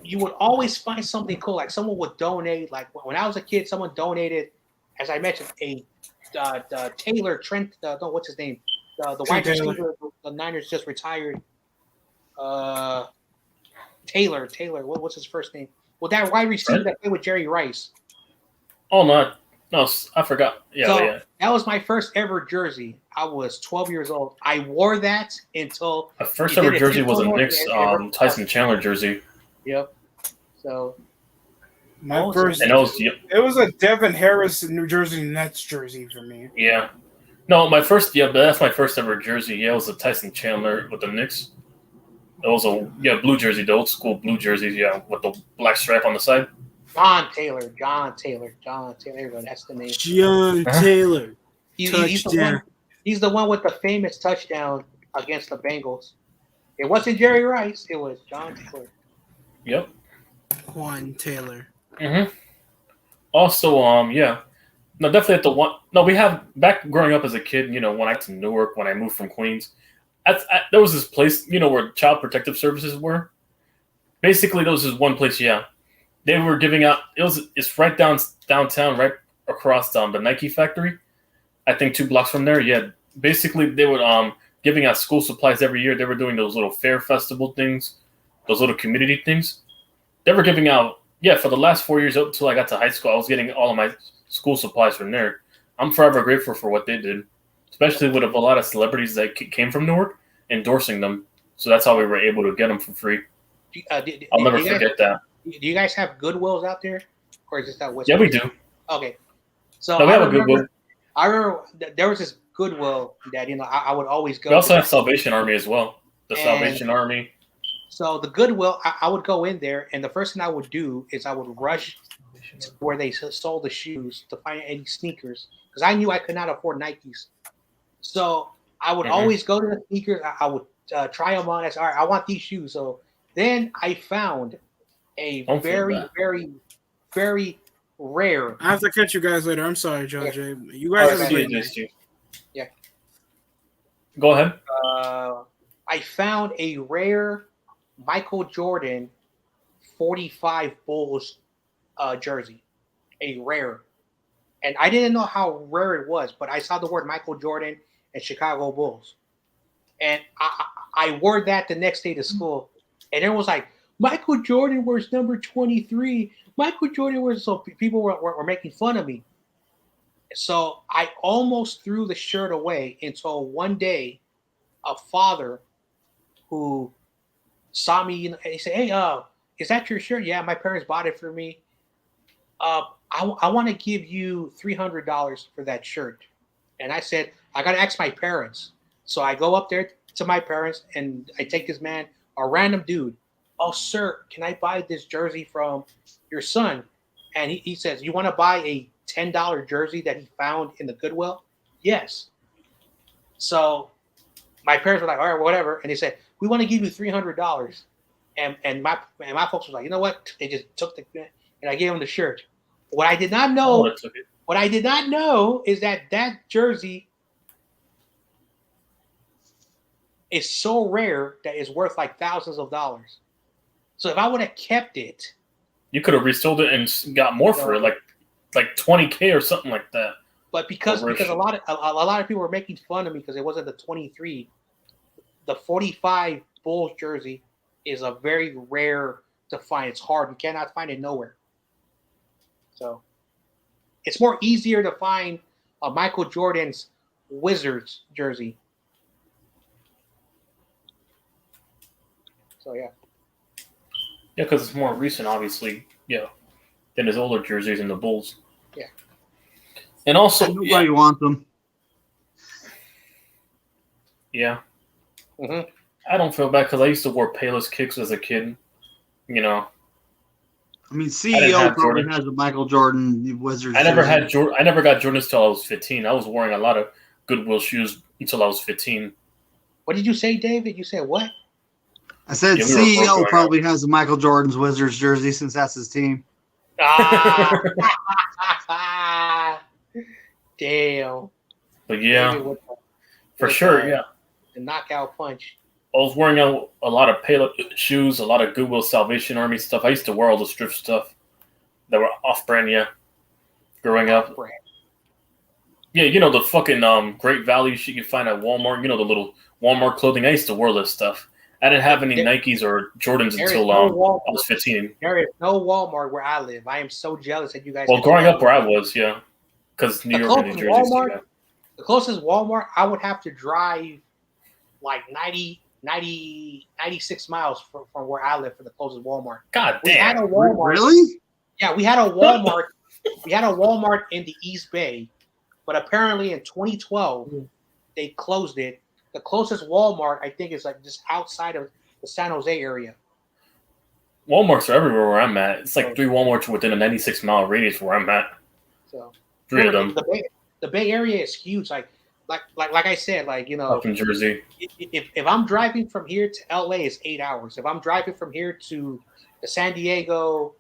you would always find something cool. Like someone would donate. Like when I was a kid, someone donated. As I mentioned, Taylor Trent, what's his name? The wide receiver, the Niners just retired. Taylor, what's his first name? Well, that wide receiver that played with Jerry Rice. Oh, no, I forgot. Yeah. That was my first ever jersey. I was 12 years old. I wore that until my first ever jersey was a Knicks Tyson Chandler jersey. Yep. So. My first, it was a Devin Harris New Jersey Nets jersey for me. Yeah. No, but that's my first ever jersey. Yeah, it was a Tyson Chandler with the Knicks. It was a blue jersey, the old school blue jerseys, with the black stripe on the side. John Taylor. That's the name. John Taylor. He's the one with the famous touchdown against the Bengals. It wasn't Jerry Rice. It was John Taylor. Yep. Juan Taylor. Mm-hmm. Also, no, definitely at the one. No, we have back growing up as a kid. When I went to Newark, when I moved from Queens, there was this place, where Child Protective Services were. Basically, there was this one place, They were giving out. It's right downtown, right across the Nike factory. I think 2 blocks from there. Yeah, basically they would giving out school supplies every year. They were doing those little fair festival things, those little community things. They were giving out. Yeah, for the last 4 years up until I got to high school, I was getting all of my school supplies from there. I'm forever grateful for what they did, especially with a lot of celebrities that came from Newark endorsing them. So that's how we were able to get them for free. I'll never forget that. Do you guys have Goodwills out there, or is it that West? Yeah, we do. Okay, so no, we have a Goodwill. I remember there was this Goodwill that I would always go. We also have Salvation Army as well. The Salvation Army. So the Goodwill, I would go in there, and the first thing I would do is I would rush to where they sold the shoes to find any sneakers because I knew I could not afford Nikes. So I would always go to the sneakers. I would try them on. I said, all right, I want these shoes. So then I found a very, very, very rare. I have to catch you guys later. I'm sorry, John Jay. You guys have a great day. Yeah. Go ahead. I found a rare Michael Jordan 45 Bulls jersey. A rare. And I didn't know how rare it was, but I saw the word Michael Jordan and Chicago Bulls. And I wore that the next day to school. And it was like, Michael Jordan wears number 23. Michael Jordan wears, so people were making fun of me. So I almost threw the shirt away until one day a father who saw me, he said, hey, is that your shirt? Yeah, my parents bought it for me. I want to give you $300 for that shirt. And I said, I got to ask my parents. So I go up there to my parents and I take this man, a random dude. Oh, sir, can I buy this jersey from your son? And he says, you want to buy a $10 jersey that he found in the Goodwill? Yes. So my parents were like, all right, whatever. And they said, we want to give you $300. And my folks was like, you know what? They just took and I gave him the shirt. What I did not know, is that jersey is so rare that it's worth like thousands of dollars. So if I would have kept it, you could have resold it and got more for it, like $20K or something like that. But because a lot of people were making fun of me because it wasn't the 23, the 45 Bulls jersey is a very rare to find. It's hard. You cannot find it nowhere. So it's more easier to find a Michael Jordan's Wizards jersey. So yeah. Yeah, because it's more recent, obviously. Yeah, than his older jerseys in the Bulls. Yeah. And also, nobody wants them. Yeah. Mm-hmm. I don't feel bad because I used to wear Payless kicks as a kid. You know. I mean, CEO probably has a Michael Jordan Wizards. I never had Jordan. I never got Jordans till I was 15. I was wearing a lot of Goodwill shoes until I was 15. What did you say, David? You said what? I said CEO probably has a Michael Jordan's Wizards jersey since that's his team. Damn. But yeah, for sure, yeah. The knockout punch. I was wearing a lot of Payless shoes, a lot of Goodwill Salvation Army stuff. I used to wear all the thrift stuff that were off-brand, yeah, growing up. Yeah, you know, the fucking great value shit you find at Walmart. You know, the little Walmart clothing. I used to wear this stuff. I didn't have any Nikes or Jordans until I was 15. There is no Walmart where I live. I am so jealous that you guys. Well, growing up where I was, yeah, because New York and New Jersey. Walmart, the closest Walmart, I would have to drive like 96 miles from where I live for the closest Walmart. God damn. We had a Walmart. Really? Yeah, we had a Walmart. We had a Walmart in the East Bay, but apparently in 2012 they closed it. The closest Walmart, I think, is like just outside of the San Jose area. Walmarts are everywhere where I'm at. It's like 3 Walmarts within a 96-mile radius where I'm at. So 3 of them. The Bay Area is huge. Like I said, like, you know, up in Jersey. If I'm driving from here to LA, it's 8 hours. If I'm driving from here to the San Diego,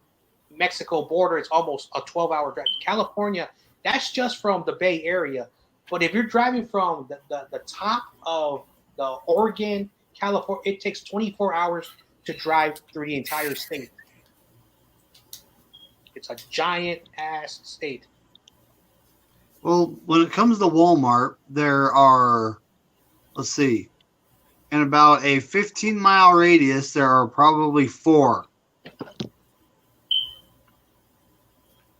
Mexico border, it's almost a 12-hour drive. California, that's just from the Bay Area. But if you're driving from the top of the Oregon, California, it takes 24 hours to drive through the entire state. It's a giant ass state. Well, when it comes to Walmart, there are, let's see, in about a 15-mile radius, there are probably 4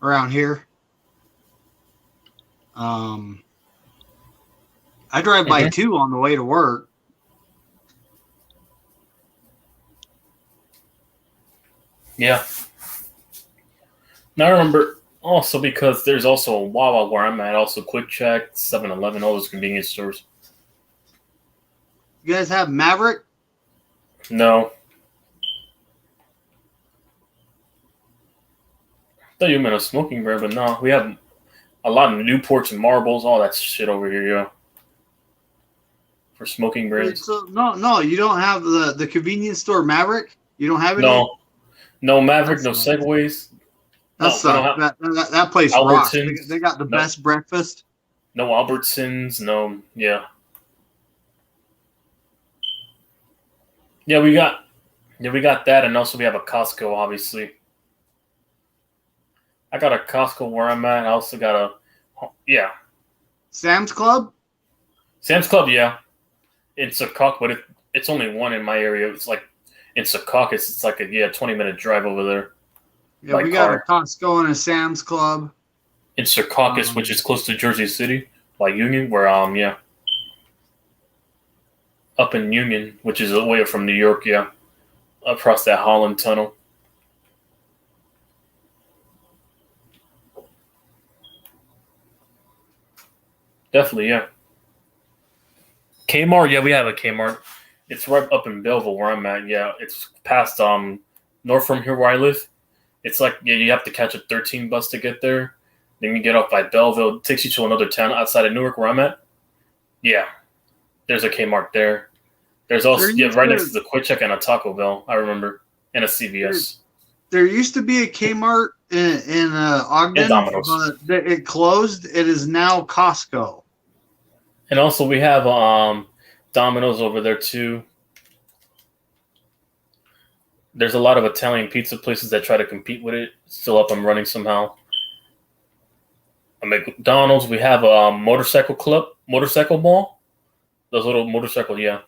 around here. I drive by 2 on the way to work. Yeah. Now I remember also because there's also a Wawa where I'm at, also Quick Check, 7-Eleven, all those convenience stores. You guys have Maverick? No. I thought you meant a smoking brand, but no. We have a lot of Newports and Marbles, all that shit over here, yeah. For smoking brands. So, no, you don't have the convenience store Maverick? You don't have any? No Maverick, no Segways. That place rocks. They got the best breakfast. No Albertsons, no, yeah. Yeah, we got that, and also we have a Costco, obviously. I got a Costco where I'm at. I also got a Sam's Club? Sam's Club, yeah. In Secaucus, but it's only one in my area. It's like in Secaucus, it's like a 20-minute drive over there. Yeah, we got a Costco and a Sam's Club. In Secaucus, which is close to Jersey City, like Union, where up in Union, which is away from New York, yeah. Across that Holland Tunnel. Definitely, yeah. Kmart, yeah, we have a Kmart. It's right up in Belleville where I'm at. Yeah, it's past north from here where I live. It's like you have to catch a 13 bus to get there. Then you get off by Belleville. It takes you to another town outside of Newark where I'm at. Yeah, there's a Kmart there. There's also right next to the Quick Check and a Taco Bell. I remember, and a CVS. There used to be a Kmart in Ogden, but it closed. It is now Costco. And also we have Domino's over there too. There's a lot of Italian pizza places that try to compete with it. Still up and running somehow. At McDonald's, we have a motorcycle mall. Those little motorcycle, yeah.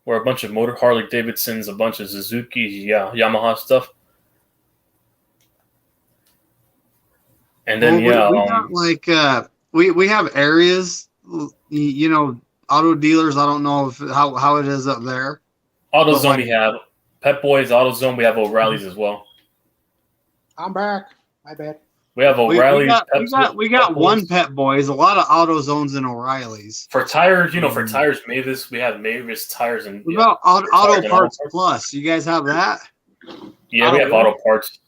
Where a bunch of Harley Davidsons, a bunch of Suzuki, Yamaha stuff. And then we have areas, auto dealers. I don't know how it is up there. AutoZone we have Pep Boys, AutoZone. We have O'Reilly's as well. I'm back. My bad. We have O'Reilly's. We got one Pep Boys. A lot of AutoZones and O'Reilly's. For tires, for tires, Mavis. We have Mavis tires and. What about Auto Parts Plus? You guys have that? Yeah, we have Auto Parts.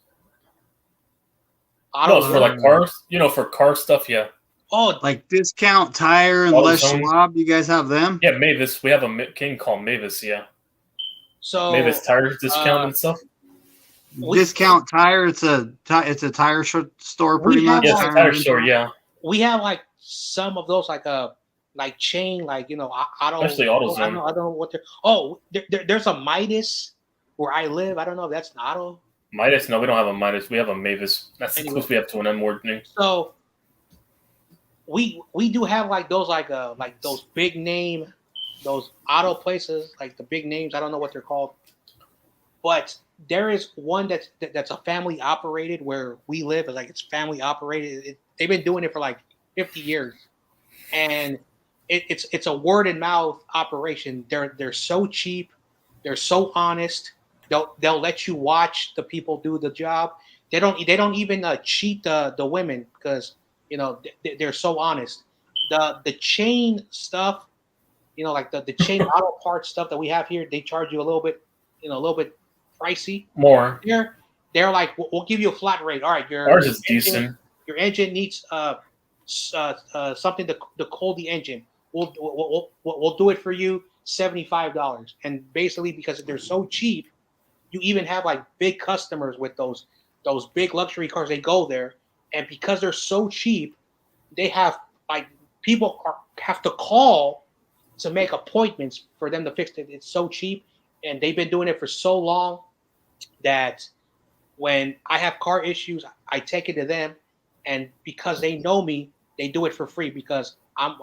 No, for like cars, for car stuff, yeah. Oh, like Discount Tire and Les Schwab. You guys have them? Yeah, Mavis. We have a king called Mavis. Yeah. So Mavis Tires discount and stuff. Discount Tire. It's a tire store, pretty much. Yeah, it's a tire store. Yeah. We have like some of those, like chain, auto. Especially AutoZone. I don't know what they're. Oh, there's a Midas where I live. I don't know if that's an auto. Midas? No, we don't have a Midas. We have a Mavis. That's the closest we have to an M-word name. So we do have like those those big name, those auto places, like the big names. I don't know what they're called, but there is one that's a family operated where we live. It's family operated. They've been doing it for like 50 years, and it's a word of mouth operation. They're so cheap. They're so honest. They'll let you watch the people do the job. They don't even cheat the women because they're so honest. The chain stuff, like the chain auto parts stuff that we have here, they charge you a little bit pricey. More. They're like, we'll give you a flat rate. All right, ours is decent. Your engine needs something to cool the engine. We'll do it for you, $75. And basically, because they're so cheap, you even have like big customers with those big luxury cars. They go there, and because they're so cheap, they have like people have to call to make appointments for them to fix it. It's so cheap, and they've been doing it for so long that when I have car issues, I take it to them, and because they know me, they do it for free because I'm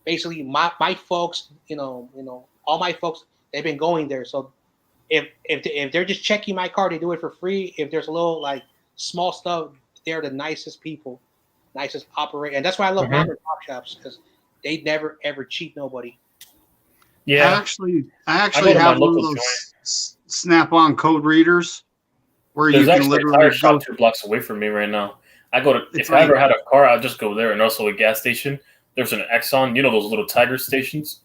basically my folks, all my folks, they've been going there. So if they're just checking my car, they do it for free. If there's a little like small stuff, they're the nicest people, nicest operator, and that's why I love mom and pop shops because they never ever cheat nobody. Yeah, I actually have one of those Snap-on code readers where There's you can actually a literally tire go. shop 2 blocks away from me right now. I go to if I ever had a car, I'll just go there, and also a gas station. There's an Exxon, those little Tiger stations,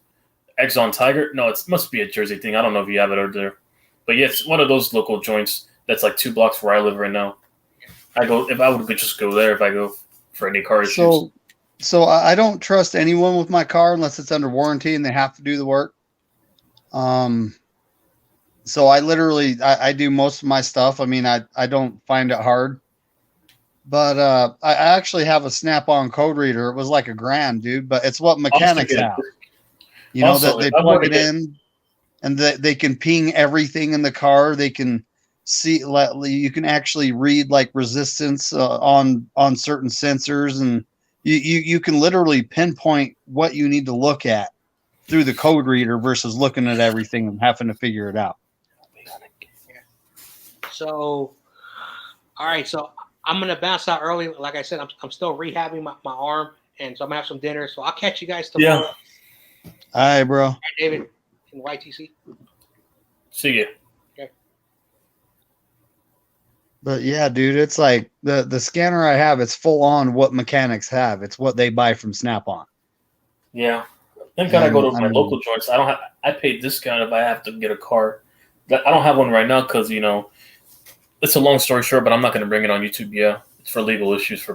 Exxon Tiger. No, it must be a Jersey thing. I don't know if you have it over there, but yeah, it's one of those local joints that's like 2 blocks where I live right now. I go if I would just go there if I go for any car issues. So I don't trust anyone with my car unless it's under warranty and they have to do the work. So I literally I do most of my stuff. I mean, I don't find it hard. But I actually have a Snap-on code reader. It was like $1,000, dude, but it's what mechanics have. That they plug it in and they can ping everything in the car. They can see, you can actually read like resistance on certain sensors, and you can literally pinpoint what you need to look at through the code reader versus looking at everything and having to figure it out. So, all right, so I'm gonna bounce out early. Like I said, I'm still rehabbing my arm, and so I'm gonna have some dinner. So I'll catch you guys tomorrow. Yeah. All right, bro. All right, David in YTC. See you. Okay. But yeah, dude, it's like the scanner I have. It's full on what mechanics have. It's what they buy from Snap-on. Yeah. Thank God I go to my local joints. I pay discount if I have to get a car. I don't have one right now because it's a long story short, but I'm not going to bring it on YouTube. Yeah, it's for legal issues.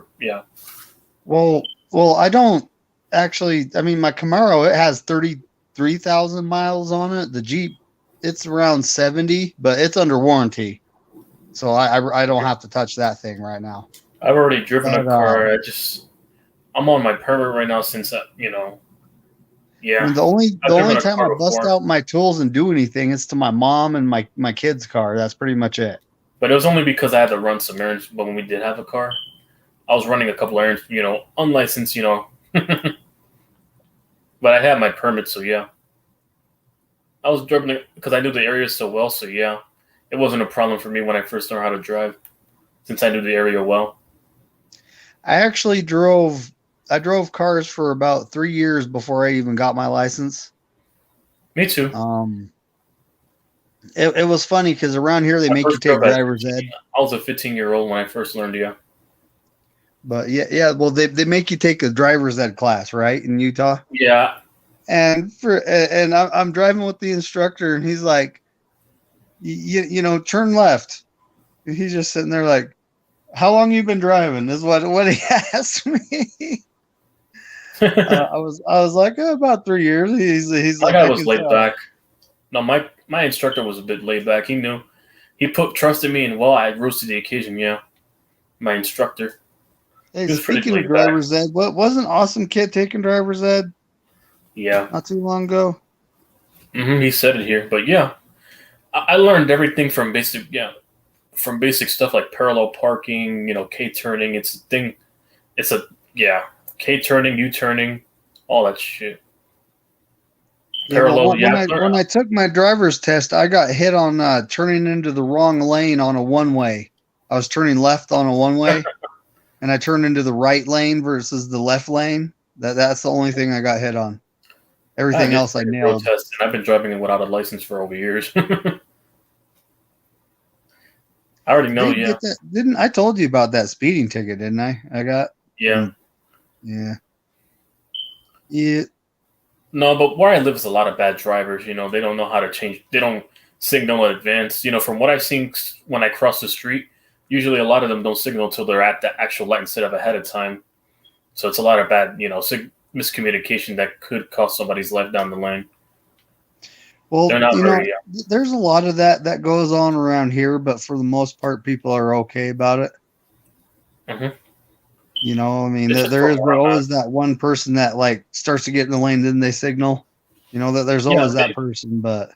Well, I don't actually. I mean, my Camaro, it has 33,000 miles on it. The Jeep, it's around 70, but it's under warranty, so I don't have to touch that thing right now. I've already driven a car. I'm on my permit right now since Yeah. I mean, the only time I bust out my tools and do anything is to my mom and my kid's car. That's pretty much it. But it was only because I had to run some errands. But when we did have a car, I was running a couple errands, unlicensed, But I had my permit, so yeah. I was driving because I knew the area so well, so yeah. It wasn't a problem for me when I first learned how to drive, since I knew the area well. I actually drove cars for about 3 years before I even got my license. Me too. It was funny because around here they make you take driver's ed. I was a 15-year-old when I first learned, yeah. But yeah. Well, they make you take a driver's ed class, right, in Utah? Yeah. And I'm driving with the instructor, and he's like, turn left. And he's just sitting there like, how long you been driving? Is what he asked me. I was like, about 3 years. He's like, that guy was laid back. No, my instructor was a bit laid back. He knew. He put trust in me, and I rose to the occasion. Yeah, my instructor. Hey, speaking of driver's ed, what wasn't Awesome Kid taking driver's ed? Yeah, not too long ago. He said it here, but yeah, I learned everything from basic stuff like parallel parking, K-turning. It's a thing. K-turning, U-turning, all that shit. Parallel, when I took my driver's test, I got hit on turning into the wrong lane on a one-way. I was turning left on a one-way, and I turned into the right lane versus the left lane. That's the only thing I got hit on. Everything else I nailed. Test, and I've been driving it without a license for over years. I already know, yeah. Didn't I told you about that speeding ticket, didn't I? I got. Yeah. Yeah. No, but where I live is a lot of bad drivers. They don't know how to change. They don't signal in advance. From what I've seen when I cross the street, usually a lot of them don't signal until they're at the actual light instead of ahead of time. So it's a lot of bad, miscommunication that could cost somebody's life down the lane. Well, there's a lot of that goes on around here, but for the most part, people are okay about it. Mm-hmm. I mean, there is always that one person that like starts to get in the lane, then they signal. That there's always that person, but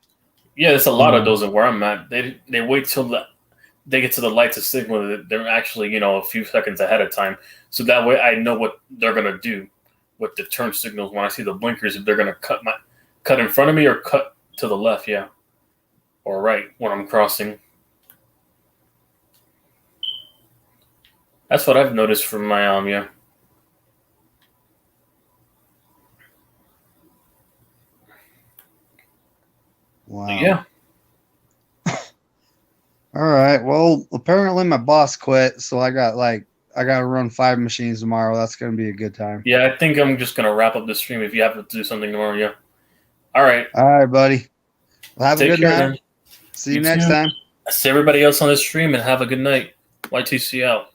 yeah, there's a lot of those where I'm at. They wait till they get to the lights of signal, they're actually, a few seconds ahead of time. So that way I know what they're going to do with the turn signals when I see the blinkers, if they're going to cut in front of me or cut to the left, yeah, or right when I'm crossing. That's what I've noticed from my yeah. Wow. But yeah. All right. Well, apparently my boss quit, so I got to run 5 machines tomorrow. That's going to be a good time. Yeah, I think I'm just going to wrap up the stream if you have to do something tomorrow, yeah. All right. All right, buddy. Well, have a good night. Then. See you next time. See everybody else on this stream and have a good night. YTC out.